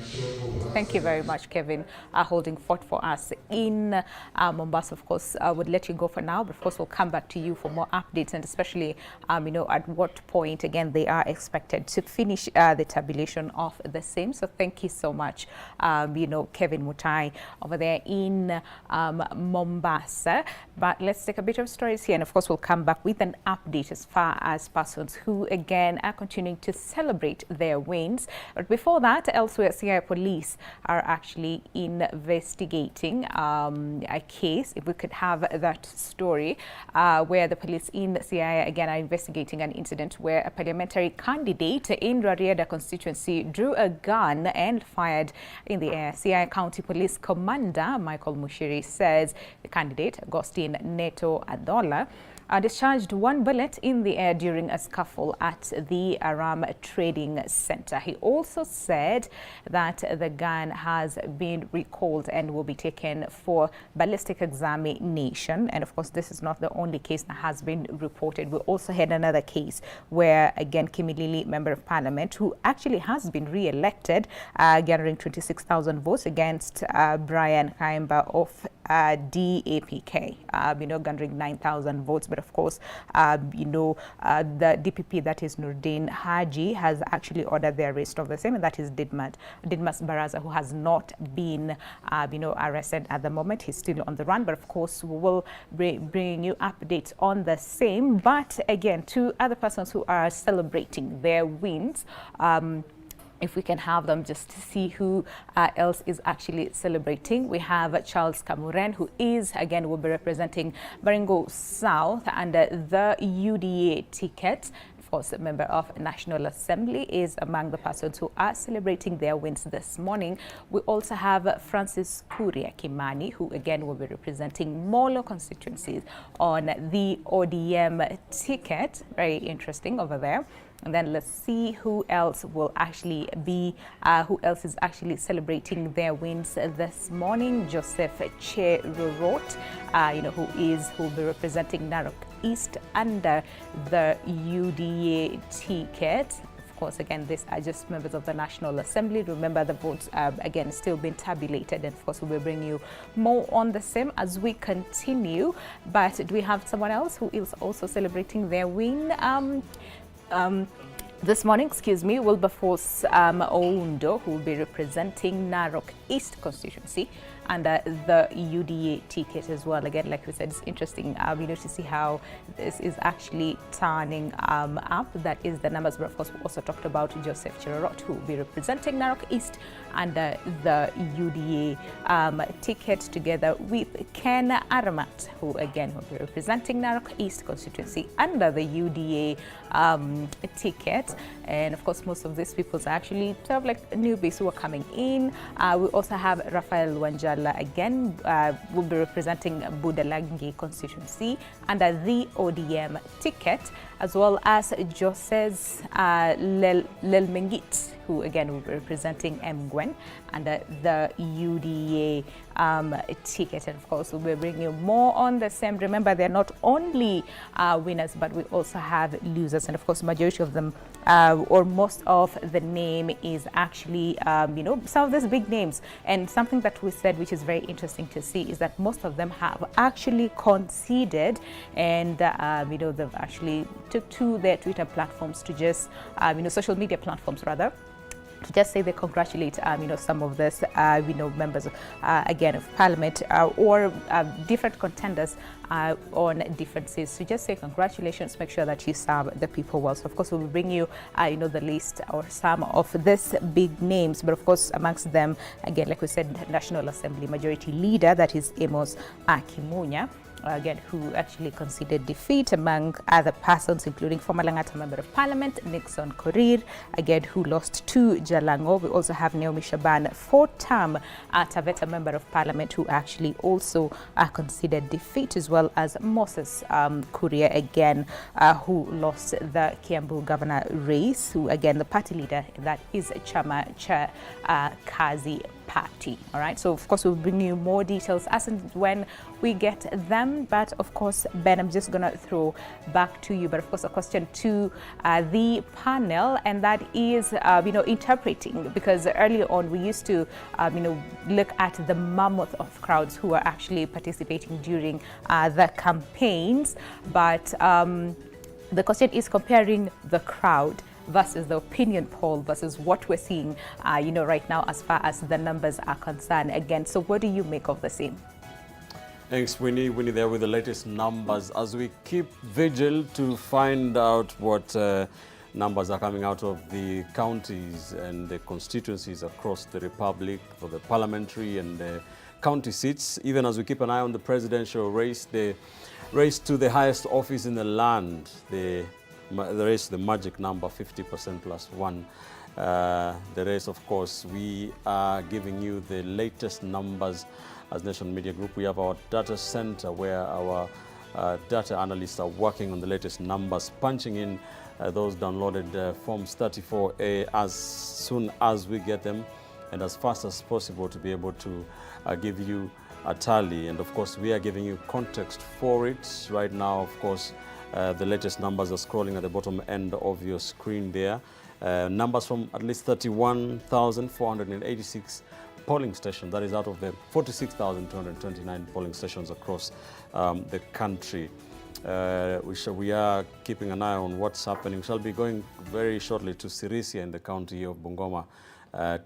Thank you very much, Kevin, holding fort for us in Mombasa. Of course, I would let you go for now, but of course we'll come back to you for more updates, and especially, at what point, again, they are expected to finish the tabulation of the same. So thank you so much, Kevin Mutai over there in Mombasa. But let's take a bit of stories here, and of course we'll come back with an update as far as persons who, again, are continuing to celebrate their wins. But before that, elsewhere, CI Police are actually investigating a case, if we could have that story, where the police in CI again are investigating an incident where a parliamentary candidate in Rarieda constituency drew a gun and fired in the air. CI County Police Commander Michael Mushiri says the candidate, Agustin Neto Adola, discharged one bullet in the air during a scuffle at the Aram Trading Center. He also said that the gun has been recalled and will be taken for ballistic examination. And of course, this is not the only case that has been reported. We also had another case where, again, Kimilili, Member of Parliament, who actually has been re-elected, gathering 26,000 votes against Brian Kaimba of DAPK, gathering 9,000 votes. But of course, the DPP, that is Nurdin Haji, has actually ordered the arrest of the same, and that is Didmas Baraza, who has not been, arrested at the moment. He's still on the run. But of course, we will bring you updates on the same. But again, two other persons who are celebrating their wins. If we can have them just to see who else is actually celebrating. We have Charles Kamuren, who is, again, will be representing Baringo South under the UDA ticket. Of course, a member of National Assembly is among the persons who are celebrating their wins this morning. We also have Francis Kuria Kimani, who again will be representing Molo constituencies on the ODM ticket. Very interesting over there. And then let's see who else will actually be, who else is actually celebrating their wins this morning. Joseph Cherorot, who will be representing Narok East under the UDA ticket. Of course, again, these are just members of the National Assembly. Remember, the votes, again, still being tabulated. And of course, we will bring you more on the same as we continue. But do we have someone else who is also celebrating their win? This morning, Wilberforce Oundo, who will be representing Narok East constituency under the UDA ticket as well. Again, like we said, it's interesting to see how this is actually turning up. That is the numbers. But of course, we also talked about Joseph Cherorot, who will be representing Narok East under the UDA ticket, together with Ken Aramat, who again will be representing Narok East constituency under the UDA ticket. And of course, most of these people are actually sort of like newbies who are coming in. We also have Rafael Wanjala, again, will be representing Budalangi constituency under the ODM ticket, as well as Joses Lelmengit, who again will be representing Mgwen under the UDA ticket. And of course, we'll be bringing you more on the same. Remember, they're not only winners, but we also have losers. And of course, majority of them, or most of the name is actually, some of these big names. And something that we said, which is very interesting to see, is that most of them have actually conceded, and they've actually took to their Twitter platforms to just, social media platforms rather, to just say they congratulate, some of this, members, again, of Parliament or different contenders on differences. To just say congratulations, make sure that you serve the people well. So, of course, we'll bring you, the list or some of these big names. But, of course, amongst them, again, like we said, National Assembly Majority Leader, that is Amos Akimunya. again, who actually conceded defeat, among other persons, including former Lang'ata Member of Parliament, Nixon Korir, again, who lost to Jalango. We also have Naomi Shaban, four-term Taveta Member of Parliament, who actually also conceded defeat, as well as Moses Kuria, again, who lost the Kiambu governor race, who, again, the party leader, that is Chama Cha Kazi Party. All right, so of course we'll bring you more details as and when we get them, but of course, Ben, I'm just gonna throw back to you, but of course a question to the panel, and that is interpreting, because earlier on we used to look at the mammoth of crowds who are actually participating during the campaigns, but the question is comparing the crowd versus the opinion poll versus what we're seeing, right now as far as the numbers are concerned. Again, so what do you make of the same? Thanks, Winnie. Winnie there with the latest numbers as we keep vigil to find out what numbers are coming out of the counties and the constituencies across the Republic for the parliamentary and the county seats, even as we keep an eye on the presidential race, the race to the highest office in the land, the race, the magic number 50% plus one. The race, of course, we are giving you the latest numbers as Nation Media Group. We have our data center where our data analysts are working on the latest numbers, punching in those downloaded Forms 34A as soon as we get them and as fast as possible to be able to give you a tally. And of course, we are giving you context for it right now. Of course, the latest numbers are scrolling at the bottom end of your screen there. Numbers from at least 31,486 polling stations. That is out of the 46,229 polling stations across the country. We are keeping an eye on what's happening. We shall be going very shortly to Sirisia in the county of Bungoma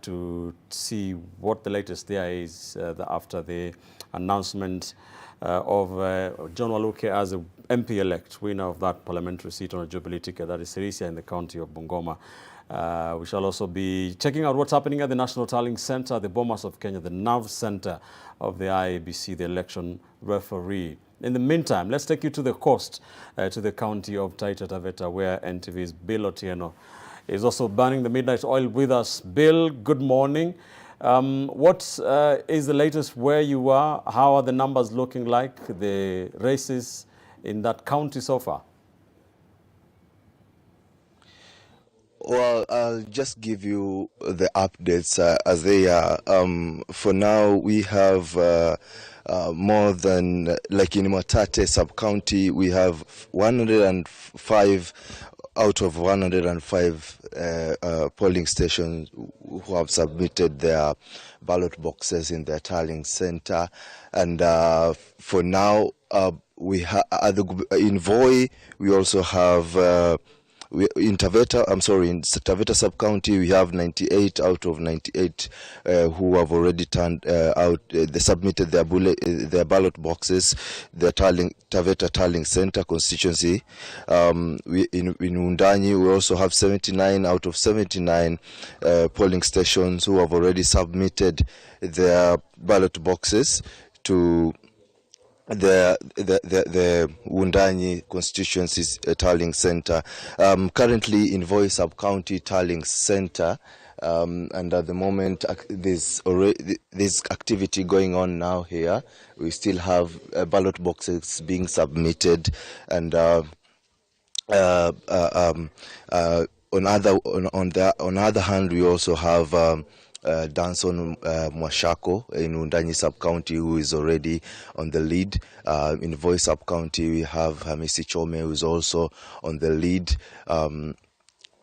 to see what the latest there is after the announcement of John Waluke as a MP-elect, winner of that parliamentary seat on a Jubilee ticket, that is Sirisia in the county of Bungoma. We shall also be checking out what's happening at the National Tallying Centre, the Bomas of Kenya, the nerve centre of the IEBC, the election referee. In the meantime, let's take you to the coast, to the county of Taita Taveta, where NTV's Bill Otieno is also burning the midnight oil with us. Bill, good morning. What is the latest where you are? How are the numbers looking like, the races in that county so far? Well, I'll just give you the updates as they are. For now, we have more than, like in Mwatate sub-county, we have 105 out of 105 polling stations who have submitted their ballot boxes in their tallying center. And for now, in Voi, we also have in Taveta sub-county, we have 98 out of 98 who have already turned out. They submitted their ballot boxes. The Taveta Tallying Center constituency. In Undanyi, we also have 79 out of 79 polling stations who have already submitted their ballot boxes to the Wundanyi constituency's tallying center. Currently in Voi sub-county tallying center, and at the moment there's activity going on now here. We still have ballot boxes being submitted, and on the other hand, we also have Danson Mwashako in Wundanyi sub-county, who is already on the lead. In Voi sub-county, we have Hamisi Chome, who is also on the lead. In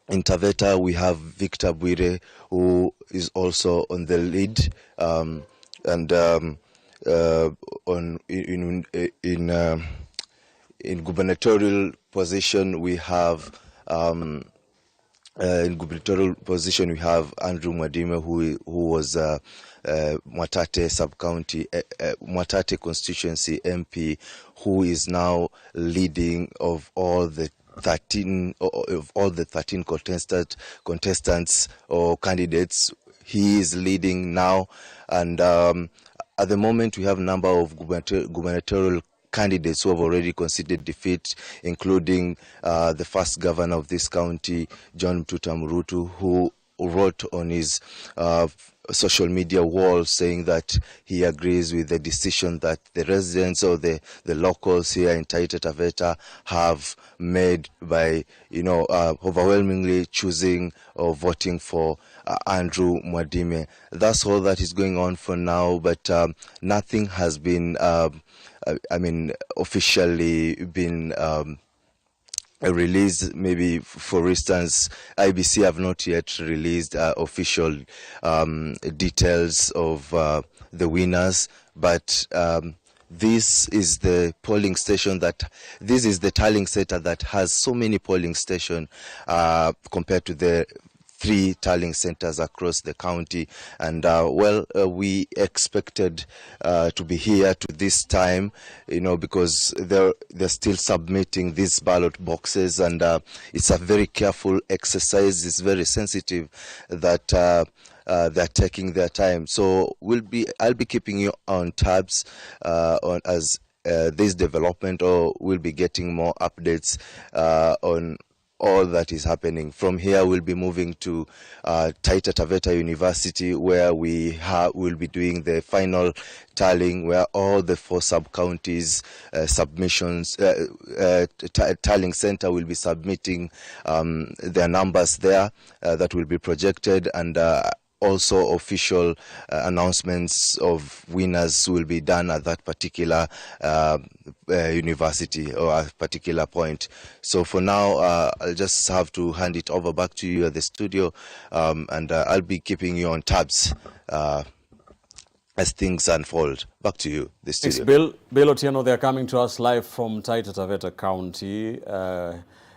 Taveta, we have Victor Bwire, who is also on the lead. In gubernatorial position, we have Andrew Mwadime, who was Mwatate sub-county, Mwatate constituency MP, who is now leading of all the 13 contestants or candidates. He is leading now, and at the moment we have a number of gubernatorial candidates who have already conceded defeat, including the first governor of this county, John Mtuta Murutu, who wrote on his social media wall saying that he agrees with the decision that the residents or the locals here in Taita Taveta have made by, overwhelmingly choosing or voting for Andrew Mwadime. That's all that is going on for now, but nothing has been, officially been released. Maybe, for instance, IBC have not yet released official details of the winners, but this is the polling station this is the tallying center that has so many polling stations compared to the 3 tallying centers across the county. And we expected to be here to this time, because they're still submitting these ballot boxes, and it's a very careful exercise. It's very sensitive that they're taking their time. So I'll be keeping you on tabs on as this development, or we'll be getting more updates on all that is happening. From here, we'll be moving to Taita Taveta University, where we'll be doing the final tallying, where all the 4 sub-counties submissions, tallying center will be submitting their numbers there that will be projected, and also official announcements of winners will be done at that particular university or a particular point. So for now, I'll just have to hand it over back to you at the studio, and I'll be keeping you on tabs as things unfold. Back to you, the studio. It's Bill Otieno. They're coming to us live from Taita Taveta County,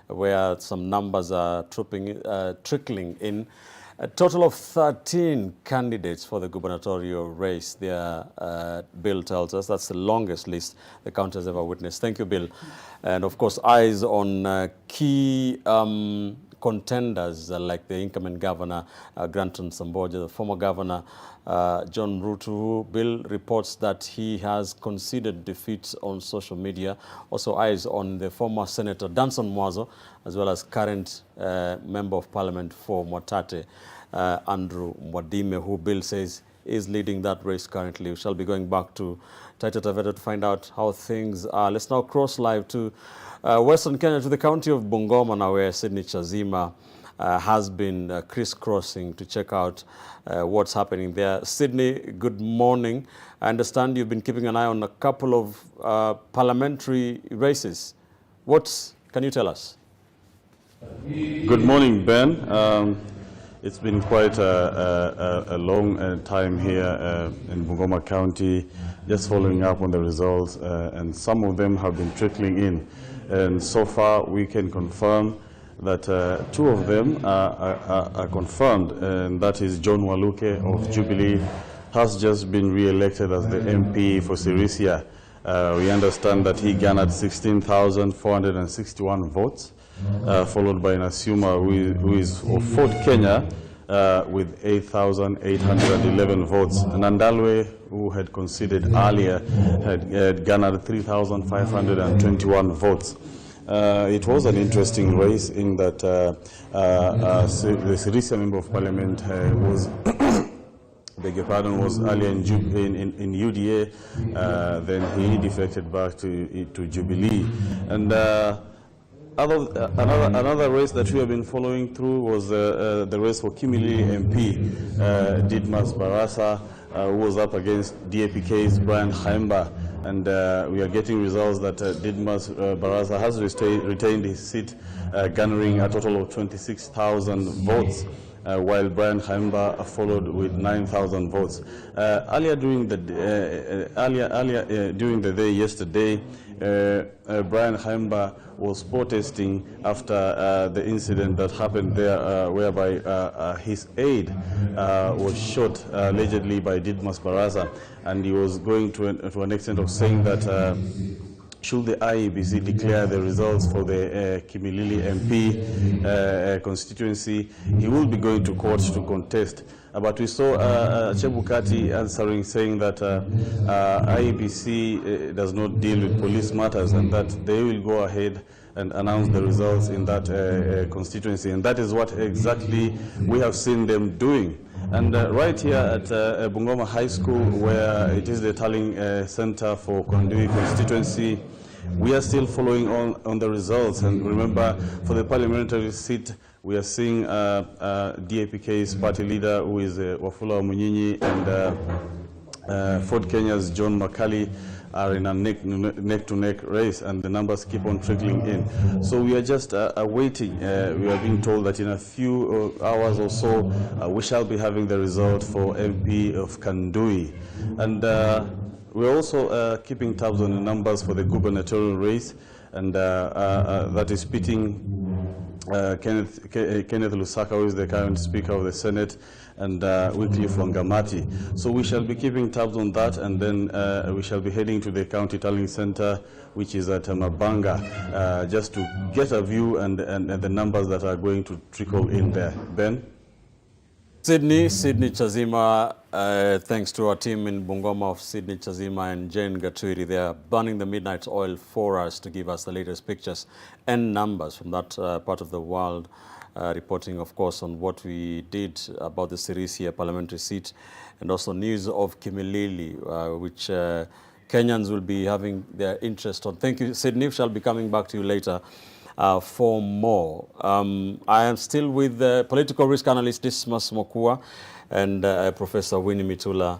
where some numbers are trickling in. A total of 13 candidates for the gubernatorial race. Bill tells us that's the longest list the county has ever witnessed. Thank you, Bill. And of course, eyes on key contenders like the incoming governor, Granton Samboja, the former governor, John Rutu. Bill reports that he has conceded defeat on social media. Also eyes on the former Senator Danson Mwazo, as well as current Member of Parliament for Mwatate, Andrew Mwadime, who Bill says is leading that race currently. We shall be going back to Taita Taveta to find out how things are. Let's now cross live to Western Kenya, to the county of Bungoma now, where Sydney Chazima has been crisscrossing to check out what's happening there. Sydney, good morning. I understand you've been keeping an eye on a couple of parliamentary races. What can you tell us? Good morning, Ben. It's been quite a long time here in Bungoma County, just following up on the results, and some of them have been trickling in. And so far, we can confirm that 2 of them are confirmed, and that is John Waluke of Jubilee has just been re-elected as the MP for Sirisia. We understand that he garnered 16,461 votes, followed by an assumer who is of Fort Kenya with 8,811 votes. Nandalwe, who had conceded earlier, had garnered 3,521 votes. It was an interesting race in that the Sirisia Member of Parliament was beg your pardon, was earlier in UDA, then he defected back to Jubilee. And another race that we have been following through was the race for Kimilili MP, Didmas Barasa, who was up against DAPK's Brian Haimba. And we are getting results that Didmas Barasa has retained his seat, garnering a total of 26,000 votes. While Brian Haimba followed with 9,000 votes. Earlier during the day yesterday, Brian Haimba was protesting after the incident that happened there, whereby his aide was shot allegedly by Didmas Barasa, and he was going to an extent of saying that should the IEBC declare the results for the Kimilili MP constituency, he will be going to court to contest But we saw Chebukati answering, saying that IEBC does not deal with police matters and that they will go ahead and announce the results in that constituency. And that is what exactly we have seen them doing. And right here at Bungoma High School, where it is the Tallying Center for Kondui constituency, we are still following on the results. And remember, for the parliamentary seat, we are seeing DAPK's party leader, who is Wafula Munyinyi, and Ford Kenya's John Makali are in a neck-to-neck race, and the numbers keep on trickling in. So we are just awaiting. We are being told that in a few hours or so, we shall be having the result for MP of Kandui. And we're also keeping tabs on the numbers for the gubernatorial race, and that is pitting Kenneth Lusaka, who is the current Speaker of the Senate, and Wycliffe Wangamati. So we shall be keeping tabs on that, and then we shall be heading to the County Tallying Center, which is at Mabanga, just to get a view and the numbers that are going to trickle in there. Ben? Sydney Chazima, thanks to our team in Bungoma of Sydney Chazima and Jane Gatwiri. They are burning the midnight oil for us to give us the latest pictures and numbers from that part of the world, reporting, of course, on what we did about the Sirisia parliamentary seat, and also news of Kimilili, which Kenyans will be having their interest on. Thank you, Sydney. We shall be coming back to you later for more. I am still with political risk analyst Dismas Mokua and Professor Winnie Mitula,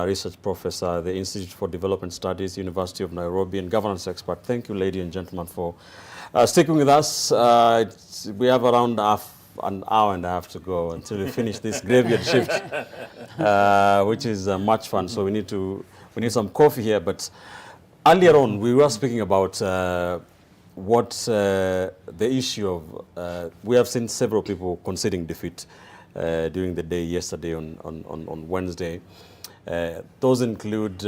research professor at the Institute for Development Studies, University of Nairobi, and governance expert. Thank you, ladies and gentlemen, for sticking with us. We have around an hour and a half to go until we finish this graveyard shift, which is much fun. So we need some coffee here. But earlier on, we were speaking about what the issue of, we have seen several people conceding defeat during the day yesterday on Wednesday. Those include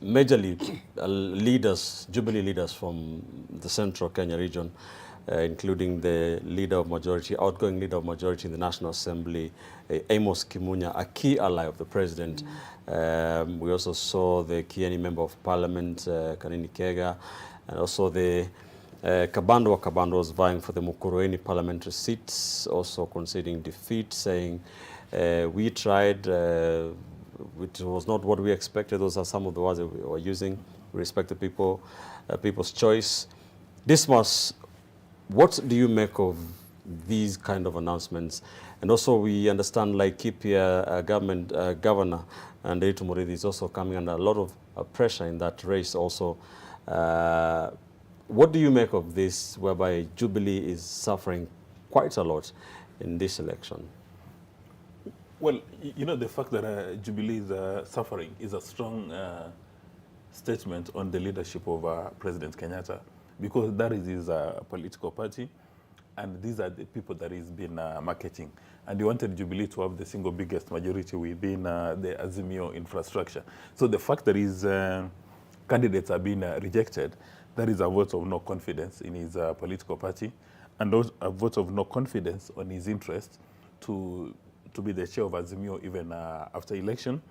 majorly leaders, Jubilee leaders from the central Kenya region, including the leader of majority, outgoing leader of majority in the National Assembly, Amos Kimunya, a key ally of the president. We also saw the Kenyan Member of Parliament, Kanini Kega, and also the Kabando was vying for the Mukurweini parliamentary seats, also conceding defeat, saying, we tried, which was not what we expected. Those are some of the words that we were using. We respect the people, people's choice. Dismas, what do you make of these kind of announcements? And also we understand Laikipia governor, and Nderitu Murithi is also coming under a lot of pressure in that race also. What do you make of this, whereby Jubilee is suffering quite a lot in this election? Well, you know, the fact that Jubilee is suffering is a strong statement on the leadership of President Kenyatta, because that is his political party, and these are the people that he's been marketing. And he wanted Jubilee to have the single biggest majority within the Azimio infrastructure. So the fact that his candidates are being rejected, that is a vote of no confidence in his political party, and a vote of no confidence on his interest to be the chair of Azimio even after election,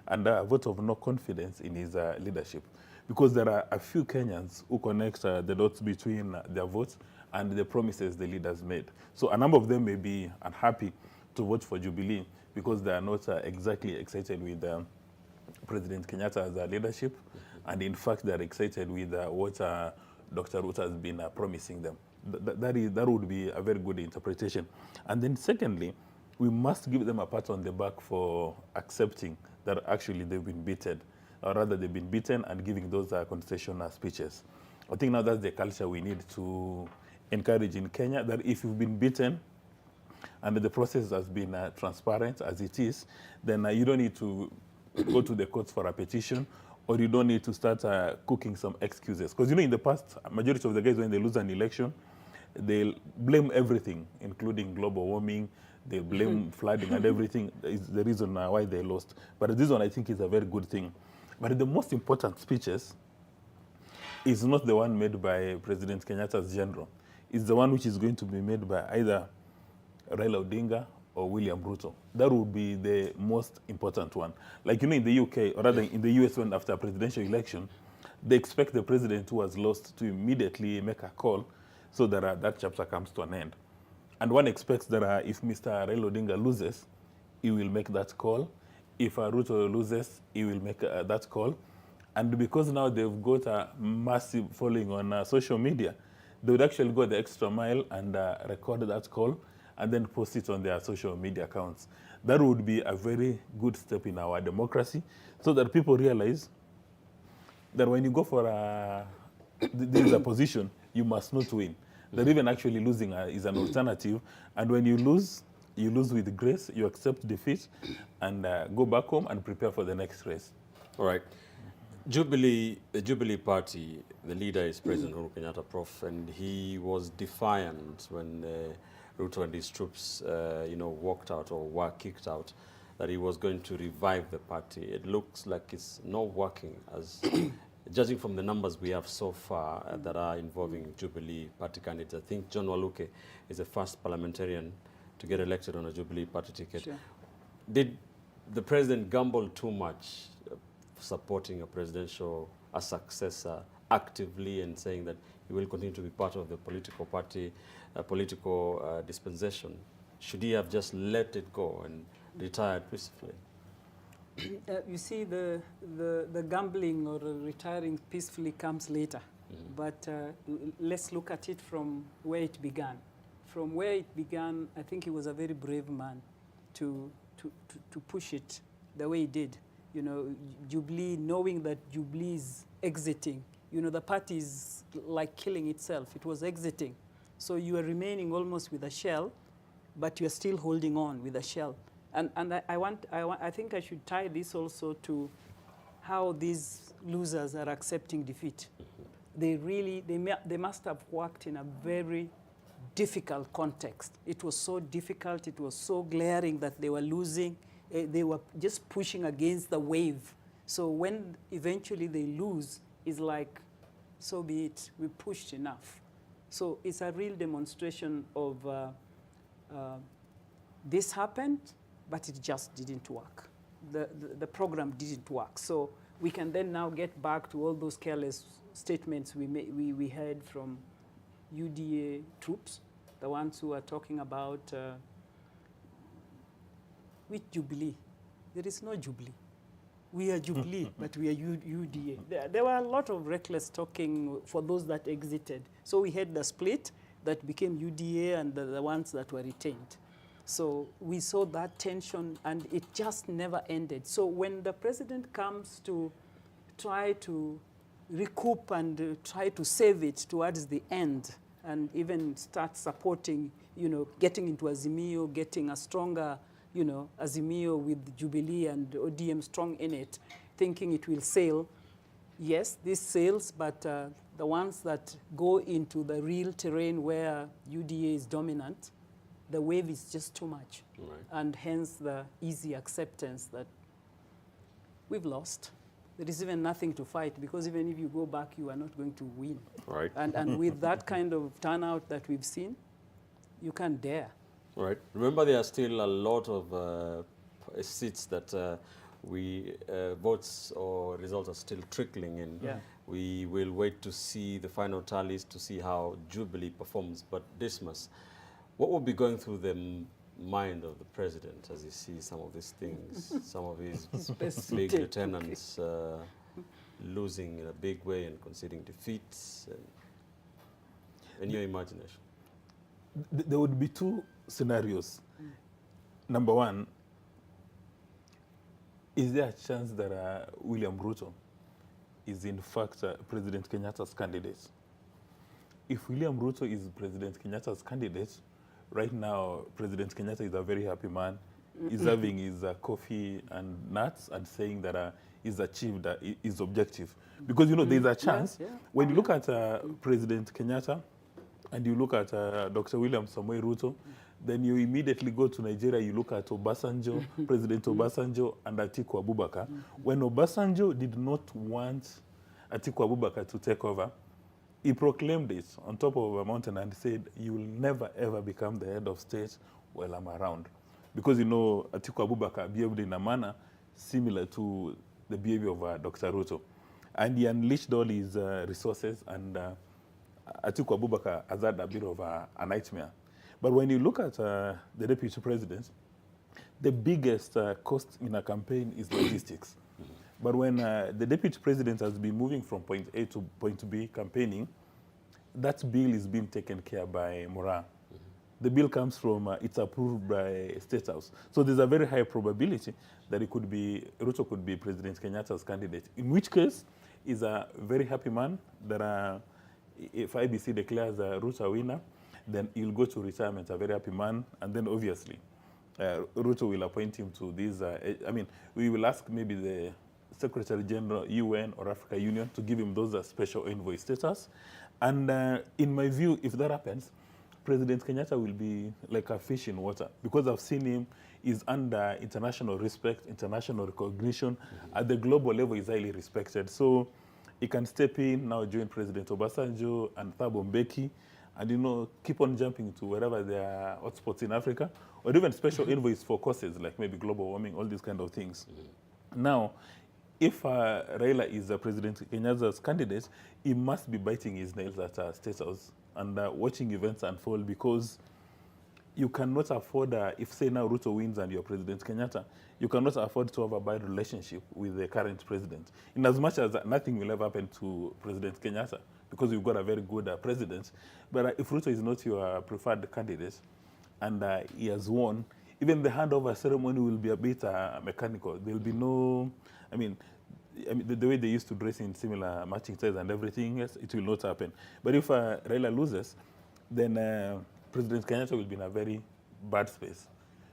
and a vote of no confidence in his leadership. Because there are a few Kenyans who connect the dots between their votes and the promises the leaders made. So a number of them may be unhappy to vote for Jubilee because they are not exactly excited with President Kenyatta's leadership. And in fact, they're excited with what Dr. Ruto has been promising them. That would be a very good interpretation. And then secondly, we must give them a pat on the back for accepting that actually they've been beaten, or rather they've been beaten and giving those contestational speeches. I think now that's the culture we need to encourage in Kenya, that if you've been beaten and the process has been transparent as it is, then you don't need to go to the courts for a petition, or you don't need to start cooking some excuses. Because, you know, in the past, majority of the guys, when they lose an election, they'll blame everything, including global warming. They blame flooding and everything is the reason why they lost. But this one, I think, is a very good thing. But the most important speeches is not the one made by President Kenyatta's general. It's the one which is going to be made by either Raila Odinga or William Ruto. That would be the most important one. Like, in the UK, or rather in the US, when after a presidential election, they expect the president who has lost to immediately make a call so that that chapter comes to an end. And one expects that if Mr. Raila Odinga loses, he will make that call. If Ruto loses, he will make that call. And because now they've got a massive following on social media, they would actually go the extra mile and record that call and then post it on their social media accounts. That would be a very good step in our democracy, so that people realize that when you go for this is a position, you must not win. That even actually losing is an alternative. And when you lose with grace, you accept defeat and go back home and prepare for the next race. All right. Jubilee, the Jubilee Party, the leader is President Uhuru Kenyatta, Prof, and he was defiant when Ruto and his troops, walked out or were kicked out, that he was going to revive the party. It looks like it's not working, as judging from the numbers we have so far that are involving Jubilee Party candidates. I think John Waluke is the first parliamentarian to get elected on a Jubilee Party ticket. Sure. Did the president gamble too much supporting a successor actively and saying that he will continue to be part of the political party, dispensation? Should he have just let it go and retired peacefully? You see, the gambling or retiring peacefully comes later. But let's look at it from where it began. From where it began, I think he was a very brave man to push it the way he did. Jubilee, knowing that Jubilee is exiting, the party is like killing itself. It was exiting. So you are remaining almost with a shell, but you're still holding on with a shell. And I think I should tie this also to how these losers are accepting defeat. They must have worked in a very difficult context. It was so difficult, it was so glaring that they were losing. They were just pushing against the wave. So when eventually they lose, it's like, so be it, we pushed enough. So it's a real demonstration of this happened, but it just didn't work. The program didn't work. So we can then now get back to all those careless statements we heard from UDA troops, the ones who are talking about with Jubilee. There is no Jubilee. We are Jubilee, but we are UDA. There were a lot of reckless talking for those that exited. So we had the split that became UDA and the ones that were retained. So we saw that tension, and it just never ended. So when the president comes to try to recoup and try to save it towards the end, and even start supporting, getting into Azimio, getting a stronger, Azimio with Jubilee and ODM strong in it, thinking it will sail. Yes, this sails, but the ones that go into the real terrain where UDA is dominant, the wave is just too much. Right. And hence the easy acceptance that we've lost. There is even nothing to fight, because even if you go back, you are not going to win. Right. And with that kind of turnout that we've seen, you can't dare. Right. Remember, there are still a lot of seats that votes or results are still trickling in. Yeah. We will wait to see the final tallies to see how Jubilee performs. But Dismas, what will be going through the mind of the president as he sees some of these things, some of his big lieutenants losing in a big way and conceding defeats? In your imagination? There would be two scenarios. Number one, is there a chance that William Ruto is in fact President Kenyatta's candidate? If William Ruto is President Kenyatta's candidate, right now President Kenyatta is a very happy man. He's having his coffee and nuts and saying that he's achieved his objective. Because, there's a chance. When you look at President Kenyatta and you look at Dr. William Samoei Ruto, then you immediately go to Nigeria, you look at Obasanjo, President Obasanjo and Atiku Abubakar. When Obasanjo did not want Atiku Abubakar to take over, he proclaimed it on top of a mountain and said, "You will never ever become the head of state while I'm around." because, you know, Atiku Abubakar behaved in a manner similar to the behavior of Dr. Ruto. And he unleashed all his resources, and Atiku Abubakar has had a bit of a nightmare. But when you look at the deputy president, the biggest cost in a campaign is logistics. But when the deputy president has been moving from point A to point B campaigning, that bill is being taken care by Mora. The bill comes from, it's approved by State House. So there's a very high probability that it could be, Ruto could be President Kenyatta's candidate. In which case, he's a very happy man that if IBC declares Ruto a winner, then he'll go to retirement, a very happy man. And then obviously, Ruto will appoint him to these, I mean, we will ask maybe the Secretary General, UN or Africa Union to give him those special envoy status. And in my view, if that happens, President Kenyatta will be like a fish in water, because I've seen him, he's under international respect, international recognition. At the global level, he's highly respected. So he can step in now, join President Obasanjo and Thabo Mbeki, and, you know, keep on jumping to wherever there are hotspots in Africa, or even special envoys for causes like maybe global warming, all these kind of things. Now, if Raila is President Kenyatta's candidate, he must be biting his nails at State House and watching events unfold, because you cannot afford, if say now Ruto wins and you're President Kenyatta, you cannot afford to have a bad relationship with the current president. In as much as nothing will ever happen to President Kenyatta, because you've got a very good president. But if Ruto is not your preferred candidate and he has won, even the handover ceremony will be a bit mechanical. There'll be no, I mean, the way they used to dress in similar matching ties and everything, yes, it will not happen. But if Raila loses, then President Kenyatta will be in a very bad space,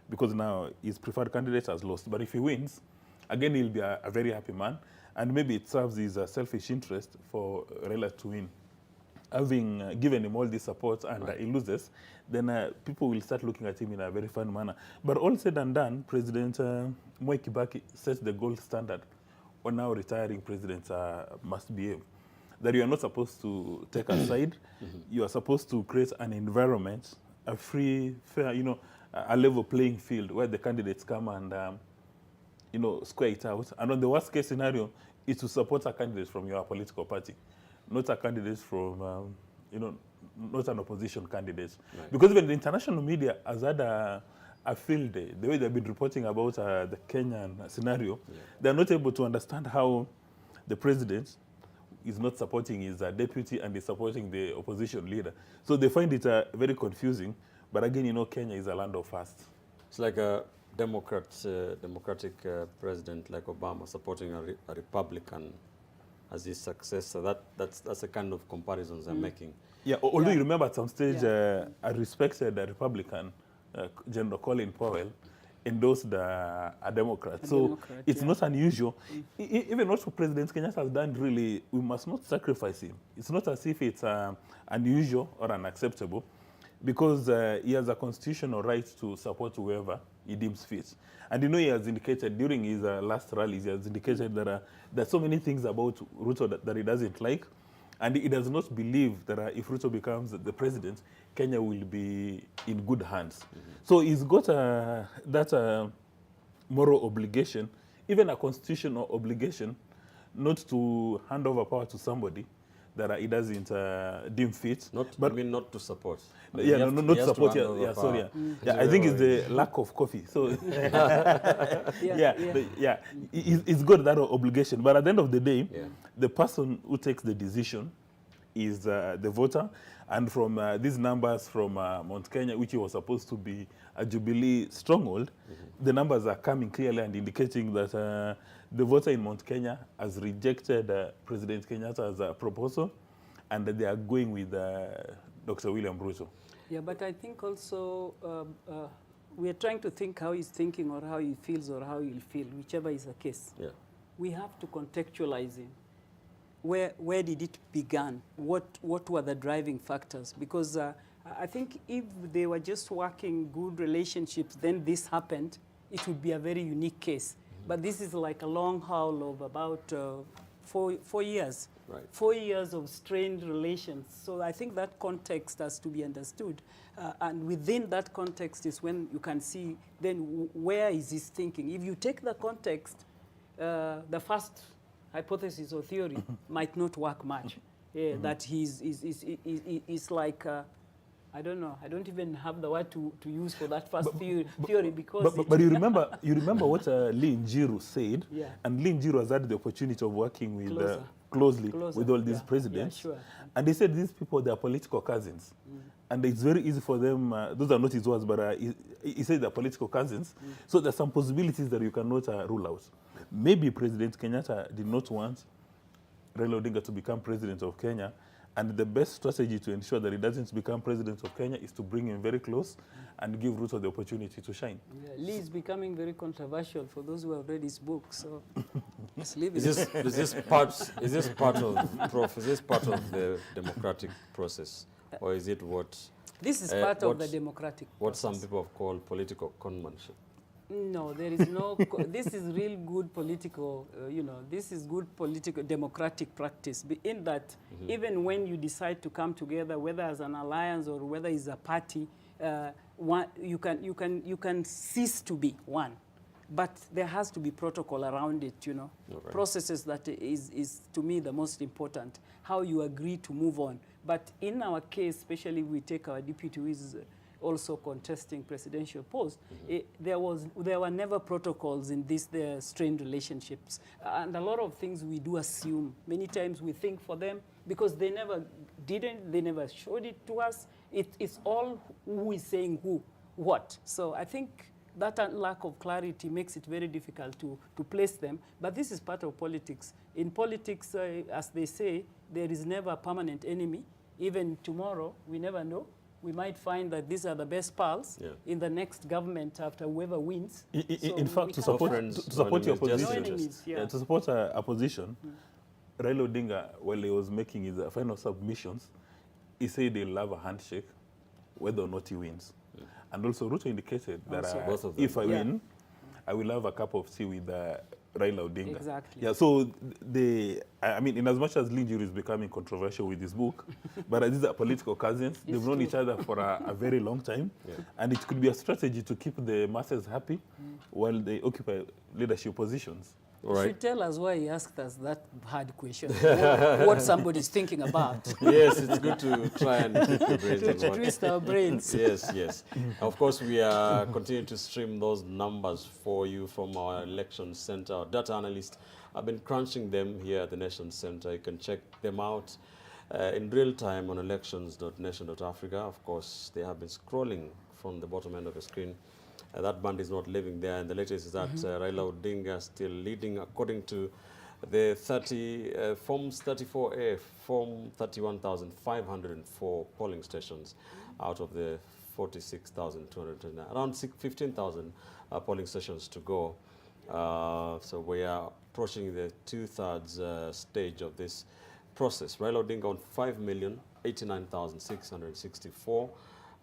because now his preferred candidate has lost. But if he wins, again, he'll be a very happy man, and maybe it serves his selfish interest for Raila to win. Having given him all this support and he loses, then people will start looking at him in a very fun manner. But all said and done, President Mwai Kibaki sets the gold standard on how retiring presidents must behave. That you are not supposed to take a side. You are supposed to create an environment, a free, fair, you know, a level playing field where the candidates come and, you know, square it out. And on the worst case scenario, is to support a candidate from your political party, not a candidate from, you know, not an opposition candidate. Right. Because even the international media has had a field day. The way they've been reporting about the Kenyan scenario, they're not able to understand how the president is not supporting his deputy and is supporting the opposition leader. So they find it very confusing. But again, you know, Kenya is a land of firsts. It's like a democratic president like Obama supporting a Republican as his successor. That's the kind of comparisons I'm making. Yeah, although you remember at some stage a respected Republican, General Colin Powell, endorsed a Democrat. So it's not unusual. Even what President Kenyatta has done, really, we must not sacrifice him. It's not as if it's unusual or unacceptable, because he has a constitutional right to support whoever he deems fit. And you know, he has indicated during his last rallies, he has indicated that there are so many things about Ruto that he doesn't like. And he does not believe that if Ruto becomes the president, Kenya will be in good hands. So he's got that moral obligation, even a constitutional obligation, not to hand over power to somebody that he doesn't deem fit. But I mean, not to support. Yeah, not to support. Yeah, sorry. Yeah, I think it's the lack of coffee. So it's got that obligation. But at the end of the day, the person who takes the decision is the voter. And from these numbers from Mount Kenya, which was supposed to be a Jubilee stronghold, the numbers are coming clearly and indicating that the voter in Mount Kenya has rejected President Kenyatta's proposal, and that they are going with Dr. William Ruto. Yeah, but I think also we are trying to think how he's thinking or how he feels or how he'll feel, whichever is the case. Yeah. We have to contextualize him. Where did it begin? What were the driving factors? Because I think if they were just working good relationships, then this happened, it would be a very unique case. But this is like a long haul of about 4 years. Right. 4 years of strained relations. So I think that context has to be understood. And within that context is when you can see then where is his thinking. If you take the context, the first hypothesis or theory might not work much. That he's like, I don't know. I don't even have the word to use for that first theory because. But you remember what Lee Njiru said, Yeah. and Lee Njiru has had the opportunity of working with closely with all these presidents, sure. and they said these people, they are political cousins, and it's very easy for them. Those are not his words, but he said they're political cousins. So there's some possibilities that you cannot rule out. Maybe President Kenyatta did not want Raila Odinga to become president of Kenya. And the best strategy to ensure that he doesn't become president of Kenya is to bring him very close and give Ruto the opportunity to shine. Yeah, Lee is becoming very controversial for those who have read his book. So let's leave it. Is this part of the democratic process, or is it what? This is part of the democratic what process. some people have called political conmanship. No, there is no. This is real good political. This is good political democratic practice. In that, even when you decide to come together, whether as an alliance or whether as a party, you can cease to be one, but there has to be protocol around it. Okay. Processes that is to me the most important. How you agree to move on. But in our case, especially we take our deputy who is also contesting presidential post, there were never protocols in these strained relationships. And a lot of things we do assume. Many times we think for them, because they never showed it to us. It's all who is saying who, what. So I think that lack of clarity makes it very difficult to place them. But this is part of politics. In politics, as they say, there is never a permanent enemy. Even tomorrow, we never know. We might find that these are the best pals in the next government after whoever wins. In fact, to support your position, to support a position, Raila Odinga, while he was making his final submissions, he said he'll have a handshake whether or not he wins. And also Ruto indicated that if I win, I will have a cup of tea with Raila Odinga. Exactly. Yeah, so in as much as Lee Njiru is becoming controversial with his book, but these are political cousins. They've known each other for a very long time. Yeah. And it could be a strategy to keep the masses happy while they occupy leadership positions. You should tell us why he asked us that hard question. what somebody's thinking about. Yes, it's good to try and keep the brains to twist our brains. Yes. Of course, we are continuing to stream those numbers for you from our election center. Our data analysts have been crunching them here at the Nation Center. You can check them out in real time on elections.nation.africa. Of course, they have been scrolling from the bottom end of the screen. That band is not living there, and the latest is that Raila Odinga still leading according to the Forms 34A, Form 31,504 polling stations out of the 46,229, around 15,000 polling stations to go. So we are approaching the two-thirds stage of this process. Raila Odinga on 5,089,664,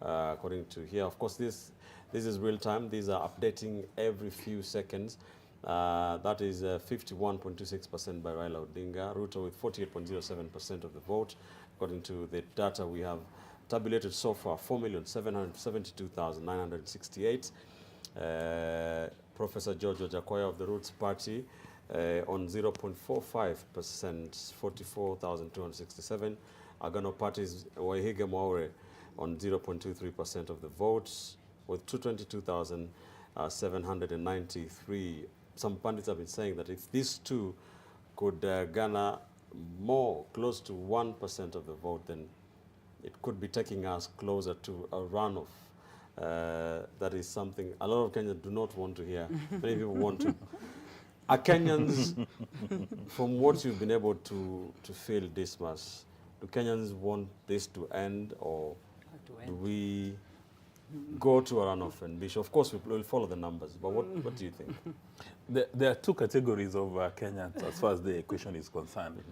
according to here. Of course, this is real time. These are updating every few seconds. That is 51.26% by Raila Odinga. Ruto with 48.07% of the vote. According to the data we have tabulated so far, 4,772,968. Professor George Ojakoya of the Roots Party on 0.45%, 44,267. Agano Party's Waihige Mwaure on 0.23% of the votes, with 222,793. Some pundits have been saying that if these two could garner more, close to 1% of the vote, then it could be taking us closer to a runoff. That is something a lot of Kenyans do not want to hear. Many people want to. Are Kenyans, from what you've been able to feel this much, do Kenyans want this to end, or do we go to a runoff and Bishop? Of course, we'll follow the numbers, but what do you think? There are two categories of Kenyans as far as the equation is concerned.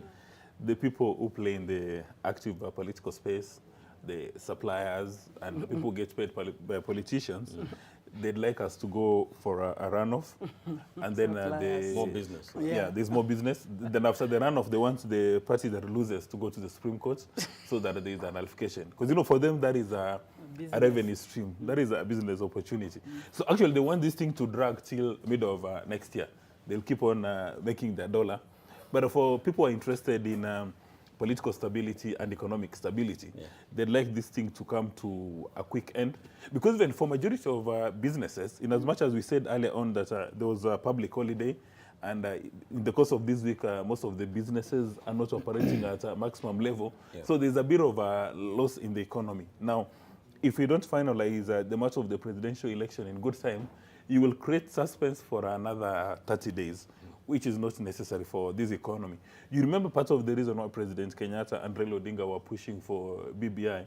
The people who play in the active political space, the suppliers, and the people who get paid by politicians, they'd like us to go for a runoff, and then more business. Yeah, there's more business. Then after the runoff, they want the party that loses to go to the Supreme Court so that there is an nullification. Because, you know, for them, that is a revenue stream. That is a business opportunity. So actually, they want this thing to drag till middle of next year. They'll keep on making their dollar. But for people who are interested in political stability and economic stability, they'd like this thing to come to a quick end. Because then for majority of businesses, in as much as we said earlier on that there was a public holiday, and in the course of this week, most of the businesses are not operating at a maximum level. So there's a bit of a loss in the economy. Now, if we don't finalize the matter of the presidential election in good time, you will create suspense for another 30 days, which is not necessary for this economy. You remember part of the reason why President Kenyatta and Raila Odinga were pushing for BBI.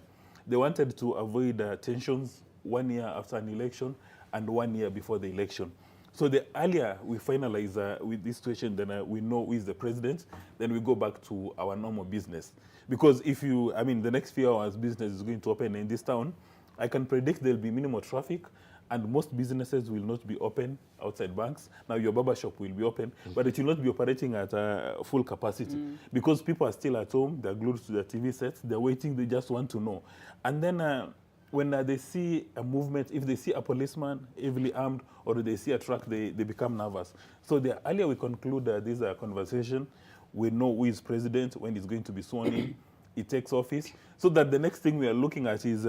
They wanted to avoid tensions 1 year after an election and 1 year before the election. So the earlier we finalize with this situation, then we know who is the president, then we go back to our normal business. Because if you, I mean, the next few hours business is going to open in this town, I can predict there'll be minimal traffic, and most businesses will not be open outside banks. Now your barber shop will be open, but it will not be operating at full capacity because people are still at home, they're glued to their TV sets, they're waiting, they just want to know. And then when they see a movement, if they see a policeman heavily armed or they see a truck, they become nervous. So the earlier we conclude this conversation, we know who is president, when he's going to be sworn in, he takes office, so that the next thing we are looking at is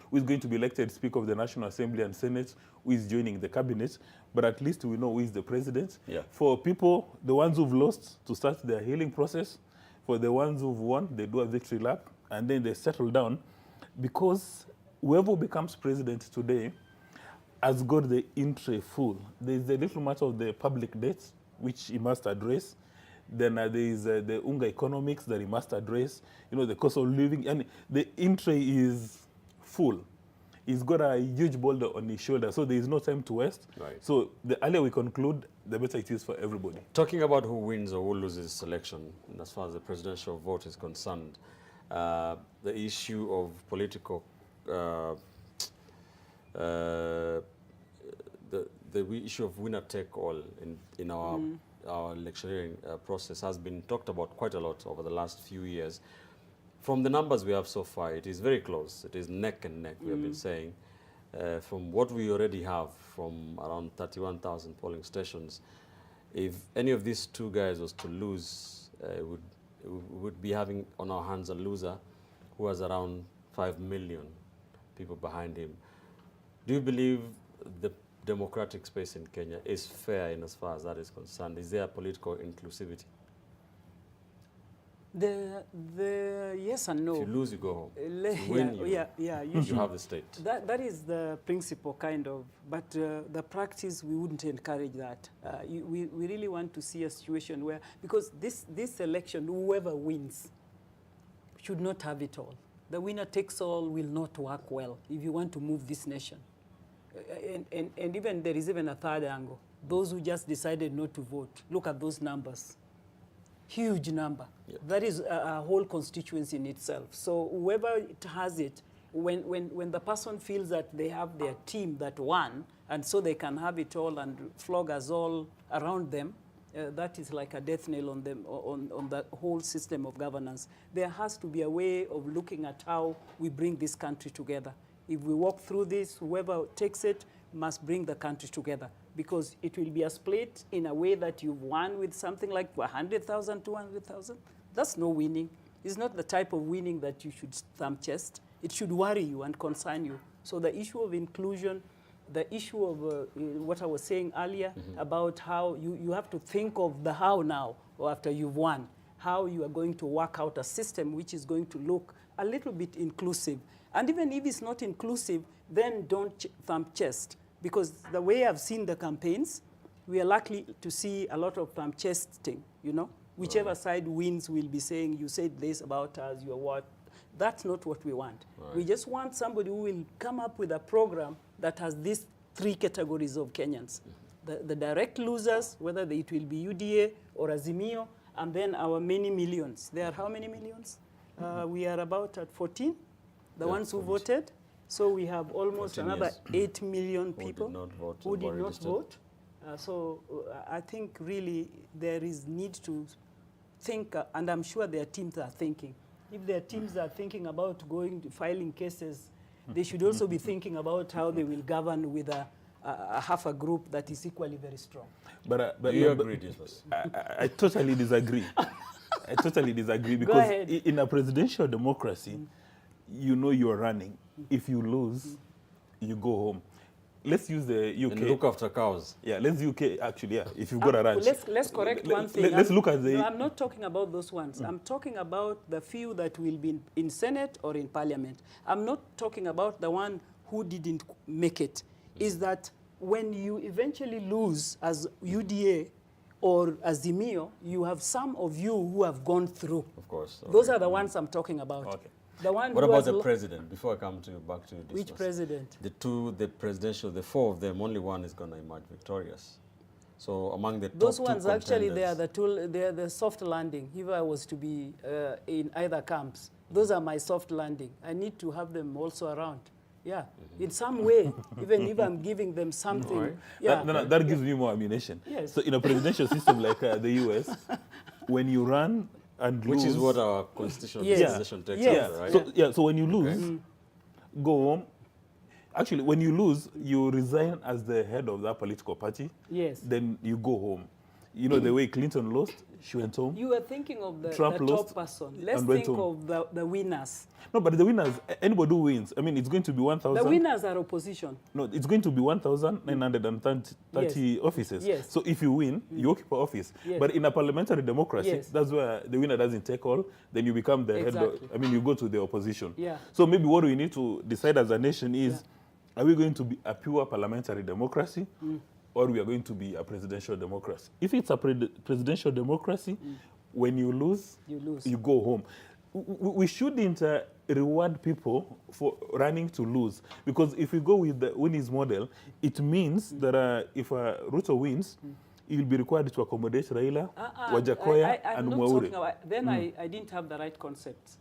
who is going to be elected Speaker of the National Assembly and Senate, who is joining the cabinet, but at least we know who is the president. For people, the ones who've lost, to start their healing process. For the ones who've won, they do a victory lap, and then they settle down, because whoever becomes president today has got the in-tray full. There's a little matter of the public debt, which he must address. Then there is the UNGA economics that he must address, you know, the cost of living, and the in-tray is full. He's got a huge boulder on his shoulder, so there is no time to waste. So the earlier we conclude, the better it is for everybody. Talking about who wins or who loses this election, as far as the presidential vote is concerned, the issue of political, the issue of winner take all in our electioneering process has been talked about quite a lot over the last few years. From the numbers we have so far, it is very close. It is neck and neck, we have been saying. From what we already have, from around 31,000 polling stations, if any of these two guys was to lose, we would be having on our hands a loser who has around 5 million people behind him. Do you believe the democratic space in Kenya is fair in as far as that is concerned? Is there political inclusivity? The yes and no. If you lose, you go home. You win, you have the state. That is the principle, kind of. But the practice, we wouldn't encourage that. We really want to see a situation where, because this election, whoever wins should not have it all. The winner takes all will not work well if you want to move this nation. And even there is even a third angle. Those who just decided not to vote, look at those numbers. Huge number. That is a whole constituency in itself. So whoever has it, when the person feels that they have their team that won, and so they can have it all and flog us all around them, that is like a death nail on them, on the whole system of governance. There has to be a way of looking at how we bring this country together. If we walk through this, whoever takes it must bring the country together, because it will be a split in a way that you've won with something like 100,000, 200,000. That's no winning. It's not the type of winning that you should thumb chest. It should worry you and concern you. So the issue of inclusion, the issue of what I was saying earlier about how you have to think of the how now, or after you've won, how you are going to work out a system which is going to look a little bit inclusive. And even if it's not inclusive, then don't thumb chest. Because the way I've seen the campaigns, we are likely to see a lot of thumb chesting, you know. Whichever side wins will be saying, you said this about us, you're what. That's not what we want. We just want somebody who will come up with a program that has these three categories of Kenyans. The direct losers, whether it will be UDA or Azimio, and then our many millions. There are how many millions? We are about at 14, the ones who voted. So we have almost another 8 million people who did not vote. So I think really there is need to think, and I'm sure their teams are thinking. If their teams are thinking about filing cases, they should also be thinking about how they will govern with a half a group that is equally very strong. But you agree, I totally disagree. I totally disagree because in a presidential democracy, you know you're running. If you lose, you go home. Let's use the UK. And look after cows. Yeah, let's UK actually. Yeah, if you've got a ranch. Let's correct one thing. Let's look at the. No, I'm not talking about those ones. I'm talking about the few that will be in Senate or in Parliament. I'm not talking about the one who didn't make it. Is that when you eventually lose as UDA or Azimio, you have some of you who have gone through. Of course. Those are the ones I'm talking about. Okay. The one what about the president? Before I come back to this. Which president? The four of them, only one is going to emerge victorious. So among the those top ones two actually they are the soft landing. If I was to be in either camps, those are my soft landing. I need to have them also around. Yeah, in some way, even if I'm giving them something. Right. Yeah. That gives me more ammunition. Yes. So in a presidential system like the US, when you run and lose, which is what our constitutional decision takes us, right? So when you lose, go home. Actually, when you lose, you resign as the head of that political party. Yes. Then you go home. You know the way Clinton lost, she went home. You were thinking of the Trump top person. Let's think of the winners. No, but the winners, anybody who wins, I mean, it's going to be 1,000. The winners are opposition. No, it's going to be 1,930 offices. Yes. So if you win, you occupy office. Yes. But in a parliamentary democracy, that's where the winner doesn't take all. Then you become the head of, I mean, you go to the opposition. Yeah. So maybe what we need to decide as a nation is, are we going to be a pure parliamentary democracy? Or we are going to be a presidential democracy. If it's a presidential democracy, when you lose, you go home. We shouldn't reward people for running to lose. Because if we go with the Winnie's model, it means that if Ruto wins, he will be required to accommodate Raila, Wajakoya, and Mwaure. Then I didn't have the right concept.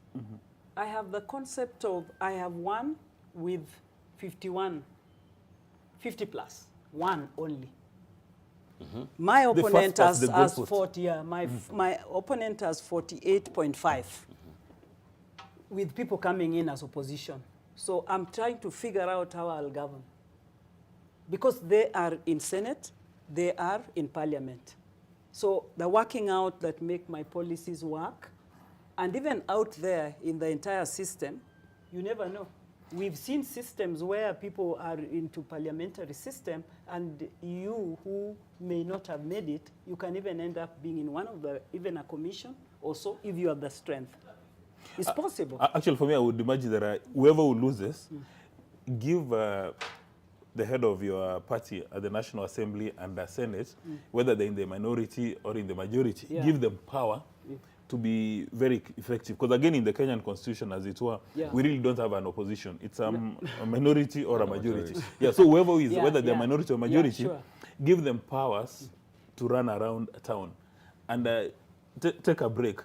I have the concept of, I have one with 50 plus. One only. My opponent has 40. Yeah, my opponent has 48.5. With people coming in as opposition. So I'm trying to figure out how I'll govern. Because they are in Senate, they are in Parliament. So the working out that make my policies work, and even out there in the entire system, you never know. We've seen systems where people are into parliamentary system, and you who may not have made it, you can even end up being in one of the, even a commission also, if you have the strength. It's possible. Actually, for me, I would imagine that whoever who loses, give the head of your party at the National Assembly and the Senate, whether they're in the minority or in the majority, give them power to be very effective. Because again, in the Kenyan constitution, as it were, we really don't have an opposition. It's a minority or a majority. So whoever is, whether they're minority or majority, give them powers to run around a town and take a break.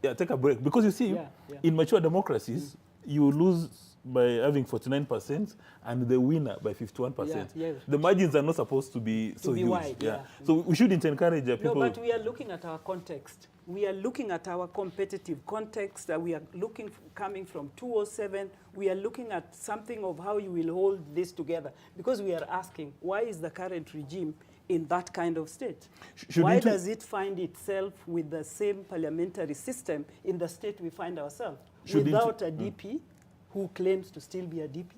Take a break. Because you see, in mature democracies, you lose by having 49% and the winner by 51%. The margins are not supposed to be so huge. Wide, So we shouldn't encourage people. No, but we are looking at our context. We are looking at our competitive context. We are looking, coming from 207, we are looking at something of how you will hold this together. Because we are asking, why is the current regime in that kind of state? Why does it find itself with the same parliamentary system in the state we find ourselves? Without a DP who claims to still be a DP?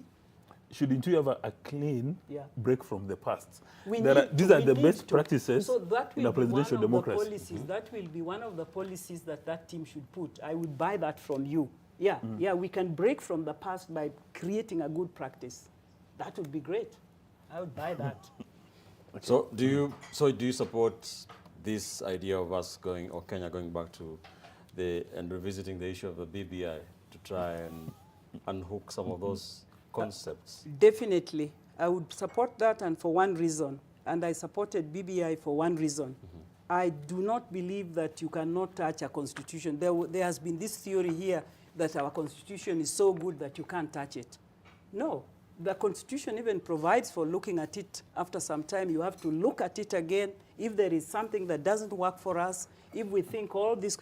Shouldn't we have a clean break from the past? These are the best practices in a presidential democracy. That will be one of the policies that team should put. I would buy that from you. We can break from the past by creating a good practice. That would be great. I would buy that. Okay. So do you support this idea of us going, or Kenya going back to and revisiting the issue of the BBI to try and unhook some of those concepts? Definitely. I would support that, and for one reason. And I supported BBI for one reason. I do not believe that you cannot touch a constitution. There has been this theory here that our constitution is so good that you can't touch it. No. The Constitution even provides for looking at it after some time. You have to look at it again. If there is something that doesn't work for us, if we think all these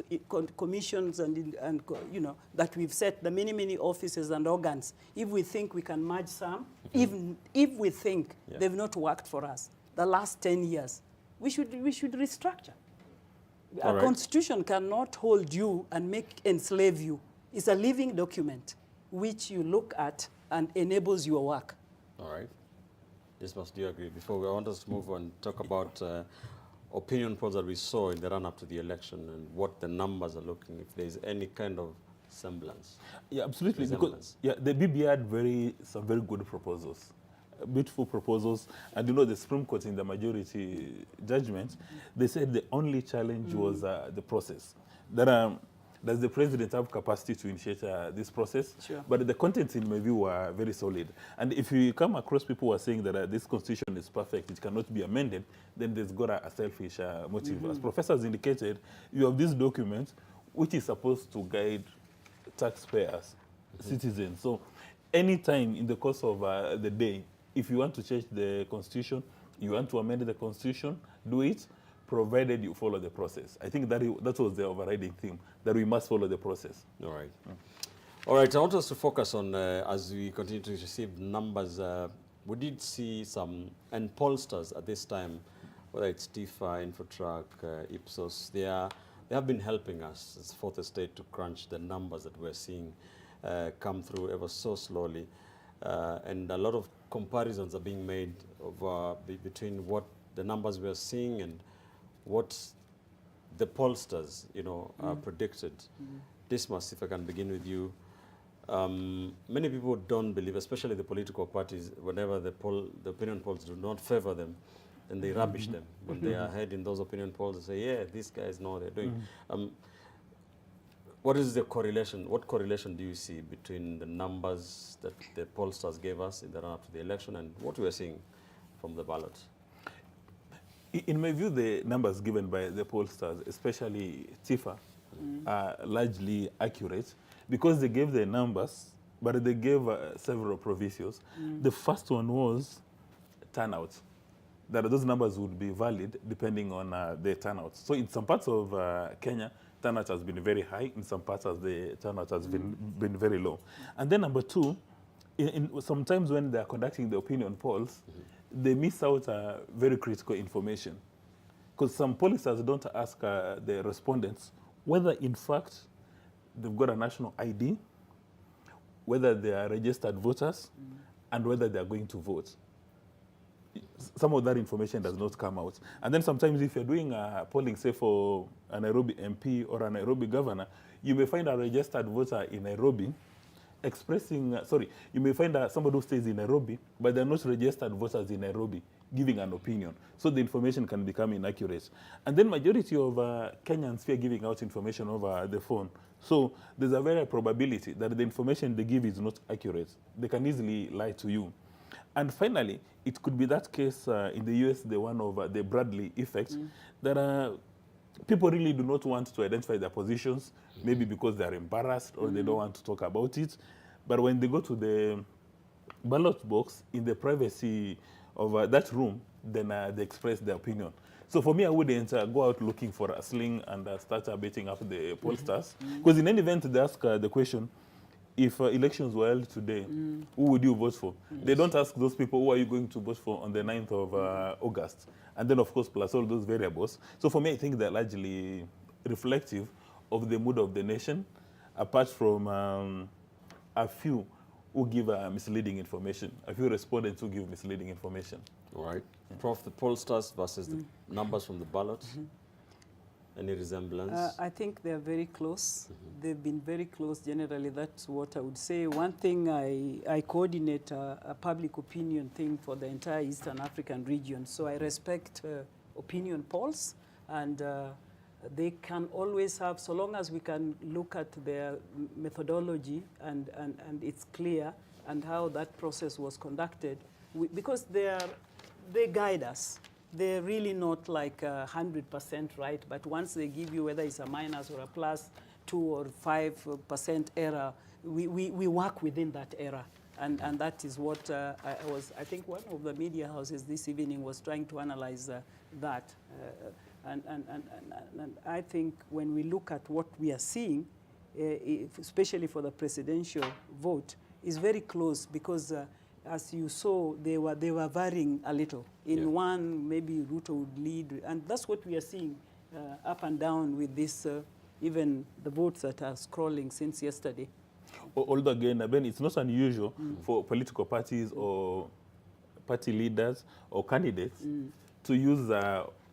commissions and you know, that we've set, the many offices and organs, if we think we can merge some, even if we think they've not worked for us the last 10 years, we should restructure. A constitution cannot hold you and enslave you. It's a living document which you look at and enables your work. All right. Dismas, do you agree? Before I want us to move on, talk about opinion polls that we saw in the run-up to the election and what the numbers are looking, if there's any kind of semblance. Yeah, absolutely. Because the BBI had some very good proposals, beautiful proposals. And you know, the Supreme Court in the majority judgment, they said the only challenge was the process. Does the president have capacity to initiate this process? Sure. But the contents, in my view, were very solid. And if you come across people who are saying that this constitution is perfect, it cannot be amended, then there's got a selfish motive. As professors indicated, you have this document which is supposed to guide taxpayers, citizens. So anytime in the course of the day, if you want to change the constitution, you want to amend the constitution, do it, provided you follow the process. I think that was the overriding theme, that we must follow the process. All right. All right, I want us to focus on, as we continue to receive numbers, we did see some, and pollsters at this time, whether it's TIFA, Infotrack, Ipsos, they have been helping us as Fourth Estate to crunch the numbers that we're seeing come through ever so slowly. And a lot of comparisons are being made of, between what the numbers we're seeing and what the pollsters, you know, predicted. Dismas, if I can begin with you. Many people don't believe, especially the political parties, whenever the opinion polls do not favor them, then they rubbish them. When they are ahead in those opinion polls, they say, yeah, these guys know what they're doing. What is the correlation? What correlation do you see between the numbers that the pollsters gave us in the run-up to the election and what we are seeing from the ballot? In my view, the numbers given by the pollsters, especially TIFA, are largely accurate because they gave the numbers, but they gave several provisos. The first one was turnout, that those numbers would be valid depending on the turnout. So in some parts of Kenya, turnout has been very high. In some parts, the turnout has been very low. And then number two, sometimes when they are conducting the opinion polls, they miss out very critical information. Because some pollsters don't ask the respondents whether, in fact, they've got a national ID, whether they are registered voters, and whether they are going to vote. Some of that information does not come out. And then sometimes if you're doing polling, say, for a Nairobi MP or a Nairobi governor, you may find a registered voter in Nairobi expressing, you may find somebody who stays in Nairobi, but they're not registered voters in Nairobi, giving an opinion. So the information can become inaccurate. And then majority of Kenyans fear giving out information over the phone. So there's a very probability that the information they give is not accurate. They can easily lie to you. And finally, it could be that case in the US, the one of the Bradley effect, that people really do not want to identify their positions, maybe because they're embarrassed or they don't want to talk about it. But when they go to the ballot box in the privacy of that room, then they express their opinion. So for me, I wouldn't go out looking for a sling and start beating up the pollsters. Because in any event, they ask the question, if elections were held today, who would you vote for? They don't ask those people, who are you going to vote for on the 9th of August? And then, of course, plus all those variables. So for me, I think they're largely reflective of the mood of the nation, apart from a few who give misleading information, a few respondents who give misleading information. All right. Prof, the pollsters versus the numbers from the ballot. Any resemblance? I think they're very close. They've been very close generally. That's what I would say. One thing, I coordinate a public opinion thing for the entire Eastern African region. So I respect opinion polls, and they can always have, so long as we can look at their methodology and it's clear and how that process was conducted, because they guide us. They're really not like 100% right, but once they give you whether it's a minus or a plus 2 or 5% error, we work within that error. And that is what I think one of the media houses this evening was trying to analyze that. And I think when we look at what we are seeing, especially for the presidential vote, is very close because as you saw, they were varying a little. In one, maybe Ruto would lead, and that's what we are seeing up and down with this, even the votes that are scrolling since yesterday. Although again, Ben, it's not unusual for political parties or party leaders or candidates to use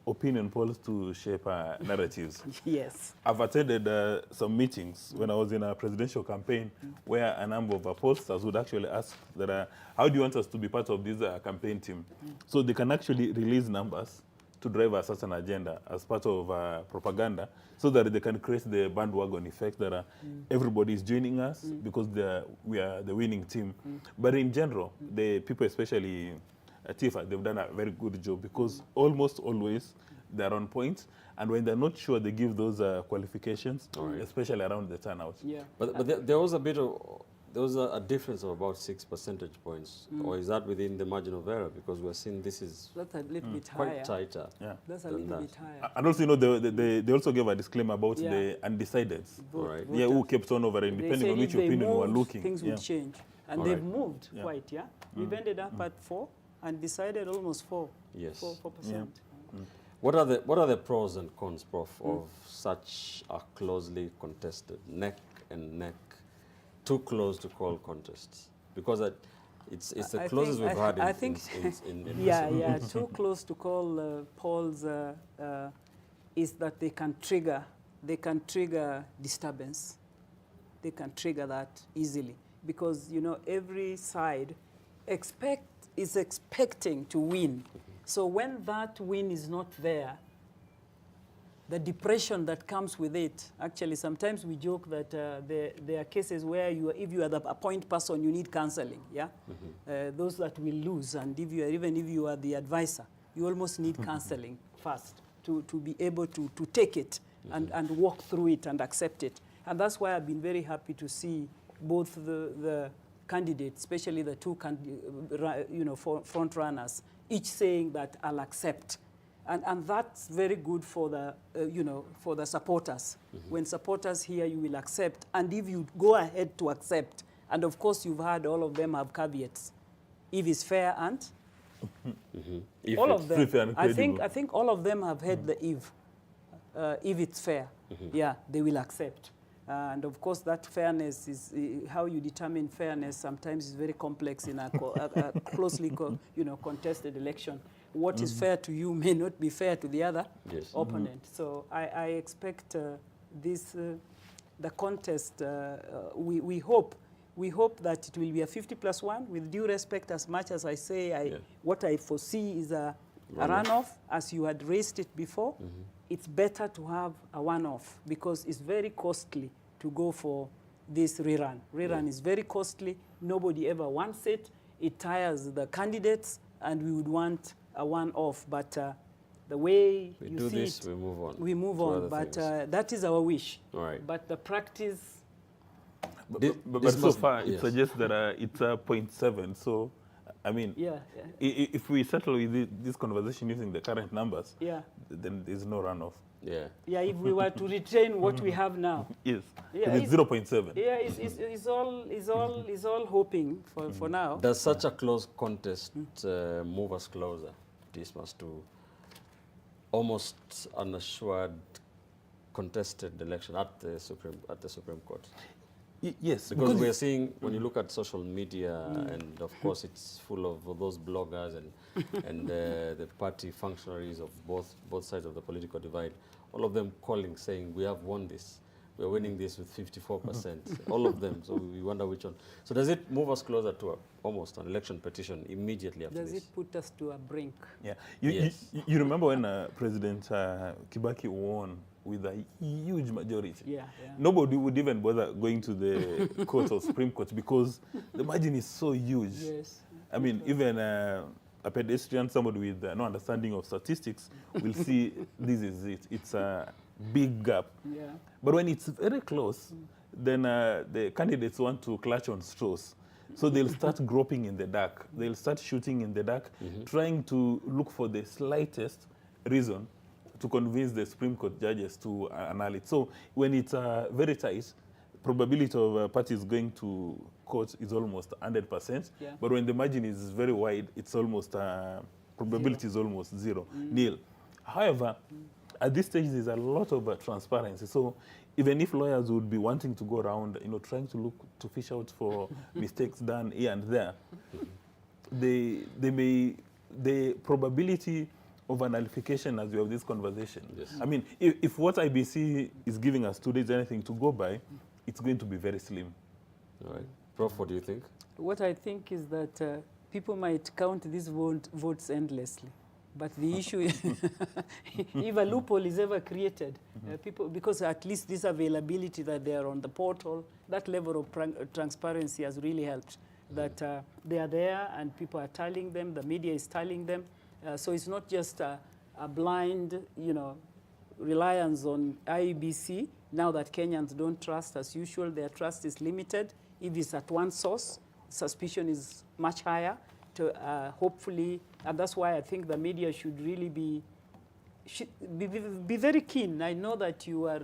opinion polls to shape narratives. Yes. I've attended some meetings when I was in a presidential campaign where a number of pollsters would actually ask that, how do you want us to be part of this campaign team? So they can actually release numbers to drive a certain agenda as part of propaganda so that they can create the bandwagon effect that everybody is joining us because we are the winning team. But in general, the people, especially Tifa, they've done a very good job because almost always they're on point. And when they're not sure, they give those qualifications, especially around the turnout. Yeah. But there was a bit of... There was a difference of about 6 percentage points. Or is that within the margin of error? Because we're seeing this is that's a little bit quite higher. tighter. Yeah. That's a little bit higher. And also, you know, they also gave a disclaimer about the undecideds. Right. Yeah, who kept on over, and depending on which opinion we're looking. Things would change. And they've moved quite, We've ended up at 4 and decided almost 4. Yes. 4%. What are the pros and cons, Prof, of such a closely contested, neck and neck, too close to call contests? Because it's the closest we've had in too close to call polls is that they can trigger disturbance. They can trigger that easily because, you know, every side is expecting to win. So when that win is not there, the depression that comes with it, actually sometimes we joke that there are cases where if you are the point person, you need counseling, those that will lose, and even if you are the advisor, you almost need counseling first to be able to take it and walk through it and accept it. And that's why I've been very happy to see both the candidates, especially the two front runners, each saying that I'll accept. And that's very good for the, for the supporters. When supporters hear you will accept, and if you go ahead to accept, and of course you've heard all of them have caveats. If it's fair and? All of them. I think all of them have had the if it's fair, they will accept. And of course, that fairness is how you determine fairness. Sometimes is very complex in a closely, contested election. What is fair to you may not be fair to the other opponent. So I expect the contest. We hope that it will be a 50+1. With due respect, as much as I say, what I foresee is a runoff, as you had raised it before. It's better to have a one-off because it's very costly to go for this rerun. Rerun is very costly. Nobody ever wants it. It tires the candidates, and we would want a one-off. But the way we you do see this, it, we move on. We move on, but that is our wish. All right. But the practice... But so far, it suggests that it's 0.7, so... I mean, if we settle with this conversation using the current numbers, then there's no runoff. Yeah, if we were to retain what we have now. Yes, it's 0.7. Yeah, it's all hoping for now. Does such a close contest move us closer, Dismas, to almost an assured contested election at the Supreme Court? Yes, because we are seeing, when you look at social media, and of course it's full of those bloggers and the party functionaries of both sides of the political divide, all of them calling, saying, we have won this. We're winning this with 54%. All of them. So we wonder which one. So does it move us closer to almost an election petition immediately after this? Does it put us to a brink? Yeah. You remember when President Kibaki won with a huge majority? Nobody would even bother going to the court or Supreme Court because the margin is so huge. Yes. I mean, even a pedestrian, somebody with no understanding of statistics, will see this is it. It's a big gap. But when it's very close, then the candidates want to clutch on straws. So they'll start groping in the dark. They'll start shooting in the dark, trying to look for the slightest reason to convince the Supreme Court judges to annul it. So when it's very tight, probability of a party is going to court is almost 100%. Yeah. But when the margin is very wide, it's almost probability is almost zero, nil. However, at this stage, there's a lot of transparency. So even if lawyers would be wanting to go around, trying to look to fish out for mistakes done here and there, the probability of a nullification as we have this conversation. Yes. I mean, if what IBC is giving us today is anything to go by, it's going to be very slim. All right. Prof, what do you think? What I think is that people might count these votes endlessly. But the issue is, if a loophole is ever created, people, because at least this availability that they are on the portal, that level of transparency has really helped. That they are there and people are tallying them, the media is tallying them. So it's not just a blind, reliance on IEBC. Now that Kenyans don't trust as usual, their trust is limited. If it's at one source, suspicion is much higher. To hopefully, and that's why I think the media should really be very keen. I know that your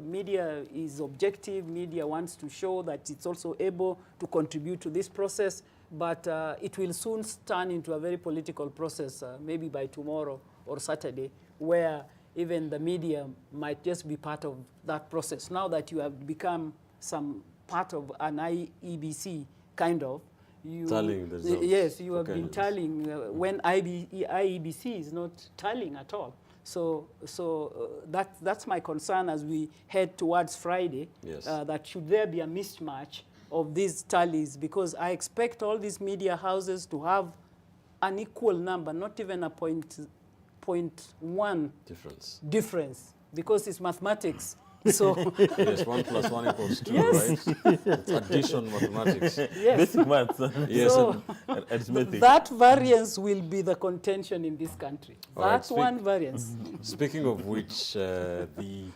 media is objective. Media wants to show that it's also able to contribute to this process, but it will soon turn into a very political process, maybe by tomorrow or Saturday, where even the media might just be part of that process. Now that you have become some part of an IEBC, kind of, tallying the results. Yes, you have been tallying when IEBC is not tallying at all. So that's my concern as we head towards Friday. Yes. That should there be a mismatch of these tallies, because I expect all these media houses to have an equal number, not even a 0.1 difference, because it's mathematics. So yes, 1 + 1 = 2, yes. Right? It's addition mathematics. Yes. Basic maths. Yes, so arithmetic. That variance will be the contention in this country. That's one variance. Speaking of which, the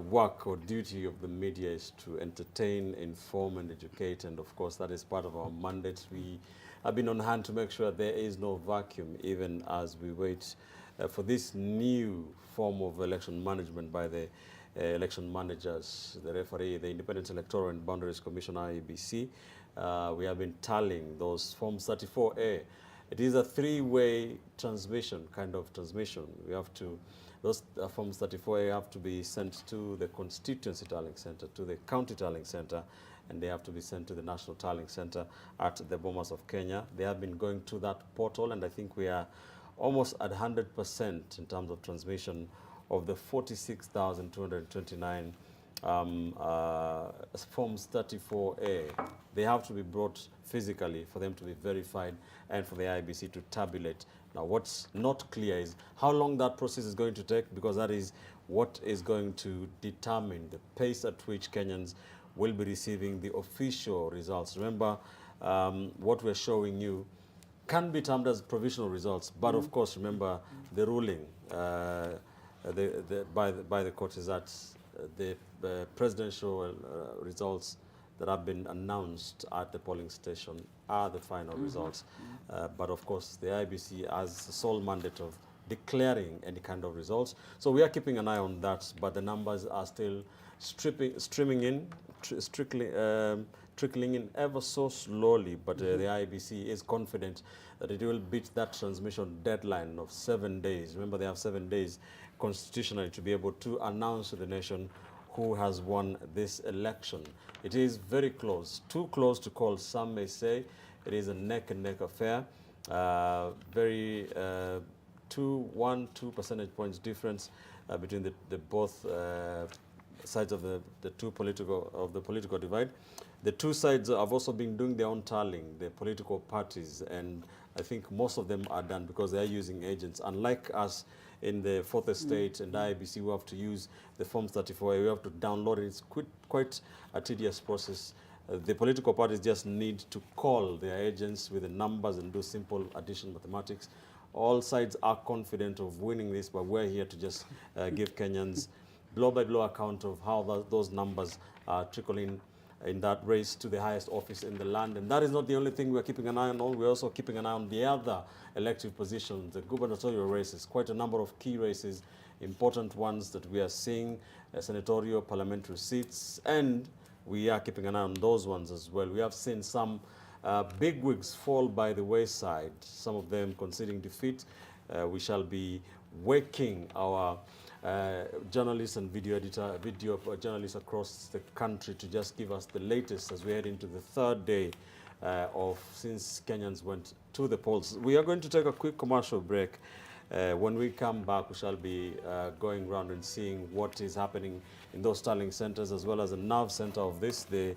work or duty of the media is to entertain, inform, and educate, and of course that is part of our mandate. We have been on hand to make sure there is no vacuum, even as we wait for this new form of election management by the election managers, the referee, the Independent Electoral and Boundaries Commissioner, IEBC. We have been tallying those Forms 34A. It is a three-way transmission, kind of transmission. We have to, those Forms 34A have to be sent to the Constituency Tallying Center, to the County Tallying Center, and they have to be sent to the National Tallying Center at the Bomas of Kenya. They have been going to that portal, and I think we are almost at 100% in terms of transmission of the 46,229 Forms 34A. They have to be brought physically for them to be verified and for the IEBC to tabulate. Now, what's not clear is how long that process is going to take, because that is what is going to determine the pace at which Kenyans will be receiving the official results. Remember, what we're showing you can be termed as provisional results, but of course, remember the ruling by the court is that the presidential results that have been announced at the polling station are the final results. But of course, the IEBC has the sole mandate of declaring any kind of results. So we are keeping an eye on that, but the numbers are still trickling in ever so slowly, but the IEBC is confident that it will beat that transmission deadline of 7 days. Remember, they have 7 days constitutionally to be able to announce to the nation who has won this election. It is very close, too close to call, some may say. It is a neck-and-neck affair. Very 2 percentage points difference between the both sides of the political divide. The two sides have also been doing their own tallying, the political parties, and I think most of them are done because they are using agents. Unlike us in the fourth estate and IEBC, we have to use the Form 34A, we have to download it. It's quite a tedious process. The political parties just need to call their agents with the numbers and do simple addition mathematics. All sides are confident of winning this, but we're here to just give Kenyans blow-by-blow account of how those numbers are trickling in that race to the highest office in the land. And that is not the only thing we're keeping an eye on. We're also keeping an eye on the other elective positions, the gubernatorial races, quite a number of key races, important ones that we are seeing, senatorial, parliamentary seats, and we are keeping an eye on those ones as well. We have seen some big wigs fall by the wayside, some of them conceding defeat. We shall be waking our journalists and video journalists across the country to just give us the latest as we head into the third day since Kenyans went to the polls. We are going to take a quick commercial break. When we come back, we shall be going around and seeing what is happening in those tallying centers, as well as the nerve center of this, the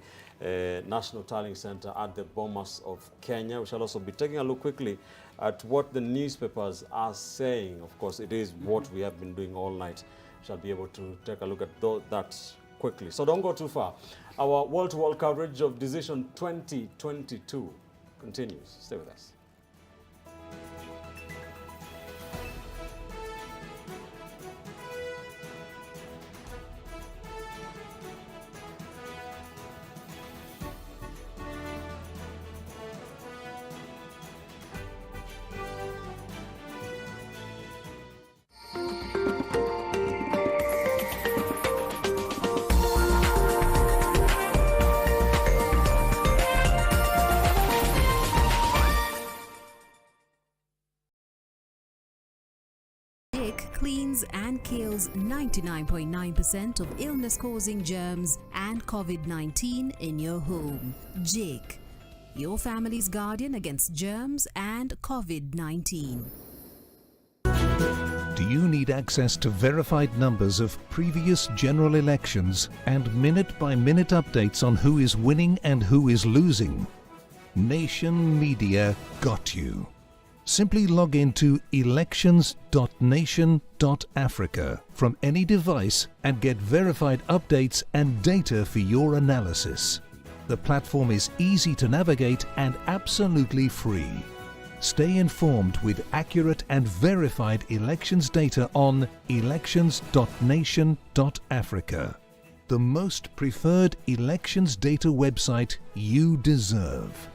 National Tallying Center at the Bomas of Kenya. We shall also be taking a look quickly at what the newspapers are saying. Of course, it is what we have been doing all night. We shall be able to take a look at that quickly. So don't go too far. Our wall-to-wall coverage of Decision 2022 continues. Stay with us. Cleans and kills 99.9% of illness-causing germs and COVID-19 in your home. Jake, your family's guardian against germs and COVID-19. Do you need access to verified numbers of previous general elections and minute-by-minute updates on who is winning and who is losing? Nation Media got you. Simply log into elections.nation.africa from any device and get verified updates and data for your analysis. The platform is easy to navigate and absolutely free. Stay informed with accurate and verified elections data on elections.nation.africa, the most preferred elections data website you deserve.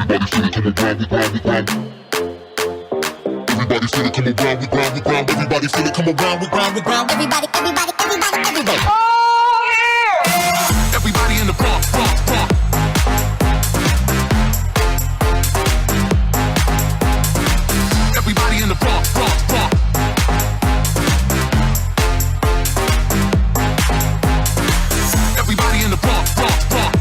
Everybody feel it, come around, we grind, we grind. Everybody feel it, come around, we grind, we grind. Everybody feel it, come around, we grind, we grind. Everybody, everybody, everybody, everybody. Oh yeah! Everybody in the Bronx, Bronx, Bronx. Everybody in the Bronx, Bronx, Bronx. Everybody in the Bronx, Bronx, Bronx.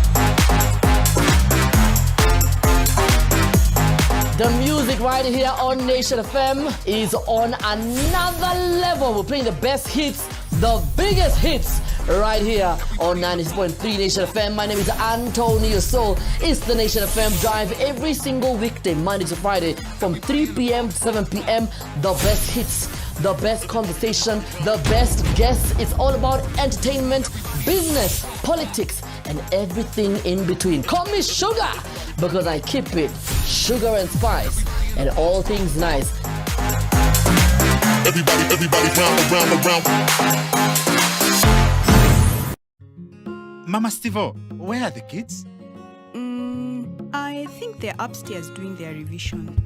The music right here on Nation FM is on another level. We're playing the best hits, the biggest hits, right here on 96.3 Nation FM. My name is Antonio Soul. It's the Nation FM Drive every single weekday, Monday to Friday, from 3 p.m. to 7 p.m. The best hits, the best conversation, the best guests. It's all about entertainment, business, politics, and everything in between. Call me Sugar, because I keep it sugar and spice and all things nice. Everybody, everybody, round, around. Mama Stevo, where are the kids? I think they're upstairs doing their revision.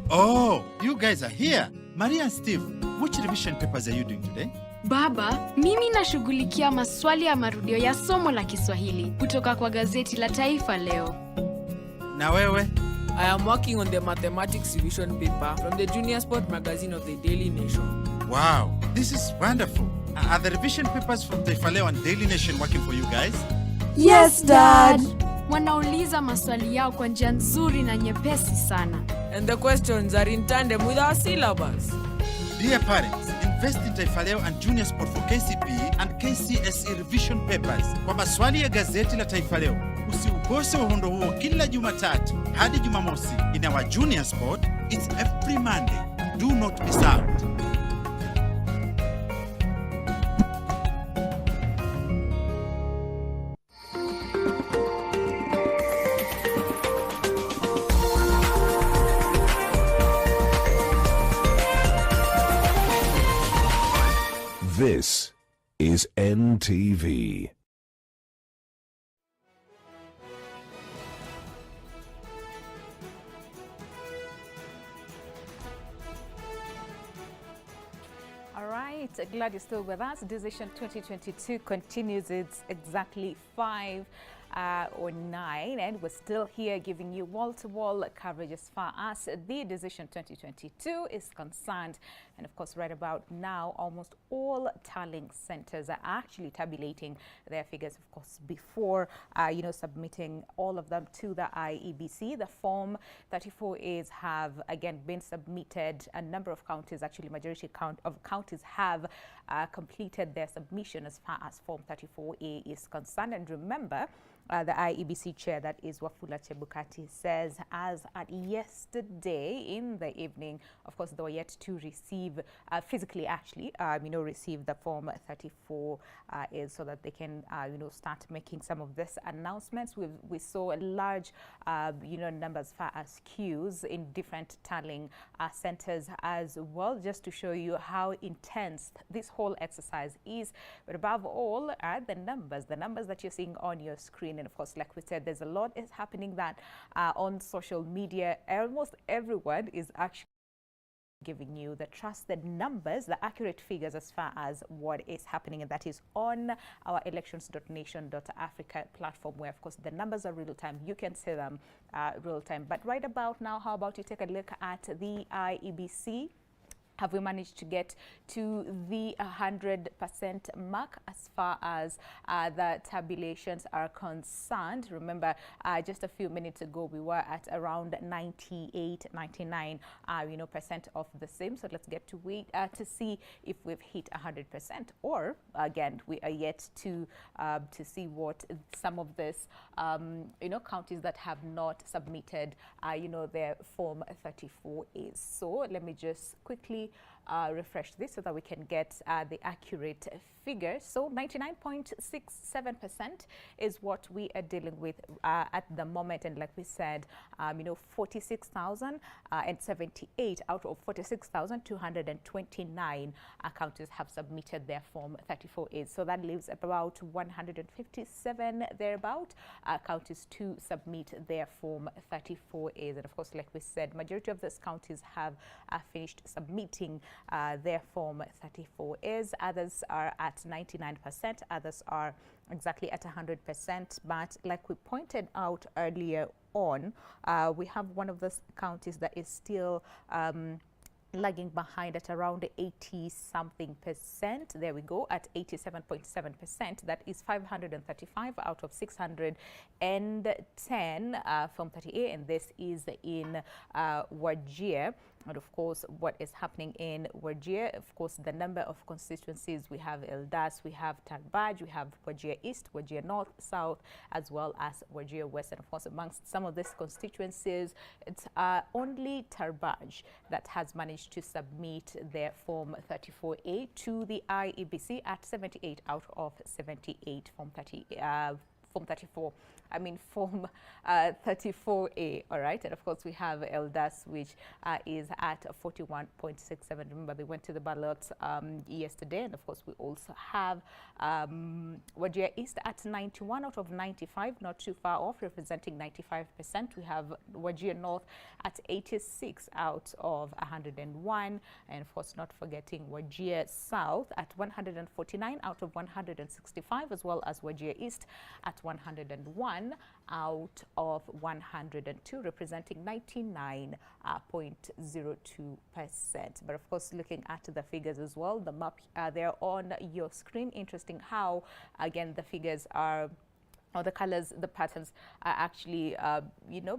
Oh, you guys are here. Maria and Steve, which revision papers are you doing today? Baba, mimi nashughulikia maswali ya marudio ya somo la Kiswahili kutoka kwa gazeti la Taifa leo. Na wewe? I am working on the mathematics revision paper from the Junior Sport magazine of the Daily Nation. Wow, this is wonderful. Are the revision papers from Taifa Leo and Daily Nation working for you guys? Yes, Dad. Wanauliza maswali yao kwa njia nzuri na nyepesi sana. And the questions are in tandem with our syllabus. Dear parents, invest in Taifa Leo and Junior Sport for KCPE and KCSE revision papers. Kwa maswali ya gazeti la Taifa Leo, usiukose uhondo huo kila Jumatatu hadi Jumamosi. In our Junior Sport, it's every Monday. Do not miss out. This is NTV. All right, glad you're still with us. Decision 2022 continues. It's exactly 5 or 9, and we're still here giving you wall-to-wall coverage as far as the Decision 2022 is concerned. And of course, right about now, almost all tallying centers are actually tabulating their figures, of course, before, submitting all of them to the IEBC. The Form 34As have, again, been submitted. A number of counties, actually, majority of counties have completed their submission as far as Form 34A is concerned. And remember, the IEBC chair, that is Wafula Chebukati, says as at yesterday in the evening, of course, they were yet to receive, physically actually, receive the Form 34 is so that they can, start making some of this announcements. We saw a large, number as far as queues in different tallying centers as well, just to show you how intense this whole exercise is. But above all are the numbers that you're seeing on your screen. And of course, like we said, there's a lot is happening that on social media, almost everyone is actually giving you the trusted numbers, the accurate figures as far as what is happening, and that is on our elections.nation.africa platform, where of course the numbers are real time. You can see them real time. But right about now, how about you take a look at the IEBC? Have we managed to get to the 100% mark as far as the tabulations are concerned? Remember, just a few minutes ago, we were at around 98, 99, percent of the same. So let's get to wait to see if we've hit 100%, or again, we are yet to see what some of this, counties that have not submitted, their Form 34 is. So let me just quickly refresh this so that we can get the accurate figure. So 99.67% is what we are dealing with at the moment. And like we said, 46,078 out of 46,229 counties have submitted their Form 34A. So that leaves about 157 thereabout counties to submit their Form 34As. And of course, like we said, majority of these counties have finished submitting their Form 34As. Others are at 99%, others are exactly at 100%. But like we pointed out earlier on, we have one of those counties that is still lagging behind at around 80-something%. There we go, at 87.7%. That is 535 out of 610 Form 30A, and this is in Wajir. And of course, what is happening in Wajir, of course, the number of constituencies, we have Eldas, we have Tarbaj, we have Wajir East, Wajir North, South, as well as Wajir West. And of course, amongst some of these constituencies, it's only Tarbaj that has managed to submit their Form 34A to the IEBC at 78 out of 78 Form 34. I mean, Form 34A, all right? And of course, we have Eldas, which is at 41.67. Remember, they went to the ballots yesterday. And of course, we also have Wajir East at 91 out of 95, not too far off, representing 95%. We have Wajir North at 86 out of 101. And of course, not forgetting Wajir South at 149 out of 165, as well as Wajir East at 101 out of 102, representing 99.02%. But of course, looking at the figures as well, the map there on your screen. Interesting how, again, the figures are, or the colors, the patterns are actually,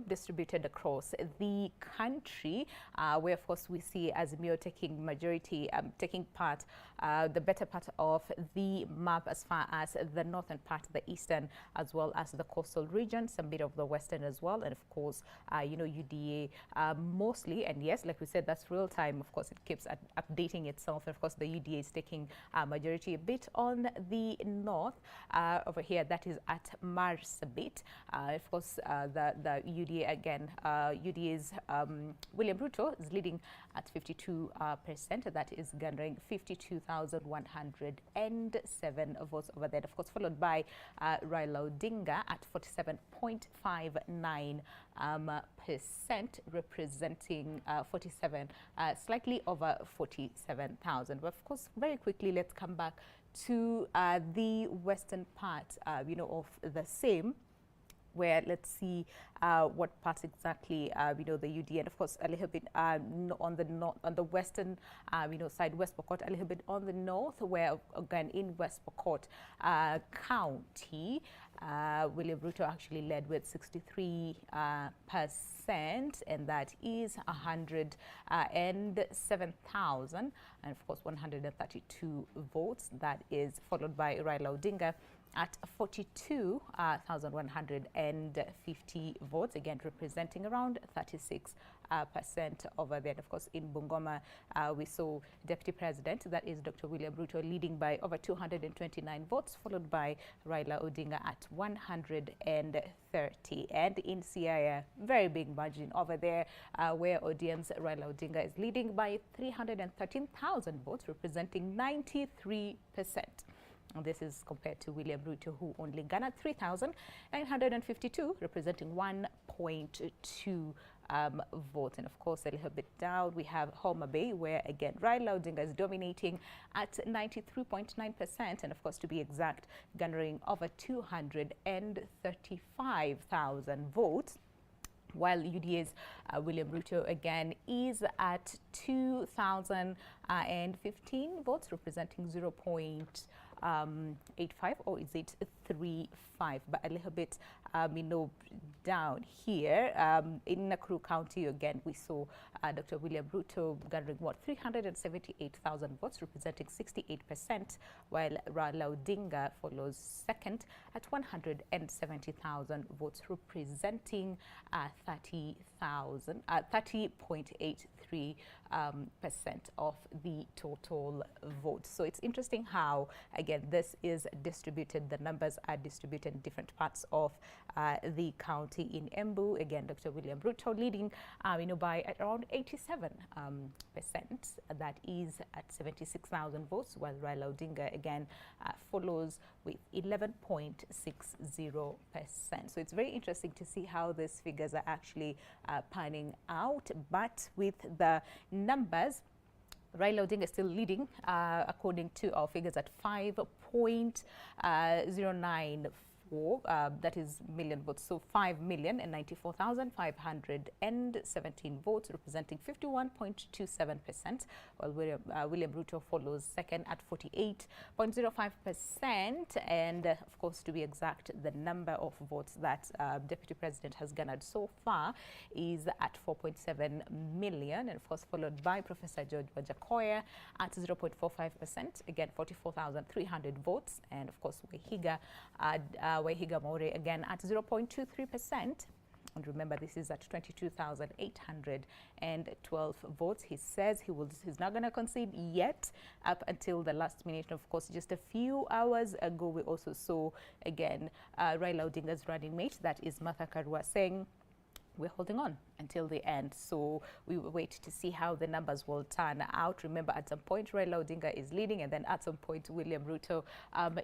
distributed across the country, where of course we see Azimio taking majority, taking part, the better part of the map as far as the northern part, the eastern, as well as the coastal region, some bit of the western as well, and of course, UDA mostly. And yes, like we said, that's real time. Of course, it keeps updating itself. And of course, the UDA is taking majority a bit on the north over here. That is at Marsabit. Of course, the UDA again, UDA's William Ruto is leading at 52%. That is garnering 52,107 votes over there. Of course, followed by Raila Odinga at 47.59%, representing 47, slightly over 47,000. But of course, very quickly, let's come back to the western part, of the same, where let's see what parts exactly the UD, and of course a little bit on the western side, West Pokot, a little bit on the north, where again in West Pokot County, William Ruto actually led with 63%, and that is 107,000, and of course 132 votes. That is followed by Raila Odinga at 42,150 votes, again representing around 36% over there. And of course, in Bungoma, we saw Deputy President, that is Dr. William Ruto, leading by over 229 votes, followed by Raila Odinga at 130. And in Siaya, very big margin over there, where ODM's Raila Odinga is leading by 313,000 votes, representing 93%. This is compared to William Ruto, who only garnered 3,952, representing 1.2 votes. And of course, a little bit down, we have Homa Bay, where again Raila Odinga is dominating at 93.9%, and of course, to be exact, garnering over 235,000 votes. While UDA's William Ruto again is at 2,015 votes, representing 0.85, or is it 35? But a little bit, down here in Nakuru County, again we saw Dr. William Ruto gathering 378,000 votes, representing 68%, while Raila Odinga follows second at 170,000 votes, representing 30.83% of the total votes. So it's interesting how, again, this is distributed. The numbers are distributed in different parts of the county. In Embu, again, Dr. William Ruto leading, by around 87%. That is at 76,000 votes, while Raila Odinga again follows with 11.60%. So it's very interesting to see how these figures are actually panning out. But with the numbers, Raila Odinga is still leading, according to our figures, at 5.094. That is million votes. So 5,094,517 votes, representing 51.27%, while William Ruto follows second at 48.05%. And of course, to be exact, the number of votes that Deputy President has garnered so far is at 4.7 million, and of course followed by Professor George Wajakoya at 0.45%, again 44,300 votes, and of course Wahiga More again at 0.23%. And remember, this is at 22,812 votes. He says he's not going to concede yet up until the last minute. And of course, just a few hours ago, we also saw again Raila Odinga's running mate, that is Martha Karua, saying, we're holding on until the end. So we will wait to see how the numbers will turn out. Remember, at some point, Raila Odinga is leading, and then at some point, William Ruto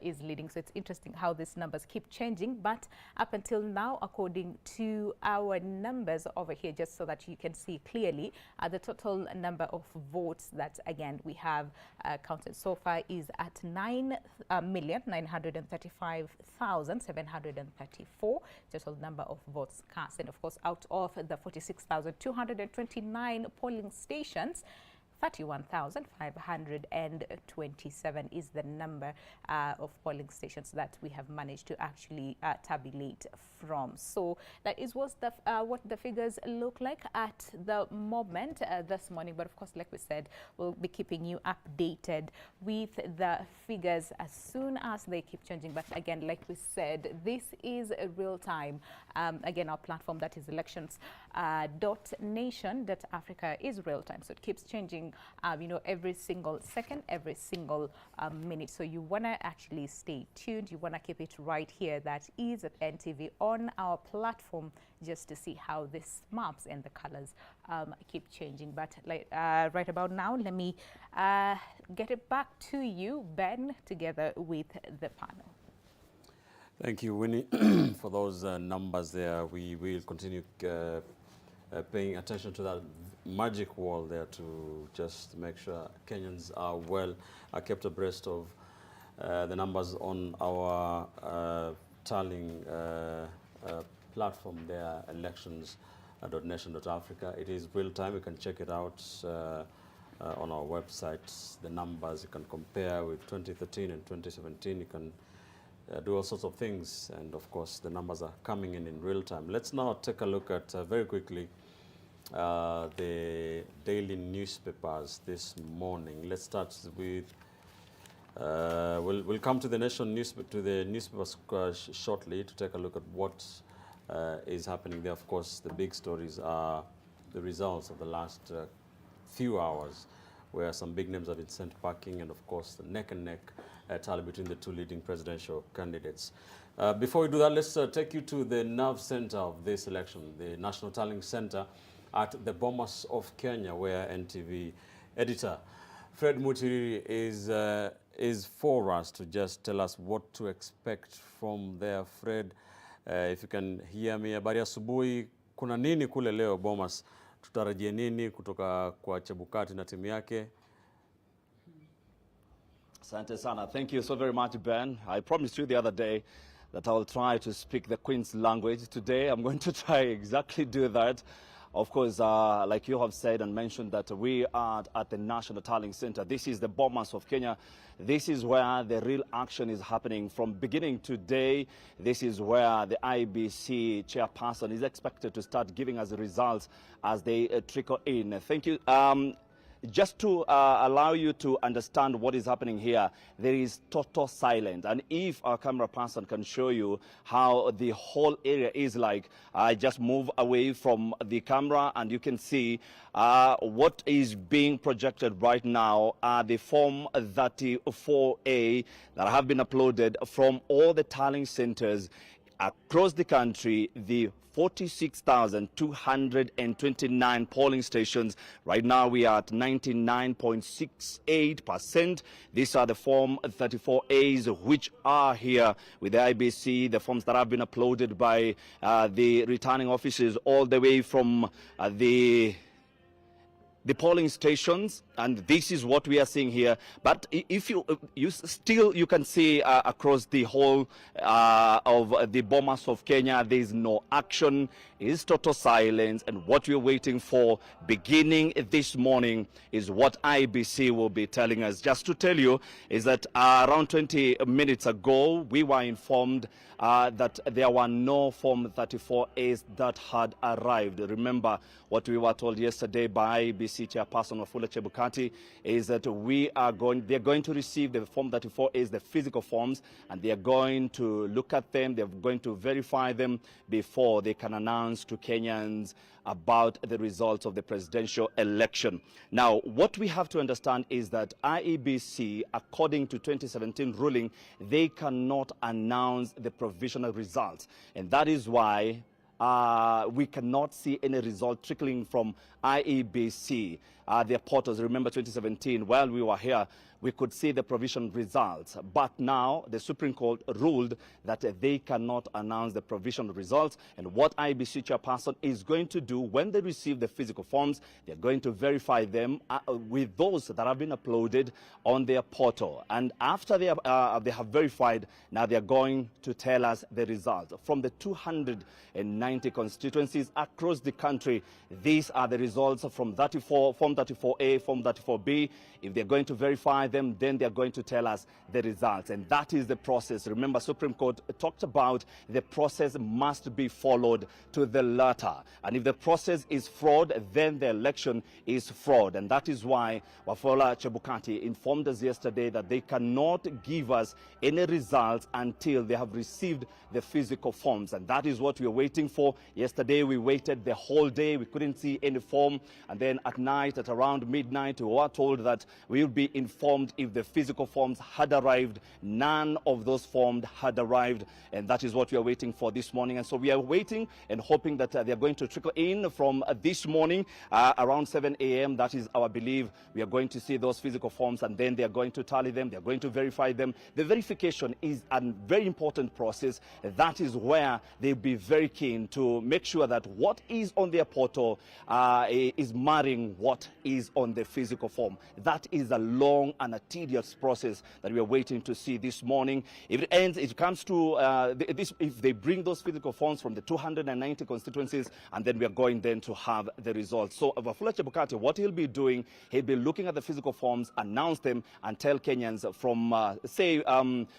is leading. So it's interesting how these numbers keep changing. But up until now, according to our numbers over here, just so that you can see clearly, the total number of votes that, again, we have counted so far is at 9,935,734 total number of votes cast. And of course, out of the 46,229 polling stations, 31,527 is the number of polling stations that we have managed to actually tabulate from. So that is what the figures look like at the moment this morning. But of course, like we said, we'll be keeping you updated with the figures as soon as they keep changing. But again, like we said, this is a real time. Again, our platform, that is elections.nation.africa, is real time. So it keeps changing changing, every single second, every single minute. So you want to actually stay tuned. You want to keep it right here. That is at NTV on our platform, just to see how these maps and the colors keep changing. But right about now, let me get it back to you, Ben, together with the panel. Thank you, Winnie, for those numbers there. We will continue paying attention to that magic wall there to just make sure Kenyans are kept abreast of the numbers on our Tallying platform there, elections.nation.africa. It is real time. You can check it out on our website. The numbers you can compare with 2013 and 2017. You can do all sorts of things, and of course the numbers are coming in real time. Let's now take a look at very quickly the daily newspapers this morning. Let's start with we'll come to the newspapers shortly to take a look at what is happening there. Of course, the big stories are the results of the last few hours, where some big names have been sent packing, and of course the neck-and-neck tally between the two leading presidential candidates. Before we do that, let's take you to the nerve center of this election, the National Tallying Center at the Bomas of Kenya, where NTV editor Fred Mutiriri is for us to just tell us what to expect from there. Fred, if you can hear me, habari asubuhi, kuna nini kule leo Bomas? Tutarajie nini kutoka kwa Chebukati na timu yake? Asante sana. Thank you so very much, Ben. I promised you the other day that I will try to speak the Queen's language. Today I'm going to try exactly do that. Of course, like you have said and mentioned, that we are at the National Tallying Center. This is the Bomas of Kenya. This is where the real action is happening from beginning today. This is where the IBC chairperson is expected to start giving us the results as they trickle in. Thank you. Just to allow you to understand what is happening here, there is total silence. And if our camera person can show you how the whole area is like, I just move away from the camera and you can see what is being projected right now are the Form 34A that have been uploaded from all the tallying centers across the country, the 46,229 polling stations. Right now we are at 99.68%. These are the Form 34As which are here with the IBC, the forms that have been uploaded by the returning officers all the way from the polling stations, and this is what we are seeing here. But if you can see across the whole of the Bomas of Kenya, there is no action, it is total silence, and what we're waiting for beginning this morning is what IBC will be telling us. Just to tell you is that around 20 minutes ago, we were informed that there were no Form 34As that had arrived. Remember what we were told yesterday by IBC chairperson Wafula Chebukati is that they're going to receive the Form 34As, the physical forms, and they're going to look at them, they're going to verify them before they can announce to Kenyans about the results of the presidential election. Now, what we have to understand is that IEBC, according to 2017 ruling, they cannot announce the provisional results, and that is why we cannot see any result trickling from IEBC, their portals. Remember 2017, while we were here, we could see the provisional results. But now the Supreme Court ruled that they cannot announce the provisional results. And what IEBC chairperson is going to do when they receive the physical forms, they're going to verify them with those that have been uploaded on their portal. And after they have verified, now they're going to tell us the results. From the 290 constituencies across the country, these are the results from Form 34A, Form 34B. If they're going to verify them, then they're going to tell us the results. And that is the process. Remember, Supreme Court talked about the process must be followed to the letter. And if the process is fraud, then the election is fraud. And that is why Wafula Chebukati informed us yesterday that they cannot give us any results until they have received the physical forms. And that is what we're waiting for. Yesterday, we waited the whole day. We couldn't see any form. And then at night, at at around midnight, we were told that we will be informed if the physical forms had arrived. None of those forms had arrived, and that is what we are waiting for this morning. And so we are waiting and hoping that they are going to trickle in from this morning around 7 a.m. That is our belief. We are going to see those physical forms, and then they are going to tally them. They are going to verify them. The verification is a very important process. That is where they'll be very keen to make sure that what is on their portal is marrying what is on the physical form. That is a long and a tedious process that we are waiting to see this morning. If it ends, it comes to if they bring those physical forms from the 290 constituencies, and then we are going then to have the results. So Wafula Chebukati, what he'll be doing, he'll be looking at the physical forms, announce them, and tell Kenyans from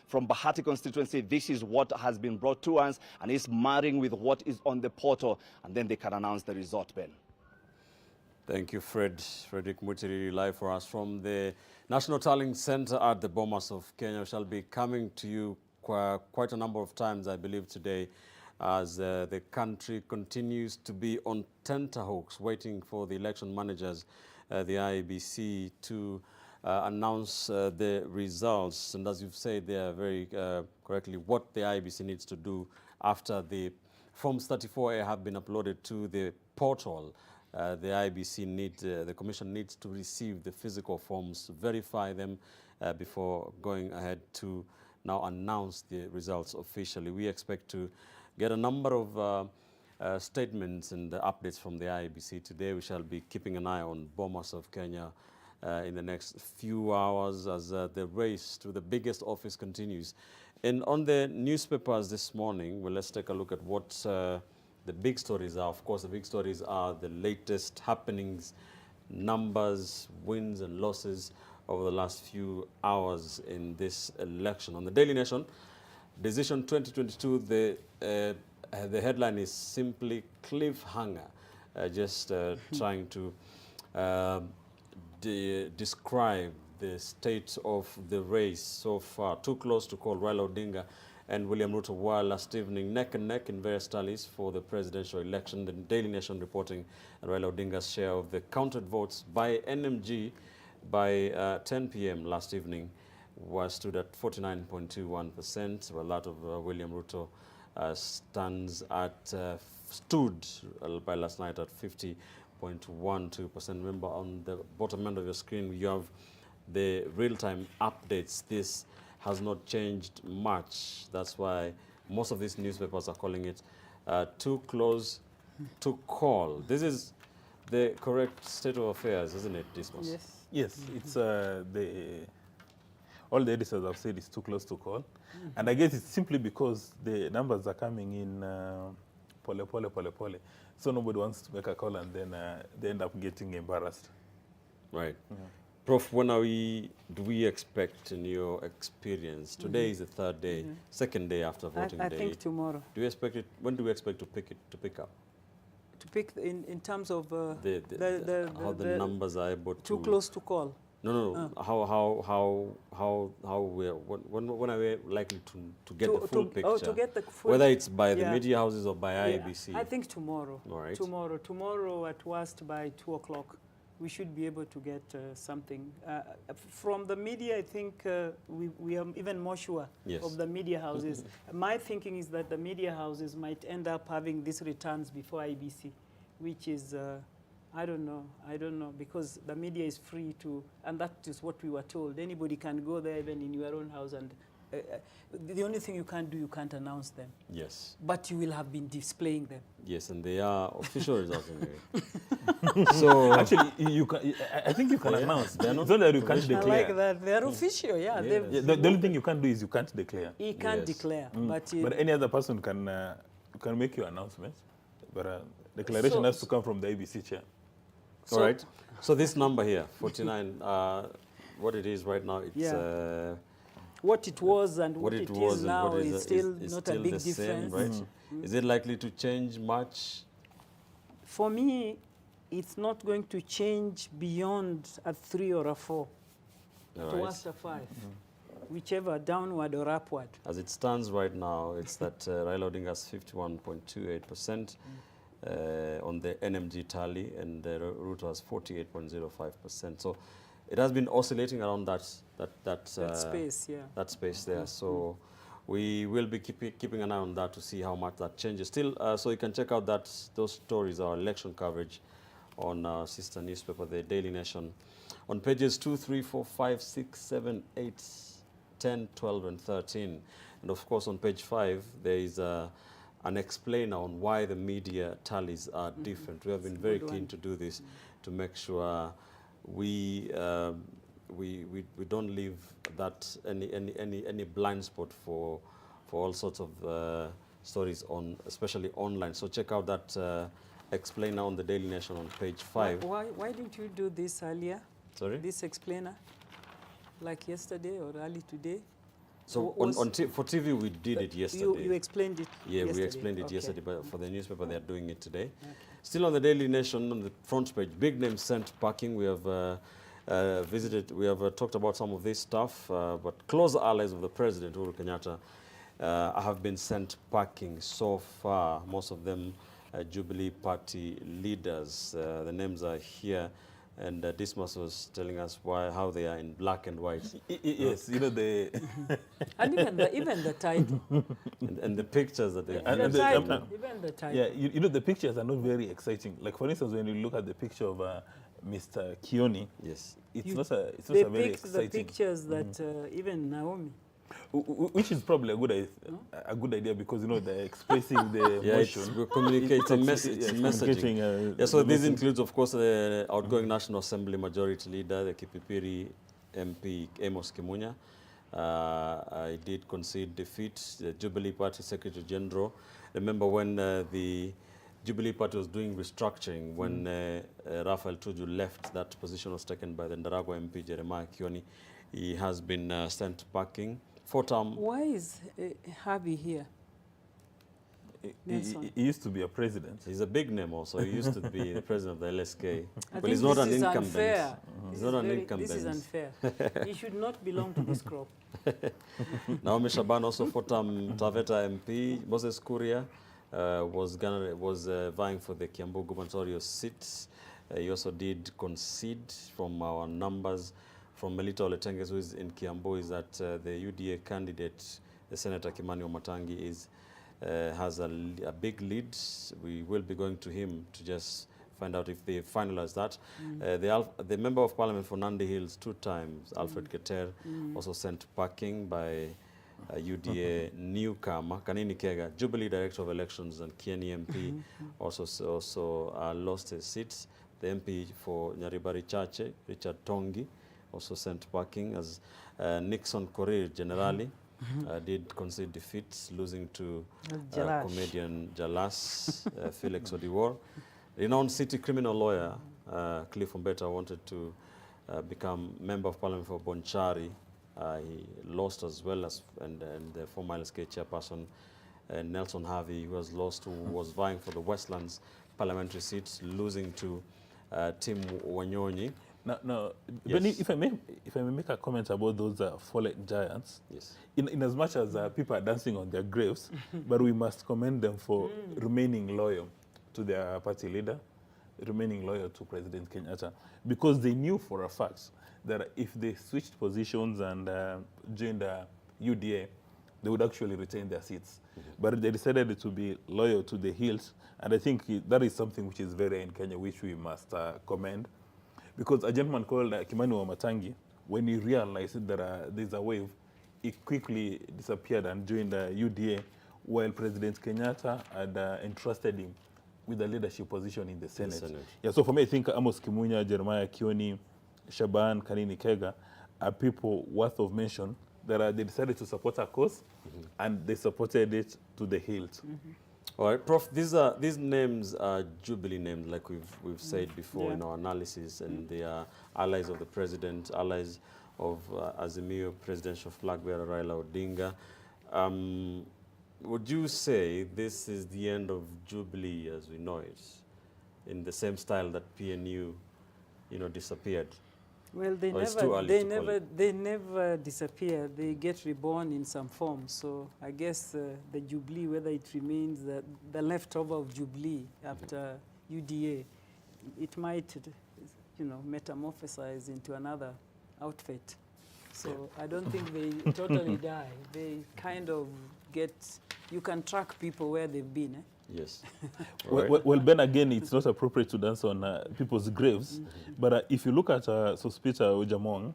from Bahati constituency, this is what has been brought to us, and it's marrying with what is on the portal, and then they can announce the result, Ben. Thank you, Frederick Mutiri, live for us from the National Tallying Center at the Bomas of Kenya. We shall be coming to you quite a number of times, I believe, today, as the country continues to be on tenterhooks, waiting for the election managers, the IEBC, to announce the results. And as you've said there very correctly, what the IEBC needs to do after the Forms 34A have been uploaded to the portal. The IEBC the Commission needs to receive the physical forms, verify them before going ahead to now announce the results officially. We expect to get a number of statements and updates from the IEBC today. We shall be keeping an eye on Bomas of Kenya in the next few hours as the race to the biggest office continues. And on the newspapers this morning, well, let's take a look at what the big stories are. Of course, the big stories are the latest happenings, numbers, wins and losses over the last few hours in this election. On the Daily Nation, Decision 2022, the headline is simply cliffhanger, trying to describe the state of the race so far. Too close to call. Raila Odinga and William Ruto were last evening neck and neck in various tallies for the presidential election. The Daily Nation reporting Raila Odinga's share of the counted votes by NMG by 10 p.m. last evening was stood at 49.21%, while that of William Ruto stood by last night at 50.12%. Remember, on the bottom end of your screen, you have the real-time updates. This has not changed much. That's why most of these newspapers are calling it too close to call. This is the correct state of affairs, isn't it, Dismas? Yes. Yes, it's all the editors have said it's too close to call. And I guess it's simply because the numbers are coming in pole. So nobody wants to make a call, and then they end up getting embarrassed. Right. Prof, when do we expect, in your experience, today is the third day, second day after voting day. I think tomorrow. Do you expect it? When do we expect to pick up? To pick in terms of how the numbers are able to. Too close to call. No. When are we likely to get the full picture? To get the full, whether it's by the media houses or by IEBC. I think tomorrow. All right. Tomorrow at worst by 2 o'clock. We should be able to get something. From the media, I think we are even more sure of the media houses. My thinking is that the media houses might end up having these returns before IBC, which is, I don't know, because the media is free to, and that is what we were told. Anybody can go there, even in your own house, and the only thing you can't do, you can't announce them. Yes. But you will have been displaying them. Yes, and they are official results anyway. So actually, I think you can announce. They're not that you can't declare. I like that. They're official, The only thing you can't do is you can't declare. You can't declare. But any other person can make your announcement. But declaration has to come from the IBC chair. All right. So this number here, 49, what it is right now, it's... what it was and what it is now is still not a big difference. Same, right? Is it likely to change much? For me, it's not going to change beyond a 3 or a 4, towards a 5, whichever, downward or upward. As it stands right now, it's that Raila Odinga has 51.28%, on the NMG tally, and the route was 48.05%. So it has been oscillating around that space, yeah. That space there. So we will be keeping an eye on that to see how much that changes. Still, so you can check out those stories, our election coverage, on our sister newspaper, the Daily Nation, on pages 2, 3, 4, 5, 6, 7, 8, 10, 12, and 13. And of course, on page 5, there is an explainer on why the media tallies are different. We have been very keen to do this to make sure we don't leave that any blind spot for all sorts of stories especially online. So check out that explainer on the Daily Nation on page 5. Why didn't you do this earlier? Sorry? This explainer, like yesterday or early today? So for TV we did it yesterday. You explained it yesterday. We explained it yesterday, but for the newspaper they are doing it today. Okay. Still on the Daily Nation, on the front page, big name sent packing. We have talked about some of this stuff, but close allies of the President, Uhuru Kenyatta, have been sent packing so far. Most of them Jubilee Party leaders. The names are here. And Dismas was telling us how they are in black and white. Yes, you know the and even the title. and the pictures that they even the title. Yeah, you know the pictures are not very exciting. Like for instance, when you look at the picture of Mr. Kioni, yes, it's not a very exciting. The pictures that even Naomi. Which is probably a good idea because, you know, they're expressing the emotion. We're communicating messaging. So this includes, of course, the outgoing National Assembly Majority Leader, the Kipipiri MP Amos Kimunya. I did concede defeat. The Jubilee Party Secretary General. Remember when the Jubilee Party was doing restructuring, when Raphael Tuju left, that position was taken by the Ndaragwa MP Jeremiah Kioni. He has been sent packing. Why is Harvey here? He used to be a president. He's a big name also. He used to be the president of the LSK. But he's not an incumbent. He's not an incumbent. This is unfair. He should not belong to this crop. Naomi Shaban also Fotam Taveta MP. Moses Kuria was vying for the Kiambu gubernatorial seat. He also did concede from our numbers. From Melita Oletenges, who is in Kiambu, is that the UDA candidate, the Senator Kimani Wamatangi, has a big lead. We will be going to him to just find out if they finalize that. The Member of Parliament for Nandi Hills 2 times, Alfred Keter, also sent packing by UDA newcomer, Kanini Kega, Jubilee Director of Elections and Kenyan MP, also lost his seats. The MP for Nyaribari Chache, Richard Tongi, also sent packing, as Nixon Korir generally did concede defeat, losing to comedian Jalas, Felix Odiwar. Renowned city criminal lawyer Cliff Umbeta wanted to become Member of Parliament for Bonchari. He lost as well as and the former LSK chairperson Nelson Harvey, who was vying for the Westlands parliamentary seat, losing to Tim Wanyonyi. Now, yes. Benny, if I may make a comment about those fallen giants, yes. In as much as people are dancing on their graves, but we must commend them for remaining loyal to their party leader, remaining loyal to President Kenyatta, because they knew for a fact that if they switched positions and joined the UDA, they would actually retain their seats. But they decided to be loyal to the Hills, and I think that is something which is very in Kenya, which we must commend. Because a gentleman called Kimani Wamatangi, when he realized that there's a wave, he quickly disappeared and joined the UDA, while President Kenyatta had entrusted him with a leadership position in the Senate. Yeah, so for me, I think Amos Kimunya, Jeremiah Kioni, Shaban, Kanini Kega are people worth of mention that they decided to support our cause, and they supported it to the hilt. All right, Prof, these names are Jubilee names, like we've said before in our analysis, and they are allies of the president, allies of Azimio presidential flag bearer Raila Odinga. Would you say this is the end of Jubilee as we know it, in the same style that PNU, disappeared? Well, they never disappear. They get reborn in some form. So I guess the Jubilee, whether it remains the leftover of Jubilee after UDA, it might, metamorphosize into another outfit. So I don't think they totally die. They kind of get. You can track people where they've been. Eh? Yes. Well, Ben, again, it's not appropriate to dance on people's graves. But if you look at Sospita Ojamong,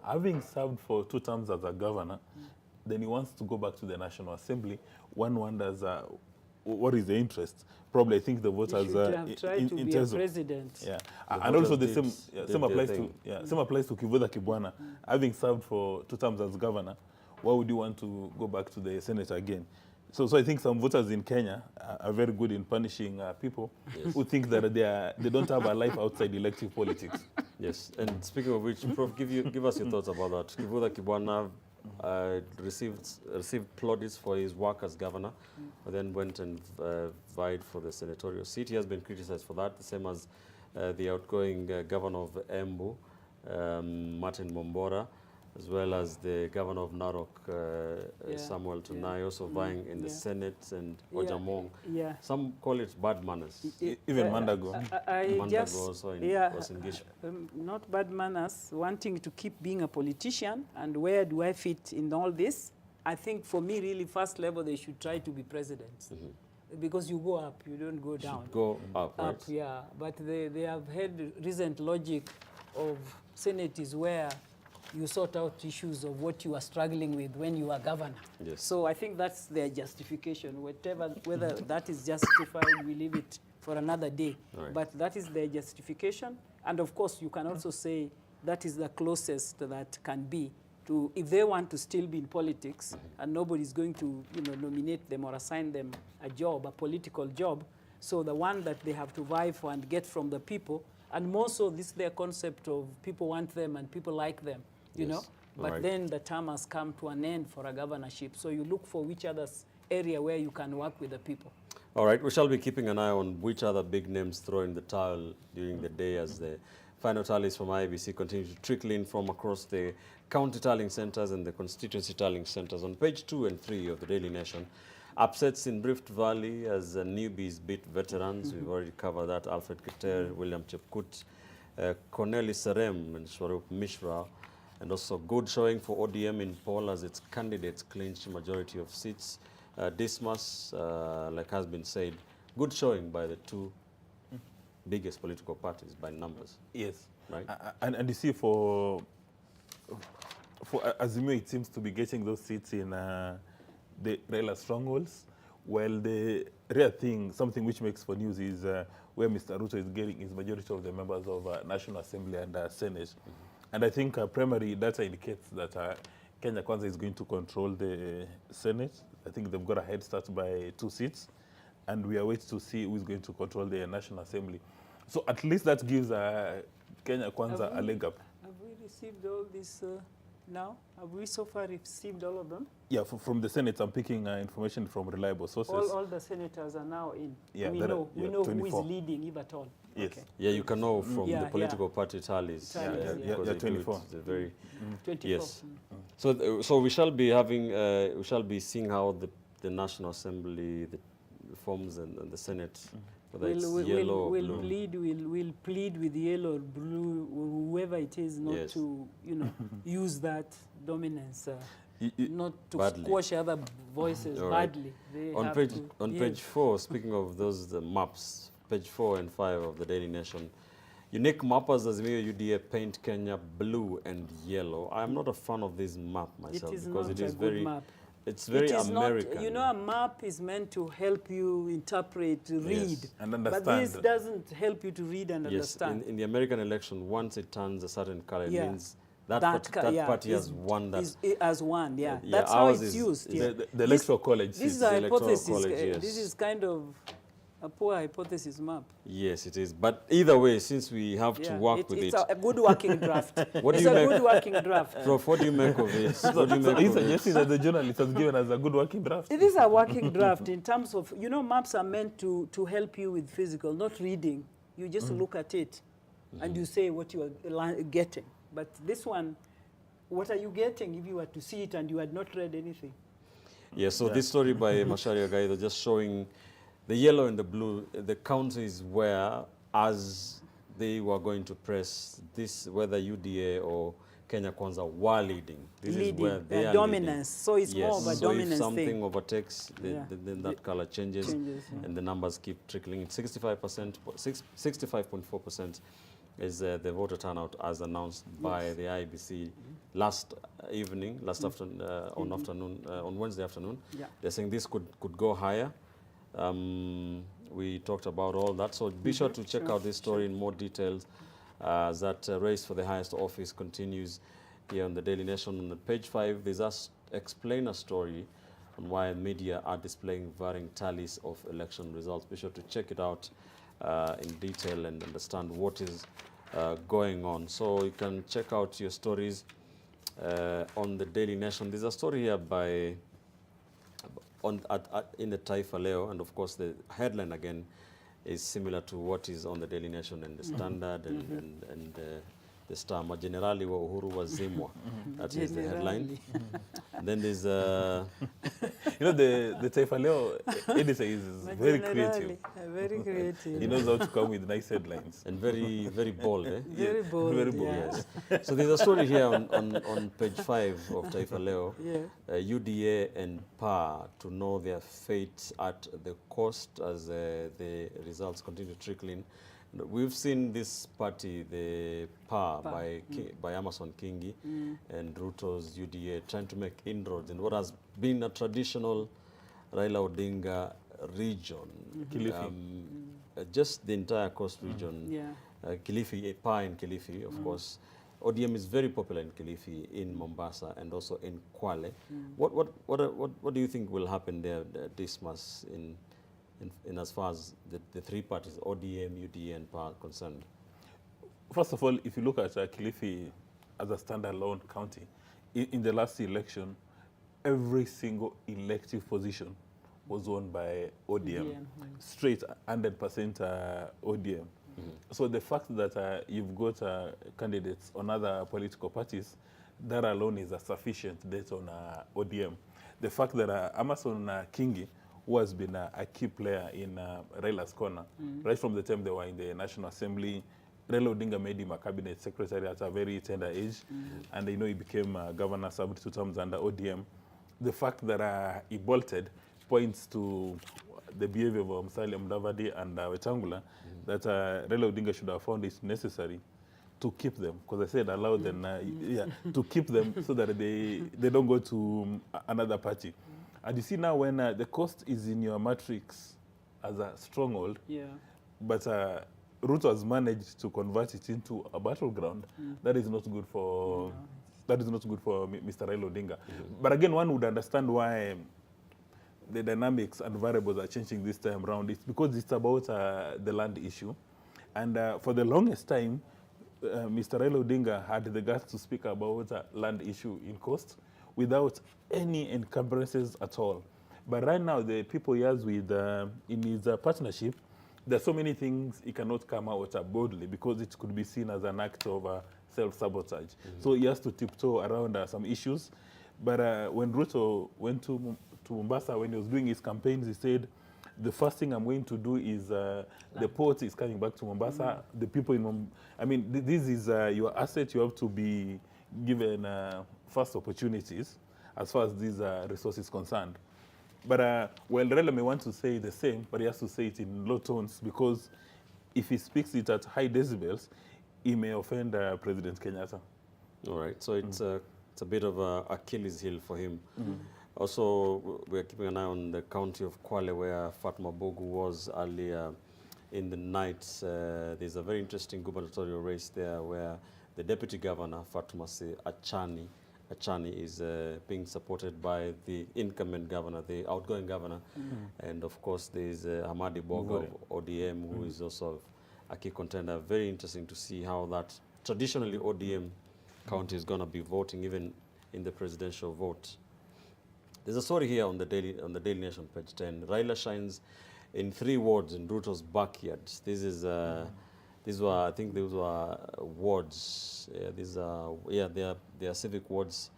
having served for 2 terms as a governor, then he wants to go back to the National Assembly. One wonders what is the interest? Probably, I think the voters have tried to be a president. Yeah, and also the same applies to Kivuda Kibwana. Having served for 2 terms as governor, why would you want to go back to the Senate again? So I think some voters in Kenya are very good in punishing people who think that they don't have a life outside elective politics. Yes, and speaking of which, Prof, give us your thoughts about that. Kivuda Kibwana received plaudits for his work as governor, but then went and vied for the senatorial seat. He has been criticized for that, the same as the outgoing governor of Embu, Martin Mombora, as well as the governor of Narok, Samuel Tunai, also vying in the Senate, and Ojamong. Yeah. Some call it bad manners. Even Mandago. Mandago also was engaged. Not bad manners, wanting to keep being a politician, and where do I fit in all this? I think for me, really, first level, they should try to be presidents. Because you go up, you don't go down. Go up, right. Yeah. But they have had recent logic of Senate is where you sort out issues of what you are struggling with when you are governor. Yes. So I think that's their justification. Whether that is justified, we leave it for another day. Right. But that is their justification. And of course, you can also say that is the closest that can be to, if they want to still be in politics and nobody's going to nominate them or assign them a job, a political job. So the one that they have to vie for and get from the people, and more so this their concept of people want them and people like them. You know, but then the term has come to an end for a governorship. So you look for which other area where you can work with the people. All right, we shall be keeping an eye on which other big names throw in the towel during the day as the final tallies from IBC continue to trickle in from across the county tallying centers and the constituency tallying centers. On page 2 and 3 of the Daily Nation, upsets in Rift Valley as newbies beat veterans. We've already covered that. Alfred Keter, William Chepkut, Cornelis Serem and Swarup Mishra. And also good showing for ODM in poll as its candidates clinched majority of seats. Dismas, like has been said, good showing by the 2 biggest political parties by numbers. Yes. Right. And you see for Azimio, it seems to be getting those seats in the Raila strongholds. Well, the rare thing, something which makes for news is where Mr. Ruto is getting his majority of the members of National Assembly and Senate. And I think primary data indicates that Kenya Kwanza is going to control the Senate. I think they've got a head start by 2 seats. And we are waiting to see who is going to control the National Assembly. So at least that gives Kenya Kwanza a leg up. Have we received all this now? Have we so far received all of them? Yeah, from the Senate, I'm picking information from reliable sources. All the senators are now in. Yeah, we know who is leading, if at all. Yes. Okay. Yeah, you can know from the political party tallies. Yeah, 24. It's very 24. Yes. So we shall be having, we shall be seeing how the National Assembly, the forms and the Senate, whether it's yellow or blue. We'll plead with yellow or blue, whoever it is, not to use that dominance. Not to squash other voices badly. On page 4, speaking of those maps, page 4 and 5 of the Daily Nation, unique mappers Azimio UDA paint Kenya blue and yellow. I'm not a fan of this map myself because it is very map. It's very American. Not, a map is meant to help you interpret, read, and understand. But this doesn't help you to read and understand. In the American election, once it turns a certain color, it means that party has won that. As one, that's how it's used. The electoral college. This is a hypothesis. This is kind of a poor hypothesis map. Yes, it is. But either way, since we have to work with it. It's a good working draft. What do you make? Good working draft. Prof, what do you make of this? So he's suggesting that the journalist has given us a good working draft. It is a working draft in terms of, maps are meant to help you with physical, not reading. You just look at it and you say what you are getting. But this one, what are you getting if you were to see it and you had not read anything? Yeah, so this story by Macharia Gaido just showing the yellow and the blue, the counties where, as they were going to press this, whether UDA or Kenya Kwanza were leading. This is where they are dominance. Leading. So it's more of a dominance if something thing. overtakes, then that color changes and the numbers keep trickling. It's 65.4% is the voter turnout as announced by the IBC last evening, on Wednesday afternoon. They're saying this could go higher. We talked about all that, so be sure to check out this story in more details. That race for the highest office continues here on the Daily Nation. On page 5, there's a explainer story on why media are displaying varying tallies of election results. Be sure to check it out in detail and understand what is going on. So you can check out your stories on the Daily Nation. There's a story here by in the Taifa Leo, and of course the headline again is similar to what is on the Daily Nation and the Standard and the Star. Generally wa Uhuru wazimwa. That is the headline. And then there's you know, the Taifa Leo editor is very creative. Very creative. He knows how to come with nice headlines. And very, very bold, eh? Very bold. Very bold, yes. So there's a story here on page 5 of Taifa Leo. UDA and PA to know their fate at the coast as the results continue to trickle in. We've seen this party, the PA by Amason Kingi and Ruto's UDA, trying to make inroads in what has been a traditional Raila Odinga region. Kilifi. Just the entire coast region. Kilifi, PA in Kilifi, of course. ODM is very popular in Kilifi, in Mombasa, and also in Kwale. What do you think will happen there this month in as far as the three parties, ODM, UDA, and PA, are concerned? First of all, if you look at Kilifi as a standalone county, in the last election, every single elective position was won by ODM. Straight 100% ODM. So the fact that you've got candidates on other political parties, that alone is a sufficient data on ODM. The fact that Amason Kingi, who has been a key player in Raila's corner, right from the time they were in the National Assembly, Raila Odinga made him a cabinet secretary at a very tender age, and you know he became governor, served 2 terms under ODM. The fact that he bolted points to the behavior of Musalia Mudavadi and Wetangula, that Raila Odinga should have found it necessary to keep them, because I said allow them, to keep them so that they don't go to another party. And you see now when the coast is in your matrix as a stronghold, but Ruto has managed to convert it into a battleground, that is not good for Mr. Raila Odinga. But again, one would understand why the dynamics and variables are changing this time around. It's because it's about the land issue. And for the longest time, Mr. Raila Odinga had the guts to speak about land issue in coast without any encumbrances at all. But right now, the people he has with in his partnership, there are so many things he cannot come out boldly because it could be seen as an act of self-sabotage. So he has to tiptoe around some issues. But when Ruto went to Mombasa, when he was doing his campaigns, he said, the first thing I'm going to do is the port is coming back to Mombasa. The people in Mombasa, I mean, this is your asset. You have to be given first opportunities as far as these resources concerned. But well, Raila may want to say the same, but he has to say it in low tones, because if he speaks it at high decibels, he may offend President Kenyatta. All right, so it's a bit of a Achilles heel for him. Also, we're keeping an eye on the county of Kwale, where Fatma Bogu was earlier in the night. There's a very interesting gubernatorial race there where the deputy governor, Fatma Achani, is being supported by the incumbent governor, the outgoing governor. And of course, there's Hamadi Bogo of ODM, who is also a key contender. Very interesting to see how that traditionally ODM county is going to be voting, even in the presidential vote. There's a story here on the Daily Nation, page 10. Raila shines in 3 wards in Ruto's backyard. This is These were, I think, those were wards. These are, they are civic wards.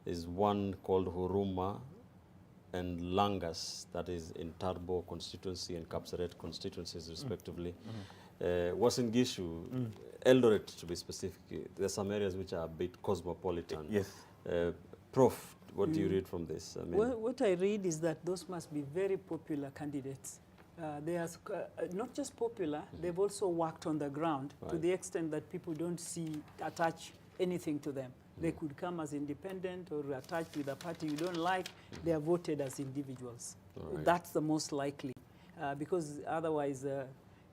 There's one called Huruma and Langas, that is in Tarbo constituency and Kapseret constituencies, respectively. Uasin Gishu, Eldoret, to be specific. There are some areas which are a bit cosmopolitan. Yes. Prof, what do you read from this? I mean, well, what I read is that those must be very popular candidates. They are not just popular, they've also worked on the ground to the extent that people don't attach anything to them. They could come as independent or attached with a party you don't like. They are voted as individuals. That's the most likely, because otherwise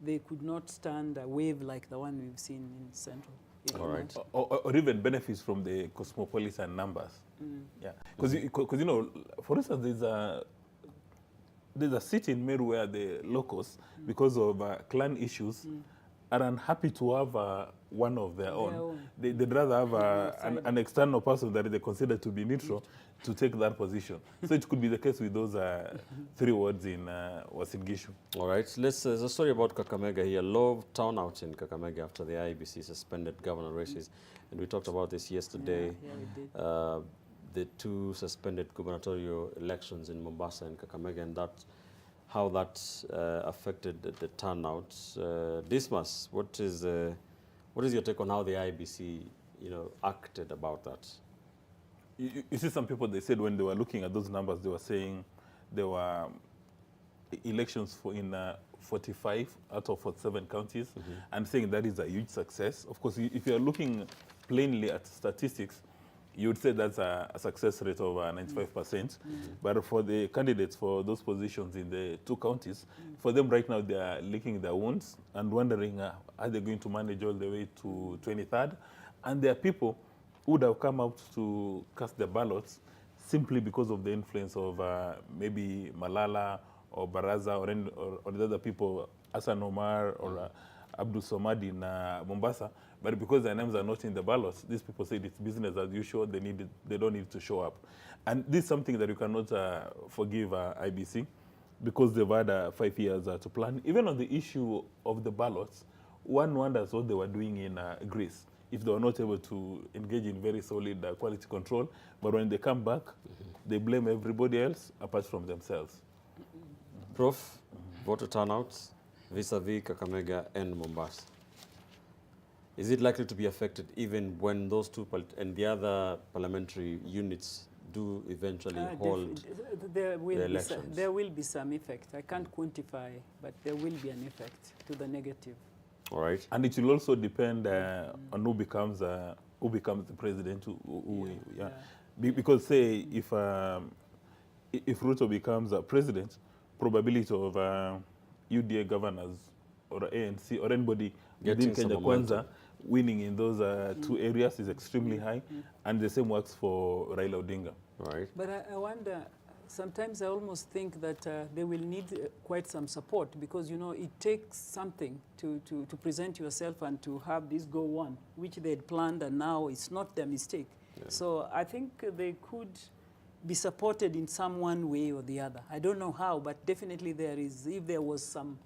they could not stand a wave like the one we've seen in Central. All right. Or even benefits from the cosmopolitan numbers. Yeah, because you know, for instance, there's a city in Meru where the locals, because of clan issues, are unhappy to have one of their own. They'd rather have an external person that they consider to be neutral to take that position. So it could be the case with those 3 wards in Uasin Gishu. All right, there's a story about Kakamega here. Low turnout in Kakamega after the IEBC suspended governor races. And we talked about this yesterday. Yeah, we did. The 2 suspended gubernatorial elections in Mombasa and Kakamega, and how that affected the turnout. Dismas, what is your take on how the IEBC, acted about that? You see, some people, they said when they were looking at those numbers, they were saying there were elections in 45 out of 47 counties, and saying that is a huge success. Of course, if you are looking plainly at statistics, you would say that's a success rate of 95%. But for the candidates for those positions in the 2 counties, for them right now, they are licking their wounds and wondering, are they going to manage all the way to 23rd? And there are people who would have come out to cast their ballots simply because of the influence of maybe Malala or Baraza or the other people, Hassan Omar or Abdul Somad in Mombasa. But because their names are not in the ballots, these people say it's business as usual. They don't need to show up. And this is something that you cannot forgive IBC, because they've had 5 years to plan. Even on the issue of the ballots, one wonders what they were doing in Greece, if they were not able to engage in very solid quality control. But when they come back, they blame everybody else apart from themselves. Prof, voter turnouts vis-a-vis Kakamega and Mombasa. Is it likely to be affected even when those 2 and the other parliamentary units do eventually hold the elections? There will be some effect. I can't quantify, but there will be an effect to the negative. All right. And it will also depend on who becomes the president. Because say if Ruto becomes a president, probability of UDA governors or ANC or anybody within Kenya Kwanza winning in those 2 areas is extremely high, and the same works for Raila Odinga. Right. But I wonder, sometimes I almost think that they will need quite some support, because, it takes something to present yourself and to have this go on, which they had planned, and now it's not their mistake. Yeah. So I think they could be supported in some one way or the other. I don't know how, but definitely if there was some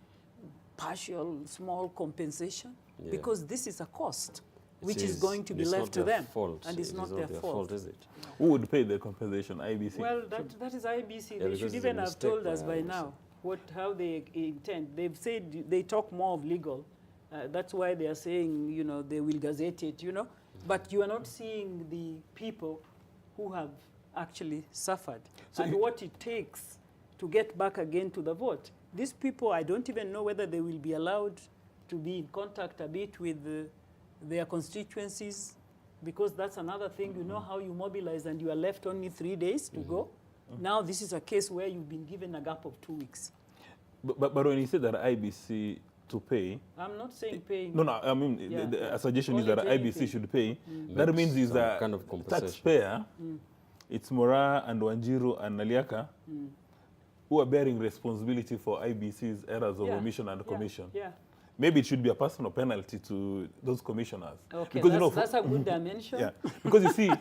partial, small compensation, because this is a cost which is going to be left to them, and it's not their fault. Is it? Who would pay the compensation? IBC? Well, that is IBC. They should even have told us by now how they intend. They've said they talk more of legal. That's why they are saying, they will gazette it, But you are not seeing the people who have actually suffered, and what it takes to get back again to the vote. These people, I don't even know whether they will be allowed to be in contact a bit with their constituencies, because that's another thing. You know how you mobilize and you are left only 3 days to go. Now this is a case where you've been given a gap of 2 weeks. But when you say that IBC to pay, I'm not saying paying. No, I mean, a suggestion is that IBC should pay. That means is that kind of taxpayer, it's Mora and Wanjiru and Naliaka, who are bearing responsibility for IBC's errors of omission and commission. Maybe it should be a personal penalty to those commissioners. Okay, that's a good dimension. Because you see,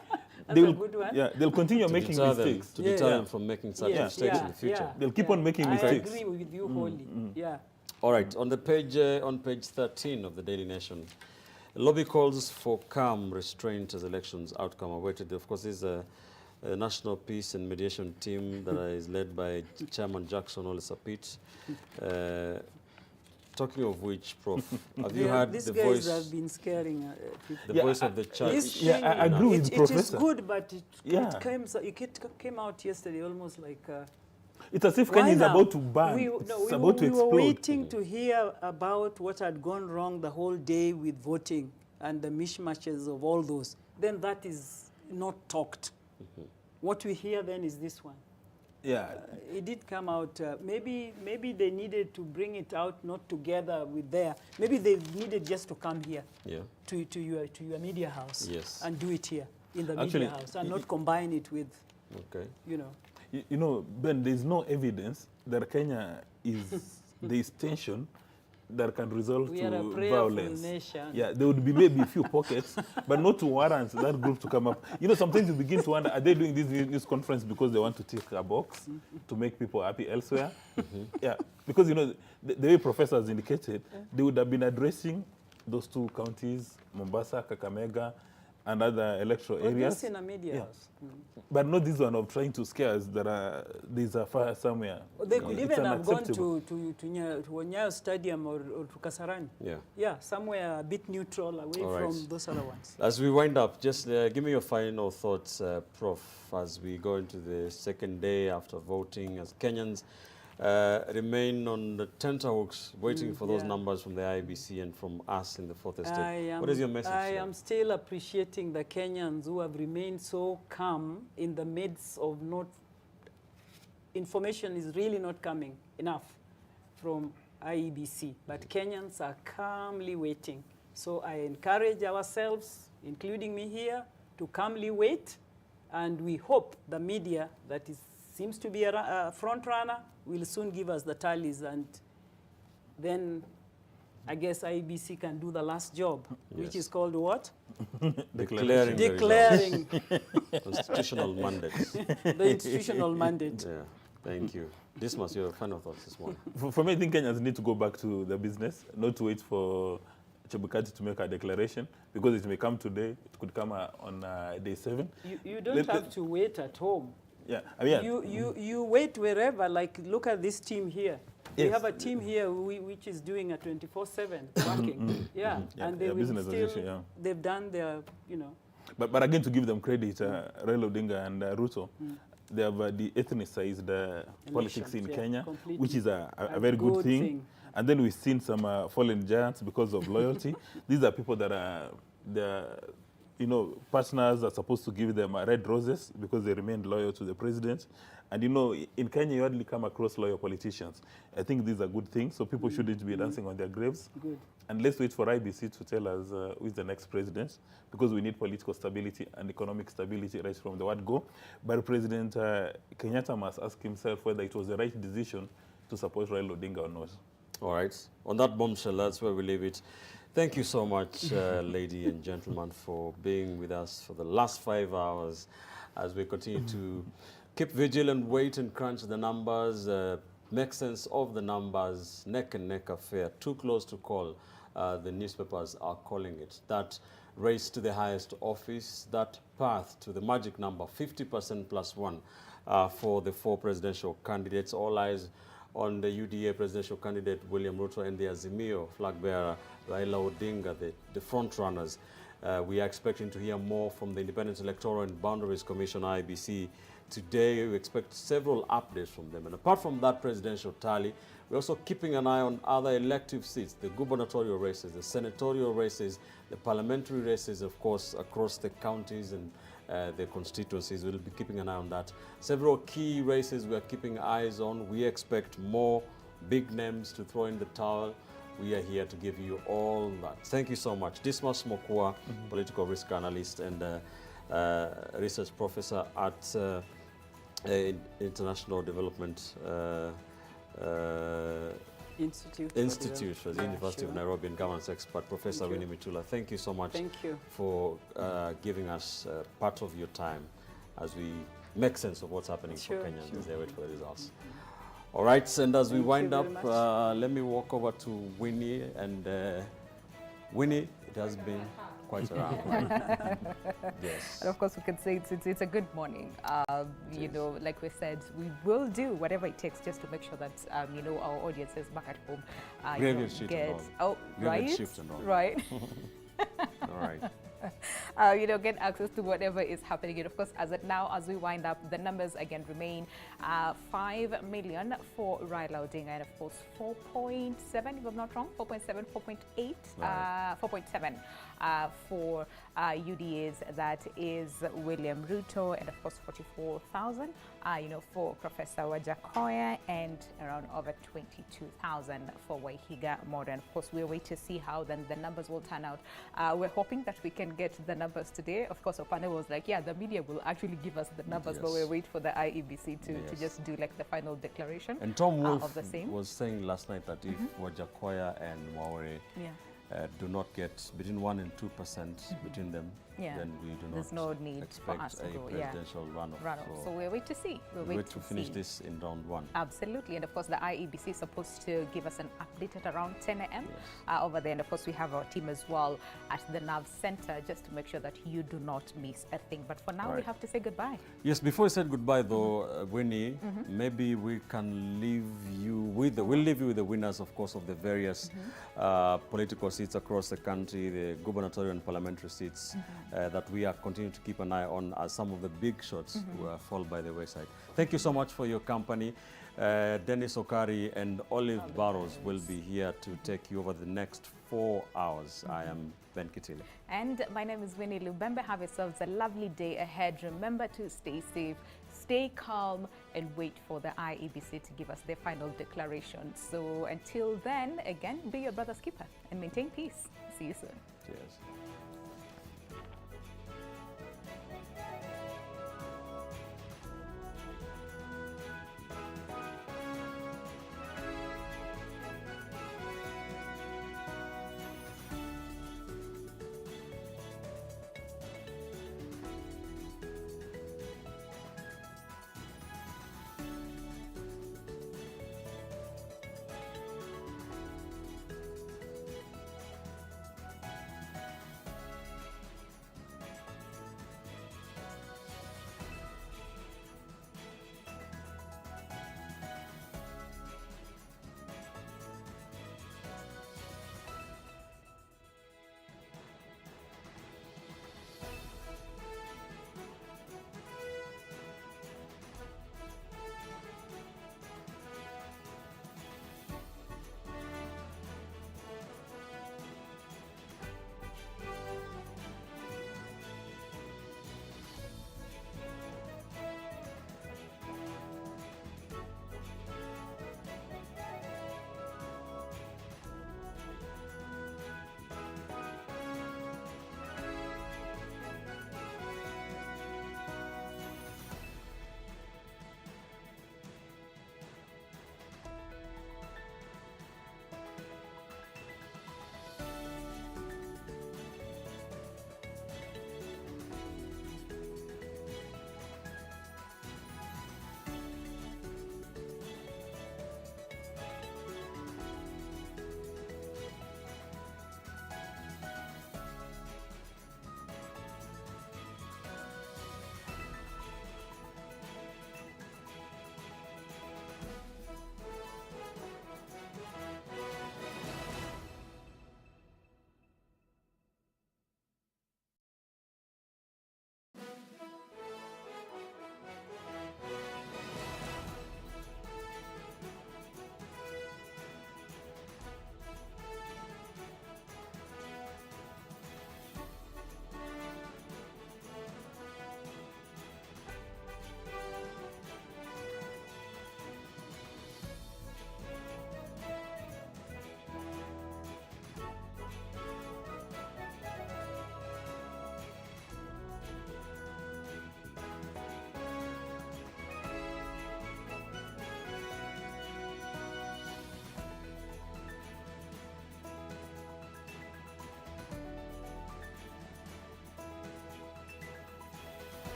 they'll continue making mistakes. To deter them from making such mistakes in the future. They'll keep on making mistakes. I agree with you wholly. All right, on page 13 of the Daily Nation, lobby calls for calm restraint as elections outcome awaited. Of course, this is a national peace and mediation team that is led by Chairman Jackson Olisapit. Talking of which, Prof, have you heard the voice? These guys have been scaring people. The voice of the church. I agree with Professor. It is good, but it came out yesterday almost like... it's as if Kenya is about to burn. We were waiting to hear about what had gone wrong the whole day with voting and the mishmashes of all those. Then that is not talked. What we hear then is this one. Yeah. It did come out. Maybe they needed to bring it out not together with maybe they needed just to come here to your media house and do it here in the media house and not combine it with, you know. You know, Ben, there's no evidence that Kenya is, there is tension that can result to violence. Nation. Yeah, there would be maybe a few pockets, but not to warrant that group to come up. You know, sometimes you begin to wonder, are they doing this news conference because they want to tick a box to make people happy elsewhere? Yeah, because, you know, the way Professor has indicated, they would have been addressing those two counties, Mombasa, Kakamega, and other electoral areas. In a media house. But not this one of trying to scare us that there's a fire somewhere. They could even have gone to Nyayo Stadium or to Kasarani. Yeah, somewhere a bit neutral away from those other ones. As we wind up, just give me your final thoughts, Prof, as we go into the second day after voting, as Kenyans remain on the tenterhooks waiting for those numbers from the IBC and from us in the fourth estate. What is your message? I am still appreciating the Kenyans who have remained so calm in the midst of information is really not coming enough from IEBC, but Kenyans are calmly waiting. So I encourage ourselves, including me here, to calmly wait, and we hope the media that seems to be a front runner will soon give us the tallies, and then I guess IEBC can do the last job, which is called what? Declaring constitutional mandate. The institutional mandate. Yeah, thank you. Dismas, your final thoughts this morning. For me, I think Kenyans need to go back to the business, not to wait for Chebukati to make a declaration, because it may come today, it could come on day 7. You don't have to wait at home. Yeah, I mean, you wait wherever. Like, look at this team here. We have a team here which is doing a 24/7 working. And they will still. They've done their, you know. But again, to give them credit, Raila Odinga and Ruto, they have de-ethnicized politics in Kenya, which is a very good thing. And then we've seen some fallen giants because of loyalty. These are people that are you know, partners are supposed to give them red roses because they remained loyal to the president. And, you know, in Kenya, you hardly come across loyal politicians. I think these are good things, so people shouldn't be dancing on their graves. Good. And let's wait for IBC to tell us who is the next president, because we need political stability and economic stability right from the word go. But President Kenyatta must ask himself whether it was the right decision to support Raila Odinga or not. All right. On that bombshell, that's where we leave it. Thank you so much, ladies and gentlemen, for being with us for the last 5 hours as we continue to keep vigilant, wait and crunch the numbers, make sense of the numbers, neck and neck affair, too close to call, the newspapers are calling it. That race to the highest office, that path to the magic number, 50% plus 1 for the 4 presidential candidates. All eyes on the UDA presidential candidate William Ruto and the Azimio flag bearer Raila Odinga, the front runners. We are expecting to hear more from the Independent Electoral and Boundaries Commission, IBC. Today, we expect several updates from them. And apart from that presidential tally, we're also keeping an eye on other elective seats, the gubernatorial races, the senatorial races, the parliamentary races, of course, across the counties and the constituencies. We'll be keeping an eye on that. Several key races we are keeping eyes on. We expect more big names to throw in the towel. We are here to give you all that. Thank you so much. Dismas Mokua, political risk analyst and research professor at International Development Institute for the University of Nairobi and governance expert, Professor Winnie Mitula. Thank you so much for giving us part of your time as we make sense of what's happening for Kenyans as they wait for the results. All right, and as we Thank wind you up, very much. let me walk over to Winnie. And Winnie, it has been quite a round. Yes. And of course, we can say it's a good morning. You know, like we said, we will do whatever it takes just to make sure that, you know, our audiences back at home Graveyard shift and all. Right? Shift and all. Right. All right. You know, get access to whatever is happening. And of course, as of now, as we wind up, the numbers again remain 5 million for Raila Odinga, and of course 4.7, if I'm not wrong, 4.7, 4.8, 4.7 for UDAs. That is William Ruto, and of course 44,000, you know, for Professor Wajakoya, and around over 22,000 for Waihiga Modern. Of course, we'll wait to see how then the numbers will turn out. We're hoping that we can get the numbers today. Of course, Opane was like, yeah, the media will actually give us the numbers, but we'll wait for the IEBC to just do like the final declaration. And Tom Wolf of the same. was saying last night that if Wajakoya and Mwaure do not get between 1% and 2% between them, then we do There's not no need expect for us to a go, presidential runoff. So we'll wait to see. We'll wait to finish this in round 1. Absolutely. And of course, the IEBC is supposed to give us an update at around 10 a.m. Over there. And of course, we have our team as well at the NAV Center just to make sure that you do not miss a thing. But for now, we have to say goodbye. Yes, before we said goodbye though, Winnie, maybe we can leave you with we'll leave you with the winners, of course, of the various political seats across the country, the gubernatorial and parliamentary seats that we are continuing to keep an eye on, as some of the big shots fall by the wayside. Thank you so much for your company. Dennis Okari and Olive Barrows will be here to take you over the next 4 hours. I am Ben Kitile. And my name is Winnie Lubembe. Have yourselves a lovely day ahead. Remember to stay safe, stay calm, and wait for the IEBC to give us their final declaration. So until then, again, be your brother's keeper and maintain peace. See you soon. Cheers.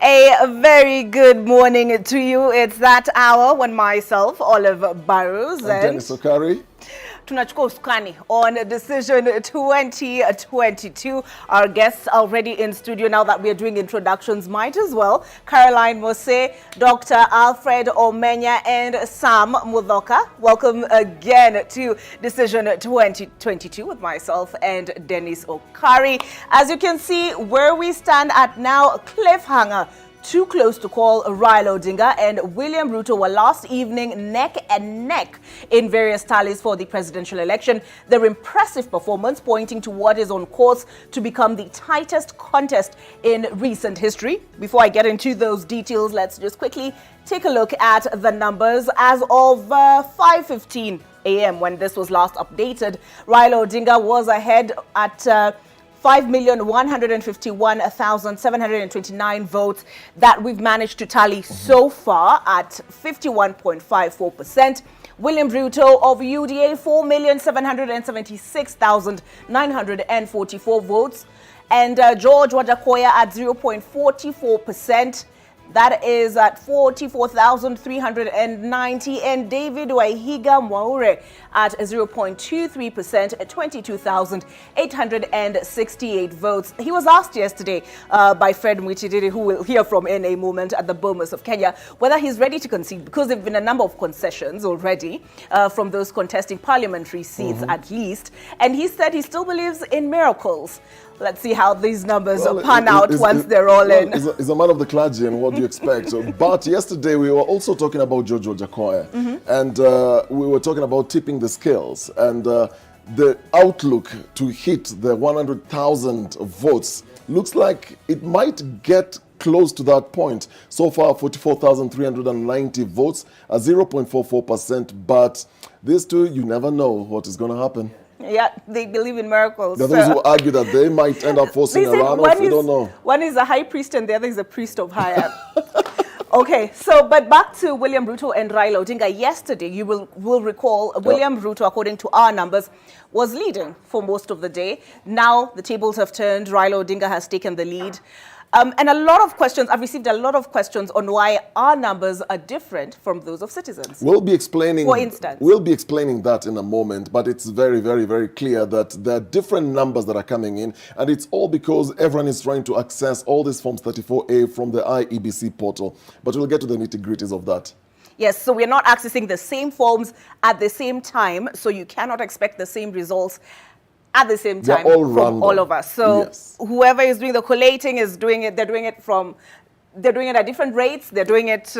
A very good morning to you. It's that hour when myself, Olive Barrows, and Dennis Okari, tunachukua usukani on Decision 2022. Our guests are already in studio now that we are doing introductions. Might as well. Caroline Mose, Dr. Alfred Omenya, and Sam Mudhoka. Welcome again to Decision 2022 with myself and Dennis Okari. As you can see, where we stand at now, cliffhanger. Too close to call. Raila Odinga and William Ruto were last evening neck and neck in various tallies for the presidential election. Their impressive performance pointing to what is on course to become the tightest contest in recent history. Before I get into those details, let's just quickly take a look at the numbers. As of 5:15 a.m. when this was last updated, Raila Odinga was ahead at 5,151,729 votes that we've managed to tally so far at 51.54%. William Ruto of UDA, 4,776,944 votes. And George Wajakoya at 0.44%. That is at 44,390, and David Waihiga Mwaure at 0.23% at 22,868 votes. He was asked yesterday by Fred Mwichidiri, who we'll hear from in a moment, at the Bomas of Kenya, whether he's ready to concede, because there have been a number of concessions already from those contesting parliamentary seats at least, and he said he still believes in miracles. Let's see how these numbers pan out once they're all in. He's a man of the clergy, and what do you expect? But yesterday we were also talking about George Wajakoya, and we were talking about tipping the scales, and the outlook to hit the 100,000 votes looks like it might get close to that point. So far, 44,390 votes, 0.44%, but these two, you never know what is going to happen. Yeah, they believe in miracles. There are those who argue that they might end up forcing a runoff. We don't know. One is a high priest and the other is a priest of higher. Okay, so but back to William Ruto and Raila Odinga. Yesterday, you will recall, William Ruto, according to our numbers, was leading for most of the day. Now the tables have turned. Raila Odinga has taken the lead. And a lot of questions, I've received a lot of questions on why our numbers are different from those of citizens. We'll be explaining, for instance. We'll be explaining that in a moment, but it's very, very, very clear that there are different numbers that are coming in, and it's all because everyone is trying to access all these Forms 34A from the IEBC portal. But we'll get to the nitty-gritties of that. Yes, so we're not accessing the same forms at the same time, so you cannot expect the same results at the same time from all of us. So whoever is doing the collating is doing it, they're doing it at different rates, they're doing it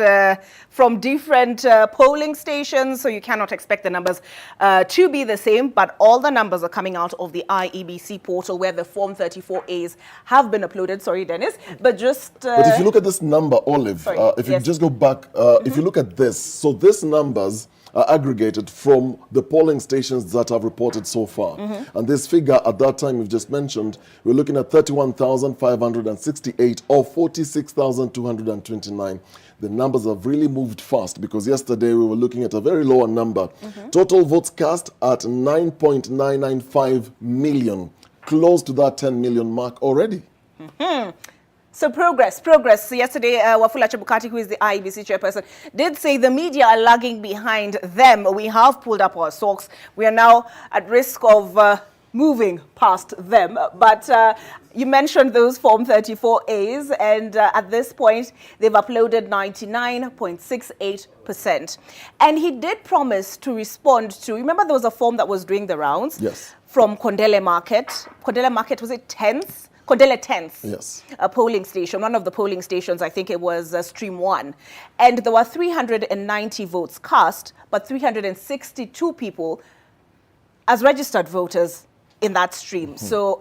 from different polling stations, so you cannot expect the numbers to be the same, but all the numbers are coming out of the IEBC portal where the Form 34As have been uploaded. Sorry, Dennis, but just... but if you look at this number, Olive, if you just go back, if you look at this, so these numbers are aggregated from the polling stations that have reported so far. And this figure at that time we've just mentioned, we're looking at 31,568 or 46,229. The numbers have really moved fast because yesterday we were looking at a very lower number. Total votes cast at 9.995 million, close to that 10 million mark already. So progress. So yesterday, Wafula Chebukati, who is the IEBC chairperson, did say the media are lagging behind them. We have pulled up our socks. We are now at risk of moving past them. But you mentioned those Form 34As, and at this point, they've uploaded 99.68%. And he did promise to respond to, remember there was a form that was doing the rounds? Yes. From Kondele Market. Kondele Market, was it 10th? Kondele 10th, yes. A polling station, one of the polling stations, I think it was Stream 1. And there were 390 votes cast, but 362 people as registered voters in that stream. So,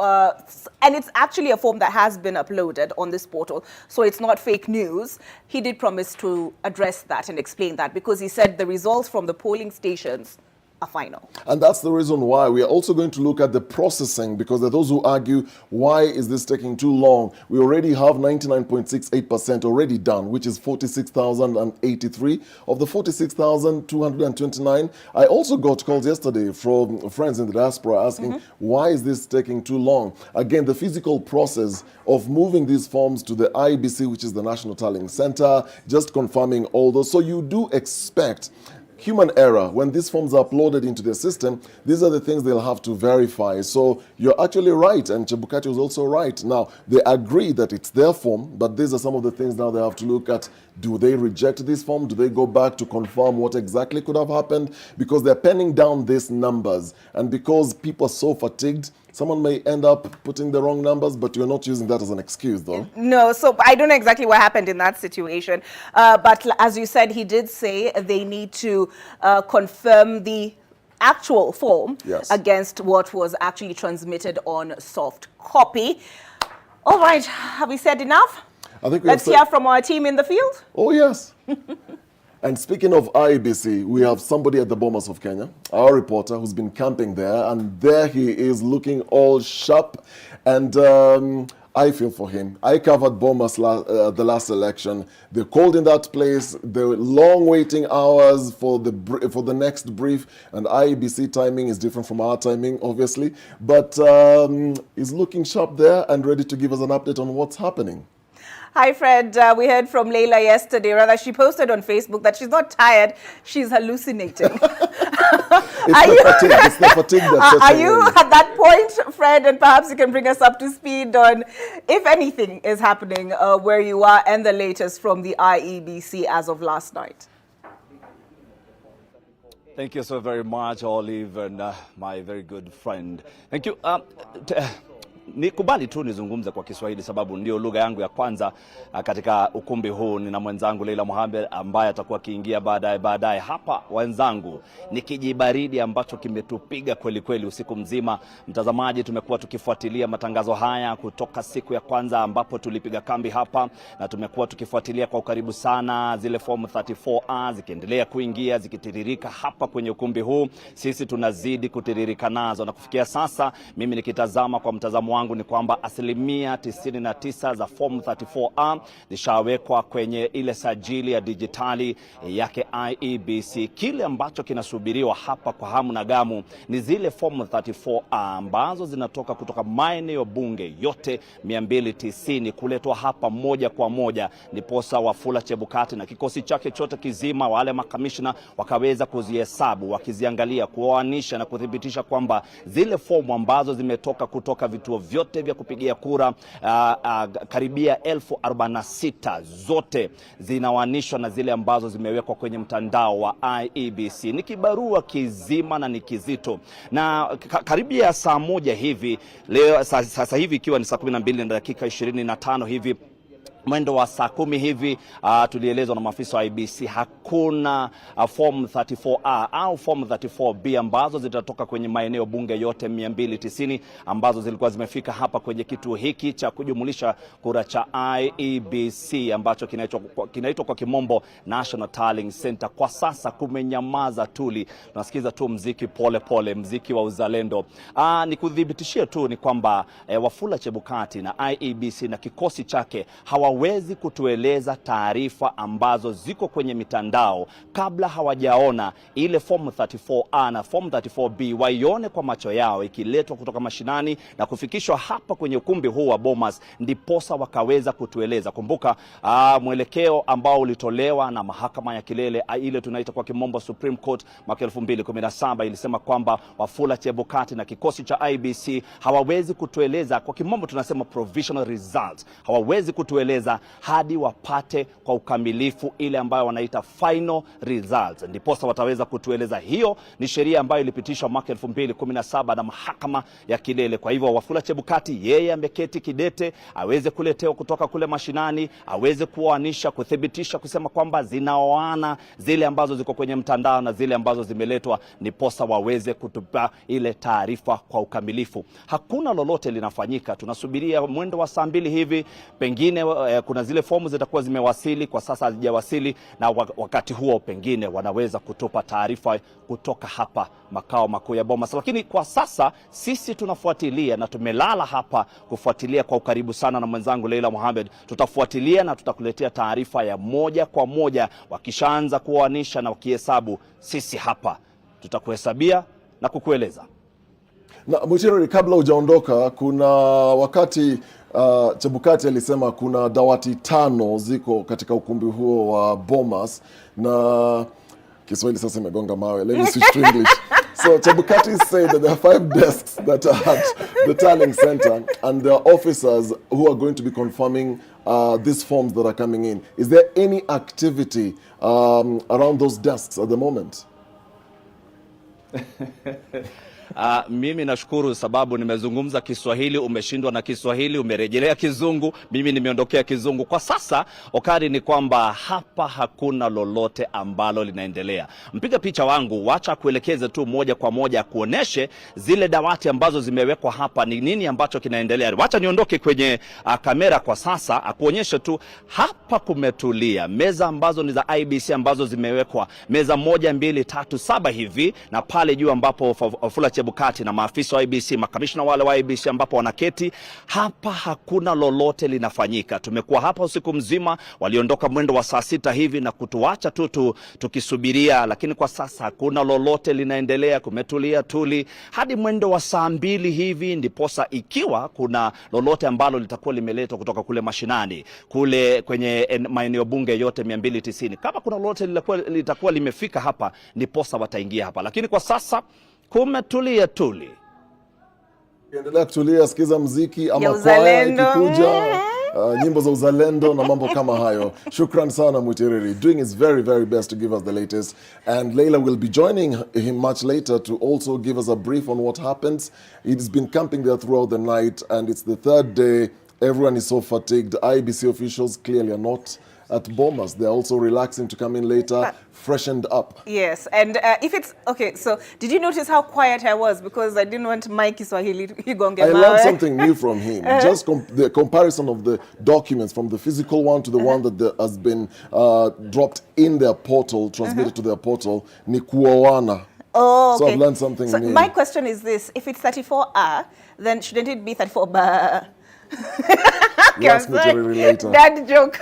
and it's actually a form that has been uploaded on this portal, so it's not fake news. He did promise to address that and explain that, because he said the results from the polling stations a final. And that's the reason why we are also going to look at the processing, because there are those who argue, why is this taking too long? We already have 99.68% already done, which is 46,083 of the 46,229. I also got calls yesterday from friends in the diaspora asking, why is this taking too long? Again, the physical process of moving these forms to the IBC, which is the National Tallying Center, just confirming all those. So you do expect human error. When these forms are uploaded into the system, these are the things they'll have to verify. So you're actually right, and Chebukati was also right. Now, they agree that it's their form, but these are some of the things now they have to look at. Do they reject this form? Do they go back to confirm what exactly could have happened? Because they're penning down these numbers, and because people are so fatigued, someone may end up putting the wrong numbers, but you're not using that as an excuse, though. No, so I don't know exactly what happened in that situation. But as you said, he did say they need to confirm the actual form against what was actually transmitted on soft copy. All right, have we said enough? I think Let's hear from our team in the field. Oh, yes. And speaking of IBC, we have somebody at the Bomas of Kenya, our reporter, who's been camping there, and there he is looking all sharp, and I feel for him. I covered Bomas the last election. They called in that place. There were long waiting hours for the next brief, and IBC timing is different from our timing, obviously, but he's looking sharp there and ready to give us an update on what's happening. Hi, Fred. We heard from Leila yesterday. Rather, she posted on Facebook that she's not tired, she's hallucinating. It's the fatigue that's Are you at that point, Fred? And perhaps you can bring us up to speed on if anything is happening where you are and the latest from the IEBC as of last night. Thank you so very much, Olive, and my very good friend. Thank you. Nikubali tu nizungumze kwa Kiswahili sababu ndio lugha yangu ya kwanza katika ukumbi huu. Nina mwenzangu Leila Mohamed ambaye atakuwa kiingia baadaye hapa. Wenzangu, ni kijibaridi ambacho kimetupiga kweli kweli usiku mzima. Mtazamaji, tumekuwa tukifuatilia matangazo haya kutoka siku ya kwanza ambapo tulipiga kambi hapa, na tumekuwa tukifuatilia kwa ukaribu sana zile form 34A zikiendelea kuingia, zikitiririka hapa kwenye ukumbi huu. Sisi tunazidi kutiririka nazo, na kufikia sasa mimi nikitazama kwa mtazamo wangu ni kwamba asilimia 99 za form 34A zishawekwa kwenye ile sajili ya dijitali yake IEBC. Kile ambacho kinasubiriwa hapa kwa hamu na gamu ni zile form 34A ambazo zinatoka kutoka maeneo bunge yote 290 kuletwa hapa moja kwa moja, ndiposa Wafula Chebukati na kikosi chake chote kizima, wale makamishna wakaweza kuzihesabu, wakiziangalia, kuoanisha na kuthibitisha kwamba zile fomu ambazo zimetoka kutoka vituo vyote vya kupigia kura karibia 1046 zote zinawanishwa na zile ambazo zimewekwa kwenye mtandao wa IEBC. Ni kibarua kizima na ni kizito, na karibia saa moja hivi leo, sasa hivi ikiwa ni saa 12 na dakika 25 hivi, mwendo wa saa 10 hivi, tulielezwa na maafisa wa IBC hakuna form 34A au form 34B ambazo zitatoka kwenye maeneo bunge yote 290 ambazo zilikuwa zimefika hapa kwenye kituo hiki cha kujumulisha kura cha IEBC ambacho kinaitwa kwa kimombo National Tallying Center. Kwa sasa kumenyamaza tuli, tunasikiza tu mziki pole pole, mziki wa uzalendo. Nikudhibitishie tu ni kwamba Wafula Chebukati na IEBC na kikosi chake hawawezi kutueleza taarifa ambazo ziko kwenye mitandao kabla hawajaona ile form 34A na form 34B waione kwa macho yao ikiletwa kutoka mashinani na kufikishwa hapa kwenye ukumbi huu wa Bomas, ndiposa wakaweza kutueleza. Kumbuka mwelekeo ambao ulitolewa na mahakama ya kilele ile tunaita kwa kimombo Supreme Court mwaka 2017 ilisema kwamba Wafula Chebukati na kikosi cha IBC hawawezi kutueleza, kwa kimombo tunasema provisional results, hawawezi kutueleza hadi wapate kwa ukamilifu ile ambayo wanaita final results, ndiposa wataweza kutueleza. Hiyo ni sheria ambayo ilipitishwa mwaka 2017 na mahakama ya kilele. Kwa hivyo Wafula Chebukati yeye ameketi kidete, aweze kuletewa kutoka kule mashinani, aweze kuoanisha, kuthibitisha, kusema kwamba zinaoana zile ambazo ziko kwenye mtandao na zile ambazo zimeletwa, ndiposa waweze kutupa ile taarifa kwa ukamilifu. Hakuna lolote linafanyika, tunasubiria mwendo wa saa 2 hivi, pengine kuna zile fomu zitakuwa zimewasili, kwa sasa hazijawasili, na wakati huo pengine wanaweza kutupa taarifa kutoka hapa makao makuu ya Bomas. Lakini kwa sasa sisi tunafuatilia na tumelala hapa kufuatilia kwa ukaribu sana na mwenzangu Leila Mohamed. Tutafuatilia na tutakuletea taarifa ya moja kwa moja wakishaanza kuoanisha na wakihesabu. Sisi hapa tutakuhesabia na kukueleza. Na Muchirori, kabla hujaondoka, kuna wakati Chebukati alisema kuna dawati 5 ziko katika ukumbi huo wa Bomas, na Kiswahili sasa imegonga mawe. Let me switch to English. So Chebukati said that there are 5 desks that are at the Tallying Center, and there are officers who are going to be confirming these forms that are coming in. Is there any activity around those desks at the moment? Mimi nashukuru sababu nimezungumza Kiswahili, umeshindwa na Kiswahili, umerejelea Kizungu, mimi nimeondokea Kizungu. Kwa sasa Okari, ni kwamba hapa hakuna lolote ambalo linaendelea. Mpiga picha wangu wacha kuelekeze tu moja kwa moja kuoneshe zile dawati ambazo zimewekwa hapa, ni nini ambacho kinaendelea. Wacha niondoke kwenye kamera kwa sasa akuonyeshe tu hapa kumetulia. Meza ambazo ni za IBC ambazo zimewekwa, meza 1 2 3 7 hivi, na pale juu ambapo Wafula Chebukati na maafisa wa IBC, makamishna wale wa IBC ambapo wanaketi hapa, hakuna lolote linafanyika. Tumekuwa hapa usiku mzima, waliondoka mwendo wa saa 6 hivi na kutuacha tu tukisubiria, lakini kwa sasa hakuna lolote linaendelea, kumetulia tuli hadi mwendo wa saa 2 hivi, ndiposa ikiwa kuna lolote ambalo litakuwa limeletwa kutoka kule mashinani, kule kwenye maeneo bunge yote 290, kama kuna lolote litakuwa limefika hapa, ndiposa wataingia hapa, lakini kwa sasa kumetulia tuli. Endelea kutulia, sikiza mziki ama kwaya ikikuja, nyimbo za uzalendo na mambo kama hayo. Shukran sana Mutiriri, doing his very very best to give us the latest, and Leila will be joining him much later to also give us a brief on what happens. He's been camping there throughout the night, and it's the 3rd day. Everyone is so fatigued. IBC officials clearly are not at Bomas. They're also relaxing to come in later, freshened up. Yes, and if it's okay, so did you notice how quiet I was? Because I didn't want Mike Kiswahili to go and get I learned something new from him. Just the comparison of the documents from the physical one to the one that has been dropped in their portal, transmitted to their portal. Ni kuoana. Oh, okay. So I've learned something new. My question is this: if it's 34A, then shouldn't it be 34B? Ask me to later. That joke.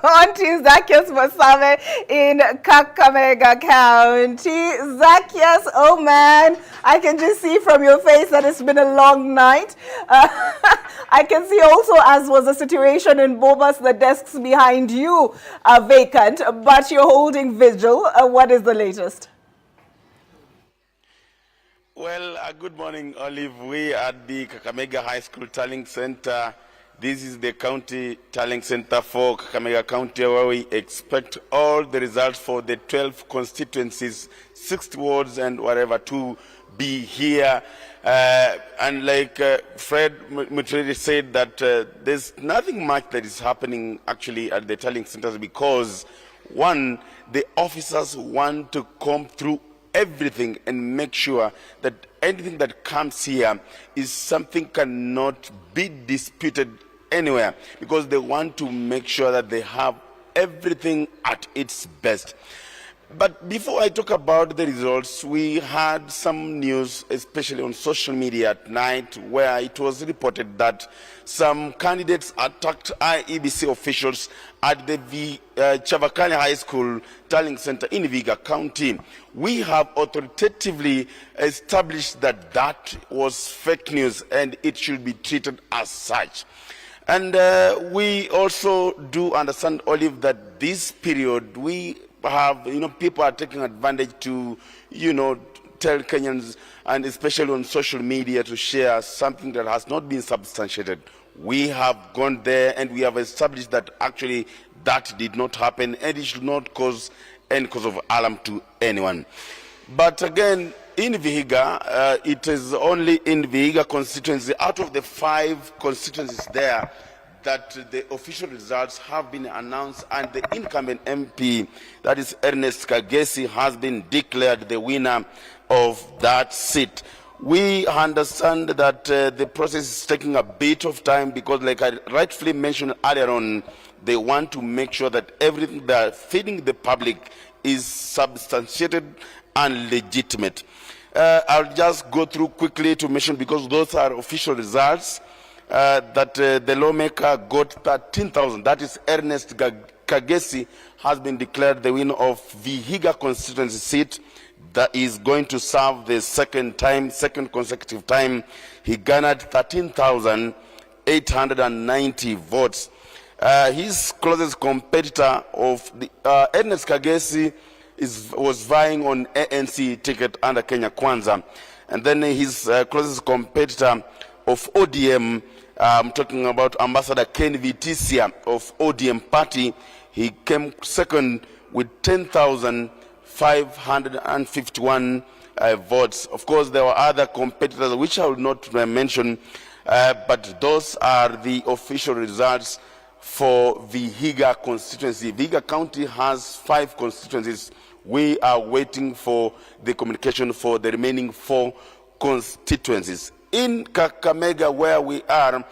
Auntie Zacchaeus Masame in Kakamega County. Zacchaeus, oh man, I can just see from your face that it's been a long night. I can see also, as was the situation in Bomas, the desks behind you are vacant, but you're holding vigil. What is the latest? Well, good morning, Olive. We are at the Kakamega High School Tallying Center. This is the county tallying center for Kakamega County, where we expect all the results for the 12 constituencies, 60 wards and whatever to be here. And like Fred Mutredi said, that there's nothing much that is happening actually at the tallying centers, because one, the officers want to comb through everything and make sure that anything that comes here is something cannot be disputed anywhere, because they want to make sure that they have everything at its best. But before I talk about the results, we had some news, especially on social media at night, where it was reported that some candidates attacked IEBC officials at the Chavakali High School Tallying Center in Vihiga County. We have authoritatively established that that was fake news and it should be treated as such. And we also do understand, Olive, that this period we have, people are taking advantage to, tell Kenyans, and especially on social media, to share something that has not been substantiated. We have gone there and we have established that actually that did not happen and it should not cause any cause of alarm to anyone. But again, in Vihiga, it is only in Vihiga constituency, out of the 5 constituencies there, that the official results have been announced, and the incumbent MP, that is Ernest Kagesi, has been declared the winner of that seat. We understand that the process is taking a bit of time because, like I rightfully mentioned earlier on, they want to make sure that everything they are feeding the public is substantiated and legitimate. I'll just go through quickly to mention, because those are official results, that the lawmaker got 13,000. That is Ernest Kagesi has been declared the winner of Vihiga constituency seat. That is going to serve the second consecutive time. He garnered 13,890 votes. His closest competitor of the Ernest Kagesi was vying on ANC ticket under Kenya Kwanza, and then his closest competitor of ODM, I'm talking about Ambassador Ken Vitisia of ODM party. He came second with 10,551 votes. Of course, there were other competitors which I will not mention, but those are the official results for Vihiga constituency. Vihiga County has 5 constituencies. We are waiting for the communication for the remaining 4 constituencies. In Kakamega, where we are,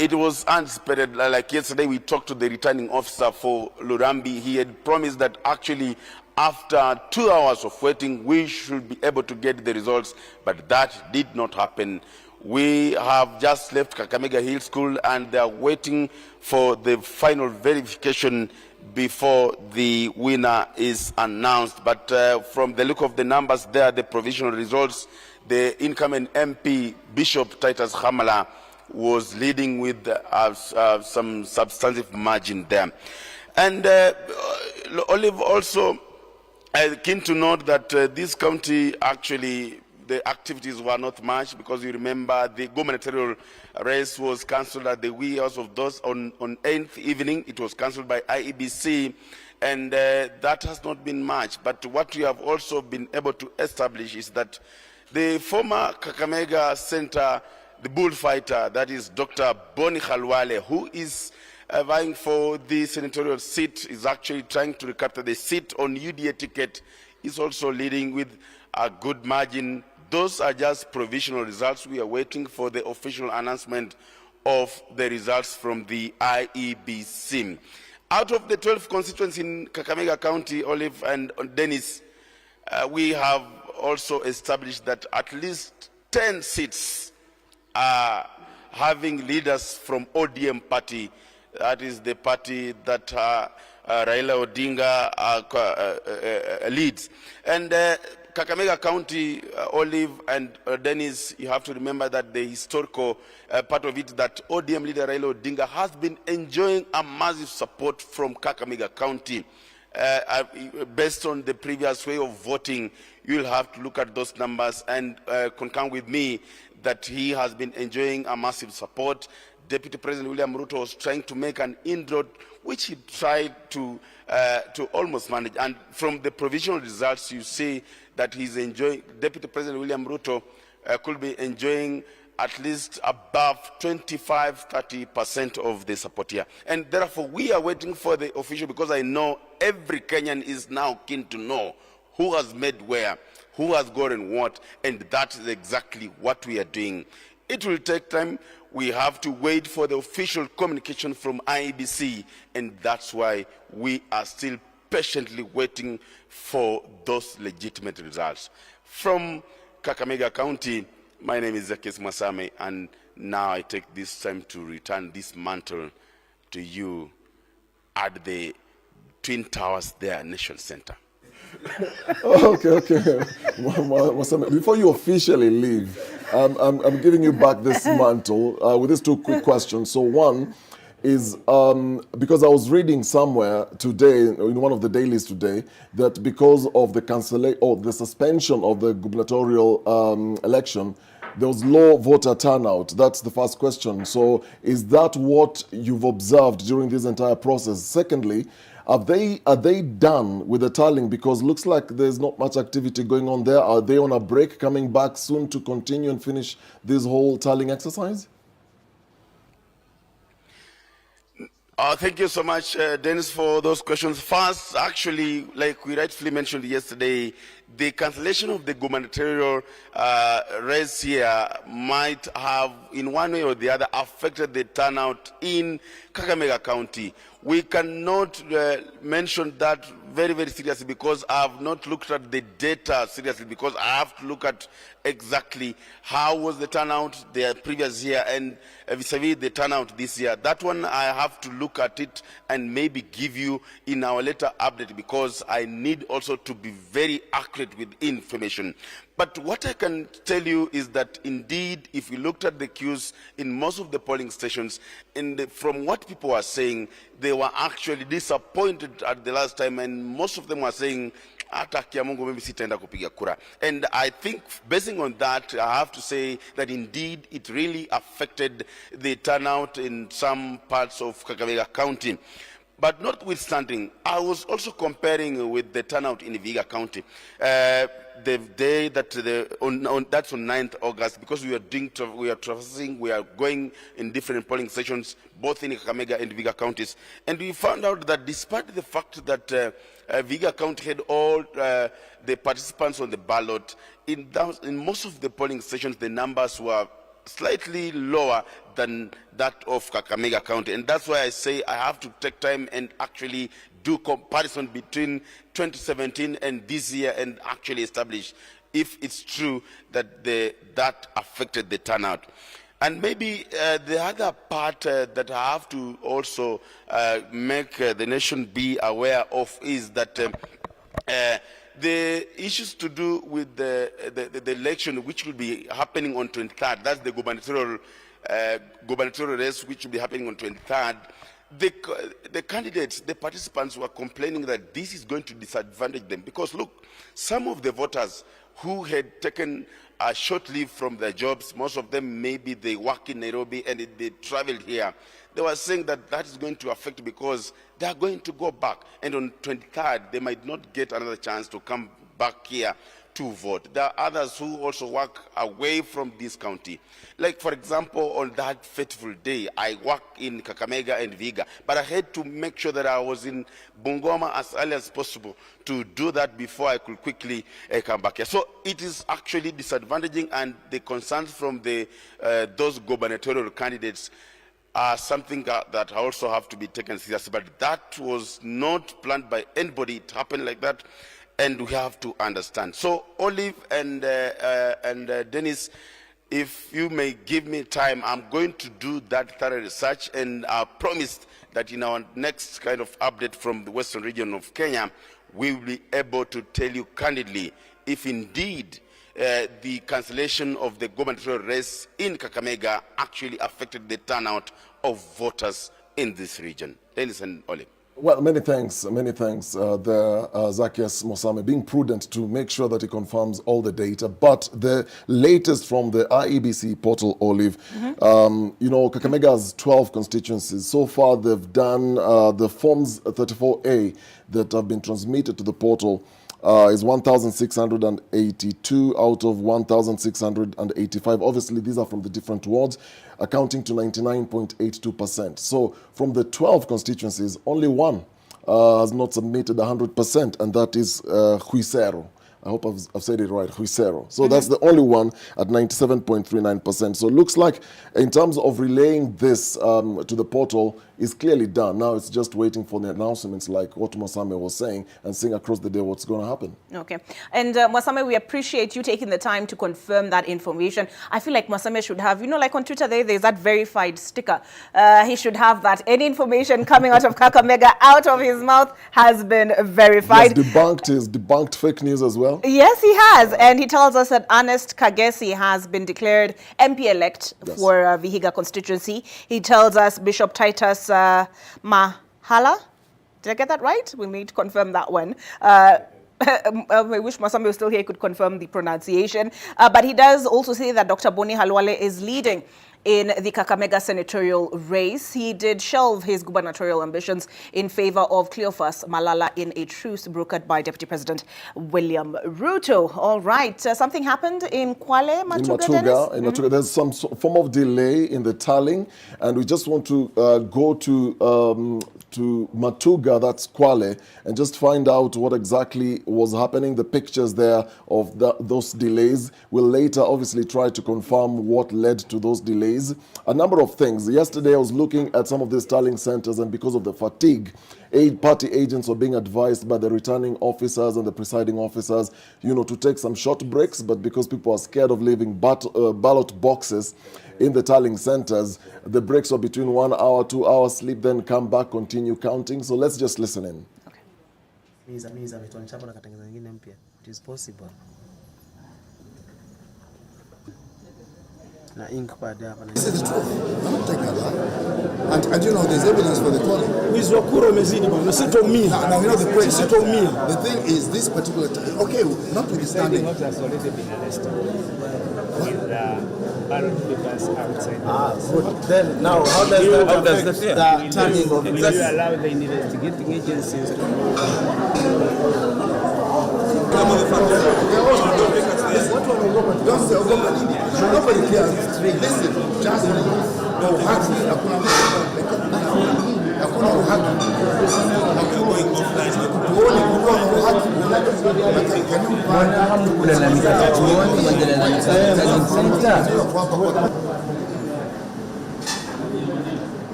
it was anticipated. Like yesterday, we talked to the returning officer for Lurambi. He had promised that actually after 2 hours of waiting, we should be able to get the results, but that did not happen. We have just left Kakamega Hill School and they are waiting for the final verification before the winner is announced. But from the look of the numbers there, the provisional results, the incumbent MP, Bishop Titus Hamala, was leading with some substantive margin there. And Olive, also keen to note that this county actually, the activities were not much, because you remember the gubernatorial race was cancelled at the wee hours of those on 8th evening. It was cancelled by IEBC, and that has not been much. But what we have also been able to establish is that the former Kakamega Center, the bullfighter, that is Dr. Boni Khalwale, who is vying for the senatorial seat, is actually trying to recapture the seat on UDA ticket, is also leading with a good margin. Those are just provisional results. We are waiting for the official announcement of the results from the IEBC. Out of the 12 constituents in Kakamega County, Olive and Dennis, we have also established that at least 10 seats are having leaders from ODM party. That is the party that Raila Odinga leads. And Kakamega County, Olive and Dennis, you have to remember that the historical part of it, that ODM leader Raila Odinga has been enjoying a massive support from Kakamega County. Based on the previous way of voting, you'll have to look at those numbers and concur with me that he has been enjoying a massive support. Deputy President William Ruto was trying to make an inroad, which he tried to almost manage. And from the provisional results, you see that he's enjoying, Deputy President William Ruto could be enjoying at least above 25–30% of the support here. And therefore, we are waiting for the official, because I know every Kenyan is now keen to know who has made where, who has gotten what, and that is exactly what we are doing. It will take time. We have to wait for the official communication from IEBC, and that's why we are still patiently waiting for those legitimate results. From Kakamega County, my name is Zakis Masame, and now I take this time to return this mantle to you at the Twin Towers there, Nation Center. Okay. Before you officially leave, I'm giving you back this mantle with these 2 quick questions. So one is, because I was reading somewhere today, in one of the dailies today, that because of the cancellation or the suspension of the gubernatorial election, there was low voter turnout. That's the first question. So is that what you've observed during this entire process? Secondly, are they done with the tallying? Because looks like there's not much activity going on there. Are they on a break, coming back soon to continue and finish this whole tallying exercise? Thank you so much, Dennis, for those questions. First, actually, like we rightfully mentioned yesterday, the cancellation of the gubernatorial race here might have, in one way or the other, affected the turnout in Kakamega County. We cannot mention that very, very seriously because I have not looked at the data seriously, because I have to look at exactly how was the turnout the previous year and vis-a-vis the turnout this year. That one I have to look at it and maybe give you in our later update, because I need also to be very accurate with information. But what I can tell you is that indeed, if you looked at the queues in most of the polling stations, from what people are saying, they were actually disappointed at the last time, and most of them were saying, hata kia Mungu mimi sitaenda kupiga kura. And I think basing on that, I have to say that indeed it really affected the turnout in some parts of Kakamega County. But notwithstanding, I was also comparing with the turnout in Vihiga County. The day that that's on 9th August, because we are traversing, we are going in different polling stations, both in Kakamega and Vihiga counties, and we found out that despite the fact that Vihiga County had all the participants on the ballot, in most of the polling stations, the numbers were slightly lower than that of Kakamega County. And that's why I say I have to take time and actually do comparison between 2017 and this year and actually establish if it's true that that affected the turnout. And maybe the other part that I have to also make the nation be aware of is that the issues to do with the election, which will be happening on 23rd, that's the gubernatorial race, which will be happening on 23rd, the candidates, the participants were complaining that this is going to disadvantage them. Because look, some of the voters who had taken a short leave from their jobs, most of them maybe they work in Nairobi and they traveled here, they were saying that that is going to affect because they are going to go back. And on 23rd, they might not get another chance to come back here to vote. There are others who also work away from this county. Like, for example, on that fateful day, I work in Kakamega and Vihiga, but I had to make sure that I was in Bungoma as early as possible to do that before I could quickly come back here. So it is actually disadvantaging, and the concerns from those gubernatorial candidates are something that also have to be taken seriously. But that was not planned by anybody. It happened like that, and we have to understand. So Olive and Dennis, if you may give me time, I'm going to do that thorough research, and I promised that in our next kind of update from the western region of Kenya, we will be able to tell you candidly if indeed the cancellation of the gubernatorial race in Kakamega actually affected the turnout of voters in this region. Dennis and Olive. Well, many thanks, Zacchaeus Mosame, being prudent to make sure that he confirms all the data. But the latest from the IEBC portal, Olive, you know, Kakamega has 12 constituencies. So far, they've done the forms 34A that have been transmitted to the portal is 1,682 out of 1,685. Obviously, these are from the different wards, accounting to 99.82%. So from the 12 constituencies, only one has not submitted 100%, and that is Huisero. I hope I've said it right, Huisero. So that's the only one at 97.39%. So it looks like in terms of relaying this to the portal is clearly done. Now it's just waiting for the announcements like what Mosame was saying and seeing across the day what's going to happen. Okay. And Mosame, we appreciate you taking the time to confirm that information. I feel like Mosame should have, you know, like on Twitter there's that verified sticker. He should have that. Any information coming out of Kakamega out of his mouth has been verified. He has debunked fake news as well. Yes, he has. And he tells us that Ernest Kagesi has been declared MP-elect for Vihiga constituency. He tells us Bishop Titus Mahala. Did I get that right? We'll need to confirm that one. I wish Masami was still here, could confirm the pronunciation. But he does also say that Dr. Boni Halwale is leading in the Kakamega senatorial race. He did shelve his gubernatorial ambitions in favor of Cleophas Malala in a truce brokered by Deputy President William Ruto. All right, something happened in Kwale, Matuga, in Matuga, there's some form of delay in the tallying, and we just want to go to Matuga, that's Kwale, and just find out what exactly was happening. The pictures there of those delays. We'll later obviously try to confirm what led to those delays. A number of things. Yesterday I was looking at some of these tallying centers, and because of the fatigue, party agents were being advised by the returning officers and the presiding officers, to take some short breaks, but because people are scared of leaving ballot boxes in the tallying centers, the breaks were between 1 hour, 2 hours, sleep, then come back, continue counting. So let's just listen in. It is possible. This is the truth. I'm not taking that. And there's evidence for the calling. Now, the question. The thing is, this particular time, okay, notwithstanding. Has already been arrested with ballot papers outside. Good. Then, now, how does the turning of will you allow the investigating agencies to nobody cares. Listen, just no hacking.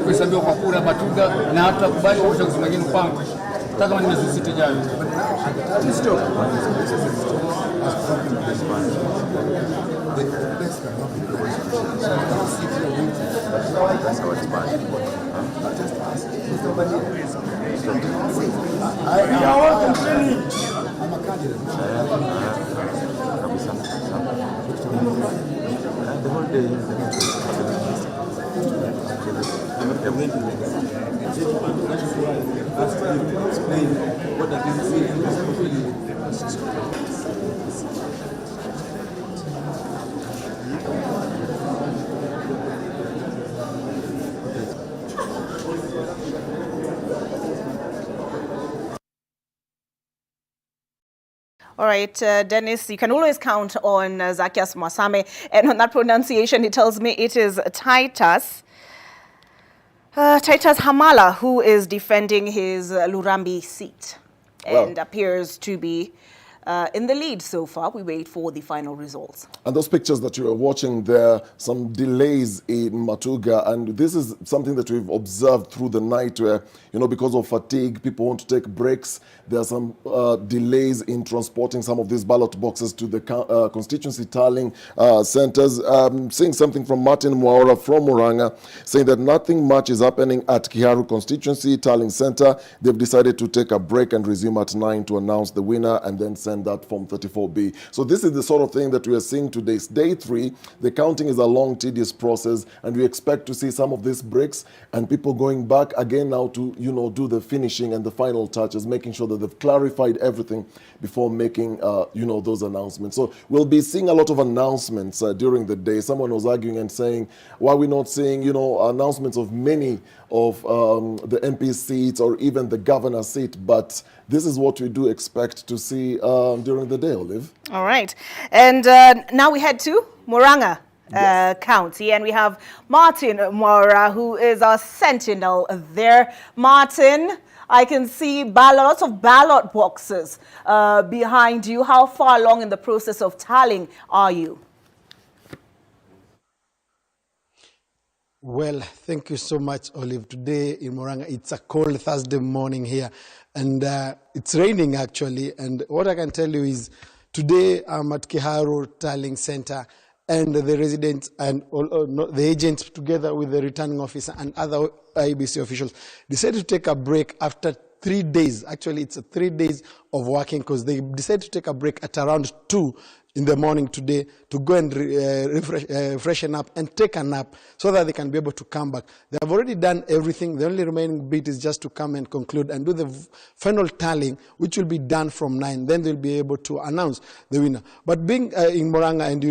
Kuhesabiwa kwa kura Matuga na hata kubali uchaguzi mwingine kwangu. Kama nimesisitiza jana. All right, Dennis, you can always count on Zacchaeus Masame. And on that pronunciation, he tells me it is Titus Hamala who is defending his Lurambi seat and appears to be in the lead so far. We wait for the final results. And those pictures that you are watching there, some delays in Matuga, and this is something that we've observed through the night where, because of fatigue, people want to take breaks. There are some delays in transporting some of these ballot boxes to the constituency tallying centers. Seeing something from Martin Mwaura from Muranga, saying that nothing much is happening at Kiharu constituency tallying center. They've decided to take a break and resume at 9 to announce the winner and then send that Form 34B. So this is the sort of thing that we are seeing today. It's day 3. The counting is a long, tedious process, and we expect to see some of these breaks and people going back again now to, do the finishing and the final touches, making sure that they've clarified everything before making, those announcements. So we'll be seeing a lot of announcements during the day. Someone was arguing and saying, why are we not seeing, announcements of many of the MP seats or even the governor seat? But this is what we do expect to see during the day, Olive. All right. And now we head to Muranga County, and we have Martin Mwaura, who is our sentinel there. Martin, I can see lots of ballot boxes behind you. How far along in the process of tallying are you? Well, thank you so much, Olive. Today in Muranga, it's a cold Thursday morning here, and it's raining actually. And what I can tell you is today I'm at Kiharu Tallying Center, and the residents and the agents, together with the returning officer and other IBC officials, decided to take a break after 3 days. Actually, it's 3 days of working because they decided to take a break at around 2 in the morning today to go and freshen up and take a nap so that they can be able to come back. They have already done everything. The only remaining bit is just to come and conclude and do the final tallying, which will be done from 9. Then they'll be able to announce the winner. But being in Muranga, and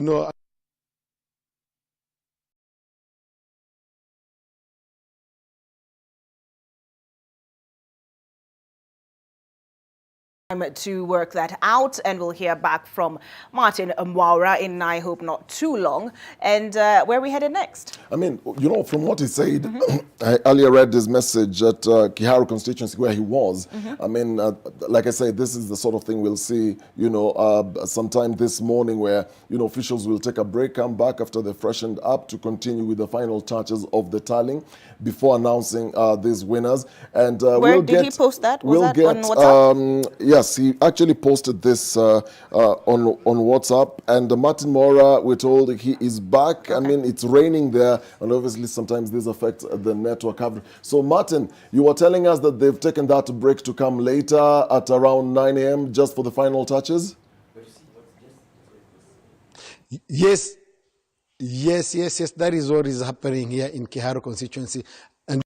to work that out, and we'll hear back from Martin Mwaura in, I hope, not too long. And where are we headed next? I mean, you know, from what he said, I earlier read his message at Kiharu constituency where he was. I mean, like I said, this is the sort of thing we'll see, you know, sometime this morning where, you know, officials will take a break, come back after they're freshened up to continue with the final touches of the tallying before announcing these winners. And where did he post that? Was that on WhatsApp? Yes, he actually posted this on WhatsApp. And Martin Mwaura, we're told he is back. Okay. I mean, it's raining there, and obviously sometimes this affects the network coverage. So, Martin, you were telling us that they've taken that break to come later at around 9 a.m. just for the final touches? Yes. That is what is happening here in Kiharu constituency. And